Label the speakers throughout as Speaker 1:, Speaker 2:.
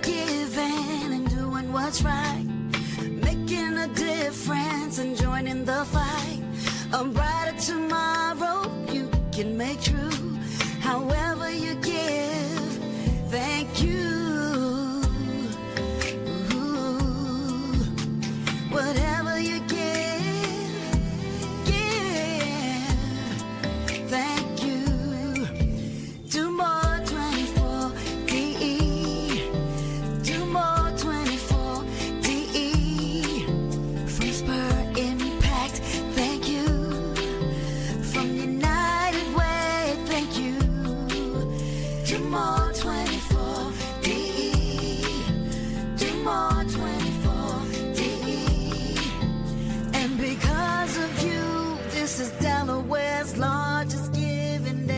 Speaker 1: of giving and doing what's right, making a difference and joining the fight. A brighter tomorrow you can make true. However you give, thank you. Whatever you give, thank you. Do more 24 DE. Do more 24 DE. From Spur Impact, thank you. From United Way, thank you. Do more 24 DE. Do more 24 DE. And because of you, this is Delaware's largest giving day.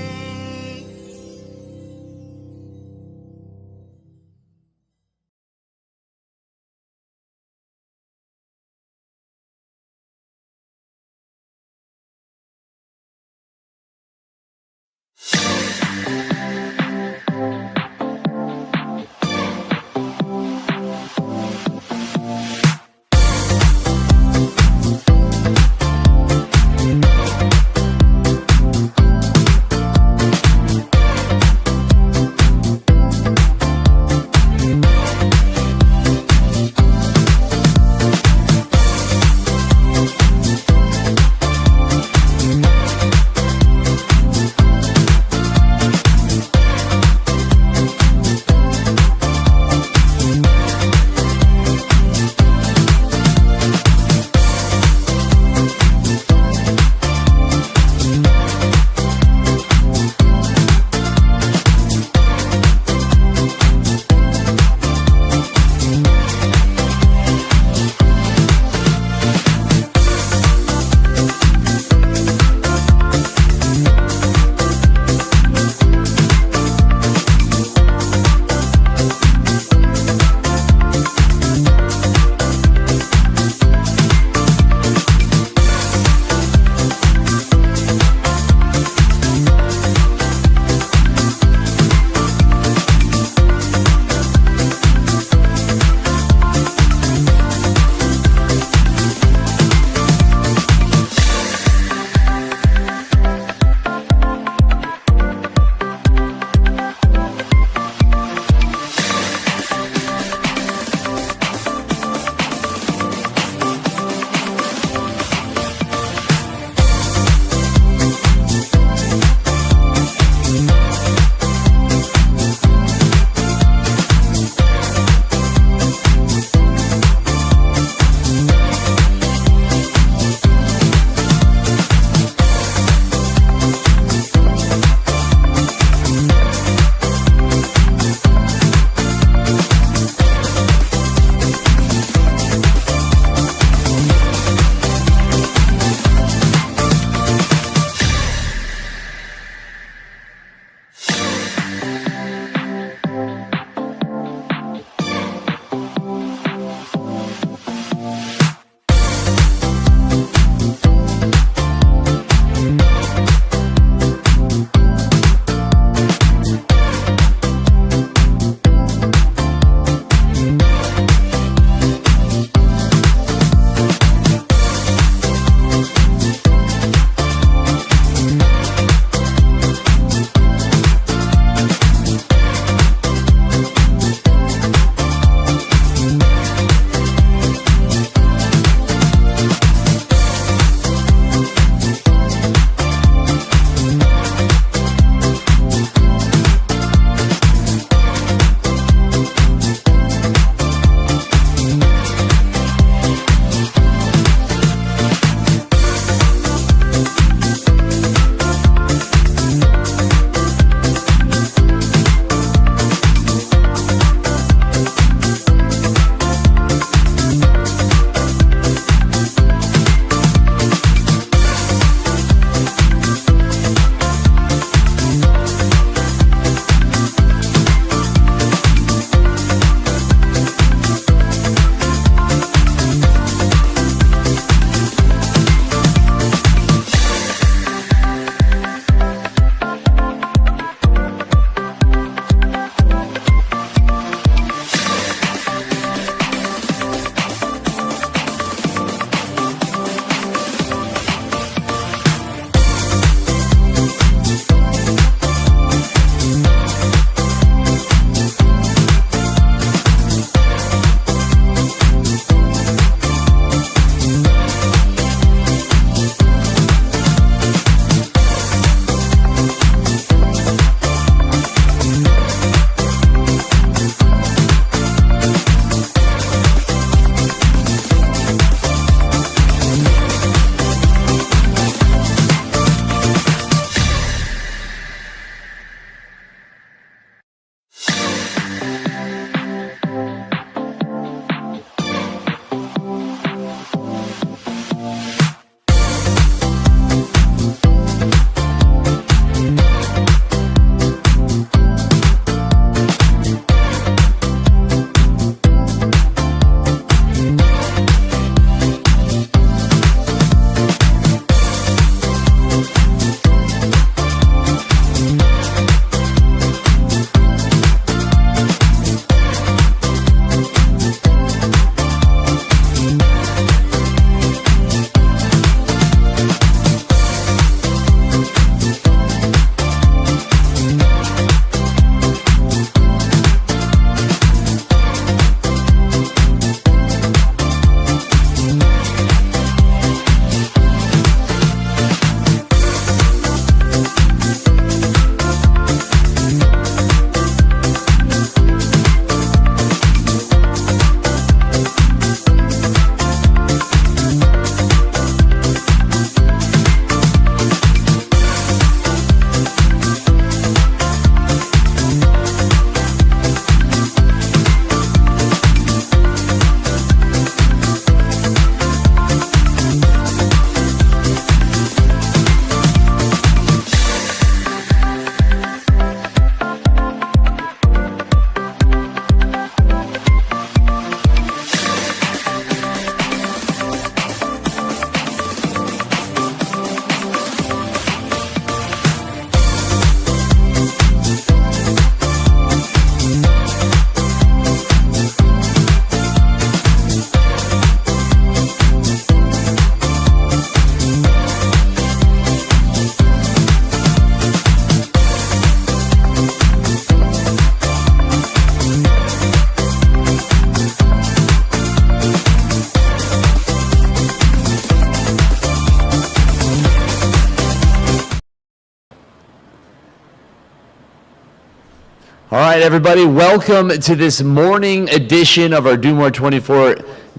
Speaker 2: All right, everybody, welcome to this morning edition of our Do More 24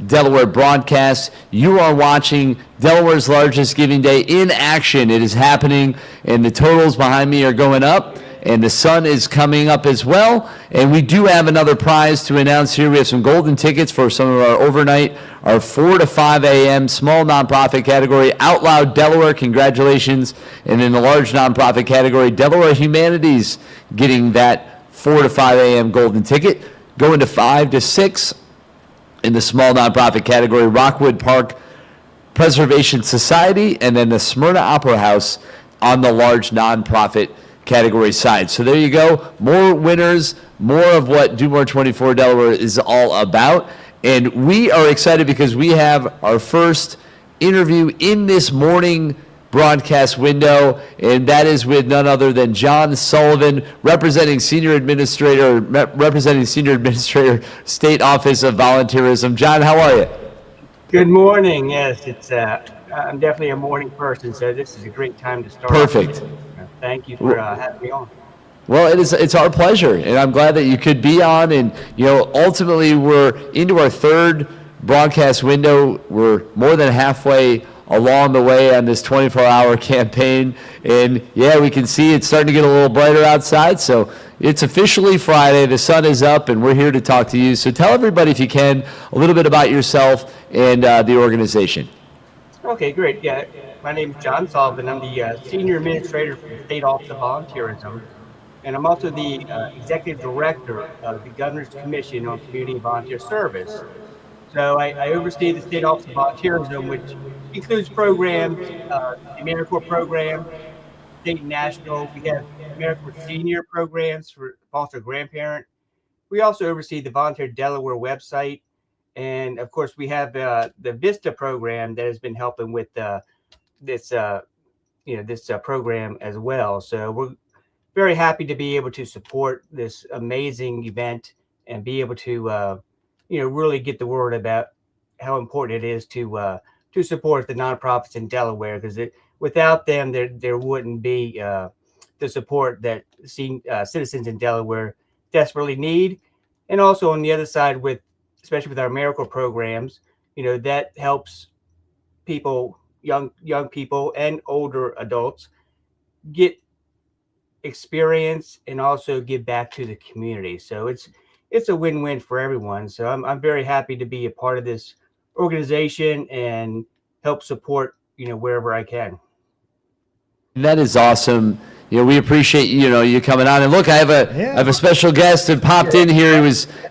Speaker 2: Delaware broadcast. You are watching Delaware's largest giving day in action. It is happening, and the totals behind me are going up, and the sun is coming up as well. And we do have another prize to announce here. We have some golden tickets for some of our overnight, our 4 to 5 a.m. small nonprofit category, Out Loud Delaware. Congratulations. And in the large nonprofit category, Delaware Humanities getting that 4 to 5 a.m. golden ticket. Going to 5 to 6 in the small nonprofit category, Rockwood Park Preservation Society, and then the Smyrna Opera House on the large nonprofit category side. So there you go. More winners, more of what Do More 24 Delaware is all about. And we are excited because we have our first interview in this morning broadcast window, and that is with none other than John Sullivan, representing Senior Administrator, State Office of Volunteerism. John, how are you?
Speaker 3: Good morning. Yes, I'm definitely a morning person, so this is a great time to start.
Speaker 2: Perfect.
Speaker 3: Thank you for having me on.
Speaker 2: Well, it's our pleasure, and I'm glad that you could be on. And ultimately, we're into our third broadcast window. We're more than halfway along the way on this 24-hour campaign, and yeah, we can see it's starting to get a little brighter outside. So it's officially Friday. The sun is up, and we're here to talk to you. So tell everybody, if you can, a little bit about yourself and the organization.
Speaker 3: Okay, great. Yeah, my name is John Sullivan. I'm the Senior Administrator for the State Office of Volunteerism, and I'm also the Executive Director of the Governor's Commission on Community Volunteer Service. So I oversee the State Office of Volunteerism, which includes programs, the AmeriCorps program, state and national. We have AmeriCorps senior programs for foster grandparent. We also oversee the Volunteer Delaware website. And of course, we have the VISTA program that has been helping with this program as well. So we're very happy to be able to support this amazing event and be able to really get the word about how important it is to support the nonprofits in Delaware, because without them, there wouldn't be the support that citizens in Delaware desperately need. And also on the other side, especially with our AmeriCorps programs, that helps people, young people and older adults, get experience and also give back to the community. So it's a win-win for everyone. So I'm very happy to be a part of this organization and help support wherever I can.
Speaker 2: That is awesome. We appreciate you coming on. And look, I have a special guest that popped in here.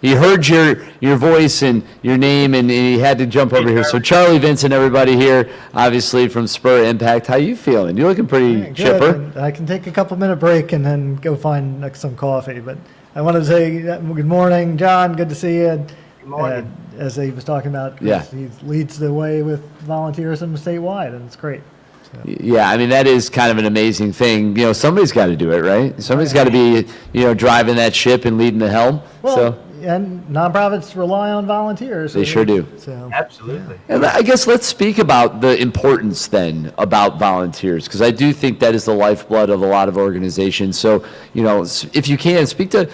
Speaker 2: He heard your voice and your name, and he had to jump over here. So Charlie Vincent, everybody here, obviously from Spur Impact. How you feeling? You're looking pretty chipper.
Speaker 4: I can take a couple-minute break and then go find some coffee. But I wanted to say good morning, John. Good to see you.
Speaker 3: Good morning.
Speaker 4: As he was talking about,
Speaker 2: yeah,
Speaker 4: he leads the way with volunteerism statewide, and it's great.
Speaker 2: Yeah, I mean, that is kind of an amazing thing. Somebody's got to do it, right? Somebody's got to be, driving that ship and leading the helm.
Speaker 4: Well, and nonprofits rely on volunteers.
Speaker 2: They sure do.
Speaker 3: So. Absolutely.
Speaker 2: And I guess let's speak about the importance then about volunteers, because I do think that is the lifeblood of a lot of organizations. So, if you can, speak to,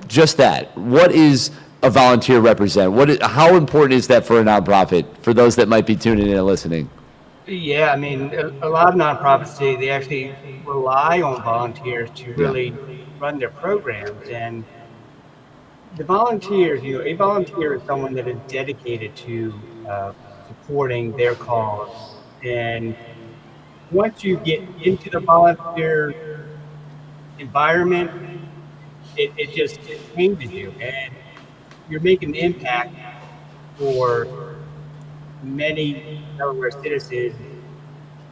Speaker 2: just that. What is a volunteer represent? How important is that for a nonprofit, for those that might be tuning in and listening?
Speaker 3: Yeah, I mean, a lot of nonprofits, they actually rely on volunteers to really run their programs. And the volunteers, a volunteer is someone that is dedicated to supporting their cause. And once you get into the volunteer environment, it just changes you. And you're making an impact for many Delaware citizens,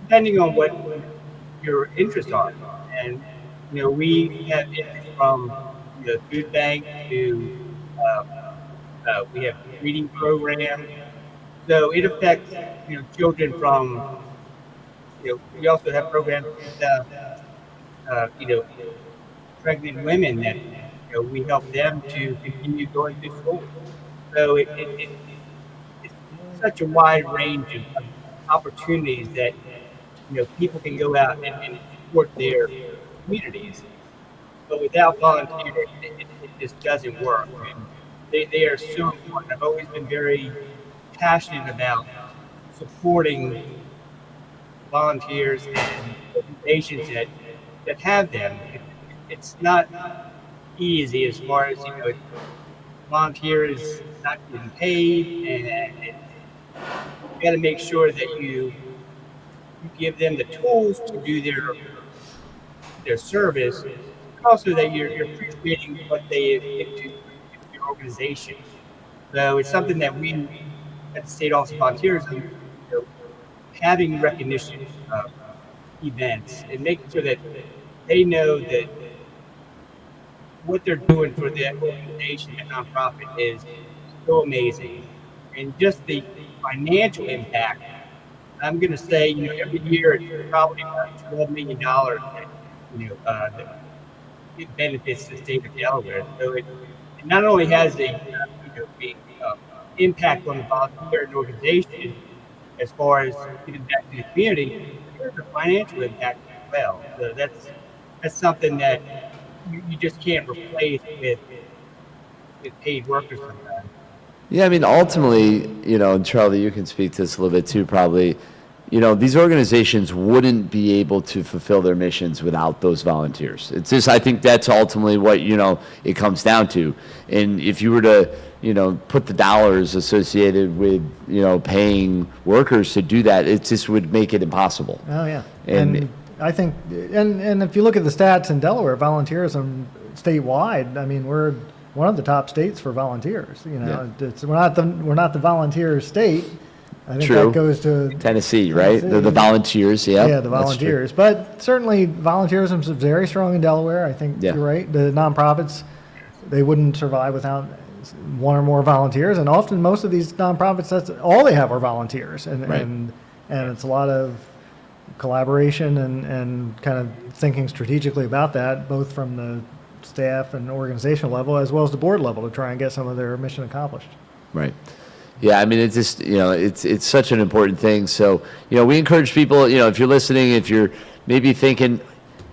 Speaker 3: depending on what your interests are. And we have interest from the food bank to we have reading programs. So it affects children from we also have programs with pregnant women that we help them to continue going to school. So it's such a wide range of opportunities that, people can go out and support their communities. but without volunteers, it just doesn't work. And they are so important. I've always been very passionate about supporting volunteers and organizations that have them. It's not easy as far as, volunteers not getting paid, and you got to make sure that you give them the tools to do their service, but also that you're appreciating what they give to your organization. So it's something that we at the State Office of Volunteerism, having recognition events and making sure that they know that what they're doing for that organization, that nonprofit, is so amazing, and just the financial impact. I'm going to say, every year it's probably about $12 million that, that it benefits the state of Delaware. So it not only has a impact on the volunteer and organization as far as giving back to the community, there's a financial impact as well. So that's something that you just can't replace with paid workers sometimes.
Speaker 2: Yeah, I mean, ultimately, and Charlie, you can speak to this a little bit too, probably. These organizations wouldn't be able to fulfill their missions without those volunteers. It's just, I think that's ultimately what, it comes down to. And if you were to, put the dollars associated with, paying workers to do that, it just would make it impossible.
Speaker 4: Oh, yeah.
Speaker 2: And
Speaker 4: I think, and if you look at the stats in Delaware, volunteerism statewide, I mean, we're one of the top states for volunteers. We're not the volunteer state. I think
Speaker 2: True.
Speaker 4: that goes to
Speaker 2: Tennessee, right? The volunteers, yeah.
Speaker 4: Yeah, the volunteers. But certainly volunteerism is very strong in Delaware. I think you're right. The nonprofits, they wouldn't survive without one or more volunteers. And often most of these nonprofits, that's all they have are volunteers. And it's a lot of collaboration and kind of thinking strategically about that, both from the staff and organizational level as well as the board level, to try and get some of their mission accomplished.
Speaker 2: Right. Yeah, I mean, it's just, it's such an important thing. So, we encourage people, if you're listening, if you're maybe thinking,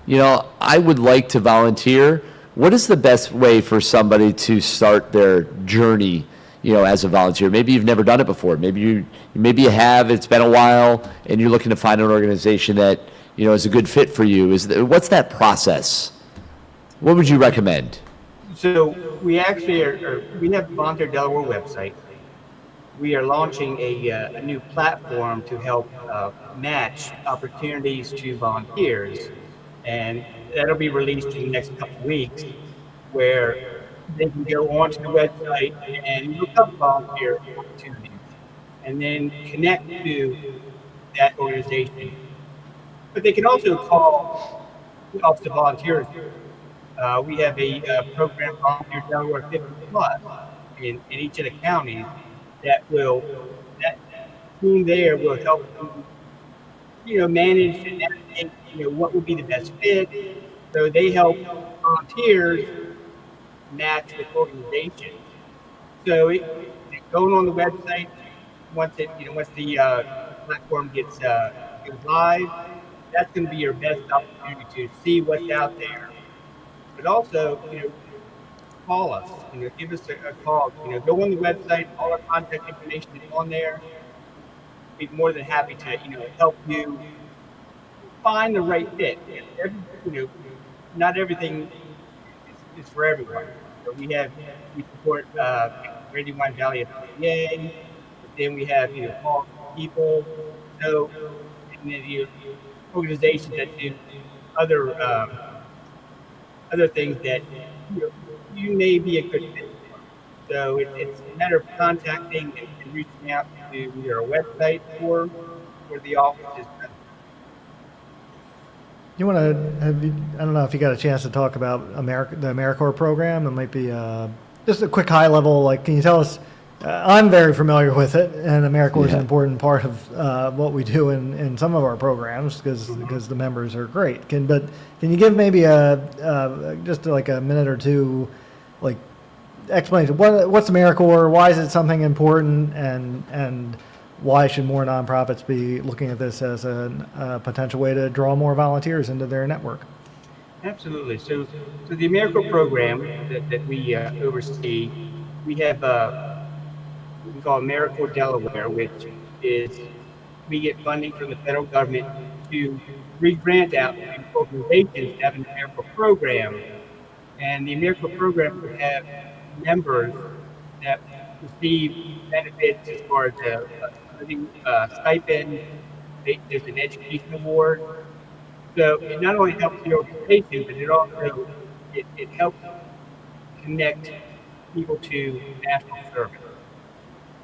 Speaker 2: I would like to volunteer, what is the best way for somebody to start their journey, as a volunteer? Maybe you've never done it before. Maybe you have, it's been a while, and you're looking to find an organization that, is a good fit for you. What's that process? What would you recommend?
Speaker 3: So we actually we have the Volunteer Delaware website. We are launching a new platform to help match opportunities to volunteers, and that'll be released in the next couple of weeks, where they can go onto the website and look up volunteer opportunities, and then connect to that organization. But they can also call the Office of Volunteers. We have a program, Volunteer Delaware 50 Plus, in each of the counties. That team there will help you, manage and navigate, what would be the best fit. So they help volunteers match with organizations. So going on the website, once the platform gets live, that's going to be your best opportunity to see what's out there. But also, call us, give us a call, go on the website, all our contact information is on there. We'd be more than happy to, help you find the right fit. Not everything is for everyone. So we support Brandywine Valley FBA, but then we have, all people, and then the organizations that do other things that, you may be a good fit for. So it's a matter of contacting and reaching out to either our website or the offices.
Speaker 4: You want to I don't know if you got a chance to talk about the AmeriCorps program. It might be just a quick high level. Can you tell us? I'm very familiar with it, and AmeriCorps is an important part of what we do in some of our programs because the members are great. But can you give maybe just like a minute or two, explanation what's AmeriCorps, why is it something important, and why should more nonprofits be looking at this as a potential way to draw more volunteers into their network?
Speaker 3: Absolutely. So the AmeriCorps program that we oversee, we have what we call AmeriCorps Delaware, which is we get funding from the federal government to re-grant out to organizations to have an AmeriCorps program. And the AmeriCorps program would have members that receive benefits as far as a living stipend. There's an education award. So it not only helps the organization, but it also it helps connect people to national service,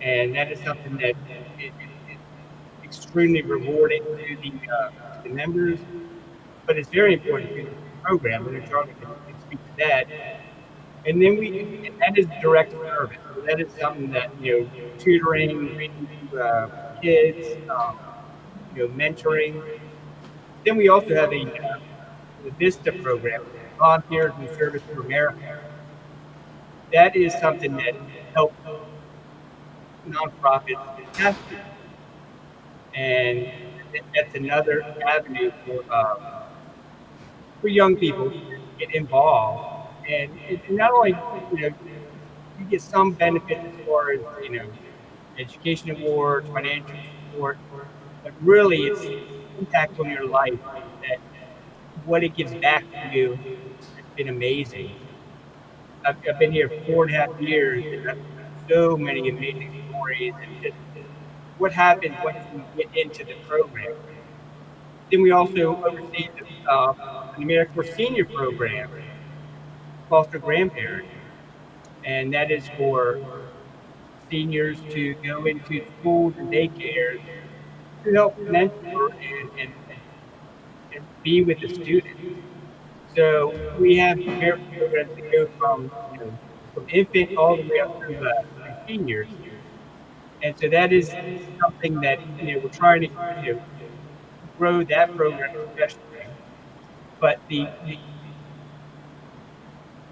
Speaker 3: and that is something that is extremely rewarding to the members. But it's very important to the program, and Charlie can speak to that. And then and that is direct service. So that is something that tutoring, reading to kids, mentoring. Then we also have the VISTA program, Volunteers in Service for America. That is something that helps nonprofits have to, and that's another avenue for young people to get involved. And not only you get some benefits as far as education awards, financial support, but really it's impact on your life that what it gives back to you has been amazing. I've been here 4.5 years, and I've so many amazing stories and just what happens once you get into the program. Then we also oversee an AmeriCorps senior program, foster grandparents, and that is for seniors to go into schools and daycares to help mentor and be with the students. So we have AmeriCorps programs that go from infant all the way up through seniors. And so that is something that we're trying to grow that program especially. But the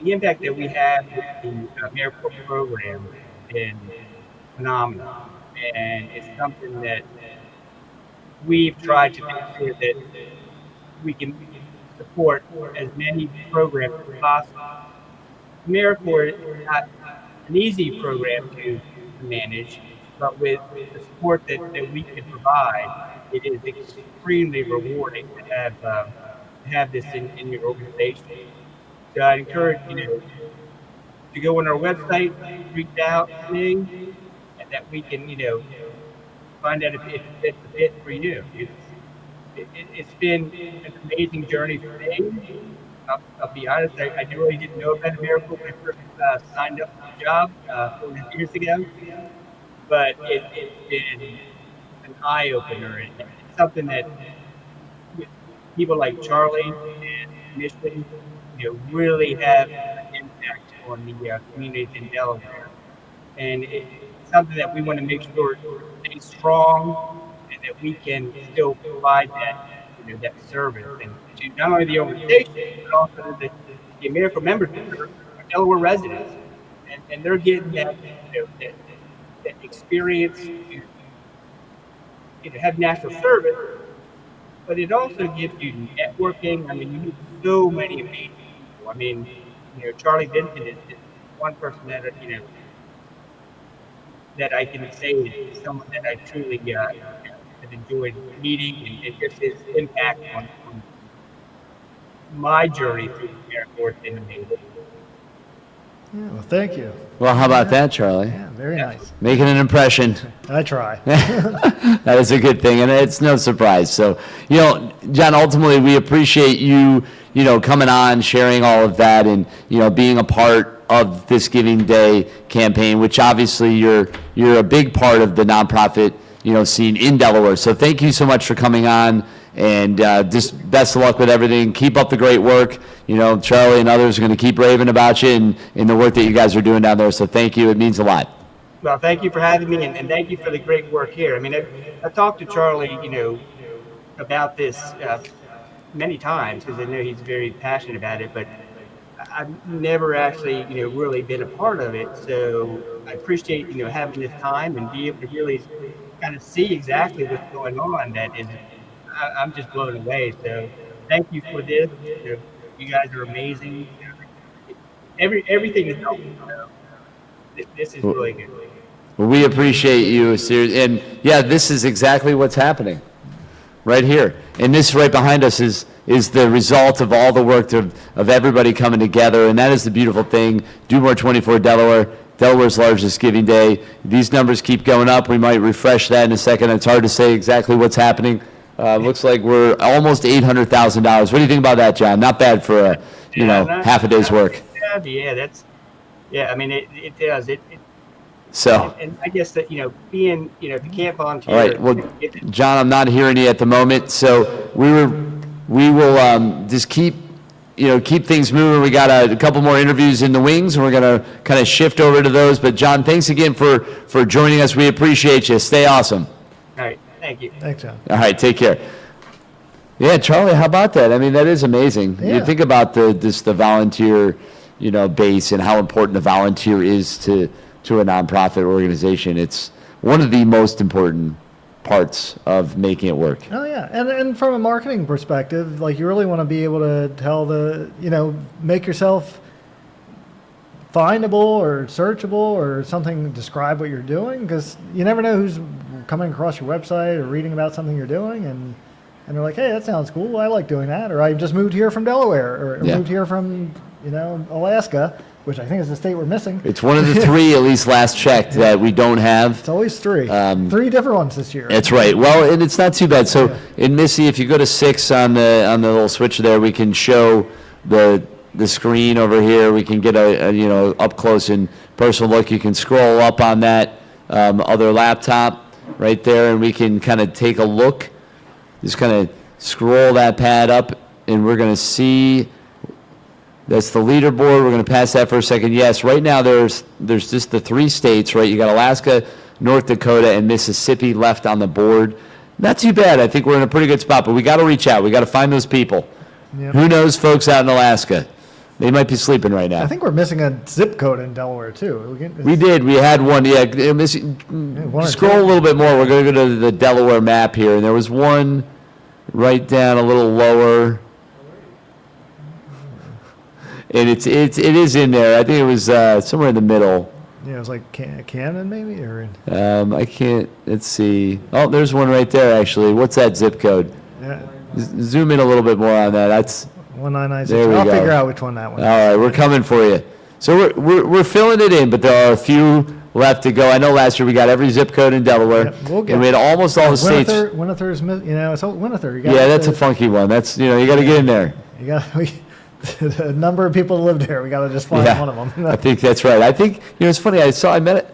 Speaker 3: impact that we have with the AmeriCorps program has been phenomenal, and it's something that we've tried to make sure that we can support as many programs as possible. AmeriCorps is not an easy program to manage, but with the support that we can provide, it is extremely rewarding to have this in your organization. So I encourage to go on our website, reach out to me, and that we can find out if it's a fit for you. It's been an amazing journey for me. I'll be honest, I really didn't know about AmeriCorps when I first signed up for the job 4.5 years ago, but it's been an eye opener, and it's something that people like Charlie and Mission, really have an impact on the communities in Delaware, and it's something that we want to make sure stays strong and that we can still provide that service and to not only the organization but also to the American members that are Delaware residents, and they're getting that experience to have national service, but it also gives you networking. I mean, you meet so many amazing people. I mean, Charlie Vincent is one person that that I can say is someone that I truly have enjoyed meeting, and just his impact on my journey through AmeriCorps has been amazing.
Speaker 4: Yeah, well, thank you.
Speaker 2: Well, how about that, Charlie?
Speaker 4: Yeah, very nice.
Speaker 2: Making an impression.
Speaker 4: I try.
Speaker 2: That is a good thing, and it's no surprise. So, John, ultimately, we appreciate you, coming on, sharing all of that, and, being a part of this Giving Day campaign, which obviously you're a big part of the nonprofit, scene in Delaware. So thank you so much for coming on, and just best of luck with everything. Keep up the great work. Charlie and others are going to keep raving about you and the work that you guys are doing down there. So thank you. It means a lot.
Speaker 3: Well, thank you for having me, and thank you for the great work here. I mean, I talked to Charlie, about this many times because I know he's very passionate about it, but I've never actually, really been a part of it. So I appreciate, having this time and be able to really kind of see exactly what's going on. I'm just blown away. So thank you for this. You guys are amazing. Everything is helping. This is really good.
Speaker 2: Well, we appreciate you, and yeah, this is exactly what's happening right here. And this right behind us is the result of all the work of everybody coming together, and that is the beautiful thing. Do More 24 Delaware, Delaware's largest giving day. These numbers keep going up. We might refresh that in a second. It's hard to say exactly what's happening. Looks like we're almost $800,000. What do you think about that, John? Not bad for half a day's work.
Speaker 3: Yeah, I mean, it does.
Speaker 2: So,
Speaker 3: and I guess that, being, if you can't volunteer.
Speaker 2: All right. Well, John, I'm not hearing you at the moment. So we will just keep things moving. We got a couple more interviews in the wings, and we're going to kind of shift over to those. But John, thanks again for joining us. We appreciate you. Stay awesome.
Speaker 3: All right. Thank you.
Speaker 4: Thanks, John.
Speaker 2: All right. Take care. Yeah, Charlie, how about that? I mean, that is amazing.
Speaker 4: Yeah.
Speaker 2: You think about the volunteer, base and how important the volunteer is to a nonprofit organization. It's one of the most important parts of making it work.
Speaker 4: Oh yeah, and from a marketing perspective, like you really want to be able to tell make yourself findable or searchable or something, describe what you're doing, because you never know who's coming across your website or reading about something you're doing, and they're like, hey, that sounds cool. I like doing that, or I just moved here from Delaware, or moved here from Alaska, which I think is the state we're missing.
Speaker 2: It's one of the three, at least last checked, that we don't have.
Speaker 4: It's always three. 3 different ones this year.
Speaker 2: That's right. Well, and it's not too bad. So in Missy, if you go to 6 on the little switch there, we can show the screen over here. We can get a up close and personal look. You can scroll up on that other laptop right there, and we can kind of take a look. Just kind of scroll that pad up, and we're going to see. That's the leaderboard. We're going to pass that for a second. Yes, right now there's just the 3 states, right? You got Alaska, North Dakota, and Mississippi left on the board. Not too bad. I think we're in a pretty good spot, but we got to reach out. We got to find those people.
Speaker 4: Yep.
Speaker 2: Who knows folks out in Alaska? They might be sleeping right now.
Speaker 4: I think we're missing a zip code in Delaware too.
Speaker 2: We did. We had one. Yeah. Scroll a little bit more. We're going to go to the Delaware map here, and there was one right down a little lower. And it is in there. I think it was somewhere in the middle.
Speaker 4: Yeah, it was like Cannon maybe, or.
Speaker 2: I can't. Let's see. Oh, there's one right there. Actually, what's that zip code?
Speaker 4: Yeah.
Speaker 2: Zoom in a little bit more on that. That's
Speaker 4: 1996.
Speaker 2: There we
Speaker 4: I'll
Speaker 2: go.
Speaker 4: figure out which one that one.
Speaker 2: All right, we're coming for you. So we're filling it in, but there are a few left to go. I know last year we got every zip code in Delaware,
Speaker 4: Yep, we'll get
Speaker 2: and we had almost all the states.
Speaker 4: Winter's, it's Winter.
Speaker 2: Yeah, that's a funky one. That's you got to get in there.
Speaker 4: You got the number of people that lived there. We got to just find one of them.
Speaker 2: I think that's right. I think it's funny. I met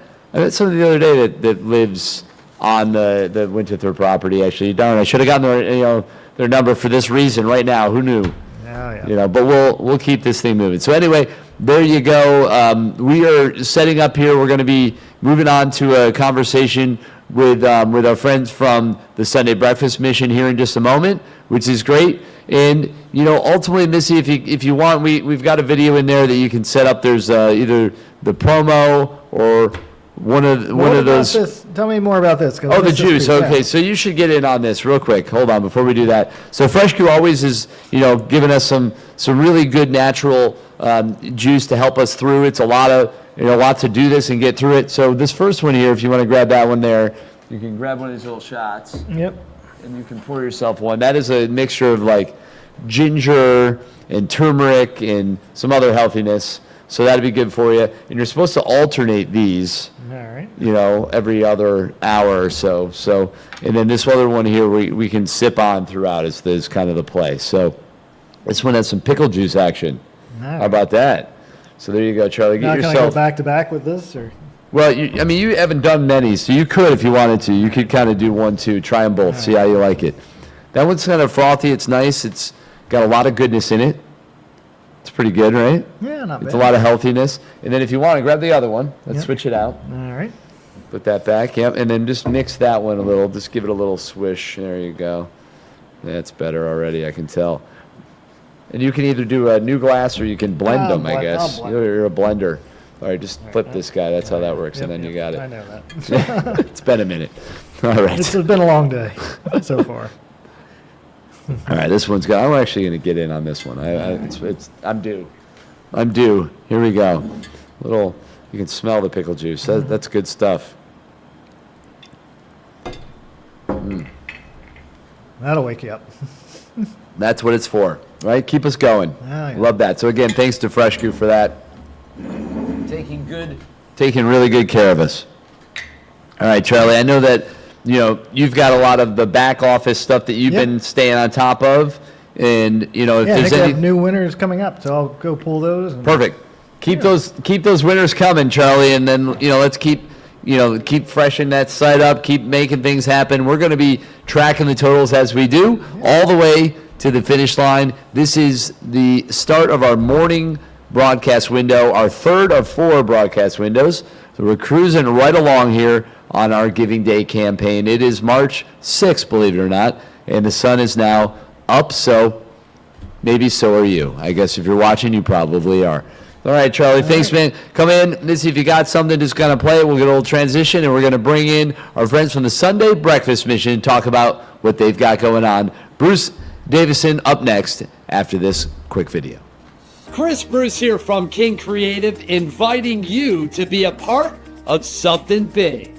Speaker 2: somebody the other day that lives on the Winterthur property. Actually, darn, I should have gotten their number for this reason right now. Who knew?
Speaker 4: Yeah.
Speaker 2: But we'll keep this thing moving. So anyway, there you go. We are setting up here. We're going to be moving on to a conversation with our friends from the Sunday Breakfast Mission here in just a moment, which is great. And ultimately, Missy, if you want, we've got a video in there that you can set up. There's either the promo or one of those.
Speaker 4: Tell me more about this.
Speaker 2: Oh, the juice. Okay, so you should get in on this real quick. Hold on, before we do that. So Fresh Q always is, giving us some really good natural juice to help us through. It's a lot to do this and get through it. So this first one here, if you want to grab that one there, you can grab one of these little shots.
Speaker 4: Yep.
Speaker 2: And you can pour yourself one. That is a mixture of like ginger and turmeric and some other healthiness. So that'd be good for you. And you're supposed to alternate these.
Speaker 4: All right.
Speaker 2: Every other hour or so. So, and then this other one here we can sip on throughout is kind of the play. So this one has some pickle juice action.
Speaker 4: All right.
Speaker 2: How about that? So there you go, Charlie. Get
Speaker 4: now,
Speaker 2: yourself.
Speaker 4: Can I go back to back with this, or?
Speaker 2: Well, you haven't done many, so you could if you wanted to. You could kind of do 1, 2, try them both, see how you like it. That one's kind of frothy. It's nice. It's got a lot of goodness in it. It's pretty good, right?
Speaker 4: Yeah, not bad.
Speaker 2: It's a lot of healthiness. And then if you want to grab the other one, let's switch it out.
Speaker 4: All right.
Speaker 2: Put that back, yep. And then just mix that one a little. Just give it a little swish. There you go. That's better already, I can tell. And you can either do a new glass or you can blend them, I guess. You're a blender. All right, just flip this guy. That's how that works, and then you got it.
Speaker 4: I know that.
Speaker 2: It's been a minute. All right.
Speaker 4: It's been a long day so far.
Speaker 2: All right, this one's good. I'm actually going to get in on this one. I'm due. I'm due. Here we go. You can smell the pickle juice. That's good stuff.
Speaker 4: That'll wake you up.
Speaker 2: That's what it's for, right? Keep us going.
Speaker 4: Oh, yeah.
Speaker 2: Love that. So again, thanks to Fresh Crew for that. Taking really good care of us. All right, Charlie, I know that, you've got a lot of the back office stuff that you've been staying on top of. And, if
Speaker 4: Yeah, I
Speaker 2: there's
Speaker 4: think we
Speaker 2: any...
Speaker 4: have new winners coming up, so I'll go pull those.
Speaker 2: Perfect. Keep those winners coming, Charlie, and then, let's keep freshening that site up, keep making things happen. We're going to be tracking the totals as we do, all the way to the finish line. This is the start of our morning broadcast window, our third of 4 broadcast windows. So we're cruising right along here on our Giving Day campaign. It is March 6th, believe it or not, and the sun is now up, so maybe so are you. I guess if you're watching, you probably are. All right, Charlie, thanks, man. Come in. Let's see if you got something, just going to play it. We'll get a little transition, and we're going to bring in our friends from the Sunday Breakfast Mission and talk about what they've got going on. Bruce Davison up next after this quick video.
Speaker 5: Chris Bruce here from King Creative, inviting you to be a part of something big.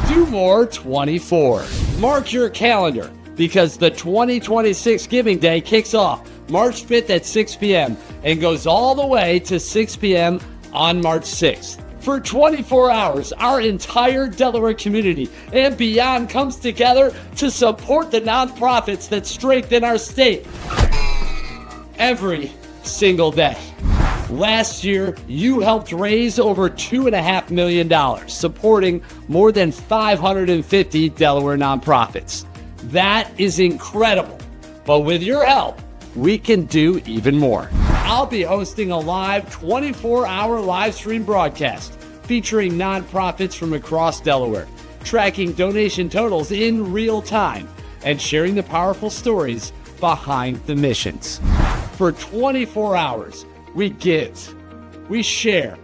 Speaker 5: Do More 24. Mark your calendar, because the 2026 Giving Day kicks off March 5th at 6 p.m. and goes all the way to 6 p.m. on March 6th. For 24 hours, our entire Delaware community and beyond comes together to support the nonprofits that strengthen our state every single day. Last year, you helped raise over $2.5 million, supporting more than 550 Delaware nonprofits. That is incredible, but with your help, we can do even more. I'll be hosting a live 24-hour live stream broadcast featuring nonprofits from across Delaware, tracking donation totals in real time and sharing the powerful stories behind the missions. For 24 hours, we give, we share,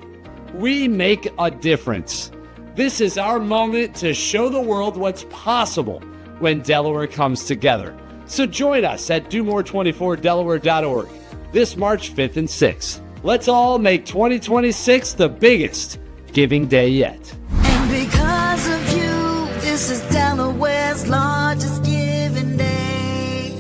Speaker 5: we make a difference. This is our moment to show the world what's possible when Delaware comes together. So join us at DoMore24Delaware.org this March 5th and 6th. Let's all make 2026 the biggest Giving Day yet.
Speaker 1: And because of you, this is Delaware's largest giving day.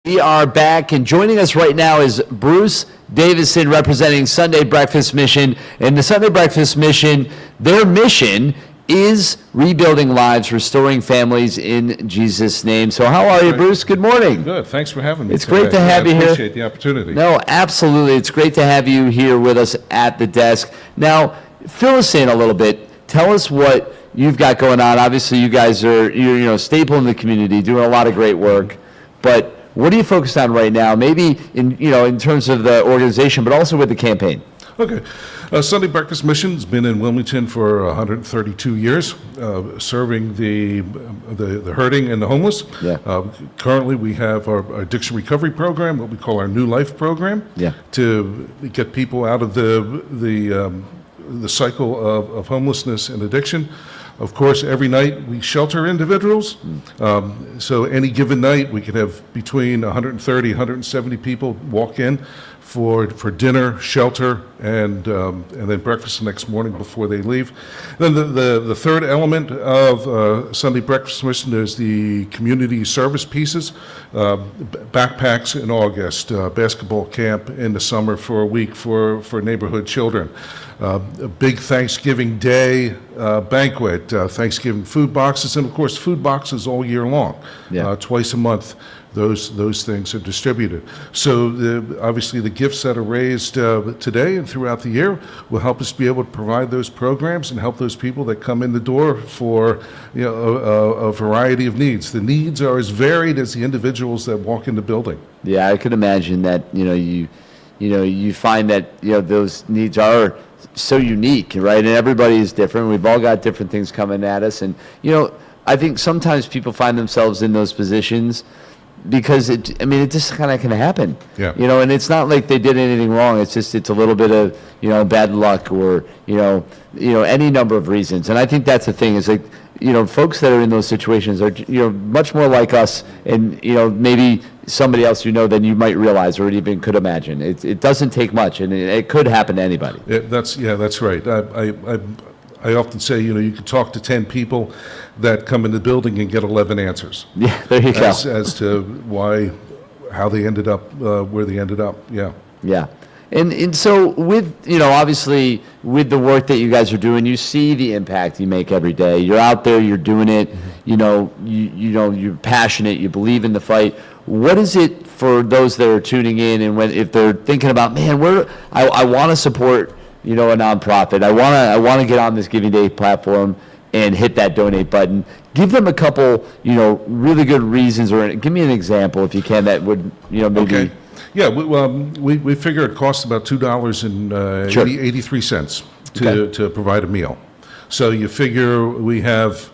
Speaker 2: We are back, and joining us right now is Bruce Davison, representing Sunday Breakfast Mission. And the Sunday Breakfast Mission, their mission is rebuilding lives, restoring families in Jesus' name. So how are you, Bruce? Good morning.
Speaker 6: Good. Thanks for having me.
Speaker 2: It's great to have you here.
Speaker 6: I appreciate the opportunity.
Speaker 2: No, absolutely. It's great to have you here with us at the desk. Now, fill us in a little bit. Tell us what you've got going on. Obviously, you guys are you're staple in the community, doing a lot of great work. But what are you focused on right now? Maybe in terms of the organization, but also with the campaign.
Speaker 6: Okay. Sunday Breakfast Mission's been in Wilmington for 132 years, serving the hurting and the homeless.
Speaker 2: Yeah.
Speaker 6: Currently, we have our addiction recovery program, what we call our New Life program, to get people out of the cycle of homelessness and addiction. Of course, every night we shelter individuals. So any given night, we could have between 130, 170 people walk in for dinner, shelter, and then breakfast the next morning before they leave. Then the third element of Sunday Breakfast Mission is the community service pieces, backpacks in August, basketball camp in the summer for a week for neighborhood children, a big Thanksgiving Day banquet, Thanksgiving food boxes, and of course food boxes all year long, twice a month. Those things are distributed. So obviously the gifts that are raised today and throughout the year will help us be able to provide those programs and help those people that come in the door for a variety of needs. The needs are as varied as the individuals that walk in the building.
Speaker 2: Yeah, I could imagine that you find that those needs are so unique, right? And everybody is different. We've all got different things coming at us, and I think sometimes people find themselves in those positions because it just kind of can happen.
Speaker 6: Yeah.
Speaker 2: And it's not like they did anything wrong. It's just, it's a little bit of, bad luck or, any number of reasons. And I think that's the thing is like, folks that are in those situations are, much more like us and, maybe somebody else than you might realize or even could imagine. It doesn't take much, and it could happen to anybody.
Speaker 6: That's right. I often say, you could talk to 10 people that come in the building and get 11 answers.
Speaker 2: Yeah, there you go.
Speaker 6: As to how they ended up where they ended up. Yeah.
Speaker 2: Yeah. And so with, obviously with the work that you guys are doing, you see the impact you make every day. You're out there, you're doing it, you're passionate, you believe in the fight. What is it for those that are tuning in and if they're thinking about, man, I want to support, a nonprofit. I want to get on this Giving Day platform and hit that donate button. Give them a couple, really good reasons, or give me an example if you can that would, maybe.
Speaker 6: Okay. Yeah, we figure it costs about $2.83 to provide a meal. So you figure we have,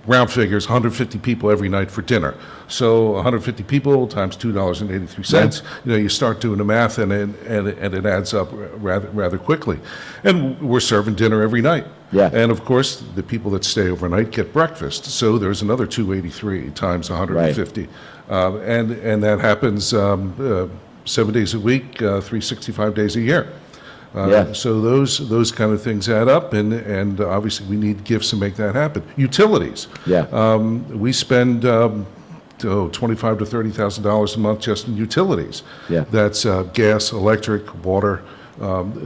Speaker 6: round figures, 150 people every night for dinner. So 150 people times $2.83. You start doing the math, and it adds up rather quickly. And we're serving dinner every night.
Speaker 2: Yeah.
Speaker 6: And of course, the people that stay overnight get breakfast. So there's another $2.83 times 150.
Speaker 2: Right.
Speaker 6: And that happens 7 days a week, 365 days a year. So those kind of things add up, and obviously we need gifts to make that happen. Utilities.
Speaker 2: Yeah.
Speaker 6: We spend $25,000 to $30,000 a month just in utilities.
Speaker 2: Yeah.
Speaker 6: That's gas, electric, water.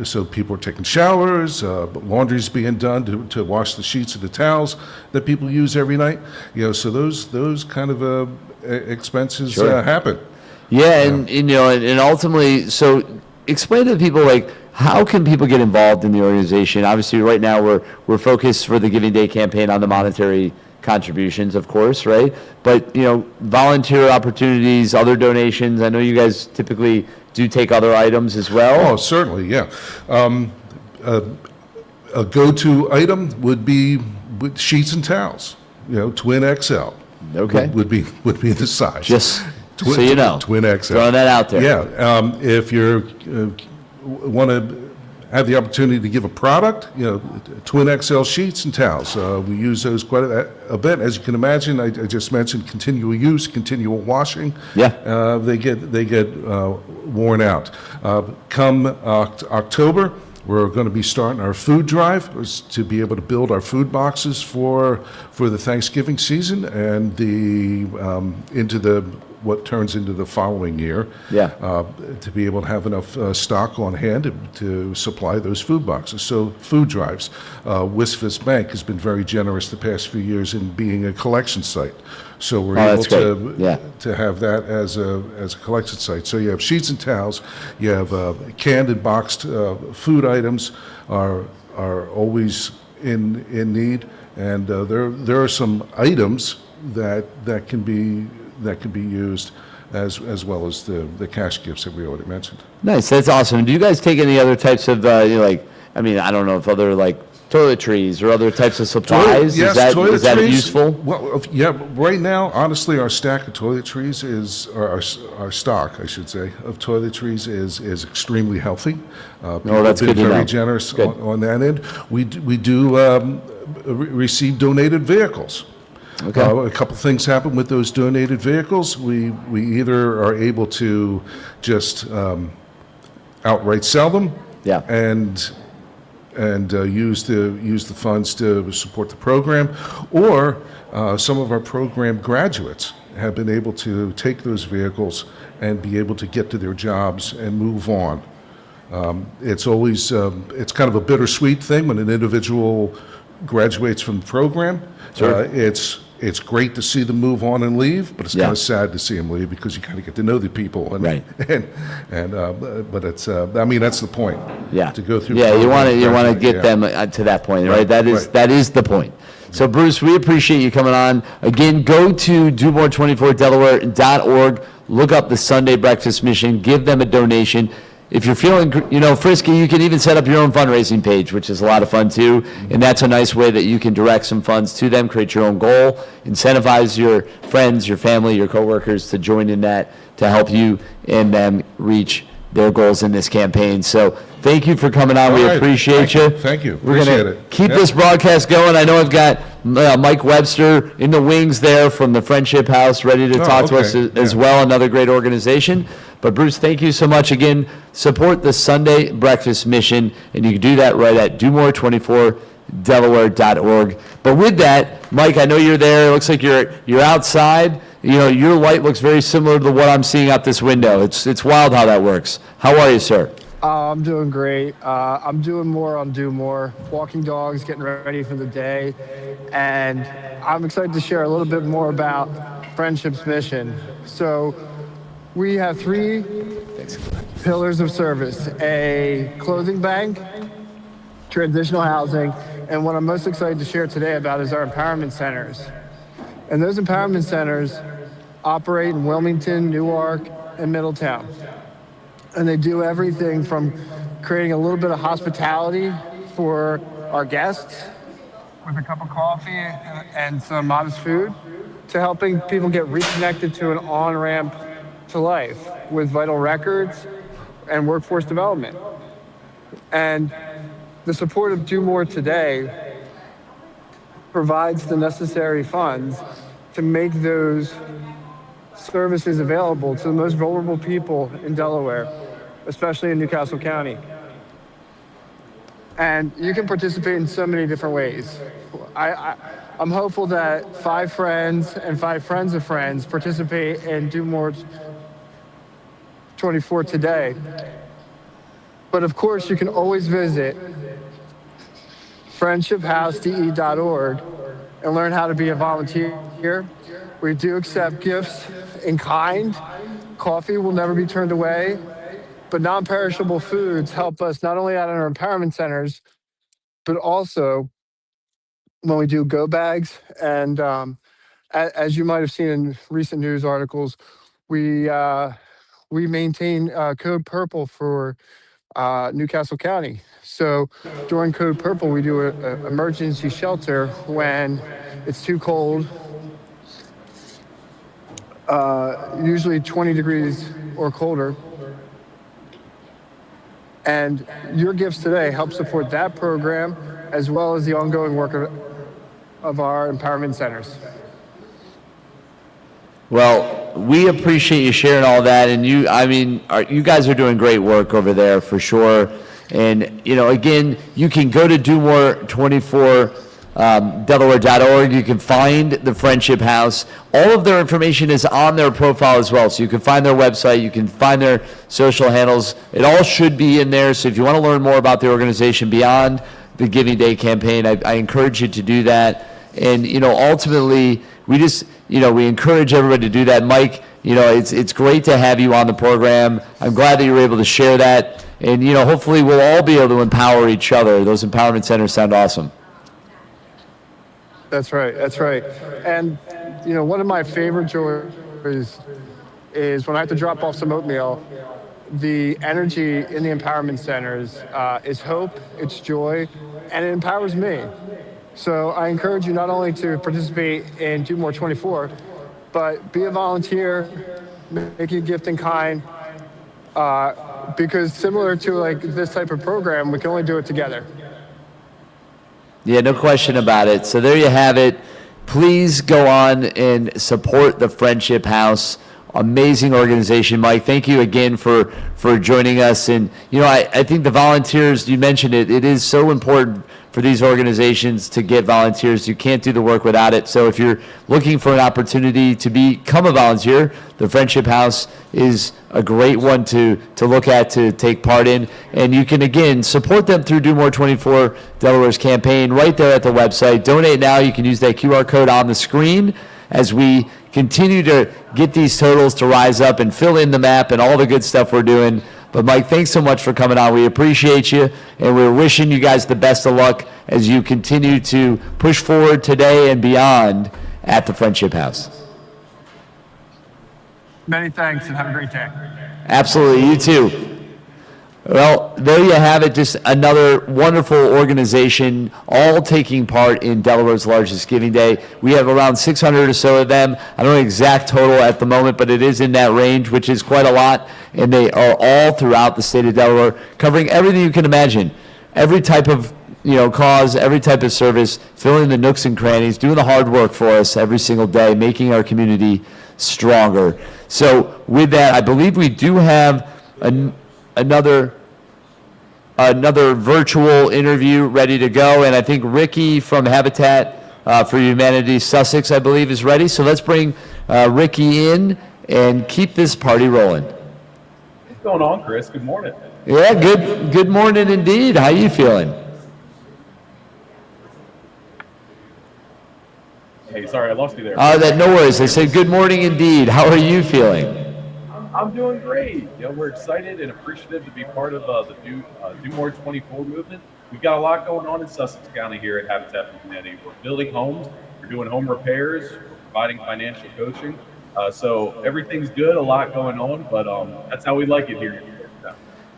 Speaker 6: So people are taking showers, laundry's being done to wash the sheets and the towels that people use every night. So those kind of expenses happen.
Speaker 2: Yeah, and ultimately, so explain to people like, how can people get involved in the organization? Obviously, right now we're focused for the Giving Day campaign on the monetary contributions, of course, right? But volunteer opportunities, other donations. I know you guys typically do take other items as well.
Speaker 6: Oh, certainly, yeah. A go-to item would be with sheets and towels. Twin XL.
Speaker 2: Okay.
Speaker 6: Would be the size.
Speaker 2: Just so you know,
Speaker 6: Twin XL.
Speaker 2: Throwing that out there.
Speaker 6: Yeah. If you want to have the opportunity to give a product, Twin XL sheets and towels. We use those quite a bit. As you can imagine, I just mentioned continual use, continual washing.
Speaker 2: Yeah.
Speaker 6: They get worn out. Come October, we're going to be starting our food drive to be able to build our food boxes for the Thanksgiving season and into what turns into the following year.
Speaker 2: Yeah.
Speaker 6: To be able to have enough stock on hand to supply those food boxes. So food drives. Wisfis Bank has been very generous the past few years in being a collection site. So we're able to have that as a collection site. So you have sheets and towels, you have canned and boxed food items are always in need, and there are some items that can be used as well as the cash gifts that we already mentioned.
Speaker 2: Nice, that's awesome. Do you guys take any other types of I don't know if other toiletries or other types of supplies?
Speaker 6: Yes,
Speaker 2: is that useful?
Speaker 6: Well, yeah. Right now, honestly, our stack of toiletries our stock, I should say, of toiletries is extremely healthy.
Speaker 2: That's
Speaker 6: been
Speaker 2: good to know.
Speaker 6: very generous on that end. We do receive donated vehicles.
Speaker 2: Okay.
Speaker 6: A couple things happen with those donated vehicles. We either are able to just outright sell them.
Speaker 2: Yeah.
Speaker 6: And use the funds to support the program, or some of our program graduates have been able to take those vehicles and be able to get to their jobs and move on. It's always it's kind of a bittersweet thing when an individual graduates from the program.
Speaker 2: Sure.
Speaker 6: It's great to see them move on and leave, but it's kind of sad to see them leave because you kind of get to know the people. And,
Speaker 2: right.
Speaker 6: But it's that's the point.
Speaker 2: Yeah.
Speaker 6: To go through.
Speaker 2: Yeah, you want to get them to that point, right? That is the point. So Bruce, we appreciate you coming on. Again, go to DuMore24Delaware.org. Look up the Sunday Breakfast Mission. Give them a donation. if you're feeling, frisky, you can even set up your own fundraising page, which is a lot of fun too. And that's a nice way that you can direct some funds to them, create your own goal, incentivize your friends, your family, your coworkers to join in that to help you and them reach their goals in this campaign. So thank you for coming on.
Speaker 6: All
Speaker 2: We
Speaker 6: right.
Speaker 2: appreciate you.
Speaker 6: Thank you.
Speaker 2: We're
Speaker 6: Appreciate
Speaker 2: going to
Speaker 6: it.
Speaker 2: keep
Speaker 6: Yep.
Speaker 2: this broadcast going. I know I've got Mike Webster in the wings there from the Friendship House ready to talk to us
Speaker 6: okay.
Speaker 2: as
Speaker 6: Yeah.
Speaker 2: well, another great organization. But Bruce, thank you so much again. Support the Sunday Breakfast Mission, and you can do that right at DuMore24Delaware.org. But with that, Mike, I know you're there. It looks like you're outside. Your light looks very similar to what I'm seeing out this window. It's wild how that works. How are you, sir?
Speaker 7: I'm doing great. I'm doing more on Do More, walking dogs, getting ready for the day. And I'm excited to share a little bit more about Friendship's mission. So we have 3 pillars of service: a clothing bank, transitional housing, and what I'm most excited to share today about is our empowerment centers. And those empowerment centers operate in Wilmington, Newark, and Middletown. And they do everything from creating a little bit of hospitality for our guests with a cup of coffee and some modest food, to helping people get reconnected to an on-ramp to life with vital records and workforce development. And the support of Do More today provides the necessary funds to make those services available to the most vulnerable people in Delaware, especially in Newcastle County. And you can participate in so many different ways. I'm hopeful that 5 friends and 5 friends of friends participate in Do More 24 today. But of course, you can always visit friendshiphousede.org and learn how to be a volunteer. We do accept gifts in kind. Coffee will never be turned away. But non-perishable foods help us not only at our empowerment centers, but also when we do go bags. And as you might have seen in recent news articles, we maintain Code Purple for Newcastle County. So during Code Purple, we do an emergency shelter when it's too cold, usually 20 degrees or colder. And your gifts today help support that program, as well as the ongoing work of our empowerment centers.
Speaker 2: Well, we appreciate you sharing all that, and you guys are doing great work over there for sure. And again, you can go to DuMore24Delaware.org. You can find the Friendship House. All of their information is on their profile as well, so you can find their website, you can find their social handles. It all should be in there. So if you want to learn more about the organization beyond the Giving Day campaign, I encourage you to do that. And ultimately, we encourage everybody to do that. Mike, it's great to have you on the program. I'm glad that you were able to share that. And, hopefully we'll all be able to empower each other. Those empowerment centers sound awesome.
Speaker 7: That's right. That's right. And, one of my favorite joys is when I have to drop off some oatmeal, the energy in the empowerment centers is hope, it's joy, and it empowers me. So I encourage you not only to participate in Do More 24, but be a volunteer, make a gift in kind, because similar to like this type of program, we can only do it together.
Speaker 2: Yeah, no question about it. So there you have it. Please go on and support the Friendship House. Amazing organization, Mike. Thank you again for joining us. And, I think the volunteers, you mentioned it, it is so important for these organizations to get volunteers. You can't do the work without it. So if you're looking for an opportunity to become a volunteer, the Friendship House is a great one to look at, to take part in. And you can, again, support them through Do More 24 Delaware's campaign right there at the website. Donate now. You can use that QR code on the screen as we continue to get these totals to rise up and fill in the map and all the good stuff we're doing. But Mike, thanks so much for coming on. We appreciate you, and we're wishing you guys the best of luck as you continue to push forward today and beyond at the Friendship House.
Speaker 7: Many thanks and have a great day.
Speaker 2: Absolutely, you too. Well, there you have it. Just another wonderful organization, all taking part in Delaware's largest giving day. We have around 600 or so of them. I don't know the exact total at the moment, but it is in that range, which is quite a lot. And they are all throughout the state of Delaware, covering everything you can imagine, every type of cause, every type of service, filling the nooks and crannies, doing the hard work for us every single day, making our community stronger. So with that, I believe we do have another virtual interview ready to go, and I think Ricky from Habitat for Humanity Sussex, I believe, is ready. So let's bring Ricky in and keep this party rolling.
Speaker 8: What's going on, Chris? Good morning.
Speaker 2: Yeah, good morning indeed. How you feeling?
Speaker 8: Hey, sorry, I lost you there.
Speaker 2: No worries. I said good morning indeed. How are you feeling?
Speaker 8: I'm doing great. We're excited and appreciative to be part of the Do More 24 movement. We've got a lot going on in Sussex County here at Habitat for Humanity. We're building homes, we're doing home repairs, we're providing financial coaching. So everything's good, a lot going on, but that's how we like it here.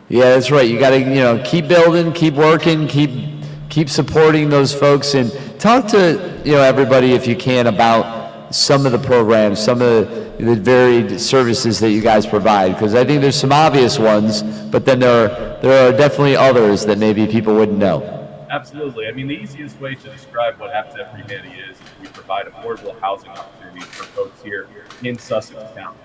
Speaker 2: Yeah, that's right. You got to keep building, keep working, keep supporting those folks, and talk to everybody if you can about some of the programs, some of the varied services that you guys provide, because I think there's some obvious ones, but then there are definitely others that maybe people wouldn't know.
Speaker 8: Absolutely. I mean, the easiest way to describe what Habitat for Humanity is we provide affordable housing opportunities for folks here in Sussex County.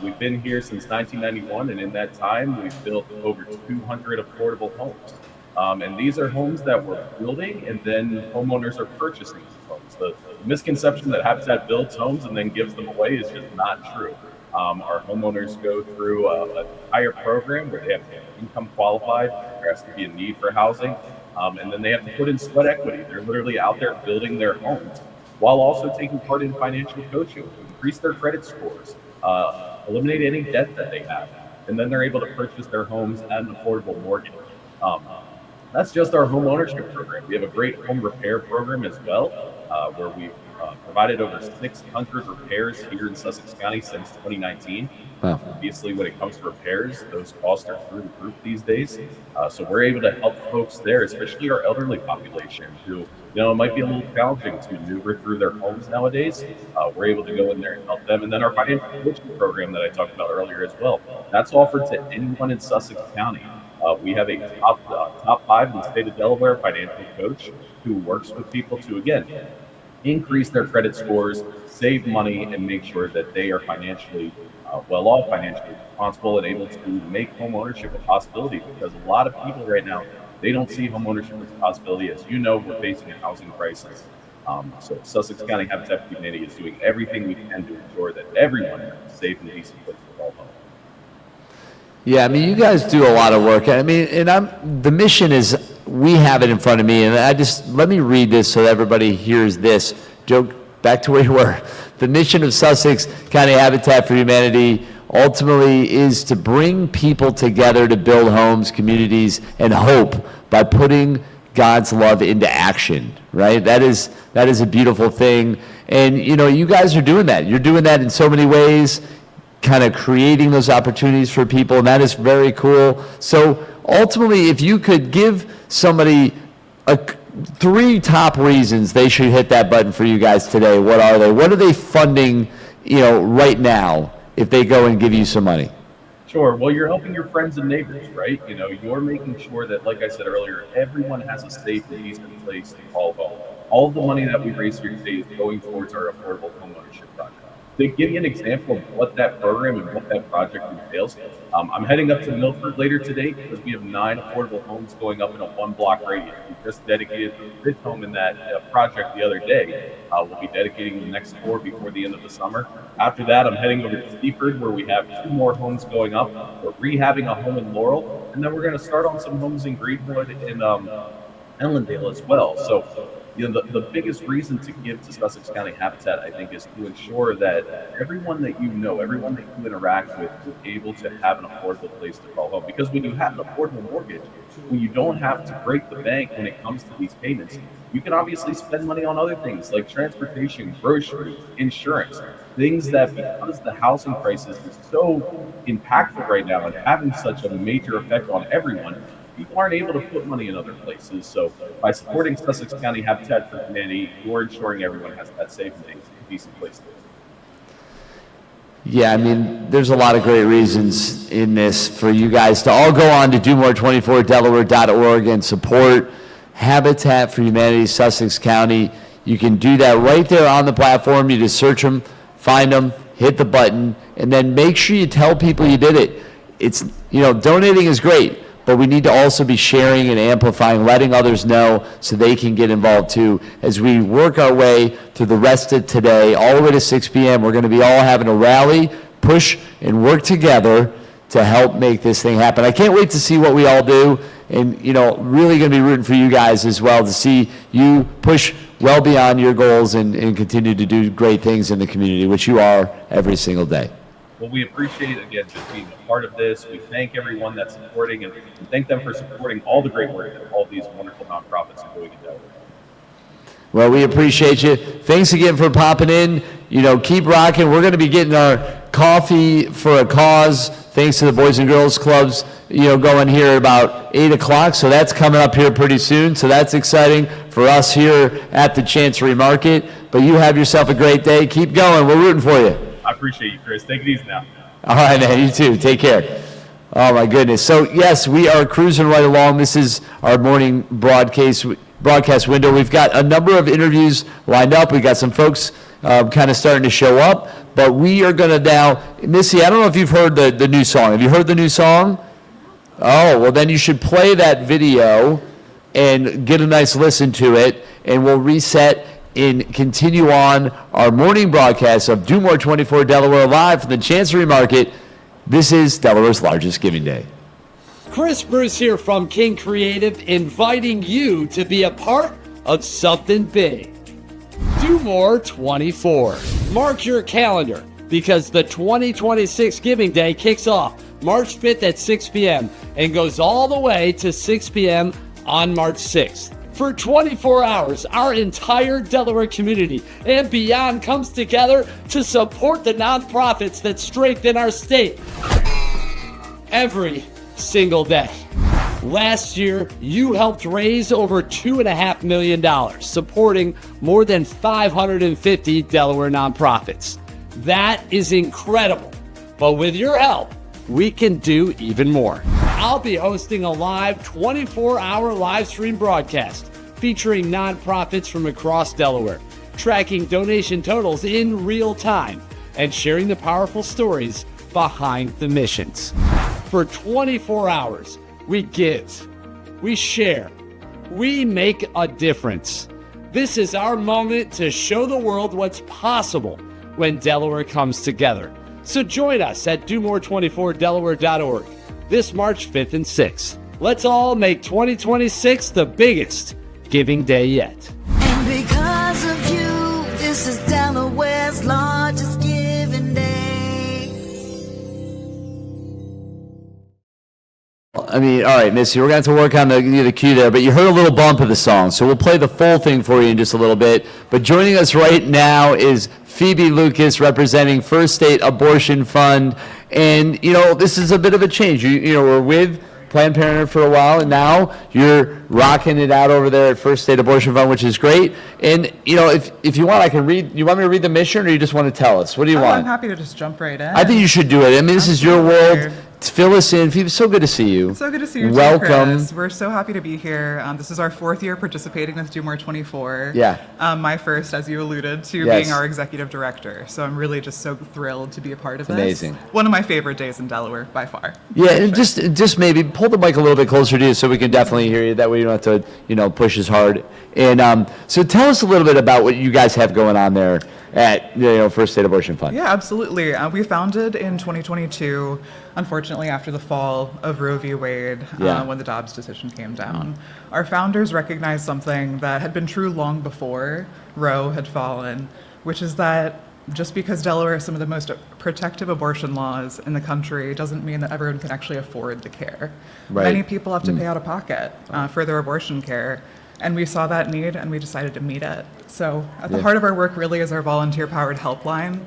Speaker 8: We've been here since 1991, and in that time, we've built over 200 affordable homes. And these are homes that we're building, and then homeowners are purchasing these homes. The misconception that Habitat builds homes and then gives them away is just not true. Our homeowners go through an entire program where they have to be income qualified, there has to be a need for housing, and then they have to put in sweat equity. They're literally out there building their homes while also taking part in financial coaching to increase their credit scores, eliminate any debt that they have, and then they're able to purchase their homes at an affordable mortgage. That's just our home ownership program. We have a great home repair program as well, where we've provided over 600 repairs here in Sussex County since 2019.
Speaker 2: Wow.
Speaker 8: Obviously, when it comes to repairs, those costs are through the roof these days. So we're able to help folks there, especially our elderly population, who it might be a little challenging to maneuver through their homes nowadays. We're able to go in there and help them. And then our financial coaching program that I talked about earlier as well, that's offered to anyone in Sussex County. We have a top 5 in the state of Delaware financial coach who works with people to, again, increase their credit scores, save money, and make sure that they are financially well off, financially responsible, and able to make home ownership a possibility. Because a lot of people right now, they don't see home ownership as a possibility. As you know, we're facing a housing crisis. So Sussex County Habitat for Humanity is doing everything we can to ensure that everyone has a safe and decent place to call home.
Speaker 2: Yeah, I mean, you guys do a lot of work. I mean, and the mission is, we have it in front of me, and let me read this so that everybody hears this. Joe, back to where you were. The mission of Sussex County Habitat for Humanity ultimately is to bring people together to build homes, communities, and hope by putting God's love into action, right? That is a beautiful thing. And, you guys are doing that. You're doing that in so many ways, kind of creating those opportunities for people, and that is very cool. So ultimately, if you could give somebody 3 top reasons they should hit that button for you guys today, what are they? What are they funding, right now if they go and give you some money?
Speaker 8: Sure. Well, you're helping your friends and neighbors, right? You're making sure that, like I said earlier, everyone has a safe and decent place to call home. All of the money that we raise here today is going towards our affordable homeownership project. To give you an example of what that program and what that project entails, I'm heading up to Milford later today because we have 9 affordable homes going up in a 1-block radius. We just dedicated the 5th home in that project the other day. We'll be dedicating the next 4 before the end of the summer. After that, I'm heading over to Seaford, where we have 2 more homes going up. We're rehabbing a home in Laurel, and then we're going to start on some homes in Greenwood and Ellendale as well. So, the biggest reason to give to Sussex County Habitat, I think, is to ensure that everyone that everyone that you interact with is able to have an affordable place to call home. Because when you have an affordable mortgage, when you don't have to break the bank when it comes to these payments, You can obviously spend money on other things like transportation, groceries, insurance, things that, because the housing crisis is so impactful right now and having such a major effect on everyone, people aren't able to put money in other places. So by supporting Sussex County Habitat for Humanity, you're ensuring everyone has that safe and decent place to live.
Speaker 2: Yeah, I mean, there's a lot of great reasons in this for you guys to all go on to DoMore24Delaware.org and support Habitat for Humanity, Sussex County. You can do that right there on the platform. You just search them, find them, hit the button, and then make sure you tell people you did it. It's, donating is great, but we need to also be sharing and amplifying, letting others know so they can get involved too. As we work our way through the rest of today, all the way to 6 p.m., we're going to be all having a rally, push, and work together to help make this thing happen. I can't wait to see what we all do, and really going to be rooting for you guys as well to see you push well beyond your goals and continue to do great things in the community, which you are every single day.
Speaker 8: Well, we appreciate, again, just being a part of this. We thank everyone that's supporting, and thank them for supporting all the great work that all these wonderful nonprofits are doing in Delaware.
Speaker 2: Well, we appreciate you. Thanks again for popping in. Keep rocking. We're going to be getting our coffee for a cause, thanks to the Boys and Girls Clubs, going here at about 8 o'clock. So that's coming up here pretty soon. So that's exciting for us here at the Chancery Market. But you have yourself a great day. Keep going. We're rooting for you.
Speaker 8: I appreciate you, Chris. Take it easy now.
Speaker 2: All right, man. You too. Take care. Oh, my goodness. So, yes, we are cruising right along. This is our morning broadcast window. We've got a number of interviews lined up. We've got some folks kind of starting to show up. But we are going to now, Missy, I don't know if you've heard the new song. Have you heard the new song? Oh, well, then you should play that video and get a nice listen to it, and we'll reset and continue on our morning broadcast of Do More 24 Delaware live from the Chancery Market. This is Delaware's largest giving day.
Speaker 5: Chris Bruce here from King Creative, inviting you to be a part of something big. Do More 24. Mark your calendar, because the 2026 Giving Day kicks off March 5th at 6 p.m. and goes all the way to 6 p.m. on March 6th. For 24 hours, our entire Delaware community and beyond comes together to support the nonprofits that strengthen our state every single day. Last year, you helped raise over $2.5 million, supporting more than 550 Delaware nonprofits. That is incredible, but with your help, we can do even more. I'll be hosting a live 24-hour live stream broadcast featuring nonprofits from across Delaware, tracking donation totals in real time and sharing the powerful stories behind the missions. For 24 hours, we give, we share, we make a difference. This is our moment to show the world what's possible when Delaware comes together. So join us at DoMore24Delaware.org this March 5th and 6th. Let's all make 2026 the biggest giving day yet.
Speaker 1: And because of you, this is Delaware's largest giving day.
Speaker 2: I mean, all right, Missy, we're going to have to work on the cue there, but you heard a little bump of the song, so we'll play the full thing for you in just a little bit. But joining us right now is Phoebe Lucas, representing First State Abortion Fund. And, this is a bit of a change. You were with Planned Parenthood for a while, and now you're rocking it out over there at First State Abortion Fund, which is great. And, if you want, I can read. You want me to read the mission, or you just want to tell us? What do you want?
Speaker 9: I'm happy to just jump right in.
Speaker 2: I think you should do it. I mean, this is your world. Fill us in. Phoebe, so good to see you.
Speaker 9: It's so good to see you,
Speaker 2: Welcome.
Speaker 9: Chris. We're so happy to be here. This is our 4th year participating with Do More 24.
Speaker 2: Yeah.
Speaker 9: My first, as you alluded to,
Speaker 2: Yes.
Speaker 9: being our executive director. So I'm really just so thrilled to be a part of this.
Speaker 2: Amazing.
Speaker 9: One of my favorite days in Delaware, by far.
Speaker 2: Yeah, and just maybe pull the mic a little bit closer to you so we can definitely hear you. That way you don't have to, push as hard. And so tell us a little bit about what you guys have going on there at First State Abortion Fund.
Speaker 9: Yeah, absolutely. We founded in 2022, unfortunately after the fall of Roe v. Wade, when the Dobbs decision came down. Our founders recognized something that had been true long before Roe had fallen, which is that just because Delaware has some of the most protective abortion laws in the country doesn't mean that everyone can actually afford the care.
Speaker 2: Right.
Speaker 9: Many people have to pay out of pocket for their abortion care. And we saw that need and we decided to meet it. So at the heart of our work really is our volunteer-powered helpline.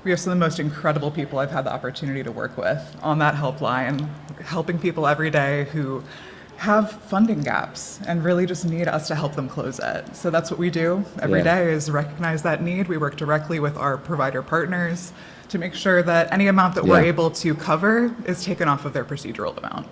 Speaker 9: We have some of the most incredible people I've had the opportunity to work with on that helpline, helping people every day who have funding gaps and really just need us to help them close it. So that's what we do every day is recognize that need. We work directly with our provider partners to make sure that any amount that we're able to cover is taken off of their procedural amount.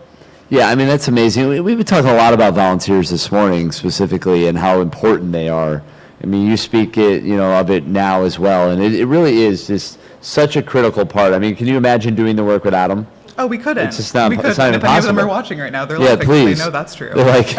Speaker 2: Yeah, I mean, that's amazing. We've been talking a lot about volunteers this morning specifically and how important they are. I mean, you speak of it now as well, and it really is just such a critical part. I mean, can you imagine doing the work without them?
Speaker 9: Oh, we couldn't.
Speaker 2: It's just not,
Speaker 9: we
Speaker 2: it's not
Speaker 9: if any of them
Speaker 2: impossible.
Speaker 9: are watching right now, they're laughing.
Speaker 2: Please.
Speaker 9: They know that's true.
Speaker 2: They're like,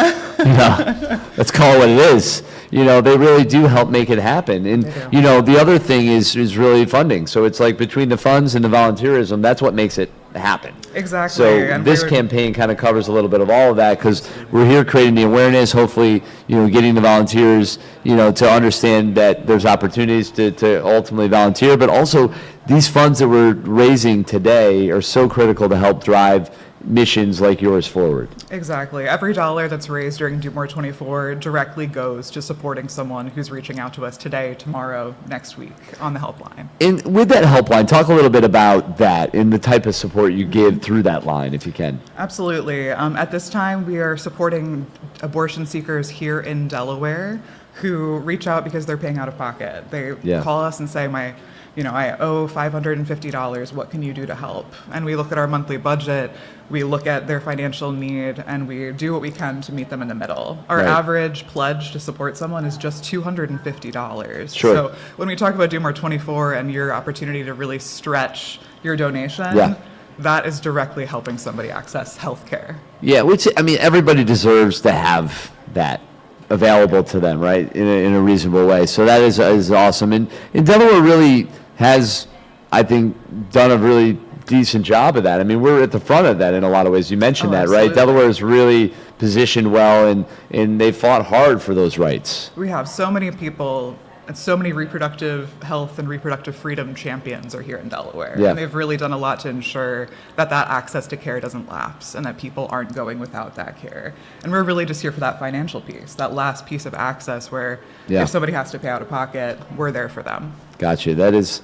Speaker 2: let's call it what it is. They really do help make it happen. And, the other thing is really funding. So it's like between the funds and the volunteerism, that's what makes it happen.
Speaker 9: Exactly.
Speaker 2: So
Speaker 9: And
Speaker 2: this campaign kind of covers a little bit of all of that because we're here creating the awareness, hopefully, getting the volunteers, to understand that there's opportunities to ultimately volunteer, but also these funds that we're raising today are so critical to help drive missions like yours forward.
Speaker 9: Exactly. Every dollar that's raised during Do More 24 directly goes to supporting someone who's reaching out to us today, tomorrow, next week on the helpline.
Speaker 2: And with that helpline, talk a little bit about that and the type of support you give through that line, if you can.
Speaker 9: Absolutely. At this time, we are supporting abortion seekers here in Delaware who reach out because they're paying out of pocket. They call us and say, I owe $550. What can you do to help? And we look at our monthly budget, we look at their financial need, and we do what we can to meet them in the middle. Our average pledge to support someone is just $250.
Speaker 2: Sure.
Speaker 9: So when we talk about Do More 24 and your opportunity to really stretch your donation, that is directly helping somebody access health care.
Speaker 2: Yeah, which, I mean, everybody deserves to have that available to them, right, in a reasonable way. So that is awesome. And Delaware really has, I think, done a really decent job of that. I mean, we're at the front of that in a lot of ways. You mentioned that,
Speaker 9: absolutely.
Speaker 2: right? Delaware is really positioned well, and they fought hard for those rights.
Speaker 9: We have so many people and so many reproductive health and reproductive freedom champions are here in Delaware.
Speaker 2: Yeah.
Speaker 9: And they've really done a lot to ensure that access to care doesn't lapse and that people aren't going without that care. And we're really just here for that financial piece, that last piece of access where if somebody has to pay out of pocket, we're there for them.
Speaker 2: Gotcha. That is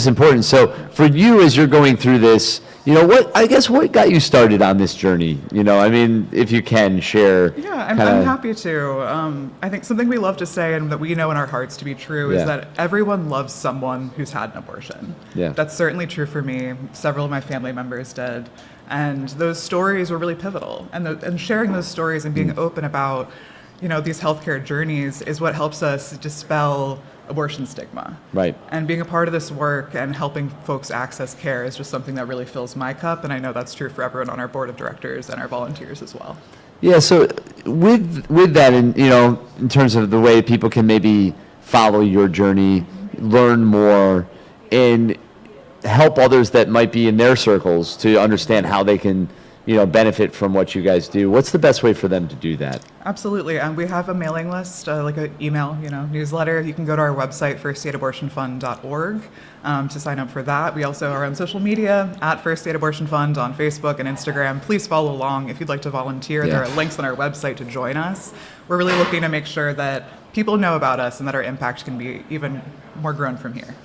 Speaker 2: important. So for you, as you're going through this, what got you started on this journey? I mean, if you can share.
Speaker 9: Yeah, I'm happy to. I think something we love to say and that we know in our hearts to be true is that everyone loves someone who's had an abortion. Yeah. That's certainly true for me. Several of my family members did. And those stories were really pivotal. And sharing those stories and being open about, these healthcare journeys is what helps us dispel abortion stigma.
Speaker 2: Right.
Speaker 9: And being a part of this work and helping folks access care is just something that really fills my cup, and I know that's true for everyone on our board of directors and our volunteers as well.
Speaker 2: Yeah, so with that, and in terms of the way people can maybe follow your journey, learn more, and help others that might be in their circles to understand how they can benefit from what you guys do. What's the best way for them to do that?
Speaker 9: Absolutely. We have a mailing list, like an email, newsletter. You can go to our website, firststateabortionfund.org, to sign up for that. We also are on social media at First State Abortion Fund on Facebook and Instagram. Please follow along if you'd like to volunteer. There are links on our website to join us. We're really looking to make sure that people know about us and that our impact can be even more grown from here.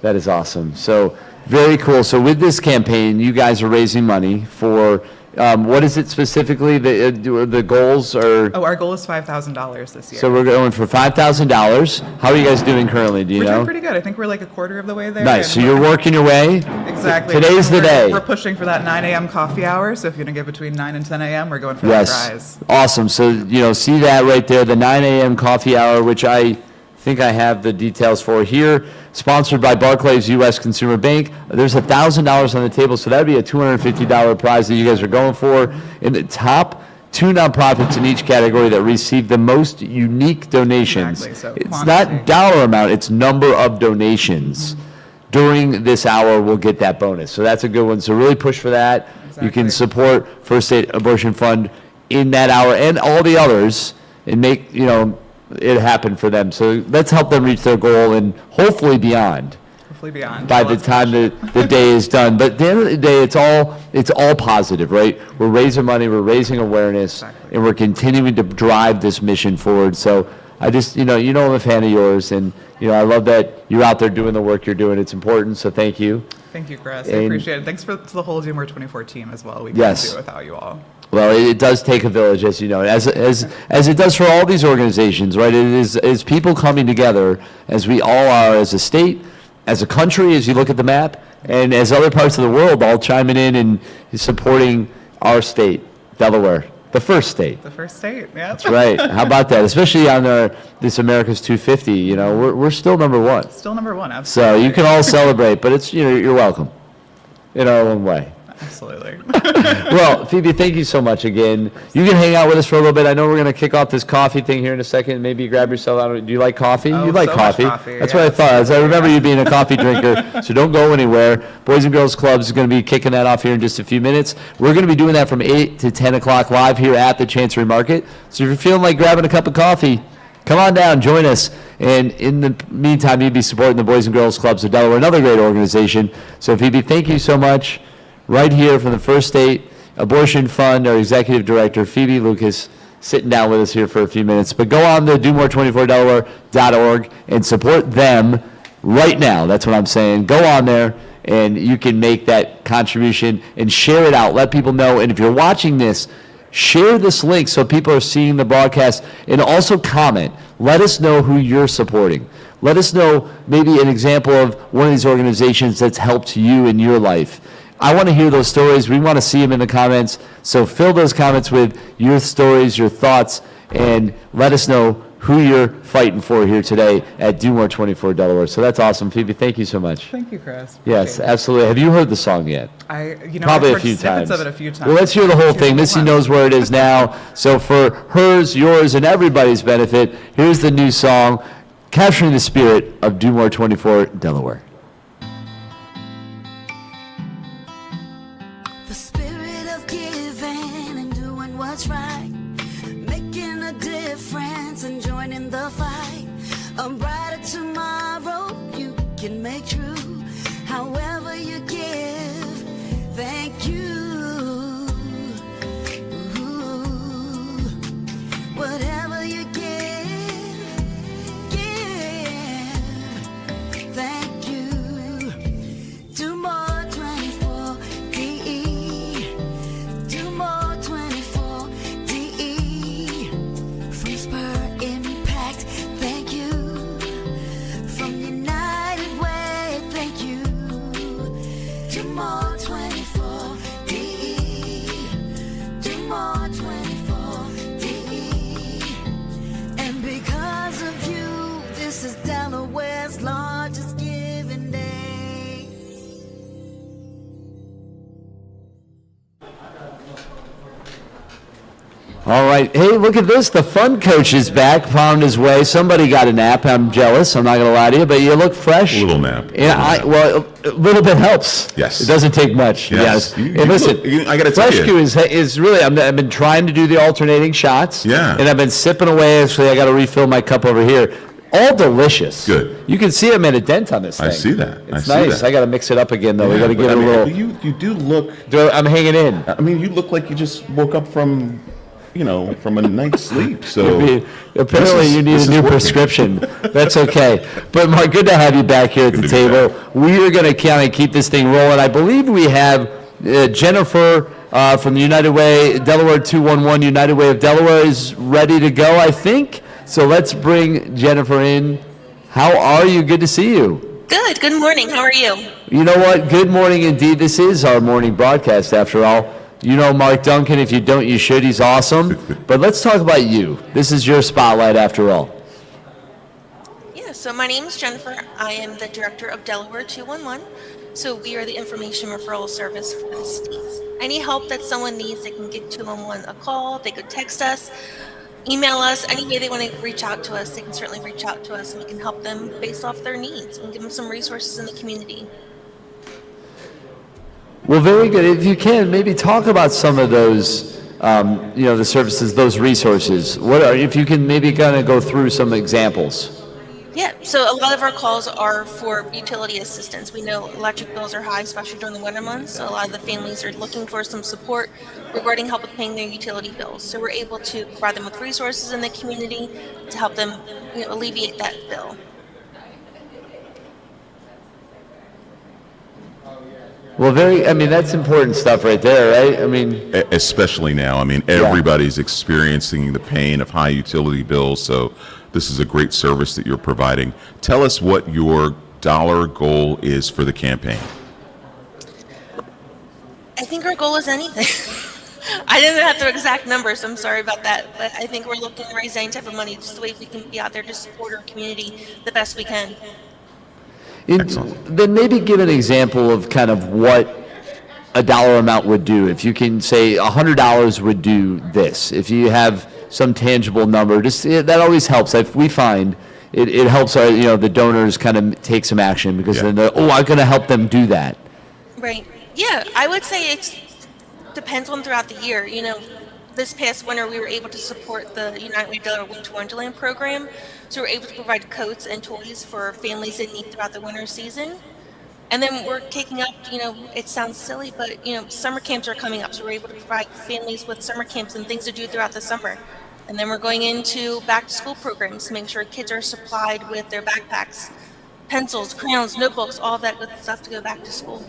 Speaker 2: That is awesome. So very cool. So with this campaign, you guys are raising money for what is it specifically? The goals are.
Speaker 9: Oh, our goal is $5,000 this year.
Speaker 2: So we're going for $5,000. How are you guys doing currently? Do you know?
Speaker 9: We're doing pretty good. I think we're like a quarter of the way there.
Speaker 2: Nice. So you're working your way.
Speaker 9: Exactly.
Speaker 2: Today's the day.
Speaker 9: We're pushing for that 9 a.m. coffee hour. So if you're gonna get between 9 and 10 a.m., we're going for that prize.
Speaker 2: Awesome. So see that right there, the 9 a.m. coffee hour, which I think I have the details for here. Sponsored by Barclays U.S. Consumer Bank. There's $1,000 on the table, so that'd be a $250 prize that you guys are going for. In the top 2 nonprofits in each category that receive the most unique donations.
Speaker 9: Exactly. So
Speaker 2: it's not dollar amount, it's number of donations. During this hour, we'll get that bonus. So that's a good one. So really push for that.
Speaker 9: Exactly.
Speaker 2: You can support First State Abortion Fund in that hour and all the others and make, it happen for them. So let's help them reach their goal and hopefully beyond.
Speaker 9: Hopefully beyond.
Speaker 2: By the time the day is done. But at the end of the day, it's all positive, right? We're raising money, we're raising awareness.
Speaker 9: Exactly.
Speaker 2: and we're continuing to drive this mission forward. So I just, I'm a fan of yours, and, I love that you're out there doing the work you're doing. It's important, so thank you.
Speaker 9: Thank you, Chris. I appreciate it. Thanks to the whole Do More 24 team as well. We couldn't
Speaker 2: Yes.
Speaker 9: do it without you all.
Speaker 2: Well, it does take a village, as you know, as it does for all these organizations, right? It is people coming together, as we all are, as a state, as a country, as you look at the map, and as other parts of the world, all chiming in and supporting our state, Delaware, the first state.
Speaker 9: The first state, yeah.
Speaker 2: That's right. How about that? Especially on this America's 250, we're still number one.
Speaker 9: Still number one, absolutely.
Speaker 2: So you can all celebrate, but it's, you're welcome in our own way.
Speaker 9: Absolutely.
Speaker 2: Well, Phoebe, thank you so much again. You can hang out with us for a little bit. I know we're going to kick off this coffee thing here in a second. Maybe you grab yourself out. Do you like coffee?
Speaker 9: Oh,
Speaker 2: You like
Speaker 9: so much
Speaker 2: coffee.
Speaker 9: coffee,
Speaker 2: That's
Speaker 9: yeah.
Speaker 2: what I thought. As I remember you being a coffee drinker, so don't go anywhere. Boys and Girls Clubs is going to be kicking that off here in just a few minutes. We're going to be doing that from 8 to 10 o'clock live here at the Chancery Market. So if you're feeling like grabbing a cup of coffee, come on down, join us. And in the meantime, you'd be supporting the Boys and Girls Clubs of Delaware, another great organization. So Phoebe, thank you so much. Right here from the First State Abortion Fund, our executive director, Phoebe Lucas, sitting down with us here for a few minutes. But go on to domore24delaware.org and support them right now. That's what I'm saying. Go on there, and you can make that contribution and share it out. Let people know. And if you're watching this, share this link so people are seeing the broadcast, and also comment. Let us know who you're supporting. Let us know maybe an example of one of these organizations that's helped you in your life. I want to hear those stories. We want to see them in the comments. So fill those comments with your stories, your thoughts, and let us know who you're fighting for here today at Do More 24 Delaware. So that's awesome. Phoebe, thank you so much.
Speaker 9: Thank you, Chris.
Speaker 2: Yes,
Speaker 9: Appreciate it.
Speaker 2: absolutely. Have you heard the song yet?
Speaker 9: Probably
Speaker 2: Probably
Speaker 9: I've
Speaker 2: a
Speaker 9: heard
Speaker 2: few
Speaker 9: snippets
Speaker 2: times.
Speaker 9: of it a few times.
Speaker 2: Well, let's hear the whole thing. Missy knows where it is now. So for hers, yours, and everybody's benefit, here's the new song, capturing the spirit of Do More 24 Delaware.
Speaker 1: The spirit of giving and doing what's right, making a difference and joining the fight. A brighter tomorrow you can make true. However you give, thank you. Ooh, whatever you give, thank you. Do more 24 DE. Do more 24 DE. From Spur Impact, thank you. From United Way, thank you. Do more 24 DE. Do more 24 DE. And because of you, this is Delaware's largest giving day.
Speaker 2: All right. Hey, look at this. The fun coach is back, found his way. Somebody got a nap. I'm jealous. I'm not going to lie to you, but you look fresh.
Speaker 10: A little nap.
Speaker 2: Yeah, well, a little bit helps.
Speaker 10: Yes.
Speaker 2: It doesn't take much.
Speaker 10: Yes.
Speaker 2: To be honest.
Speaker 10: You
Speaker 2: And listen,
Speaker 10: look- I gotta tell
Speaker 2: Fresh
Speaker 10: you.
Speaker 2: Q is really, I've been trying to do the alternating shots.
Speaker 10: Yeah.
Speaker 2: And I've been sipping away. Actually, I got to refill my cup over here. All delicious.
Speaker 10: Good.
Speaker 2: You can see I'm at a dent on this thing.
Speaker 10: I see that.
Speaker 2: It's
Speaker 10: I see
Speaker 2: nice.
Speaker 10: that.
Speaker 2: I got to mix it up again, though. We got to
Speaker 10: But
Speaker 2: give
Speaker 10: I
Speaker 2: it a
Speaker 10: mean,
Speaker 2: little.
Speaker 10: You do look.
Speaker 2: I'm hanging in.
Speaker 10: I mean, you look like you just woke up from, from a night's sleep. So
Speaker 2: Apparently, you need
Speaker 10: this
Speaker 2: a
Speaker 10: is
Speaker 2: new
Speaker 10: working.
Speaker 2: prescription. That's okay. But Mark, good to have you back here at the
Speaker 10: Good to be
Speaker 2: table. We are going to kind of keep this thing rolling. I believe we have Jennifer from the United Way, Delaware 211, United Way of Delaware is ready to go, I think. So let's bring Jennifer in. How are you? Good to see you.
Speaker 11: Good. Good morning. How are you?
Speaker 2: You know what? Good morning indeed. This is our morning broadcast, after all. You know Mark Duncan. If you don't, you should. He's awesome. But let's talk about you. This is your spotlight, after all.
Speaker 11: Yeah, so my name is Jennifer. I am the director of Delaware 211. So we are the information referral service for the state. Any help that someone needs, they can give 211 a call. They could text us, email us, any way they want to reach out to us, they can certainly reach out to us and we can help them based off their needs and give them some resources in the community.
Speaker 2: Well, very good. If you can, maybe talk about some of those, the services, those resources. What are, if you can maybe kind of go through some examples.
Speaker 11: Yeah, so a lot of our calls are for utility assistance. We know electric bills are high, especially during the winter months. So a lot of the families are looking for some support regarding help with paying their utility bills. So we're able to provide them with resources in the community to help them, alleviate that bill.
Speaker 2: Well, that's important stuff right there, right? I mean,
Speaker 10: Especially now. I mean, everybody's experiencing the pain of high utility bills, so this is a great service that you're providing. Tell us what your dollar goal is for the campaign.
Speaker 11: I think our goal is anything. I didn't have the exact numbers, I'm sorry about that, but I think we're looking to raise any type of money just the way we can be out there to support our community the best we can.
Speaker 2: Then maybe give an example of kind of what a dollar amount would do. If you can say $100 would do this, if you have some tangible number, that always helps. We find it helps our, the donors kind of take some action because then they're, I'm going to help them do that.
Speaker 11: Right. Yeah, I would say it depends on throughout the year. This past winter we were able to support the United Way Delaware Winter Wonderland program, so we're able to provide coats and toys for families in need throughout the winter season. And then we're taking up, it sounds silly, but summer camps are coming up, so we're able to provide families with summer camps and things to do throughout the summer. And then we're going into back to school programs to make sure kids are supplied with their backpacks, pencils, crayons, notebooks, all that good stuff to go back to school.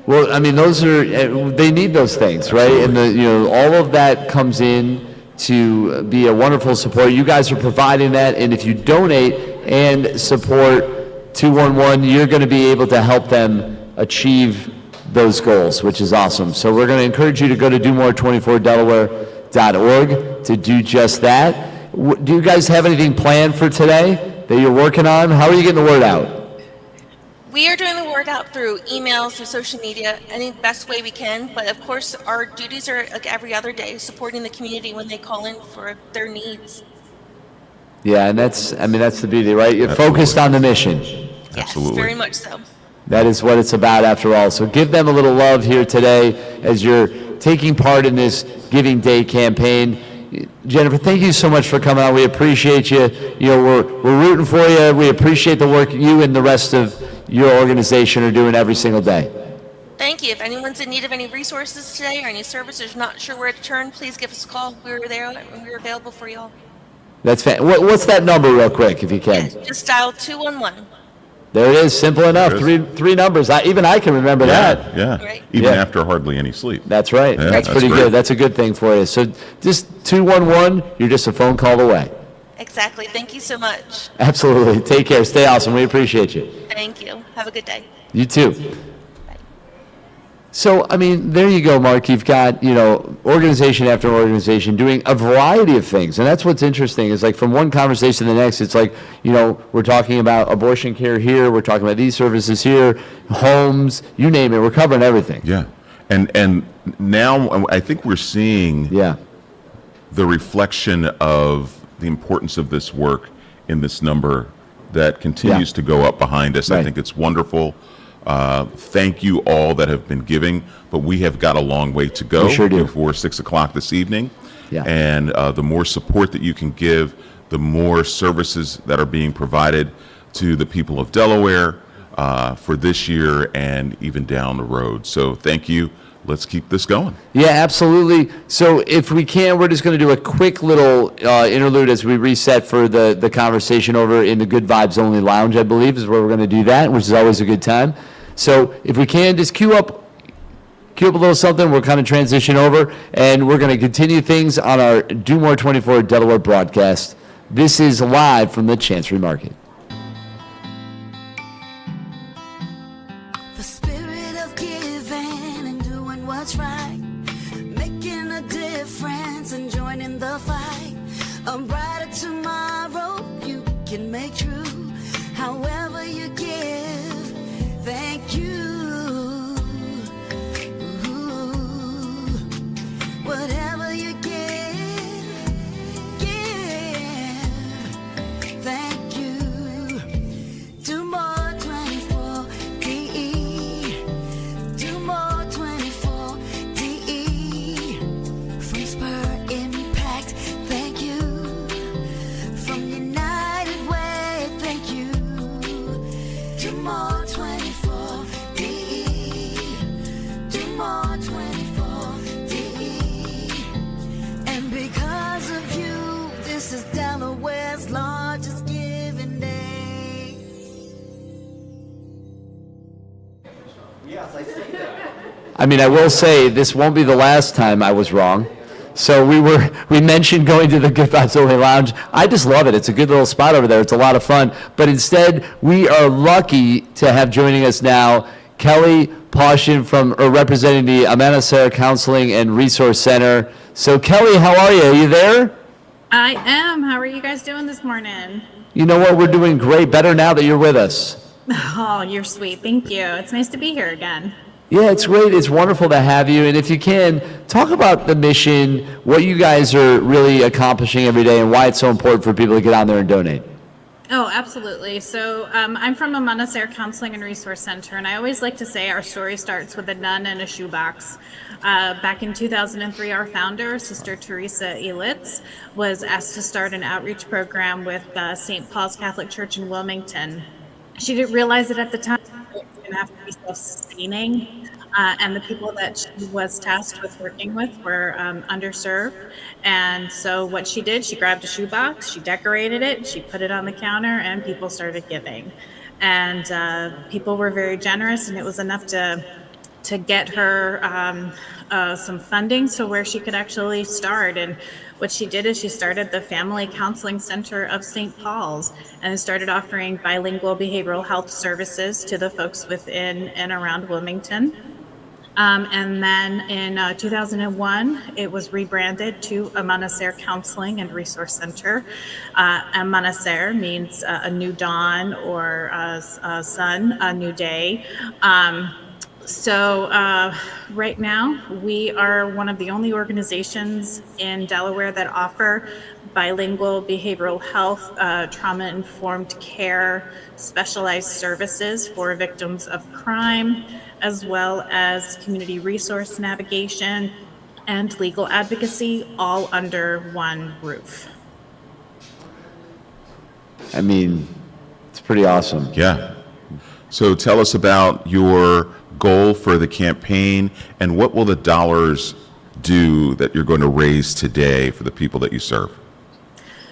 Speaker 2: Well, I mean, they need those things, right? And all of that comes in to be a wonderful support. You guys are providing that, and if you donate and support 211, you're going to be able to help them achieve those goals, which is awesome. So we're going to encourage you to go to domore24delaware.org to do just that. Do you guys have anything planned for today that you're working on? How are you getting the word out?
Speaker 11: We are doing the word out through emails, through social media, any best way we can. But of course, our duties are like every other day, supporting the community when they call in for their needs.
Speaker 2: Yeah, and that's the beauty, right? You're focused on the mission.
Speaker 11: Yes, very much so.
Speaker 2: That is what it's about after all. So give them a little love here today as you're taking part in this Giving Day campaign. Jennifer, thank you so much for coming out. We appreciate you. We're rooting for you. We appreciate the work you and the rest of your organization are doing every single day.
Speaker 11: Thank you. If anyone's in need of any resources today or any services, not sure where to turn, please give us a call. We're there and we're available for y'all.
Speaker 2: That's what's that number real quick, if you can?
Speaker 11: Yes, just dial 211.
Speaker 2: There it is, simple enough. Three numbers. Even I can remember that.
Speaker 10: Yeah,
Speaker 11: Right.
Speaker 10: even after hardly any sleep.
Speaker 2: That's right.
Speaker 10: Yeah,
Speaker 2: that's pretty
Speaker 10: great.
Speaker 2: good. That's a good thing for you. So just 211, you're just a phone call away.
Speaker 11: Exactly. Thank you so much.
Speaker 2: Absolutely. Take care. Stay awesome. We appreciate you.
Speaker 11: Thank you. Have a good day.
Speaker 2: You too. So, there you go, Mark. You've got, organization after organization doing a variety of things. And that's what's interesting is like from one conversation to the next, it's like, we're talking about abortion care here. We're talking about these services here, homes, you name it. We're covering everything.
Speaker 10: Yeah. And now I think we're seeing the reflection of the importance of this work in this number that continues to go up behind us.
Speaker 2: Right.
Speaker 10: I think it's wonderful. Thank you all that have been giving, but we have got a long way to go before 6 o'clock this evening.
Speaker 2: Yeah.
Speaker 10: And the more support that you can give, the more services that are being provided to the people of Delaware for this year and even down the road. So thank you. Let's keep this going.
Speaker 2: Yeah, absolutely. So if we can, we're just going to do a quick little interlude as we reset for the conversation over in the Good Vibes Only Lounge, I believe, is where we're going to do that, which is always a good time. So if we can, just cue up a little something. We'll kind of transition over, and we're going to continue things on our Do More 24 Delaware broadcast. This is live from the Chancery Market.
Speaker 1: The spirit of giving and doing what's right, making a difference and joining the fight. A brighter tomorrow you can make true. However you give, thank you. Whatever you give, thank you. Do more 24 DE. Do more 24 DE. From Spur Impact, thank you. From
Speaker 2: I mean, I will say this won't be the last time I was wrong. So we mentioned going to the Gift Vibes Only Lounge. I just love it. It's a good little spot over there. It's a lot of fun. But instead, we are lucky to have joining us now Kelly Poshin representing the Amana Sarah Counseling and Resource Center. So Kelly, how are you? Are you there?
Speaker 12: I am. How are you guys doing this morning?
Speaker 2: You know what? We're doing great. Better now that you're with us.
Speaker 12: Oh, you're sweet. Thank you. It's nice to be here again.
Speaker 2: Yeah, it's great. It's wonderful to have you. And if you can, talk about the mission, what you guys are really accomplishing every day, and why it's so important for people to get on there and donate.
Speaker 12: Oh, absolutely. So I'm from Amana Sarah Counseling and Resource Center, and I always like to say our story starts with a nun and a shoebox. Back in 2003, our founder, Sister Teresa Elitz, was asked to start an outreach program with St. Paul's Catholic Church in Wilmington. She didn't realize it at the time. It was going to have to be self-sustaining, and the people that she was tasked with working with were underserved. And so what she did, she grabbed a shoebox, she decorated it, she put it on the counter, and people started giving. And people were very generous, and it was enough to get her some funding so where she could actually start. And what she did is she started the Family Counseling Center of St. Paul's and started offering bilingual behavioral health services to the folks within and around Wilmington. And then in 2001, it was rebranded to Amana Sarah Counseling and Resource Center. Amana Sarah means a new dawn, or a sun, a new day. So right now, we are one of the only organizations in Delaware that offer bilingual behavioral health, trauma-informed care, specialized services for victims of crime, as well as community resource navigation and legal advocacy, all under one roof.
Speaker 2: I mean, it's pretty awesome.
Speaker 10: Yeah. So tell us about your goal for the campaign, and what will the dollars do that you're going to raise today for the people that you serve?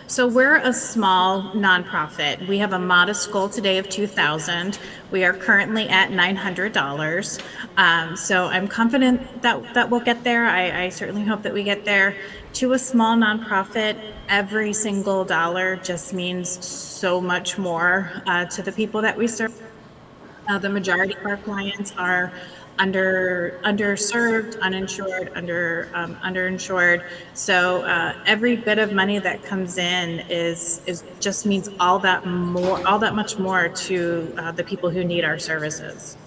Speaker 12: So we're a small nonprofit. We have a modest goal today of $2,000. We are currently at $900. So I'm confident that we'll get there. I certainly hope that we get there. To a small nonprofit, every single dollar just means so much more to the people that we serve. The majority of our clients are underserved, uninsured, underinsured. So every bit of money that comes in is just means all that much more to the people who need our services.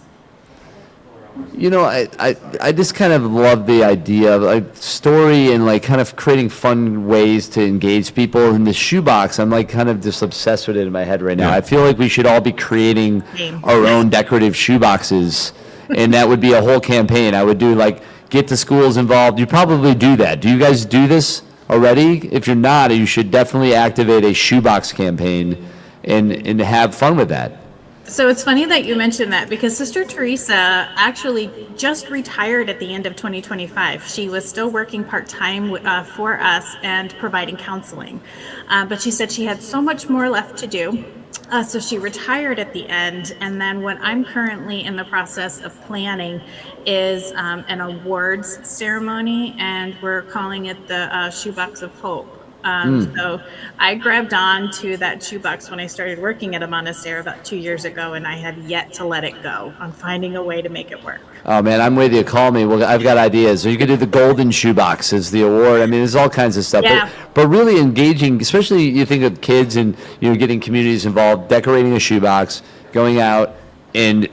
Speaker 2: You know, I just kind of love the idea of like story and like kind of creating fun ways to engage people. In the shoebox, I'm like kind of just obsessed with it in my head right now.
Speaker 10: Yeah.
Speaker 2: I feel like we should all be creating our own decorative shoeboxes, and that would be a whole campaign. I would do like get the schools involved. You probably do that. Do you guys do this already? If you're not, you should definitely activate a shoebox campaign and have fun with that.
Speaker 12: So it's funny that you mentioned that, because Sister Teresa actually just retired at the end of 2025. She was still working part-time for us and providing counseling. But she said she had so much more left to do. So she retired at the end. And then what I'm currently in the process of planning is an awards ceremony, and we're calling it the Shoebox of Hope. So I grabbed on to that shoebox when I started working at Amana Sarah about 2 years ago, and I have yet to let it go. I'm finding a way to make it work.
Speaker 2: Oh man, I'm with you. Call me. Well, I've got ideas. So you could do the golden shoebox as the award. I mean, there's all kinds of stuff.
Speaker 12: Yeah.
Speaker 2: But really engaging, especially you think of kids and getting communities involved, decorating a shoebox, going out and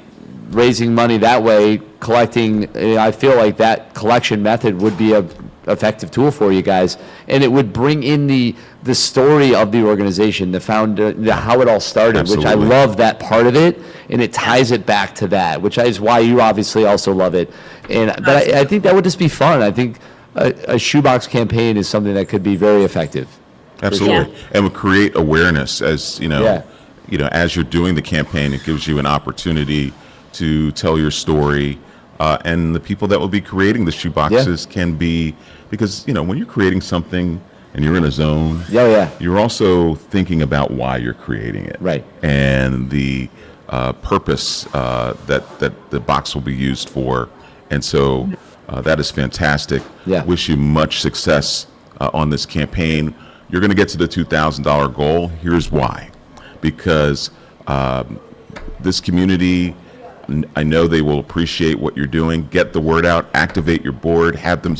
Speaker 2: raising money that way, collecting. I feel like that collection method would be a effective tool for you guys, and it would bring in the story of the organization, the founder, how it all started.
Speaker 10: Absolutely.
Speaker 2: Which I love that part of it, and it ties it back to that, which is why you obviously also love it. And but I think that would just be fun. I think a shoebox campaign is something that could be very effective.
Speaker 10: Absolutely.
Speaker 12: Yeah.
Speaker 10: And would create awareness as,
Speaker 2: Yeah.
Speaker 10: As you're doing the campaign, it gives you an opportunity to tell your story. And the people that will be creating the shoeboxes can be, because, when you're creating something and you're in a zone, you're also thinking about why you're creating it.
Speaker 2: Right.
Speaker 10: And the purpose that the box will be used for. And so that is fantastic.
Speaker 2: Yeah.
Speaker 10: Wish you much success on this campaign. You're going to get to the $2,000 goal. Here's why. Because this community, I know they will appreciate what you're doing. Get the word out, activate your board, have them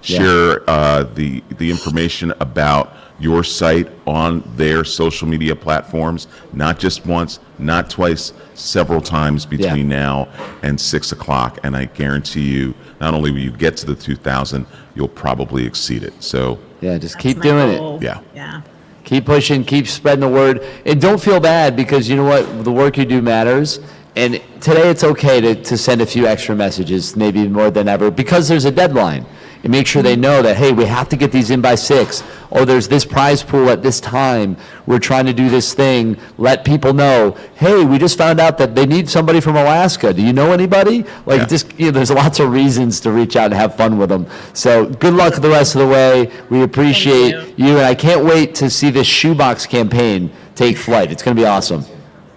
Speaker 10: share the information about your site on their social media platforms, not just once, not twice, several times between now and 6 o'clock. And I guarantee you, not only will you get to the 2,000, you'll probably exceed it. So
Speaker 2: yeah, just keep doing it.
Speaker 12: Yeah.
Speaker 2: Keep pushing, keep spreading the word, and don't feel bad, because you know what? The work you do matters. And today it's okay to send a few extra messages, maybe more than ever, because there's a deadline. And make sure they know that, hey, we have to get these in by 6. Or there's this prize pool at this time. We're trying to do this thing. Let people know, hey, we just found out that they need somebody from Alaska. Do you know anybody? Like, just, there's lots of reasons to reach out and have fun with them. So good luck the rest of the way. We appreciate you. And I can't wait to see this shoebox campaign take flight. It's going to be awesome.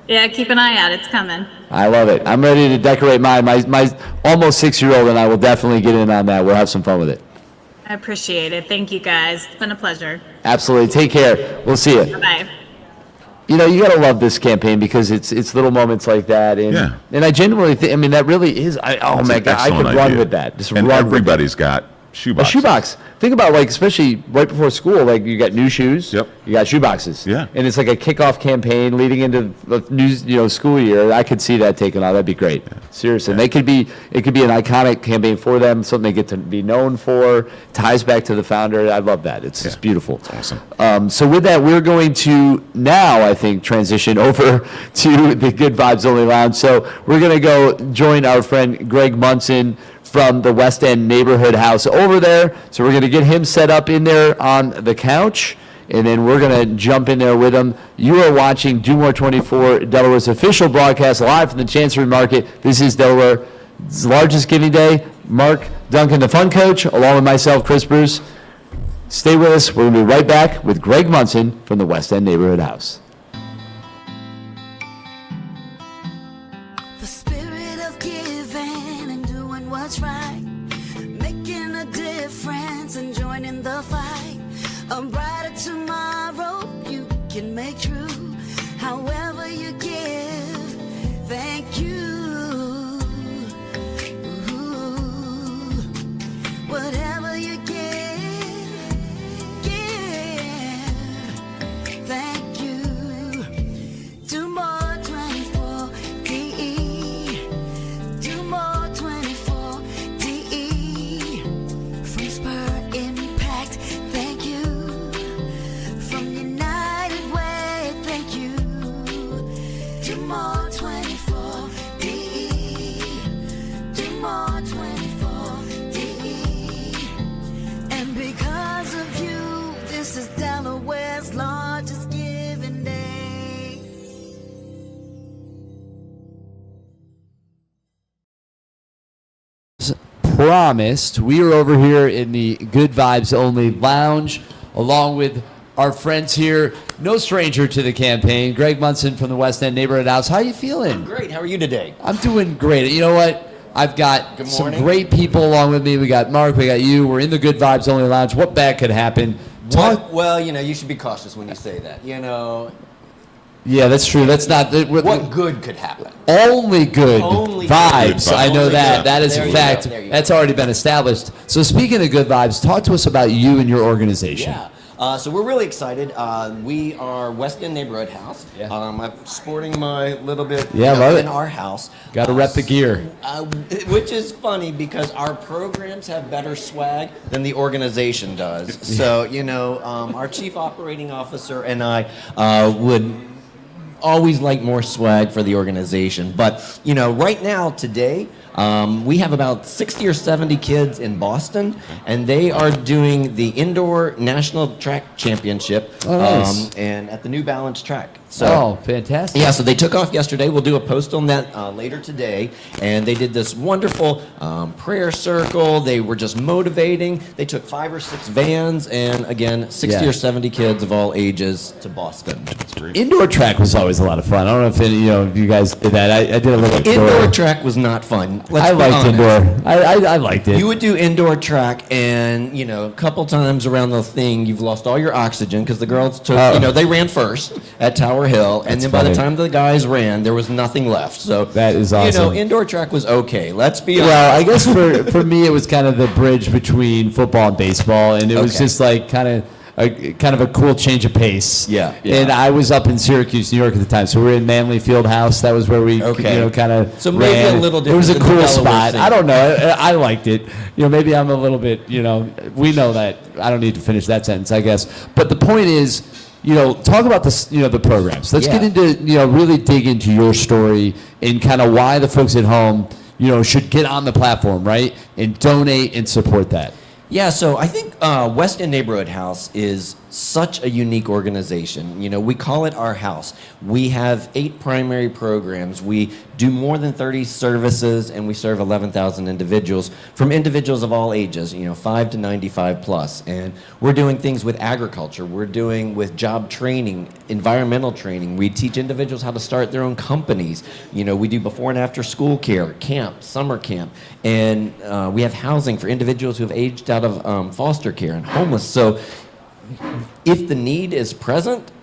Speaker 12: Yeah, keep an eye out. It's coming.
Speaker 2: I love it. I'm ready to decorate mine. My almost 6-year-old and I will definitely get in on that. We'll have some fun with it.
Speaker 12: I appreciate it. Thank you, guys. It's been a pleasure.
Speaker 2: Absolutely. Take care. We'll see you.
Speaker 12: Bye.
Speaker 2: You got to love this campaign, because it's little moments like that. And and I genuinely think, that really is, oh my God, I could run with that. Just
Speaker 10: and
Speaker 2: run
Speaker 10: everybody's got shoeboxes.
Speaker 2: A shoebox. Think about, especially right before school, you got new shoes. Yep. You got shoeboxes.
Speaker 10: Yeah.
Speaker 2: And it's like a kickoff campaign leading into the new, school year. I could see that taking off. That'd be great. Yeah. Seriously. Yeah. And it could be an iconic campaign for them, something they get to be known for, ties back to the founder. I love that. It's just beautiful.
Speaker 10: It's awesome.
Speaker 2: So with that, we're going to now, I think, transition over to the Good Vibes Only Lounge. So we're going to go join our friend Greg Munson from the West End Neighborhood House over there. So we're going to get him set up in there on the couch, and then we're going to jump in there with him. You are watching Do More 24, Delaware's official broadcast live from the Chancery Market. This is Delaware's largest giving day. Mark Duncan, the fun coach, along with myself, Chris Bruce. Stay with us. We're going to be right back with Greg Munson from the West End Neighborhood House.
Speaker 1: The spirit of giving and doing what's right, making a difference and joining the fight. A brighter tomorrow you can make true. However you give, thank you. Ooh, whatever you give, thank you. Do more 24 DE. Do more 24 DE. From Spur Impact, thank you. From United Way, thank you. Do more 24 DE. Do more 24 DE. And because of you, this is Delaware's largest giving day.
Speaker 2: Promised, we are over here in the Good Vibes Only Lounge, along with our friends here, no stranger to the campaign, Greg Munson from the West End Neighborhood House. How are you feeling?
Speaker 13: Great. How are you today?
Speaker 2: I'm doing great. You know what? I've got
Speaker 13: Good
Speaker 2: some
Speaker 13: morning.
Speaker 2: great people along with me. We got Mark, we got you. We're in the Good Vibes Only Lounge. What bad could happen?
Speaker 13: Well, you should be cautious when you say that.
Speaker 2: Yeah, that's true. That's not.
Speaker 13: What good could happen?
Speaker 2: Only good
Speaker 13: Only
Speaker 2: vibes.
Speaker 10: good.
Speaker 2: I know
Speaker 10: Only
Speaker 2: that.
Speaker 10: good.
Speaker 2: That is
Speaker 13: There
Speaker 2: a
Speaker 13: you
Speaker 2: fact.
Speaker 13: go. There you
Speaker 2: That's already been established. So speaking of good vibes, talk to us about you and your organization.
Speaker 13: Yeah. So we're really excited. We are West End Neighborhood House.
Speaker 2: Yeah.
Speaker 13: I'm sporting my little bit
Speaker 2: love it.
Speaker 13: in our house.
Speaker 2: Got to rep the gear.
Speaker 13: Which is funny because our programs have better swag than the organization does. So, our chief operating officer and I would always like more swag for the organization. But, right now, today, we have about 60 or 70 kids in Boston, and they are doing the Indoor National Track Championship and at the New Balance track. So,
Speaker 2: fantastic.
Speaker 13: Yeah, so they took off yesterday. We'll do a post on that later today. And they did this wonderful prayer circle. They were just motivating. They took 5 or 6 vans and, again, 60 or 70 kids of all ages to Boston.
Speaker 10: great.
Speaker 2: Indoor track was always a lot of fun. I don't know if if you guys did that. I did a little
Speaker 13: Indoor track was not fun.
Speaker 2: I liked indoor. I liked it.
Speaker 13: You would do indoor track, and a couple times around the thing, you've lost all your oxygen because the girls took. They ran first at Tower Hill, and then by the time the guys ran, there was nothing left. So
Speaker 2: that is awesome.
Speaker 13: Indoor track was okay. Let's be honest.
Speaker 2: Well, I guess for me, it was kind of the bridge between football and baseball, and it was just like kind of a cool change of pace.
Speaker 13: Yeah.
Speaker 2: And I was up in Syracuse, New York at the time, so we were in Manley Fieldhouse. That was where we, kind of
Speaker 13: So maybe
Speaker 2: ran.
Speaker 13: a little different.
Speaker 2: It was a
Speaker 13: than the
Speaker 2: cool
Speaker 13: Delaware
Speaker 2: spot.
Speaker 13: scene.
Speaker 2: I don't know. I liked it. Maybe I'm a little bit. We know that. I don't need to finish that sentence, I guess. But the point is, talk about this. The programs. Let's get into. Really dig into your story and kind of why the folks at home, should get on the platform, right, and donate and support that.
Speaker 13: Yeah, so I think West End Neighborhood House is such a unique organization. We call it our house. We have 8 primary programs. We do more than 30 services, and we serve 11,000 individuals, from individuals of all ages, 5 to 95 plus. And we're doing things with agriculture. We're doing with job training, environmental training. We teach individuals how to start their own companies. We do before and after school care, camp, summer camp. And we have housing for individuals who have aged out of foster care and homeless. So if the need is present,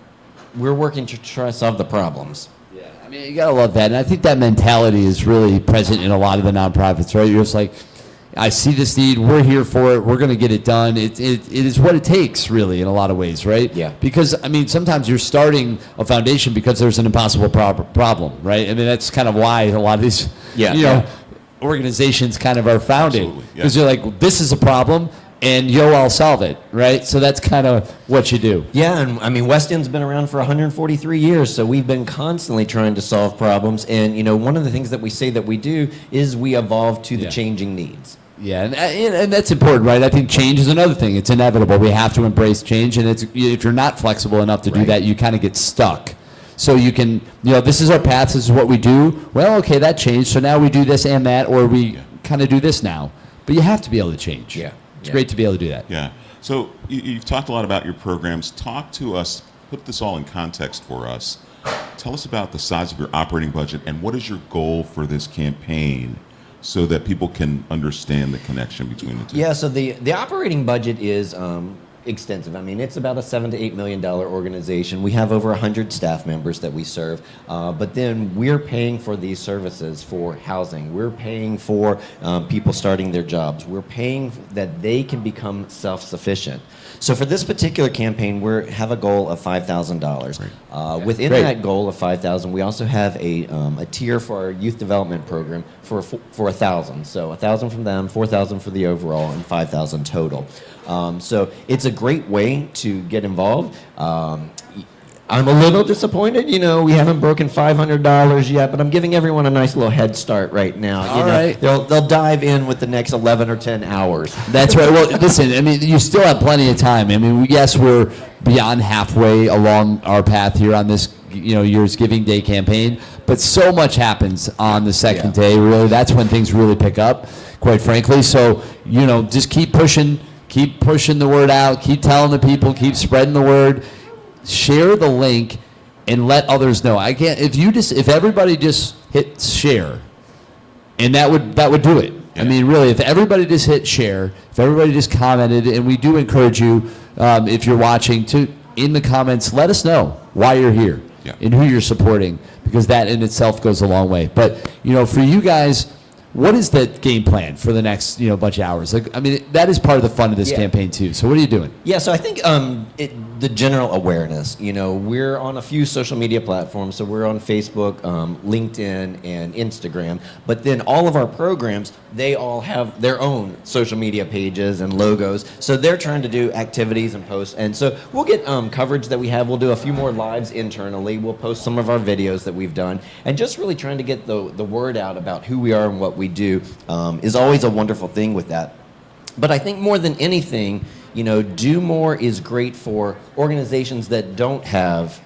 Speaker 13: we're working to try to solve the problems.
Speaker 2: Yeah, I mean, you gotta love that, and I think that mentality is really present in a lot of the nonprofits, right? You're just like, I see this need, we're here for it, we're gonna get it done. It is what it takes, really, in a lot of ways, right?
Speaker 13: Yeah.
Speaker 2: Because sometimes you're starting a foundation because there's an impossible problem, right? That's kind of why a lot of these, organizations kind of are founded, because you're like, this is a problem. And I'll solve it, right? So that's kind of what you do.
Speaker 13: Yeah, and West End's been around for 143 years, so we've been constantly trying to solve problems. And one of the things that we say that we do is we evolve to the changing needs.
Speaker 2: Yeah, and that's important, right? I think change is another thing. It's inevitable. We have to embrace change, and if you're not flexible enough to do that, you kind of get stuck. So you can, this is our path, this is what we do. Well, okay, that changed, so now we do this and that, or we kind of do this now. But you have to be able to change.
Speaker 13: Yeah.
Speaker 2: It's great to be able to do that.
Speaker 10: Yeah. So you've talked a lot about your programs. Talk to us, put this all in context for us. Tell us about the size of your operating budget and what is your goal for this campaign so that people can understand the connection between the two.
Speaker 13: Yeah, so the operating budget is extensive. It's about a $7 to $8 million organization. We have over 100 staff members that we serve, but then we're paying for these services for housing. We're paying for people starting their jobs. We're paying that they can become self-sufficient. So for this particular campaign, we have a goal of $5,000. Within that goal of $5,000, we also have a tier for our youth development program for $1,000. So $1,000 from them, $4,000 for the overall, and $5,000 total. So it's a great way to get involved. I'm a little disappointed, we haven't broken $500 yet, but I'm giving everyone a nice little head start right now.
Speaker 2: All right.
Speaker 13: They'll dive in with the next 11 or 10 hours.
Speaker 2: That's right. Well, listen, you still have plenty of time. Yes, we're beyond halfway along our path here on this, year's Giving Day campaign, but so much happens on the second day. Really, that's when things really pick up, quite frankly. So, just keep pushing the word out, keep telling the people, keep spreading the word. Share the link and let others know. If everybody just hit share, and that would do it.
Speaker 10: Yeah.
Speaker 2: Really, if everybody just hit share, if everybody just commented, and we do encourage you, if you're watching, to in the comments let us know why you're here and who you're supporting, because that in itself goes a long way. But for you guys, what is the game plan for the next bunch of hours? That is part of the fun of this campaign too. So what are you doing?
Speaker 13: Yeah, so I think the general awareness. We're on a few social media platforms. So we're on Facebook, LinkedIn, and Instagram. But then all of our programs, they all have their own social media pages and logos. So they're trying to do activities and posts. And so we'll get coverage that we have. We'll do a few more lives internally. We'll post some of our videos that we've done. And just really trying to get the word out about who we are and what we do is always a wonderful thing with that. But I think more than anything, do more is great for organizations that don't have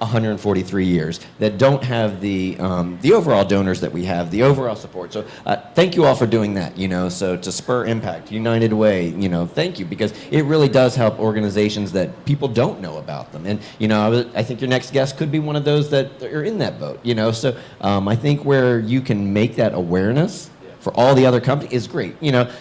Speaker 13: 143 years that don't have the overall donors that we have, the overall support. So thank you all for doing that, so to Spur Impact, United Way, thank you, because it really does help organizations that people don't know about them. And, I think your next guest could be one of those that are in that boat, so I think where you can make that awareness for all the other companies is great.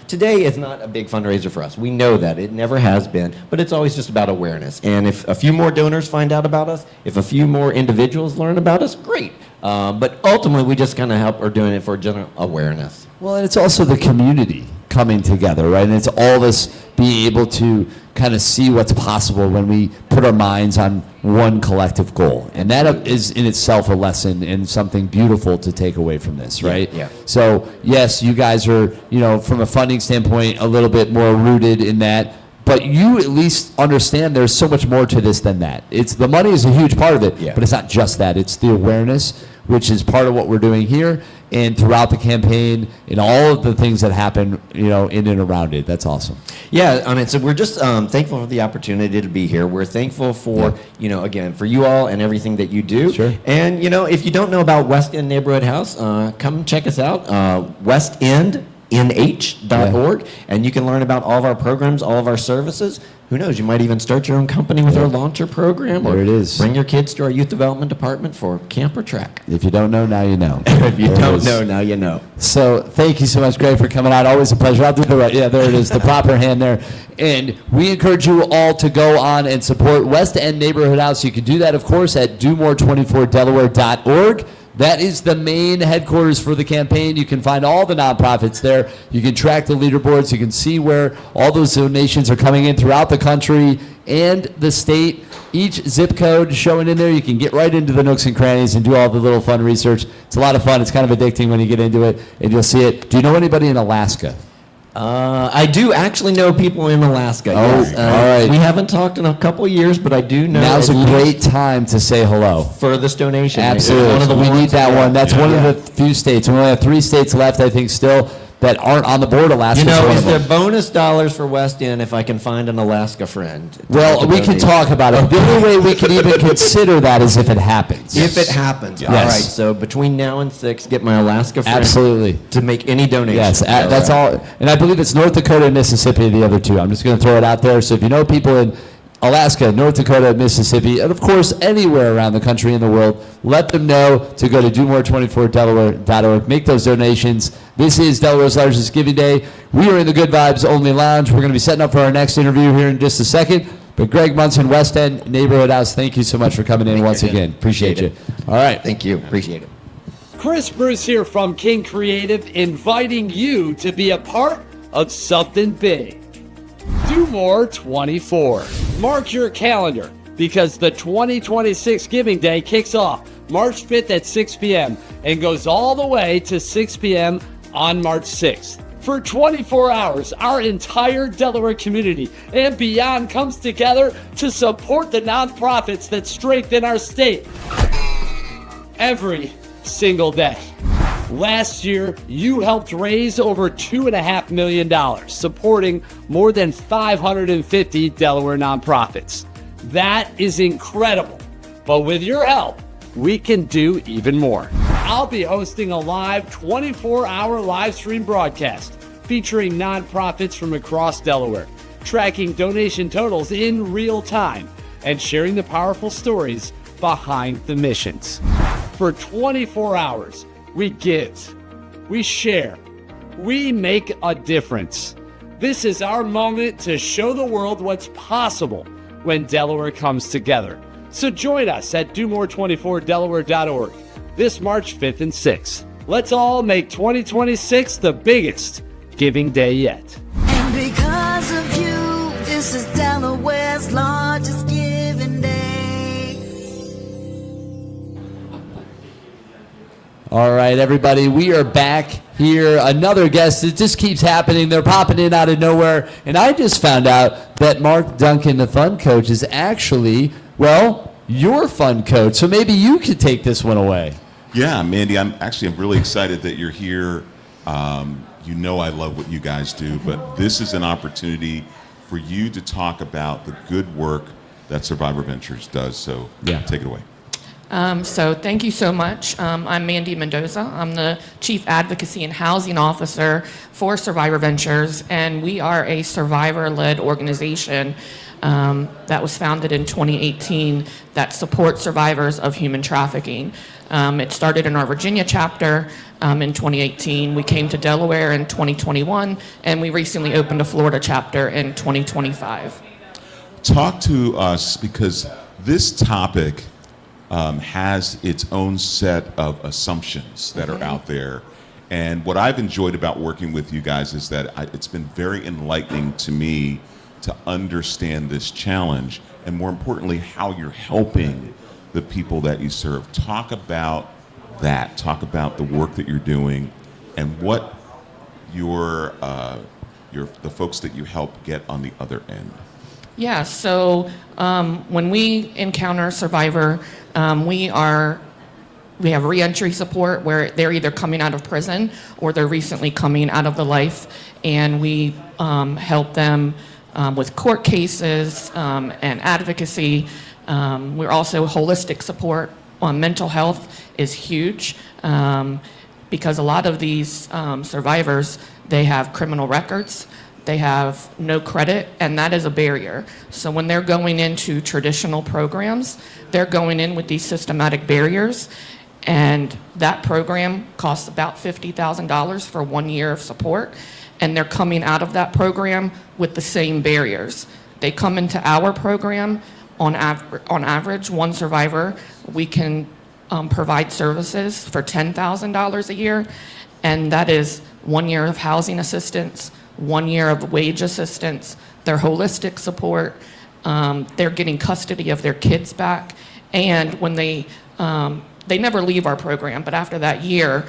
Speaker 13: Today is not a big fundraiser for us. We know that. It never has been, but it's always just about awareness. And if a few more donors find out about us, if a few more individuals learn about us, great. But ultimately, we just kind of help are doing it for general awareness.
Speaker 2: Well, and it's also the community coming together, right? And it's all this being able to kind of see what's possible when we put our minds on one collective goal. And that is in itself a lesson and something beautiful to take away from this, right?
Speaker 13: Yeah.
Speaker 2: So, yes, you guys are, from a funding standpoint, a little bit more rooted in that. But you at least understand there's so much more to this than that. The money is a huge part of it, but it's not just that. It's the awareness, which is part of what we're doing here and throughout the campaign and all of the things that happen, in and around it. That's awesome.
Speaker 13: Yeah, so we're just thankful for the opportunity to be here. We're thankful for, again, for you all and everything that you do.
Speaker 2: Sure.
Speaker 13: And, if you don't know about West End Neighborhood House, come check us out, westendnh.org, and you can learn about all of our programs, all of our services. Who knows, you might even start your own company with our launcher program, or
Speaker 2: there it is.
Speaker 13: Bring your kids to our youth development department for camp or track.
Speaker 2: If you don't know, now you know.
Speaker 13: If you don't know, now you know.
Speaker 2: So thank you so much, Greg, for coming out. Always a pleasure. I'll do the right. Yeah, there it is, the proper hand there. And we encourage you all to go on and support West End Neighborhood House. You can do that, of course, at domore24delaware.org. That is the main headquarters for the campaign. You can find all the nonprofits there. You can track the leaderboards. You can see where all those donations are coming in throughout the country and the state. Each zip code showing in there. You can get right into the nooks and crannies and do all the little fun research. It's a lot of fun. It's kind of addicting when you get into it, and you'll see it. Do you know anybody in Alaska?
Speaker 13: I do actually know people in Alaska.
Speaker 2: Oh,
Speaker 13: yes.
Speaker 2: all right.
Speaker 13: We haven't talked in a couple of years, but I do know.
Speaker 2: Now's a great time to say hello.
Speaker 13: For this donation.
Speaker 2: Absolutely. We need that one. That's one of the few states. We only have 3 states left, I think, still, that aren't on the board. Alaska.
Speaker 13: Is there bonus dollars for West End if I can find an Alaska friend?
Speaker 2: Well, we can talk about it. The only way we can even consider that is if it happens.
Speaker 13: If it happens.
Speaker 2: Yes.
Speaker 13: All right. So between now and 6, get my Alaska friend.
Speaker 2: Absolutely.
Speaker 13: To make any donation.
Speaker 2: Yes, that's all. And I believe it's North Dakota and Mississippi, the other two. I'm just going to throw it out there. So if you know people in Alaska, North Dakota, Mississippi, and of course anywhere around the country and the world, let them know to go to domore24delaware.org. Make those donations. This is Delaware's largest giving day. We are in the Good Vibes Only Lounge. We're going to be setting up for our next interview here in just a second. But Greg Munson, West End Neighborhood House, thank you so much for coming in once again. Appreciate you. All right.
Speaker 13: Thank you. Appreciate it.
Speaker 5: Chris Bruce here from King Creative, inviting you to be a part of something big. Do More 24. Mark your calendar because the 2026 Giving Day kicks off March 5th at 6 p.m. and goes all the way to 6 p.m. on March 6th. For 24 hours, our entire Delaware community and beyond comes together to support the nonprofits that strengthen our state every single day. Last year, you helped raise over $2.5 million, supporting more than 550 Delaware nonprofits. That is incredible, but with your help, we can do even more. I'll be hosting a live 24-hour live stream broadcast featuring nonprofits from across Delaware, tracking donation totals in real time and sharing the powerful stories behind the missions. For 24 hours, we give, we share, we make a difference. This is our moment to show the world what's possible when Delaware comes together. So join us at domore24delaware.org this March 5th and 6th. Let's all make 2026 the biggest giving day yet.
Speaker 1: And because of you, this is Delaware's largest giving day.
Speaker 2: All right, everybody, we are back here. Another guest. It just keeps happening. They're popping in out of nowhere. And I just found out that Mark Duncan, the fun coach, is actually, well, your fun coach. So maybe you could take this one away.
Speaker 10: Yeah, Mandy, I'm really excited that you're here. You know I love what you guys do, but this is an opportunity for you to talk about the good work that Survivor Ventures does. So
Speaker 2: yeah,
Speaker 10: take it away.
Speaker 14: So thank you so much. I'm Mandy Mendoza. I'm the Chief Advocacy and Housing Officer for Survivor Ventures, and we are a survivor-led organization that was founded in 2018 that supports survivors of human trafficking. It started in our Virginia chapter in 2018. We came to Delaware in 2021, and we recently opened a Florida chapter in 2025.
Speaker 10: Talk to us, because this topic has its own set of assumptions that are out there. And what I've enjoyed about working with you guys is that it's been very enlightening to me to understand this challenge, and more importantly, how you're helping the people that you serve. Talk about that. Talk about the work that you're doing and what the folks that you help get on the other end.
Speaker 14: Yeah, so when we encounter a survivor, we have reentry support where they're either coming out of prison or they're recently coming out of the life, and we help them with court cases and advocacy. We're also holistic support on mental health is huge because a lot of these survivors, they have criminal records. They have no credit, and that is a barrier. So when they're going into traditional programs, they're going in with these systematic barriers, and that program costs about $50,000 for 1 year of support, and they're coming out of that program with the same barriers. They come into our program, on average, one survivor, we can provide services for $10,000 a year, and that is 1 year of housing assistance, 1 year of wage assistance, their holistic support, they're getting custody of their kids back, and when they never leave our program, but after that year,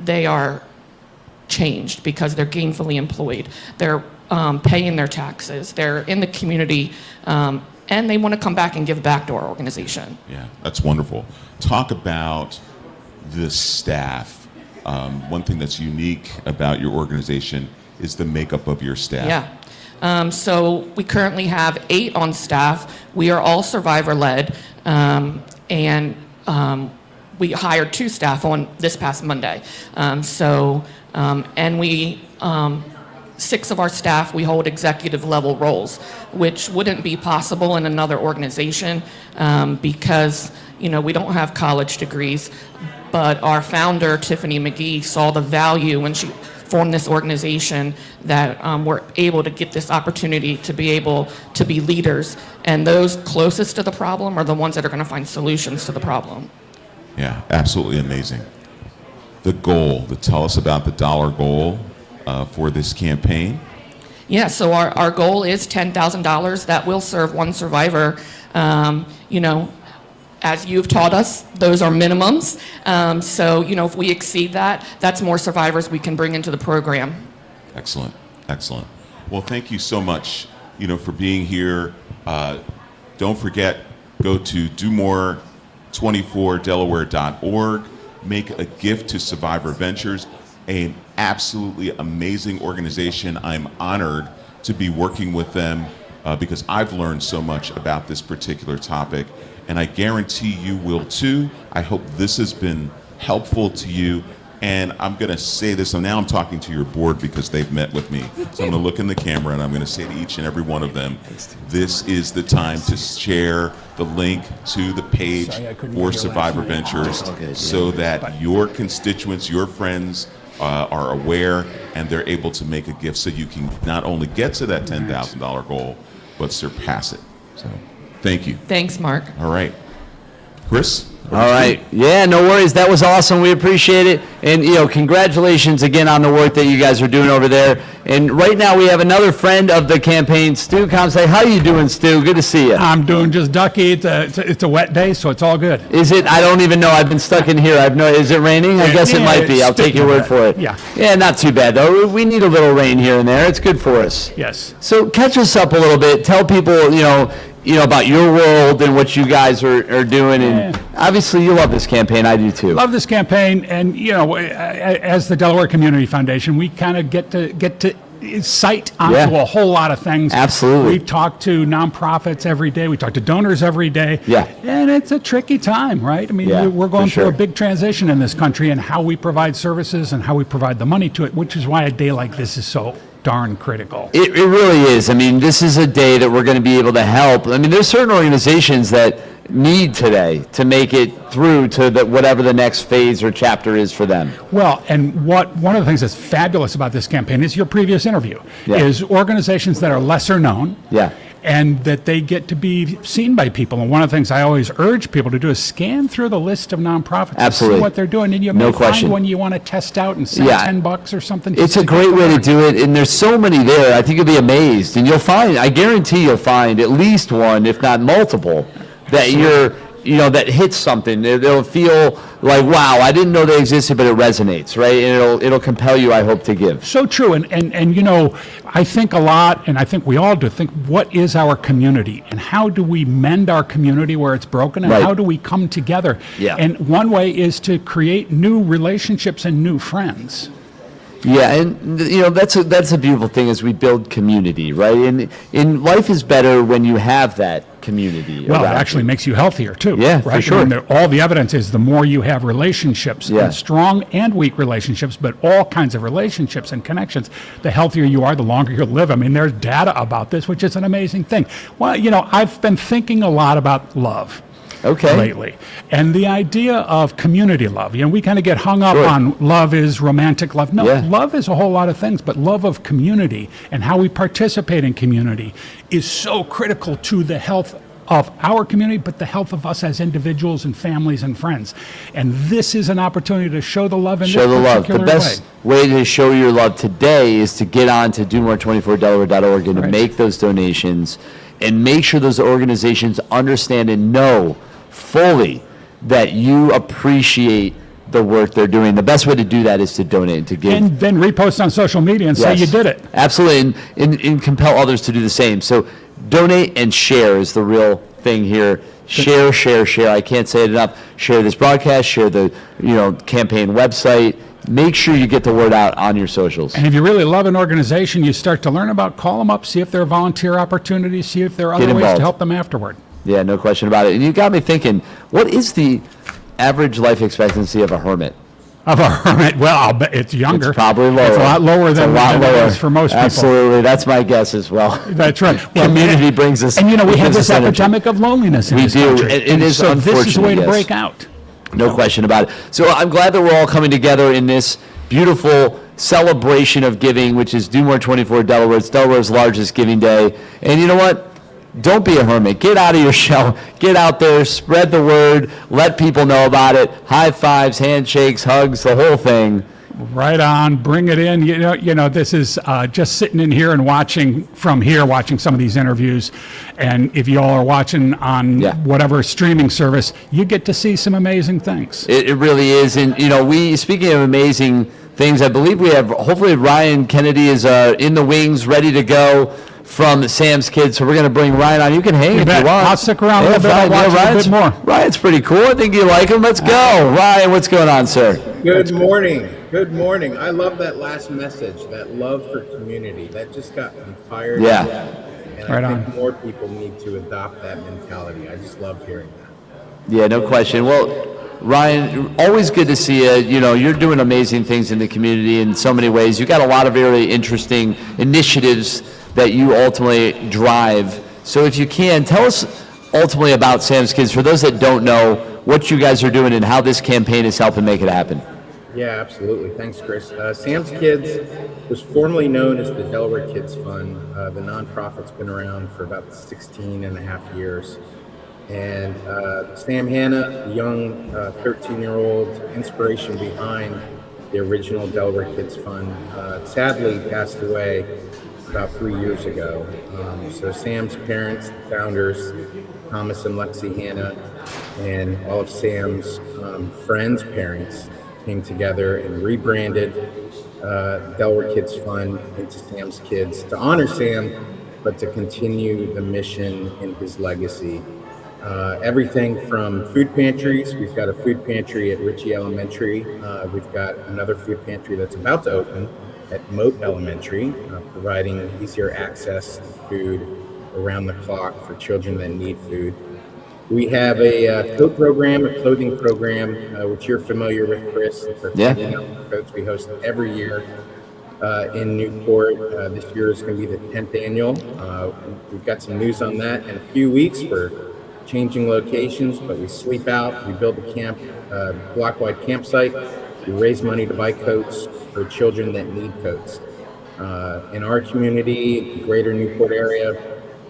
Speaker 14: they are changed because they're gainfully employed, they're paying their taxes, they're in the community, and they want to come back and give back to our organization.
Speaker 10: Yeah, that's wonderful. Talk about the staff. One thing that's unique about your organization is the makeup of your staff.
Speaker 14: Yeah. So we currently have 8 on staff. We are all survivor-led, and we hired 2 staff on this past Monday. And we 6 of our staff, we hold executive level roles, which wouldn't be possible in another organization because we don't have college degrees. But our founder, Tiffany McGee, saw the value when she formed this organization that we're able to get this opportunity to be able to be leaders. And those closest to the problem are the ones that are going to find solutions to the problem.
Speaker 10: Yeah, absolutely amazing. The goal, tell us about the dollar goal for this campaign.
Speaker 14: Yeah, so our goal is $10,000 that will serve one survivor. As you've taught us, those are minimums. So, if we exceed that, that's more survivors we can bring into the program.
Speaker 10: Excellent, excellent. Well, thank you so much, for being here. Don't forget, go to domore24delaware.org. Make a gift to Survivor Ventures, an absolutely amazing organization. I'm honored to be working with them because I've learned so much about this particular topic. And I guarantee you will too. I hope this has been helpful to you. And I'm going to say this, so now I'm talking to your board because they've met with me. So I'm going to look in the camera and I'm going to say to each and every one of them, this is the time to share the link to the page for Survivor Ventures so that your constituents, your friends are aware and they're able to make a gift so you can not only get to that $10,000 goal, but surpass it. So. Thank you.
Speaker 14: Thanks, Mark.
Speaker 10: All right. Chris?
Speaker 2: All right. Yeah, no worries. That was awesome. We appreciate it. And, congratulations again on the work that you guys are doing over there. And right now we have another friend of the campaign, Stu Comsay. How you doing, Stu? Good to see you.
Speaker 15: I'm doing just ducky. It's a wet day, so it's all good.
Speaker 2: Is it? I don't even know. I've been stuck in here. Is it raining? I guess it might be. I'll take your word for it.
Speaker 15: Yeah.
Speaker 2: Yeah, not too bad, though. We need a little rain here and there. It's good for us.
Speaker 15: Yes.
Speaker 2: So catch us up a little bit. Tell people, about your world and what you guys are doing. And obviously you love this campaign. I do too.
Speaker 15: Love this campaign. And, as the Delaware Community Foundation, we kind of get to sight onto a whole lot of things.
Speaker 2: Absolutely.
Speaker 15: We talk to nonprofits every day. We talk to donors every day.
Speaker 2: Yeah.
Speaker 15: And it's a tricky time, right? I mean, we're going through a big transition in this country and how we provide services and how we provide the money to it, which is why a day like this is so darn critical.
Speaker 2: It really is. I mean, this is a day that we're going to be able to help. I mean, there's certain organizations that need today to make it through to whatever the next phase or chapter is for them.
Speaker 15: Well, and one of the things that's fabulous about this campaign is your previous interview, is organizations that are lesser known.
Speaker 2: Yeah.
Speaker 15: And that they get to be seen by people. And one of the things I always urge people to do is scan through the list of nonprofits and see what they're doing. And you may find one you want to test out and send $10 or something.
Speaker 2: It's a great way to do it. And there's so many there. I think you'll be amazed. And you'll find, I guarantee you'll find at least one, if not multiple, that that hits something. It'll feel like, wow, I didn't know they existed, but it resonates, right? And it'll compel you, I hope, to give.
Speaker 15: So true. And I think a lot, and I think we all do, think, what is our community? And how do we mend our community where it's broken? And how do we come together?
Speaker 2: Yeah.
Speaker 15: And one way is to create new relationships and new friends.
Speaker 2: Yeah, and that's a beautiful thing as we build community, right? And life is better when you have that community.
Speaker 15: Well, it actually makes you healthier too.
Speaker 2: Yeah,
Speaker 15: right?
Speaker 2: for sure.
Speaker 15: I mean, all the evidence is the more you have relationships, and strong and weak relationships, but all kinds of relationships and connections, the healthier you are, the longer you'll live. I mean, there's data about this, which is an amazing thing. Well, I've been thinking a lot about love. Lately. And the idea of community love, we kind of get hung up on love is romantic love. No, love is a whole lot of things, but love of community and how we participate in community is so critical to the health of our community, but the health of us as individuals and families and friends. And this is an opportunity to show the love in this particular way.
Speaker 2: The best way to show your love today is to get on to domore24delaware.org and to make those donations and make sure those organizations understand and know fully that you appreciate the work they're doing. The best way to do that is to donate and to give.
Speaker 15: And then repost on social media and say you did it.
Speaker 2: Absolutely, and compel others to do the same. So donate and share is the real thing here. Share. I can't say it enough. Share this broadcast, share the campaign website. Make sure you get the word out on your socials.
Speaker 15: And if you really love an organization, you start to learn about, call them up, see if there are volunteer opportunities, see if there are other ways to help them afterward.
Speaker 2: Yeah, no question about it. And you got me thinking, what is the average life expectancy of a hermit?
Speaker 15: Well, I'll bet it's younger.
Speaker 2: It's probably lower.
Speaker 15: It's a lot lower than it is for most people.
Speaker 2: Absolutely. That's my guess as well.
Speaker 15: That's right.
Speaker 2: Community brings us.
Speaker 15: And we have this epidemic of loneliness in this country.
Speaker 2: We do. It is
Speaker 15: so
Speaker 2: unfortunate.
Speaker 15: This is a way to break out.
Speaker 2: No question about it. So I'm glad that we're all coming together in this beautiful celebration of giving, which is Do More 24 Delaware. It's Delaware's largest giving day. And you know what? Don't be a hermit. Get out of your shell. Get out there. Spread the word. Let people know about it. High fives, handshakes, hugs, the whole thing.
Speaker 15: Right on. Bring it in. This is just sitting in here and watching some of these interviews. And if you all are watching on whatever streaming service, you get to see some amazing things.
Speaker 2: It really is. And, speaking of amazing things, I believe we have, hopefully Ryan Kennedy is in the wings, ready to go from Sam's Kids. So we're going to bring Ryan on. You can hang if you want.
Speaker 15: I'll stick around a little bit. I'll watch a bit more.
Speaker 2: Ryan's pretty cool. I think you like him. Let's go. Ryan, what's going on, sir?
Speaker 16: Good morning. Good morning. I love that last message, that love for community. That just got me fired up. And
Speaker 15: right
Speaker 16: I think more people need to adopt that mentality. I just love hearing that.
Speaker 2: Yeah, no question. Well, Ryan, always good to see you. You're doing amazing things in the community in so many ways. You've got a lot of very interesting initiatives that you ultimately drive. So if you can, tell us ultimately about Sam's Kids, for those that don't know what you guys are doing and how this campaign is helping make it happen.
Speaker 16: Yeah, absolutely. Thanks, Chris. Sam's Kids was formerly known as the Delaware Kids Fund. The nonprofit's been around for about 16 and a half years. And Sam Hanna, the young 13-year-old inspiration behind the original Delaware Kids Fund, sadly passed away about 3 years ago. So Sam's parents, founders, Thomas and Lexi Hanna, and all of Sam's friends' parents came together and rebranded Delaware Kids Fund into Sam's Kids to honor Sam, but to continue the mission and his legacy. Everything from food pantries. We've got a food pantry at Ritchie Elementary. We've got another food pantry that's about to open at Moat Elementary, providing easier access to food around the clock for children that need food. We have a coat program, a clothing program, which you're familiar with, Chris. It's our
Speaker 2: Yeah.
Speaker 16: coats we host every year in Newport. This year is going to be the 10th annual. We've got some news on that in a few weeks. We're changing locations, but we sleep out. We build a block-wide campsite. We raise money to buy coats for children that need coats. In our community, the greater Newport area,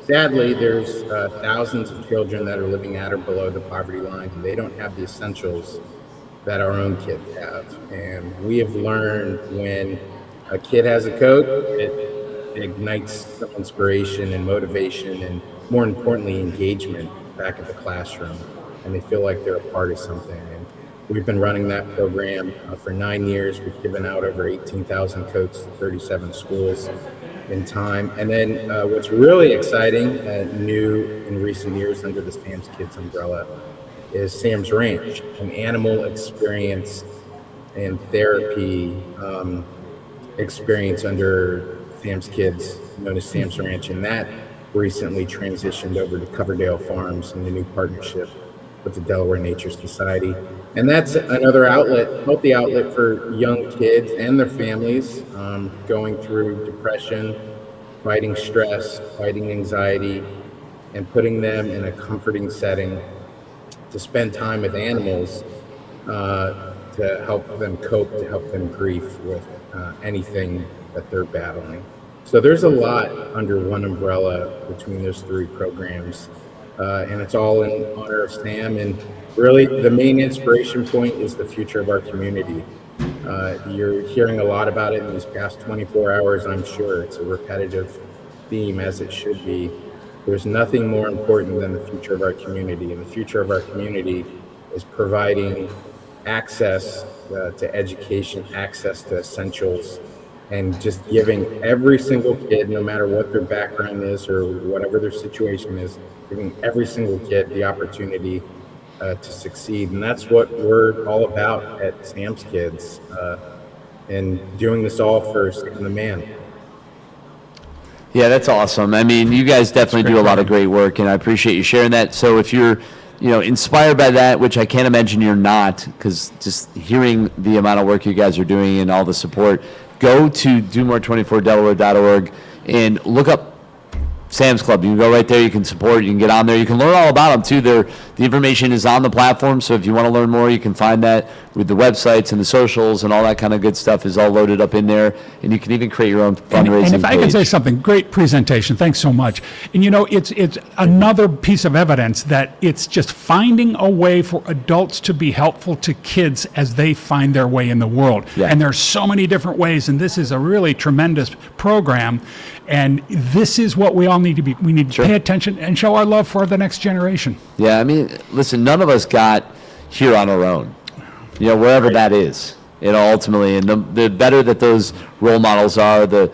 Speaker 16: sadly, there's thousands of children that are living at or below the poverty line, and they don't have the essentials that our own kids have. And we have learned when a kid has a coat, it ignites some inspiration and motivation, and more importantly, engagement back at the classroom. And they feel like they're a part of something. And we've been running that program for 9 years. We've given out over 18,000 coats to 37 schools in time. And then what's really exciting, new in recent years under the Sam's Kids umbrella, is Sam's Ranch, an animal experience and therapy experience under Sam's Kids, known as Sam's Ranch. And that recently transitioned over to Coverdale Farms in the new partnership with the Delaware Nature Society. And that's another outlet, healthy outlet for young kids and their families going through depression, fighting stress, fighting anxiety, and putting them in a comforting setting to spend time with animals to help them cope, to help them grieve with anything that they're battling. So there's a lot under one umbrella between those three programs. And it's all in honor of Sam. And really, the main inspiration point is the future of our community. You're hearing a lot about it in these past 24 hours, I'm sure. It's a repetitive theme, as it should be. There's nothing more important than the future of our community. And the future of our community is providing access to education, access to essentials, and just giving every single kid, no matter what their background is or whatever their situation is, giving every single kid the opportunity to succeed. And that's what we're all about at Sam's Kids, and doing this all for Sam the Man.
Speaker 2: Yeah, that's awesome. I mean, you guys definitely do a lot of great work, and I appreciate you sharing that. So if you're, inspired by that, which I can't imagine you're not, because just hearing the amount of work you guys are doing and all the support, go to DoMore24Delaware.org and look up Sam's Club. You can go right there. You can support. You can get on there. You can learn all about them too. The information is on the platform. So if you want to learn more, you can find that with the websites and the socials and all that kind of good stuff is all loaded up in there. And you can even create your own fundraising
Speaker 15: And if I
Speaker 2: page.
Speaker 15: could say something, great presentation. Thanks so much. And it's another piece of evidence that it's just finding a way for adults to be helpful to kids as they find their way in the world.
Speaker 2: Yeah.
Speaker 15: And there's so many different ways. And this is a really tremendous program. And this is what we all need to be. We need to pay attention and show our love for the next generation.
Speaker 2: Yeah, I mean, listen, none of us got here on our own, wherever that is, ultimately. And the better that those role models are, the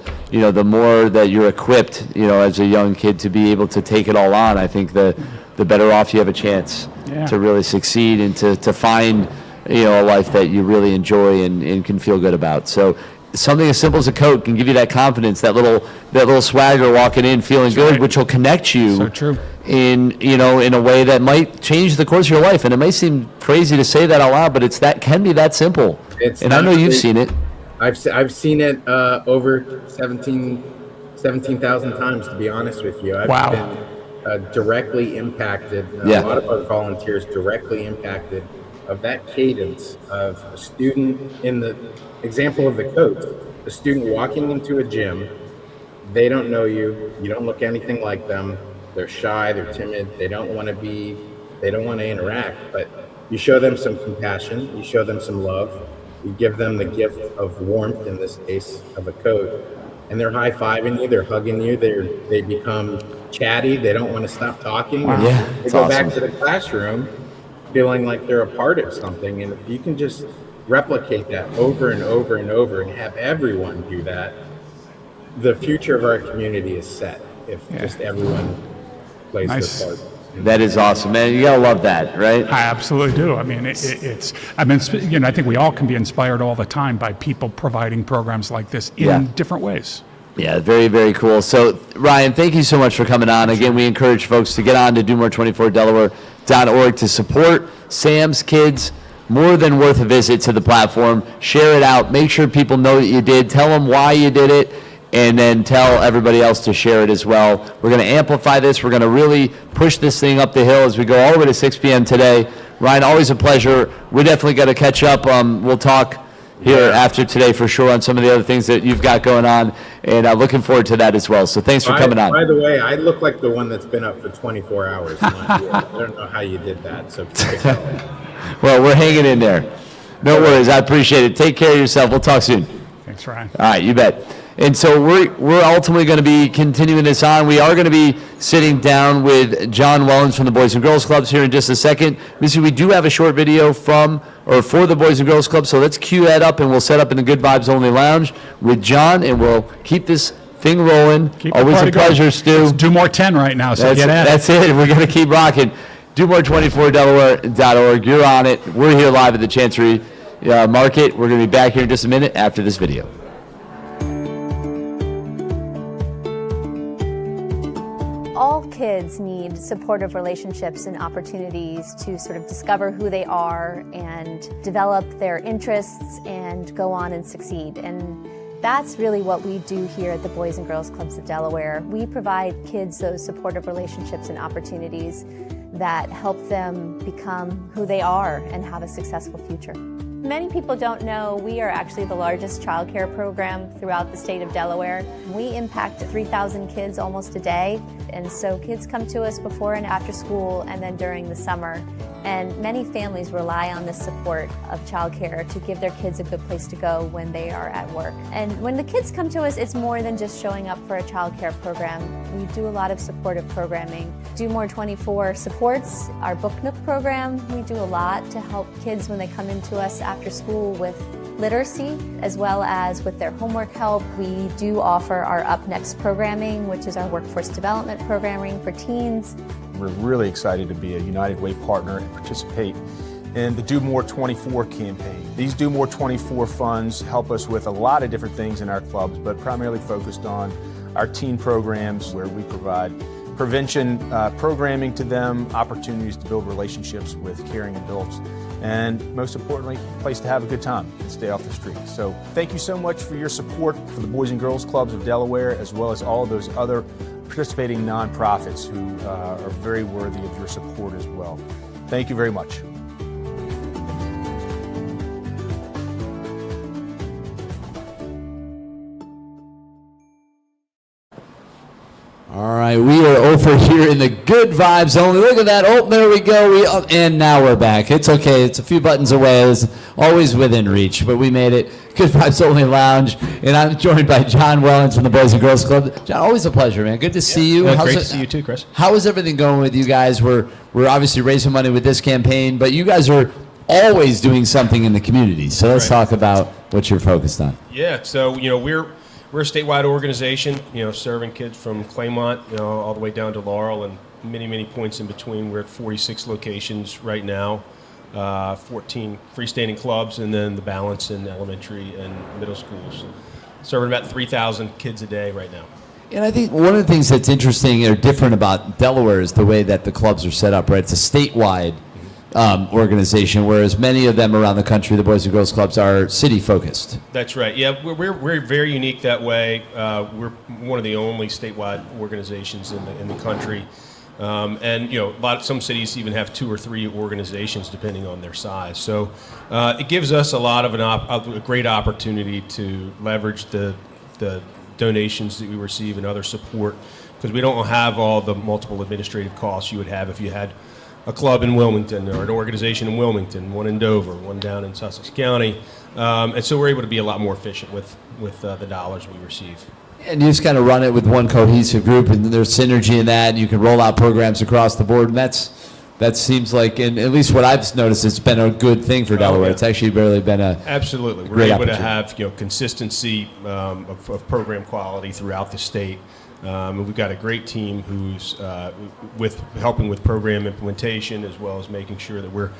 Speaker 2: more that you're equipped, as a young kid to be able to take it all on, I think the better off you have a chance to really succeed and to find, a life that you really enjoy and can feel good about. So something as simple as a coat can give you that confidence, that little swagger walking in, feeling good, which will connect you in a way that might change the course of your life. And it may seem crazy to say that out loud, but can be that simple. And I know you've seen it.
Speaker 16: I've seen it over 17,000 times, to be honest with you. I've been directly impacted. A lot of our volunteers directly impacted of that cadence of a student in the example of the coach, a student walking into a gym, they don't know you, you don't look anything like them, they're shy, they're timid, they don't want to interact, but you show them some compassion, you show them some love, you give them the gift of warmth, in this case of a coat, and they're high-fiving you, they're hugging you, they become chatty, they don't want to stop talking.
Speaker 2: Wow.
Speaker 16: Yeah, they go
Speaker 2: awesome.
Speaker 16: back to the classroom feeling like they're a part of something. And if you can just replicate that over and over and over and have everyone do that, the future of our community is set if just everyone plays their part.
Speaker 2: That is awesome, man. You gotta love that, right?
Speaker 15: I absolutely do. I mean, I think we all can be inspired all the time by people providing programs like this in different ways.
Speaker 2: Yeah, very, very cool. So, Ryan, thank you so much for coming on. Again, we encourage folks to get on to DoMore24Delaware.org to support Sam's Kids. More than worth a visit to the platform. Share it out. Make sure people know that you did. Tell them why you did it, and then tell everybody else to share it as well. We're going to amplify this. We're going to really push this thing up the hill as we go all the way to 6 p.m. today. Ryan, always a pleasure. We definitely got to catch up. We'll talk here after today for sure on some of the other things that you've got going on, and looking forward to that as well. So thanks for coming on.
Speaker 16: By the way, I look like the one that's been up for 24 hours. I don't know how you did that. So
Speaker 2: well, we're hanging in there. No worries. I appreciate it. Take care of yourself. We'll talk soon.
Speaker 15: Thanks, Ryan.
Speaker 2: All right, you bet. And so we're ultimately going to be continuing this on. We are going to be sitting down with John Wellens from the Boys and Girls Clubs here in just a second. Missy, we do have a short video for the Boys and Girls Club, so let's cue that up, and we'll set up in the Good Vibes Only Lounge with John, and we'll keep this thing rolling. Always a pleasure, Stu.
Speaker 15: Let's do more 10 right now, so get at it.
Speaker 2: That's it. We're going to keep rocking. DoMore24Delaware.org. You're on it. We're here live at the Chancery Market. We're going to be back here in just a minute after this video.
Speaker 17: All kids need supportive relationships and opportunities to sort of discover who they are and develop their interests and go on and succeed. And that's really what we do here at the Boys and Girls Clubs of Delaware. We provide kids those supportive relationships and opportunities that help them become who they are and have a successful future. Many people don't know we are actually the largest child care program throughout the state of Delaware. We impact 3,000 kids almost a day, and so kids come to us before and after school and then during the summer. And many families rely on the support of childcare to give their kids a good place to go when they are at work. And when the kids come to us, it's more than just showing up for a childcare program. We do a lot of supportive programming. Do More 24 supports our Book Nook program. We do a lot to help kids when they come into us after school with literacy, as well as with their homework help. We do offer our Up Next programming, which is our workforce development programming for teens.
Speaker 18: We're really excited to be a United Way partner and participate in the Do More 24 campaign. These Do More 24 funds help us with a lot of different things in our clubs, but primarily focused on our teen programs where we provide prevention programming to them, opportunities to build relationships with caring adults, and most importantly, a place to have a good time and stay off the street. So thank you so much for your support for the Boys and Girls Clubs of Delaware, as well as all of those other participating nonprofits who are very worthy of your support as well. Thank you very much.
Speaker 2: All right, we are over here in the Good Vibes Only. Look at that. Oh, there we go. And now we're back. It's okay. It's a few buttons away. It's always within reach, but we made it. Good Vibes Only Lounge. And I'm joined by John Wellens from the Boys and Girls Club. John, always a pleasure, man. Good to see you.
Speaker 19: Great to see you too, Chris.
Speaker 2: How is everything going with you guys? We're obviously raising money with this campaign, but you guys are always doing something in the community. So let's talk about what you're focused on.
Speaker 19: Yeah, so, we're a statewide organization, serving kids from Claymont, all the way down to Laurel and many, many points in between. We're at 46 locations right now, 14 freestanding clubs, and then the balance in elementary and middle schools. Serving about 3,000 kids a day right now.
Speaker 2: And I think one of the things that's interesting or different about Delaware is the way that the clubs are set up, right? It's a statewide organization, whereas many of them around the country, the Boys and Girls Clubs, are city-focused.
Speaker 19: That's right. Yeah, we're very unique that way. We're one of the only statewide organizations in the country, and some cities even have 2 or 3 organizations depending on their size. So it gives us a lot of a great opportunity to leverage the donations that we receive and other support, because we don't have all the multiple administrative costs you would have if you had a club in Wilmington or an organization in Wilmington, one in Dover, one down in Sussex County. And so we're able to be a lot more efficient with the dollars we receive.
Speaker 2: And you just kind of run it with one cohesive group, and there's synergy in that, and you can roll out programs across the board, and that's that seems like, and at least what I've noticed, it's been a good thing for Delaware.
Speaker 19: yeah.
Speaker 2: It's actually really been a
Speaker 19: Absolutely. We're
Speaker 2: great
Speaker 19: able to
Speaker 2: opportunity.
Speaker 19: have consistency of program quality throughout the state. And we've got a great team who's with helping with program implementation, as well as making sure that we're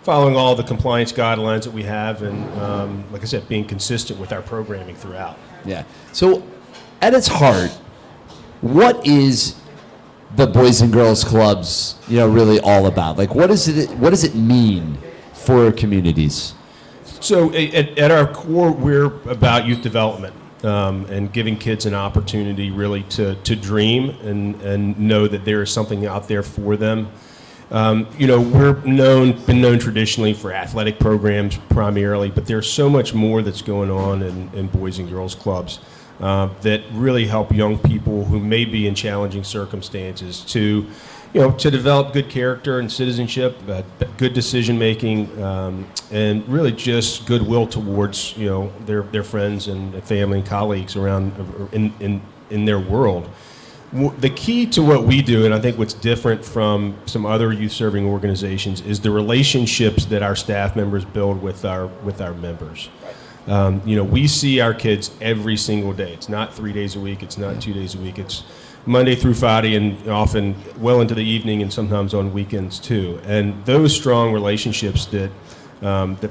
Speaker 19: following all the compliance guidelines that we have, and like I said, being consistent with our programming throughout.
Speaker 2: Yeah. So, at its heart, what is the Boys and Girls Clubs, really all about? Like, what does it mean for communities?
Speaker 19: So, at our core, we're about youth development. And giving kids an opportunity really to dream and know that there is something out there for them. We're been known traditionally for athletic programs primarily, but there's so much more that's going on in Boys and Girls Clubs that really help young people who may be in challenging circumstances to develop good character and citizenship, good decision making, and really just goodwill towards their friends and family and colleagues around in their world. The key to what we do, and I think what's different from some other youth-serving organizations, is the relationships that our staff members build with our members. We see our kids every single day. It's not 3 days a week. It's not 2 days a week. It's Monday through Friday, and often well into the evening, and sometimes on weekends too. And those strong relationships that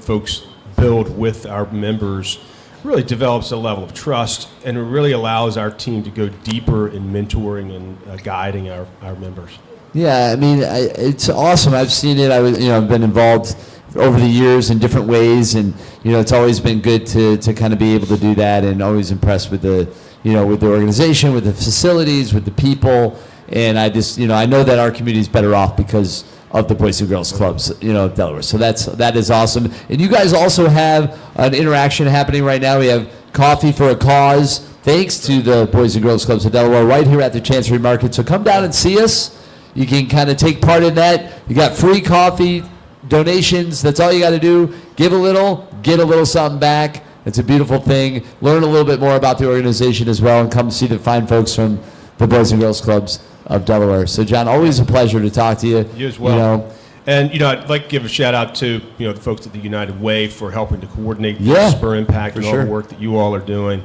Speaker 19: folks build with our members really develops a level of trust, and it really allows our team to go deeper in mentoring and guiding our members.
Speaker 2: Yeah, I mean, it's awesome. I've seen it. I've been involved over the years in different ways, and it's always been good to kind of be able to do that, and always impressed with the with the organization, with the facilities, with the people, and I just I know that our community is better off because of the Boys and Girls Clubs, of Delaware. So that is awesome. And you guys also have an interaction happening right now. We have Coffee for a Cause, thanks to the Boys and Girls Clubs of Delaware, right here at the Chancery Market. So come down and see us. You can kind of take part in that. You got free coffee, donations. That's all you got to do. Give a little, get a little something back. It's a beautiful thing. Learn a little bit more about the organization as well, and come see the fine folks from the Boys and Girls Clubs of Delaware. So, John, always a pleasure to talk to you.
Speaker 19: You as well. And I'd like to give a shout out to the folks at the United Way for helping to coordinate the Spur Impact and all the work that you all are doing.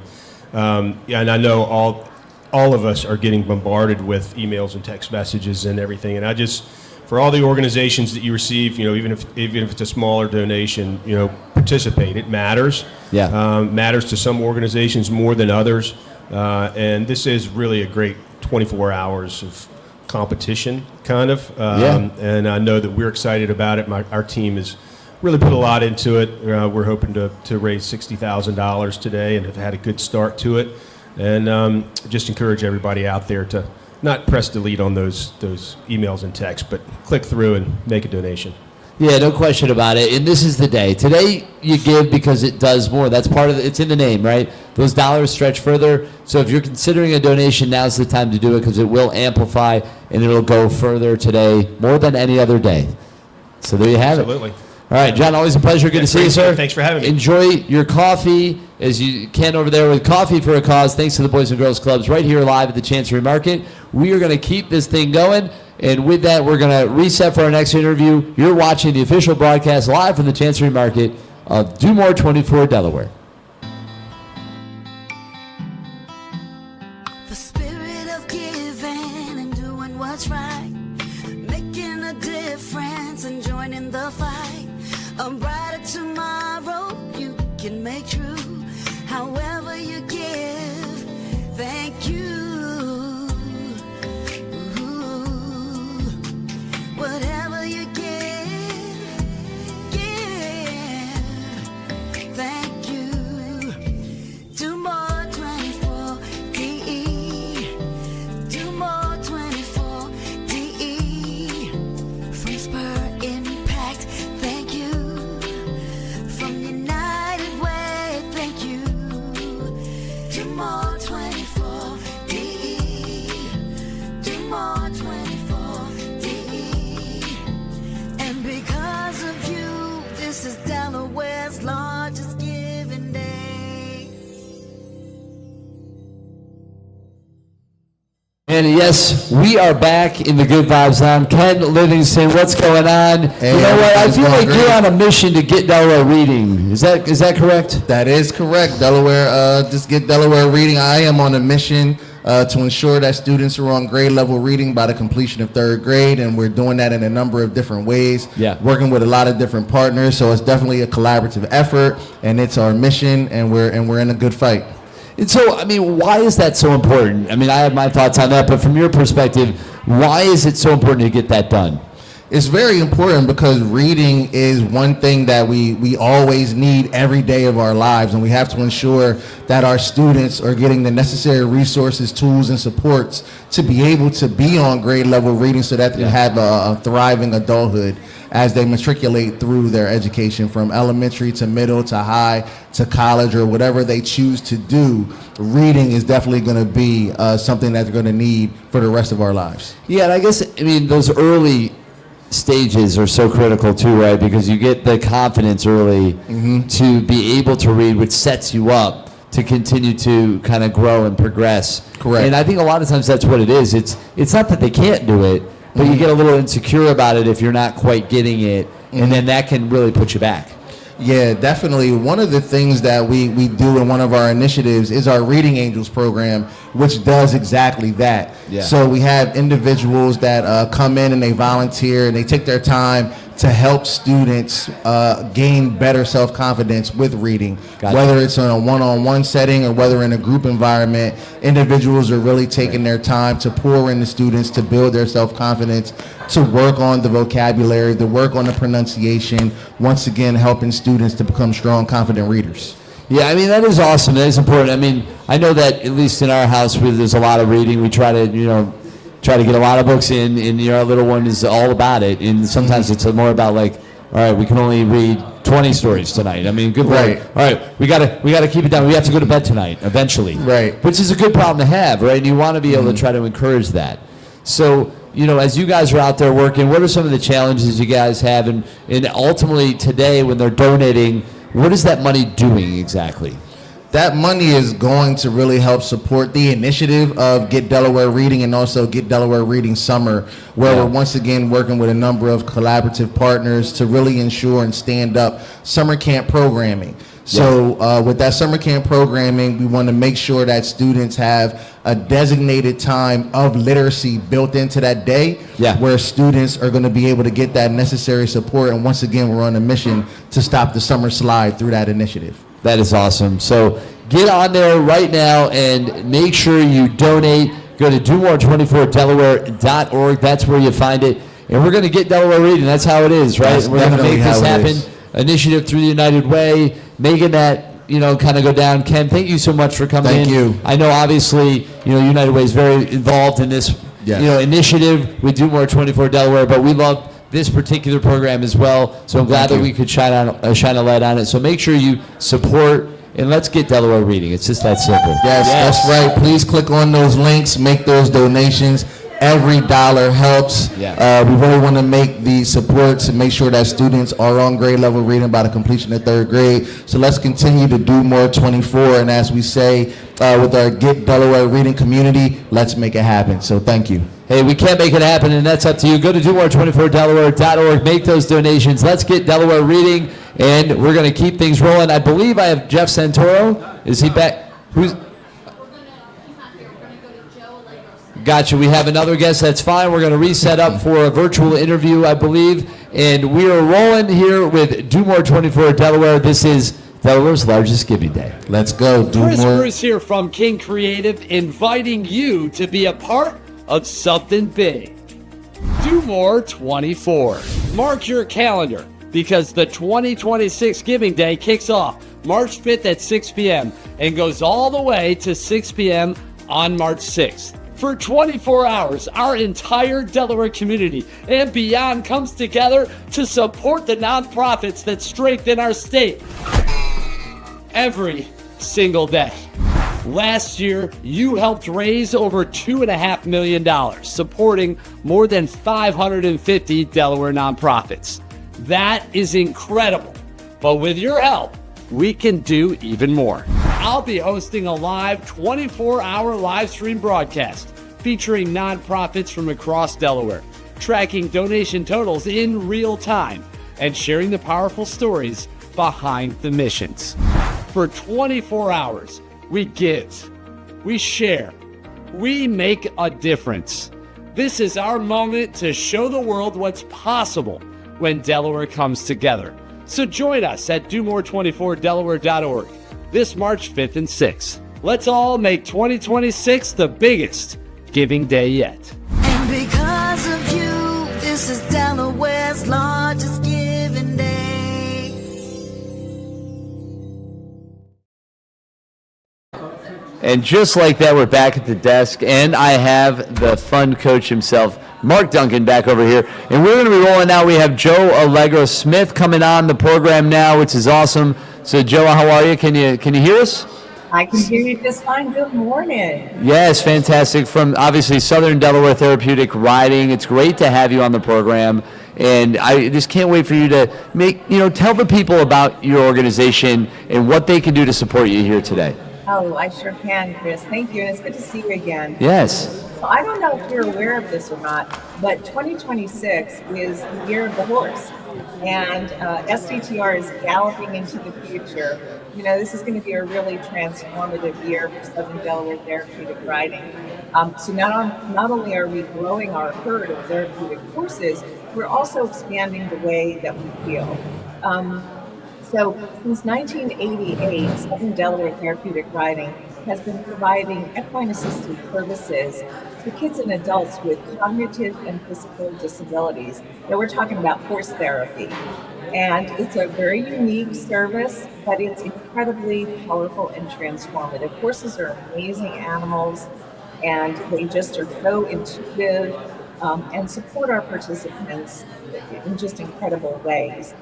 Speaker 19: And I know all of us are getting bombarded with emails and text messages and everything. And I just, for all the organizations that you receive, even if it's a smaller donation, participate. It matters.
Speaker 2: Yeah.
Speaker 19: Matters to some organizations more than others. And this is really a great 24 hours of competition, kind of. And I know that we're excited about it. Our team has really put a lot into it. We're hoping to raise $60,000 today and have had a good start to it. And just encourage everybody out there to not press delete on those emails and texts, but click through and make a donation.
Speaker 2: Yeah, no question about it. And this is the day. Today you give because it does more. That's part of it's in the name, right? Those dollars stretch further. So if you're considering a donation, now's the time to do it because it will amplify and it'll go further today more than any other day. So there you have
Speaker 19: Absolutely.
Speaker 2: it. All right, John, always a pleasure. Good to see you, sir.
Speaker 19: Thanks for having me.
Speaker 2: Enjoy your coffee as you can over there with Coffee for a Cause. Thanks to the Boys and Girls Clubs right here live at the Chancery Market. We are going to keep this thing going. And with that, we're going to reset for our next interview. You're watching the official broadcast live from the Chancery Market of Do More 24 Delaware.
Speaker 1: The spirit of giving and doing what's right, making a difference and joining the fight. A brighter tomorrow you can make true. However you give, thank you. Whatever you give, thank you. Do more 24 DE. Do more 24 DE. From Spur Impact, thank you. From United Way, thank you.
Speaker 2: And yes, we are back in the Good Vibes Lounge. Ken Livingston, what's going on?
Speaker 20: Hey,
Speaker 2: you know what? I feel like
Speaker 20: great.
Speaker 2: you're on a mission to get Delaware reading. Is that correct?
Speaker 20: That is correct. Delaware, just get Delaware reading. I am on a mission to ensure that students are on grade level reading by the completion of 3rd grade, and we're doing that in a number of different ways.
Speaker 2: Yeah.
Speaker 20: Working with a lot of different partners, so it's definitely a collaborative effort, and it's our mission, and we're in a good fight.
Speaker 2: And so, I mean, why is that so important? I mean, I have my thoughts on that, but from your perspective, why is it so important to get that done?
Speaker 20: It's very important because reading is one thing that we always need every day of our lives, and we have to ensure that our students are getting the necessary resources, tools, and supports to be able to be on grade level reading so that they have a thriving adulthood as they matriculate through their education from elementary to middle to high to college or whatever they choose to do. Reading is definitely going to be something that they're going to need for the rest of our lives.
Speaker 2: Yeah, and I guess, I mean, those early stages are so critical too, right? Because you get the confidence early to be able to read, which sets you up to continue to kind of grow and progress.
Speaker 20: Correct.
Speaker 2: And I think a lot of times that's what it is. It's not that they can't do it, but you get a little insecure about it if you're not quite getting it, and then that can really put you back.
Speaker 20: Yeah, definitely. One of the things that we do in one of our initiatives is our Reading Angels program, which does exactly that.
Speaker 2: Yeah.
Speaker 20: So we have individuals that come in and they volunteer and they take their time to help students gain better self-confidence with reading.
Speaker 2: Gotcha.
Speaker 20: Whether it's in a one-on-one setting or whether in a group environment, individuals are really taking their time to pour into students to build their self-confidence, to work on the vocabulary, to work on the pronunciation, once again helping students to become strong, confident readers.
Speaker 2: Yeah, I mean, that is awesome. That is important. I mean, I know that at least in our house, there's a lot of reading. We try to, try to get a lot of books in, and our little one is all about it. And sometimes it's more about like, all right, we can only read 20 stories tonight. I mean, good
Speaker 20: Right.
Speaker 2: Lord. All right, we gotta keep it down. We have to go to bed tonight eventually.
Speaker 20: Right.
Speaker 2: Which is a good problem to have, right? And you want to be able to try to encourage that. So, as you guys are out there working, what are some of the challenges you guys have? And ultimately today, when they're donating, what is that money doing exactly?
Speaker 20: That money is going to really help support the initiative of Get Delaware Reading and also Get Delaware Reading Summer, where we're once again working with a number of collaborative partners to really ensure and stand up summer camp programming. So with that summer camp programming, we want to make sure that students have a designated time of literacy built into that day, where students are going to be able to get that necessary support. And once again, we're on a mission to stop the summer slide through that initiative.
Speaker 2: That is awesome. So get on there right now and make sure you donate. Go to DoMore24Delaware.org. That's where you find it. And we're going to get Delaware reading. That's how it is, right?
Speaker 20: That's
Speaker 2: we're going to
Speaker 20: definitely
Speaker 2: make this
Speaker 20: how it
Speaker 2: happen.
Speaker 20: is.
Speaker 2: Initiative through the United Way, making that, kind of go down. Ken, thank you so much for coming in.
Speaker 20: Thank you.
Speaker 2: I know, obviously, United Way is very involved in this, initiative with Do More 24 Delaware, but we love this particular program as well. So I'm glad that we could shine a light on it. So make sure you support, and let's get Delaware reading. It's just that simple.
Speaker 20: Yes, that's right. Please click on those links, make those donations. Every dollar helps. We really want to make these supports and make sure that students are on grade level reading by the completion of 3rd grade. So let's continue to do more 24. And as we say with our Get Delaware Reading community, let's make it happen. So thank you.
Speaker 2: Hey, we can't make it happen, and that's up to you. Go to DoMore24Delaware.org. Make those donations. Let's get Delaware reading, and we're going to keep things rolling. I believe I have Jeff Santoro. Is he back? Gotcha. We have another guest. That's fine. We're going to reset up for a virtual interview, I believe. And we are rolling here with Do More 24 Delaware. This is Delaware's largest giving day.
Speaker 20: Let's go.
Speaker 5: Chris Bruce here from King Creative, inviting you to be a part of something big. Do More 24. Mark your calendar, because the 2026 Giving Day kicks off March 5th at 6 p.m. and goes all the way to 6 p.m. on March 6th. For 24 hours, our entire Delaware community and beyond comes together to support the nonprofits that strengthen our state every single day. Last year, you helped raise over $2.5 million, supporting more than 550 Delaware nonprofits. That is incredible, but with your help, we can do even more. I'll be hosting a live 24-hour live stream broadcast featuring nonprofits from across Delaware, tracking donation totals in real time, and sharing the powerful stories behind the missions. For 24 hours, we give, we share, we make a difference. This is our moment to show the world what's possible when Delaware comes together. So join us at DoMore24Delaware.org this March 5th and 6th. Let's all make 2026 the biggest giving day yet.
Speaker 1: And because of you, this is Delaware's largest giving day.
Speaker 2: And just like that, we're back at the desk, and I have the fun coach himself, Mark Duncan, back over here. And we're going to be rolling out. We have Joe Allegro Smith coming on the program now, which is awesome. So, Joe, how are you? Can you hear us?
Speaker 21: I can hear you just fine. Good morning.
Speaker 2: Yes, fantastic. From obviously Southern Delaware Therapeutic Riding. It's great to have you on the program. And I just can't wait for you to tell the people about your organization and what they can do to support you here today.
Speaker 21: Oh, I sure can, Chris. Thank you. And it's good to see you again.
Speaker 2: Yes.
Speaker 21: So I don't know if you're aware of this or not, but 2026 is the year of the horse. And SDTR is galloping into the future. This is going to be a really transformative year for Southern Delaware Therapeutic Riding. So not only are we growing our herd of therapeutic horses, we're also expanding the way that we feel. So since 1988, Southern Delaware Therapeutic Riding has been providing equine-assisted services to kids and adults with cognitive and physical disabilities. Now we're talking about horse therapy. And it's a very unique service, but it's incredibly powerful and transformative. Horses are amazing animals, and they just are so intuitive and support our participants in just incredible ways.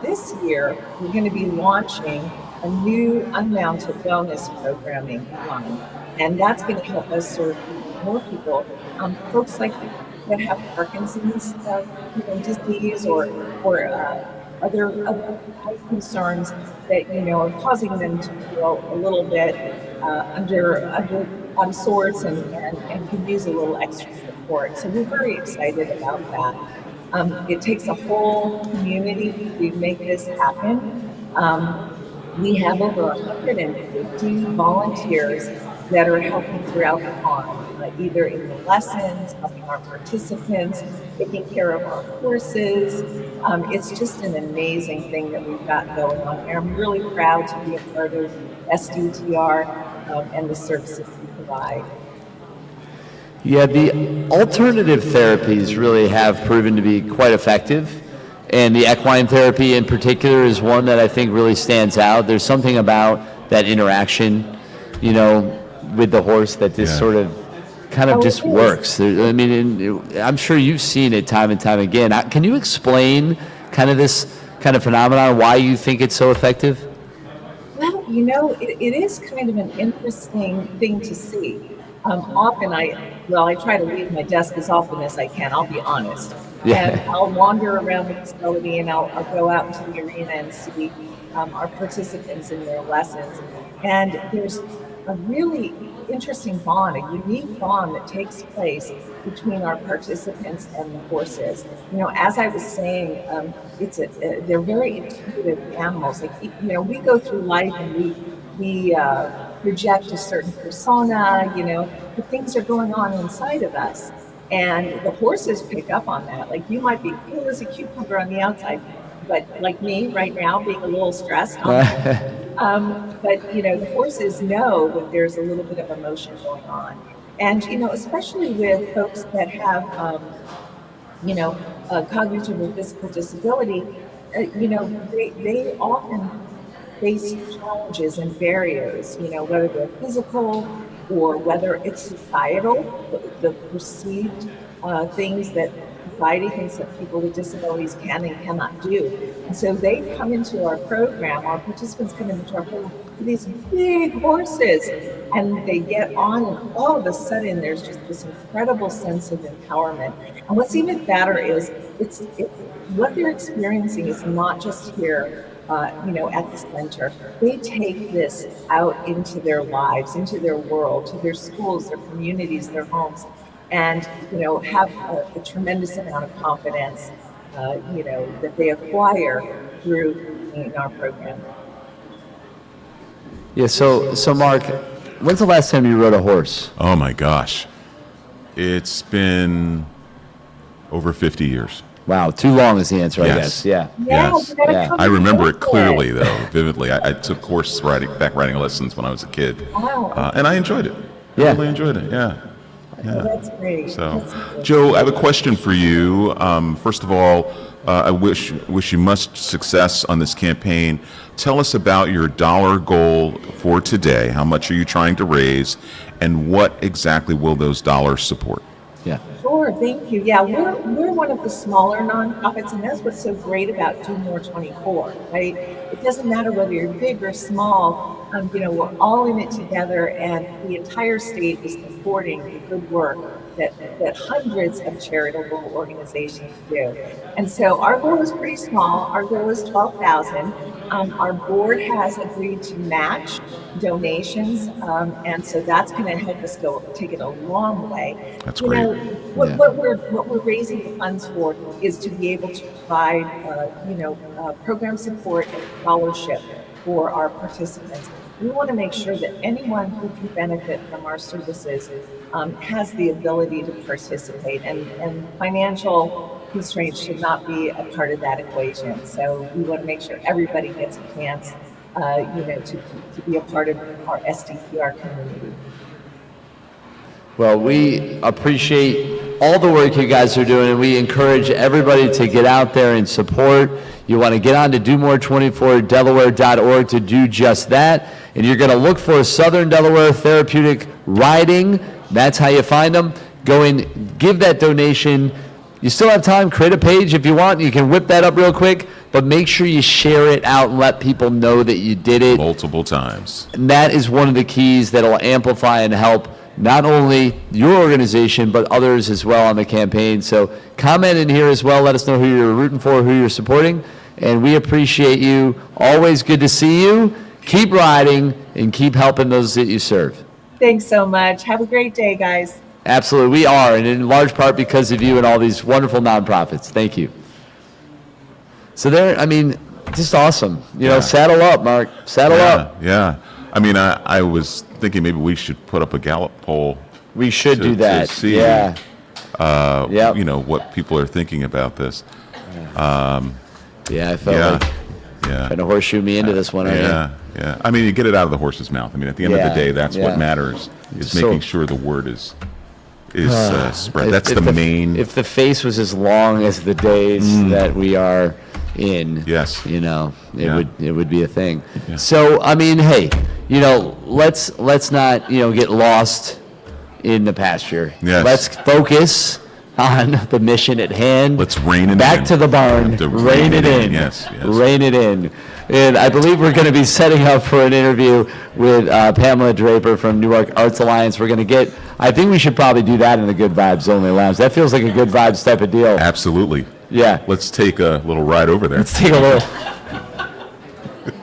Speaker 21: This year, we're going to be launching a new unmounted wellness programming line, and that's going to help us serve more people, folks like that have Parkinson's disease or other health concerns that are causing them to feel a little bit on sorts and can use a little extra support. So we're very excited about that. It takes a whole community to make this happen. We have over 150 volunteers that are helping throughout the farm, either in the lessons, helping our participants, taking care of our horses. It's just an amazing thing that we've got going on here. I'm really proud to be a part of SDTR and the services we provide.
Speaker 2: Yeah, the alternative therapies really have proven to be quite effective. And the equine therapy in particular is one that I think really stands out. There's something about that interaction, with the horse that just sort of kind of just works. I'm sure you've seen it time and time again. Can you explain kind of this kind of phenomenon, why you think it's so effective?
Speaker 21: Well, it is kind of an interesting thing to see. Often I try to leave my desk as often as I can, I'll be honest.
Speaker 2: Yeah.
Speaker 21: And I'll wander around the facility and I'll go out into the arena and see our participants in their lessons. And there's a really interesting bond, a unique bond that takes place between our participants and the horses. As I was saying, they're very intuitive animals. We go through life and we project a certain persona, but things are going on inside of us. And the horses pick up on that. Like, you might be cool as a cucumber on the outside, but like me right now, being a little stressed. But the horses know that there's a little bit of emotion going on. And, especially with folks that have, a cognitive or physical disability, they often face challenges and barriers, whether they're physical or whether it's societal, the perceived things that society thinks that people with disabilities can and cannot do. And so they come into our program, our participants come into our program with these big horses, and they get on, and all of a sudden there's just this incredible sense of empowerment. And what's even better is it's what they're experiencing is not just here at the center. They take this out into their lives, into their world, to their schools, their communities, their homes, and have a tremendous amount of confidence, that they acquire through being in our program.
Speaker 2: Yeah. So Mark, when's the last time you rode a horse?
Speaker 10: Oh my gosh. It's been over 50 years.
Speaker 2: Wow, too long is the answer, I
Speaker 10: Yes.
Speaker 2: guess. Yeah.
Speaker 10: Yes.
Speaker 21: you gotta come
Speaker 10: I remember
Speaker 21: and
Speaker 10: it
Speaker 21: get
Speaker 10: clearly, though, vividly. I took horse riding lessons when I was a kid.
Speaker 21: Wow.
Speaker 10: And I enjoyed it.
Speaker 2: Yeah.
Speaker 10: I really enjoyed it, yeah.
Speaker 21: Oh, that's great.
Speaker 10: So,
Speaker 21: That's great.
Speaker 10: Joe, I have a question for you. First of all, I wish you much success on this campaign. Tell us about your dollar goal for today. How much are you trying to raise, and what exactly will those dollars support?
Speaker 2: Yeah.
Speaker 21: Sure, thank you. Yeah, we're one of the smaller nonprofits, and that's what's so great about Do More 24, right? It doesn't matter whether you're big or small. We're all in it together, and the entire state is supporting the good work that hundreds of charitable organizations do. And so our goal is pretty small. Our goal is 12,000. Our board has agreed to match donations, and so that's going to help us take it a long way.
Speaker 10: That's great.
Speaker 21: What we're raising the funds for is to be able to provide, program support and scholarship for our participants. We want to make sure that anyone who can benefit from our services has the ability to participate, and financial constraints should not be a part of that equation. So we want to make sure everybody gets a chance, to be a part of our SDPR community.
Speaker 2: Well, we appreciate all the work you guys are doing, and we encourage everybody to get out there and support. You want to get on to domore24delaware.org to do just that, and you're going to look for Southern Delaware Therapeutic Riding. That's how you find them. Go and give that donation. You still have time. Create a page if you want. You can whip that up real quick, but make sure you share it out and let people know that you did it
Speaker 10: multiple times.
Speaker 2: And that is one of the keys that will amplify and help not only your organization, but others as well on the campaign. So comment in here as well. Let us know who you're rooting for, who you're supporting. And we appreciate you. Always good to see you. Keep riding and keep helping those that you serve.
Speaker 21: Thanks so much. Have a great day, guys.
Speaker 2: Absolutely. We are, and in large part because of you and all these wonderful nonprofits. Thank you. So just awesome. Saddle up, Mark. Saddle up.
Speaker 10: Yeah. I was thinking maybe we should put up a Gallup poll.
Speaker 2: We should do that.
Speaker 10: To see,
Speaker 2: Yep.
Speaker 10: what people are thinking about this.
Speaker 2: I felt like trying to horseshoe me into this one.
Speaker 10: Yeah. You get it out of the horse's mouth. At the end of the day, that's what matters, is making sure the word is spread. That's the main.
Speaker 2: If the face was as long as the days that we are in,
Speaker 10: yes,
Speaker 2: it would be a thing.
Speaker 10: Yeah.
Speaker 2: So hey, let's not get lost in the pasture.
Speaker 10: Yes.
Speaker 2: Let's focus on the mission at hand.
Speaker 10: Let's rein it
Speaker 2: back
Speaker 10: in.
Speaker 2: to the barn. Rein it in.
Speaker 10: Yes.
Speaker 2: Rein it in. And I believe we're going to be setting up for an interview with Pamela Draper from Newark Arts Alliance. We're going to I think we should probably do that in the Good Vibes Only Lounge. That feels like a Good Vibes type of deal.
Speaker 10: Absolutely.
Speaker 2: Yeah.
Speaker 10: Let's take a little ride over there.
Speaker 2: Let's take a little.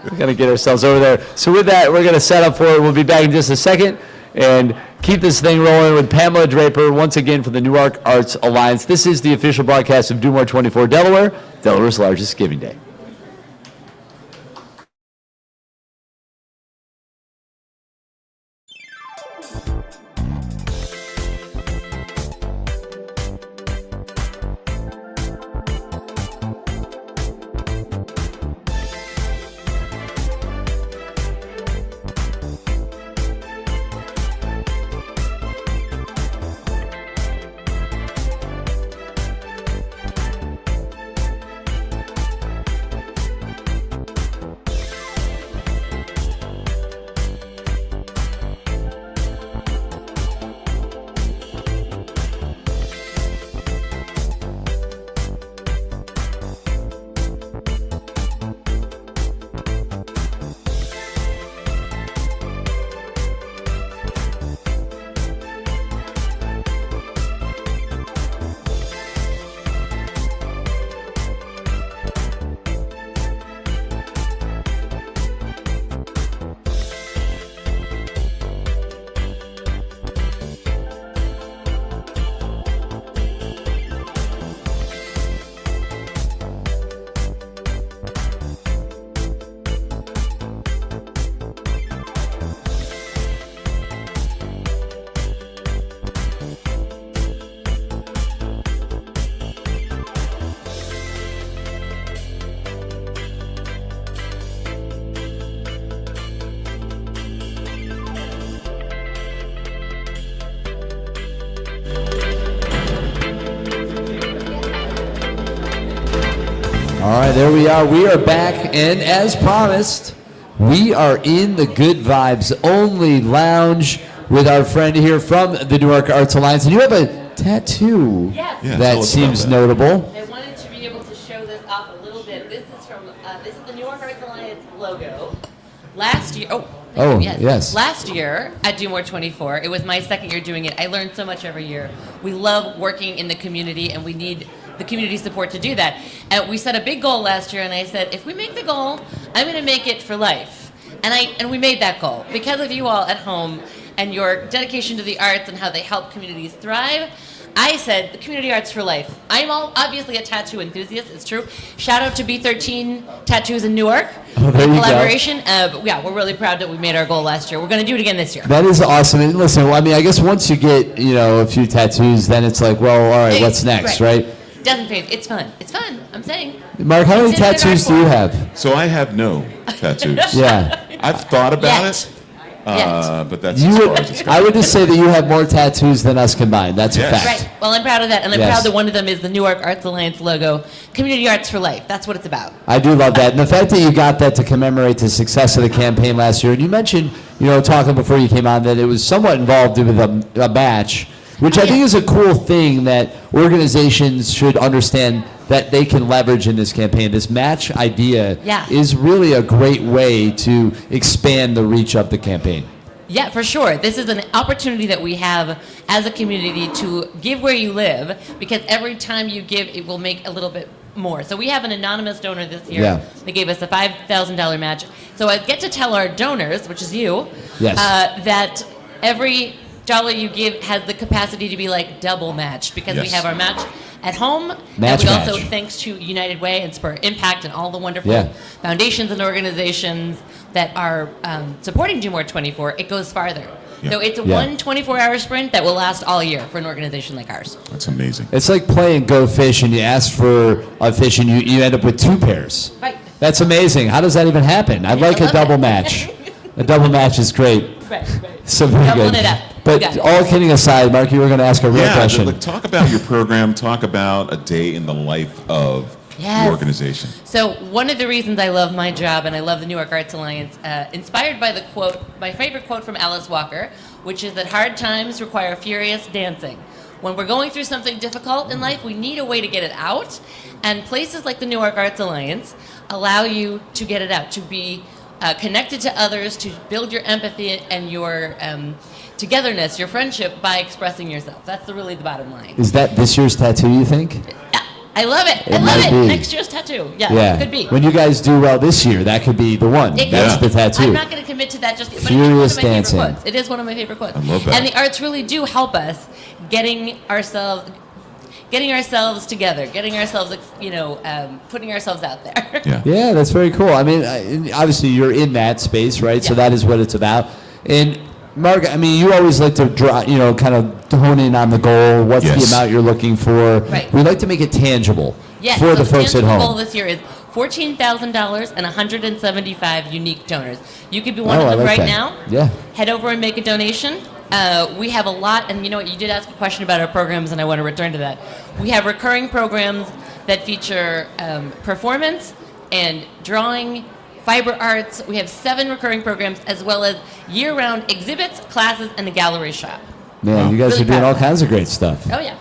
Speaker 2: We're going to get ourselves over there. So with that, we're going to set up for it. We'll be back in just a second and keep this thing rolling with Pamela Draper once again from the Newark Arts Alliance. This is the official broadcast of Do More 24 Delaware, Delaware's largest giving day. All right, there we are. We are back, and as promised, we are in the Good Vibes Only Lounge with our friend here from the Newark Arts Alliance. And you have a tattoo
Speaker 3: Yes.
Speaker 10: Yeah, tell
Speaker 2: that
Speaker 10: us
Speaker 2: seems
Speaker 10: about that.
Speaker 2: notable.
Speaker 3: I wanted to be able to show this off a little bit. This is from this is the Newark Arts Alliance logo. Last year,
Speaker 2: Oh, yes.
Speaker 3: Last year at Do More 24, it was my second year doing it. I learned so much every year. We love working in the community, and we need the community support to do that. And we set a big goal last year, and I said, if we make the goal, I'm going to make it for life. And we made that goal because of you all at home and your dedication to the arts and how they help communities thrive. I said the community arts for life. I'm obviously a tattoo enthusiast. It's true. Shout out to B13 Tattoos in Newark.
Speaker 2: Oh, there you go.
Speaker 3: Collaboration. Yeah, we're really proud that we made our goal last year. We're going to do it again this year.
Speaker 2: That is awesome. And listen, I mean, I guess once you get, a few tattoos, then it's like, well, all right, what's next, right?
Speaker 3: Doesn't phase. It's fun. It's fun. I'm saying.
Speaker 2: Mark, how many
Speaker 3: Consider it
Speaker 2: tattoos
Speaker 3: art
Speaker 2: do you
Speaker 3: form.
Speaker 2: have?
Speaker 10: So I have no tattoos.
Speaker 2: Yeah.
Speaker 10: I've thought about
Speaker 3: Yet.
Speaker 10: it, but that's as far as it's
Speaker 2: I would just say that you have more tattoos than us combined. That's
Speaker 10: Yes.
Speaker 2: a fact.
Speaker 3: Right. Well, I'm proud of that, and I'm
Speaker 2: Yes.
Speaker 3: proud that one of them is the Newark Arts Alliance logo. Community arts for life. That's what it's about.
Speaker 2: I do love that. And the fact that you got that to commemorate the success of the campaign last year. And you mentioned, talking before you came on, that it was somewhat involved with a match, which I think is a cool thing that organizations should understand that they can leverage in this campaign. This match idea is really a great way to expand the reach of the campaign.
Speaker 3: Yeah, for sure. This is an opportunity that we have as a community to give where you live, because every time you give, it will make a little bit more. So we have an anonymous donor this year.
Speaker 2: Yeah.
Speaker 3: They gave us a $5,000 match. So I get to tell our donors, which is you,
Speaker 2: Yes.
Speaker 3: that every dollar you give has the capacity to be like double matched, because we
Speaker 2: Yes.
Speaker 3: have our match at home.
Speaker 2: Match,
Speaker 3: and we also,
Speaker 2: match.
Speaker 3: thanks to United Way and Spur Impact and all the wonderful
Speaker 2: Yeah.
Speaker 3: foundations and organizations that are supporting Do More 24, it goes farther. So it's a one 24-hour sprint that will last all year for an organization like ours.
Speaker 10: That's amazing.
Speaker 2: It's like playing Go Fish and you ask for a fish and you end up with 2 pairs.
Speaker 3: Right.
Speaker 2: That's amazing. How does that even happen? I'd like a double match. A double match is great.
Speaker 3: Right.
Speaker 2: So very
Speaker 3: Doubling
Speaker 2: good.
Speaker 3: it up.
Speaker 2: But all kidding aside, Mark, you were going to ask a real question.
Speaker 10: Talk about your program. Talk about a day in the life of
Speaker 3: Yes.
Speaker 10: the organization.
Speaker 3: So one of the reasons I love my job and I love the Newark Arts Alliance, inspired by the quote, my favorite quote from Alice Walker, which is that hard times require furious dancing. When we're going through something difficult in life, we need a way to get it out. And places like the Newark Arts Alliance allow you to get it out, to be connected to others, to build your empathy and your togetherness, your friendship by expressing yourself. That's really the bottom line.
Speaker 2: Is that this year's tattoo, you think?
Speaker 3: I love it.
Speaker 2: It
Speaker 3: I love
Speaker 2: might
Speaker 3: it.
Speaker 2: be.
Speaker 3: Next year's tattoo. Yeah, it could be.
Speaker 2: When you guys do well this year, that could be the one.
Speaker 3: It
Speaker 2: That's
Speaker 3: could.
Speaker 2: the tattoo.
Speaker 3: I'm not going to commit to that just yet, but
Speaker 2: Furious
Speaker 3: it is one of my
Speaker 2: dancing.
Speaker 3: favorite quotes. It is one of my favorite quotes.
Speaker 2: I love that.
Speaker 3: And the arts really do help us getting ourselves together, getting ourselves, putting ourselves out there.
Speaker 2: Yeah, that's very cool. I mean, obviously you're in that space, right? So that is what it's about. And Mark, I mean, you always like to draw, kind of hone in on the goal. What's the amount you're looking for?
Speaker 3: Right.
Speaker 2: We like to make it tangible
Speaker 3: Yes,
Speaker 2: for
Speaker 3: so
Speaker 2: the folks at
Speaker 3: tangible goal
Speaker 2: home.
Speaker 3: this year is $14,000 and 175 unique donors. You could be one
Speaker 2: Oh,
Speaker 3: of
Speaker 2: I
Speaker 3: them
Speaker 2: like
Speaker 3: right
Speaker 2: that.
Speaker 3: now.
Speaker 2: Yeah.
Speaker 3: Head over and make a donation. We have a lot, and you know what? You did ask a question about our programs, and I want to return to that. We have recurring programs that feature performance and drawing, fiber arts. We have 7 recurring programs, as well as year-round exhibits, classes, and a gallery shop.
Speaker 2: Man, you guys
Speaker 3: Really
Speaker 2: are doing
Speaker 3: proud
Speaker 2: all
Speaker 3: of that.
Speaker 2: kinds of great stuff.
Speaker 3: Oh yeah.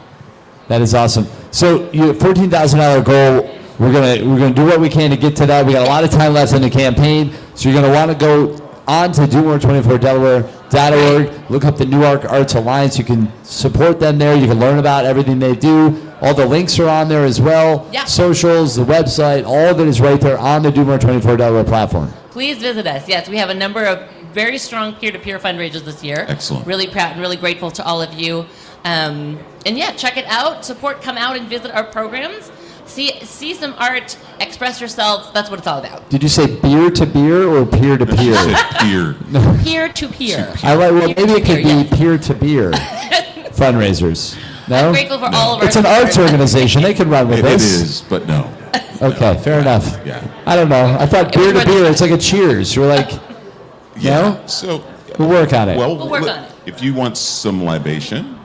Speaker 2: That is awesome. So your $14,000 goal, we're gonna do what we can to get to that. We got a lot of time left in the campaign, so you're gonna want to go on to DoMore24Delaware.org. Look up the Newark Arts Alliance. You can support them there. You can learn about everything they do. All the links are on there as well.
Speaker 3: Yeah.
Speaker 2: Socials, the website, all of it is right there on the DoMore24Delaware platform.
Speaker 3: Please visit us. Yes, we have a number of very strong peer-to-peer fundraisers this year.
Speaker 10: Excellent.
Speaker 3: Really proud and really grateful to all of you. And yeah, check it out. Support. Come out and visit our programs. See some art. Express yourself. That's what it's all about.
Speaker 2: Did you say beer to beer or peer to peer?
Speaker 10: Peer.
Speaker 3: Peer to peer.
Speaker 2: I like. Well, maybe it could
Speaker 3: Peer-to-peer,
Speaker 2: be peer to beer fundraisers. No.
Speaker 3: I'm grateful for all of our
Speaker 2: It's an arts
Speaker 3: support.
Speaker 2: organization. They can run with
Speaker 10: It
Speaker 2: this.
Speaker 10: is, but no.
Speaker 2: Okay, fair enough.
Speaker 10: Yeah.
Speaker 2: I don't know. I thought beer to beer, it's like a cheers. We're like,
Speaker 10: Yeah. So
Speaker 2: we'll work on it.
Speaker 10: Well,
Speaker 3: We'll work
Speaker 10: look,
Speaker 3: on it.
Speaker 10: if you want some libation,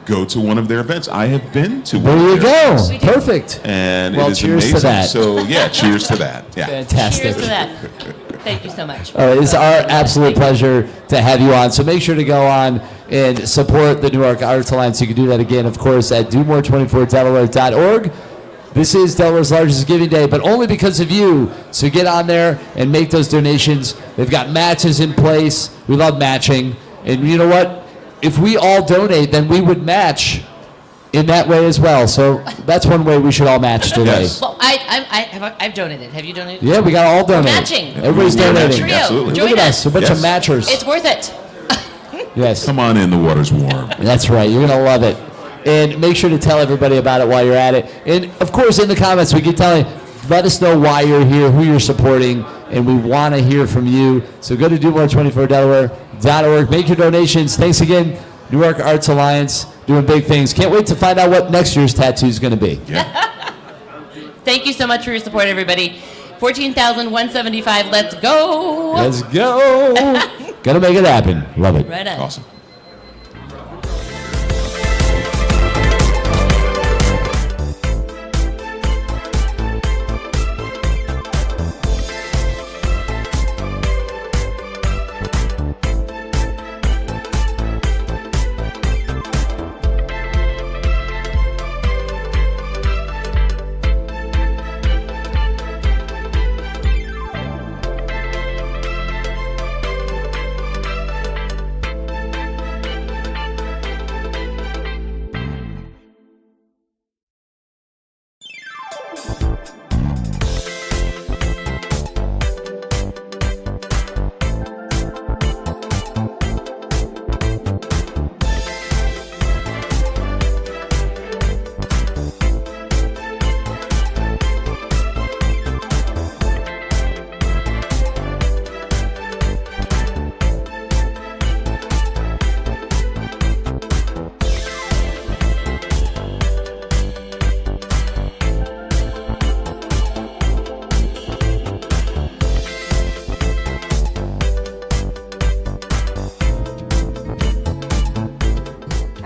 Speaker 10: go to one of their events. I have been to one
Speaker 2: There
Speaker 10: of
Speaker 2: you
Speaker 10: their
Speaker 2: go.
Speaker 10: events,
Speaker 2: Perfect.
Speaker 10: and
Speaker 2: Well,
Speaker 10: it is
Speaker 2: cheers to
Speaker 10: amazing.
Speaker 2: that.
Speaker 10: So yeah, cheers to that. Yeah.
Speaker 2: Fantastic.
Speaker 3: Cheers to that. Thank you so much.
Speaker 2: All right, it's our absolute pleasure to have you on. So make sure to go on and support the Newark Arts Alliance. You can do that again, of course, at DoMore24Delaware.org. This is Delaware's largest giving day, but only because of you. So get on there and make those donations. They've got matches in place. We love matching. And you know what? If we all donate, then we would match in that way as well. So that's one way we should all match today.
Speaker 10: Yes.
Speaker 3: Well, I've donated. Have you donated?
Speaker 2: Yeah, we got all donated.
Speaker 3: Matching.
Speaker 2: Everybody's
Speaker 10: We're
Speaker 2: donating.
Speaker 10: matching, absolutely.
Speaker 2: Look at us, a bunch of
Speaker 10: Yes.
Speaker 2: matchers.
Speaker 3: It's worth it.
Speaker 2: Yes.
Speaker 10: Come on in, the water's warm.
Speaker 2: That's right. You're going to love it. And make sure to tell everybody about it while you're at it. And, of course, in the comments, we can tell you, let us know why you're here, who you're supporting, and we want to hear from you. So go to DoMore24Delaware.org. Make your donations. Thanks again, Newark Arts Alliance, doing big things. Can't wait to find out what next year's tattoo is going to be.
Speaker 3: Thank you so much for your support, everybody. 14,175. Let's go.
Speaker 2: Let's go. Gonna make it happen. Love it.
Speaker 3: Right on.
Speaker 10: Awesome.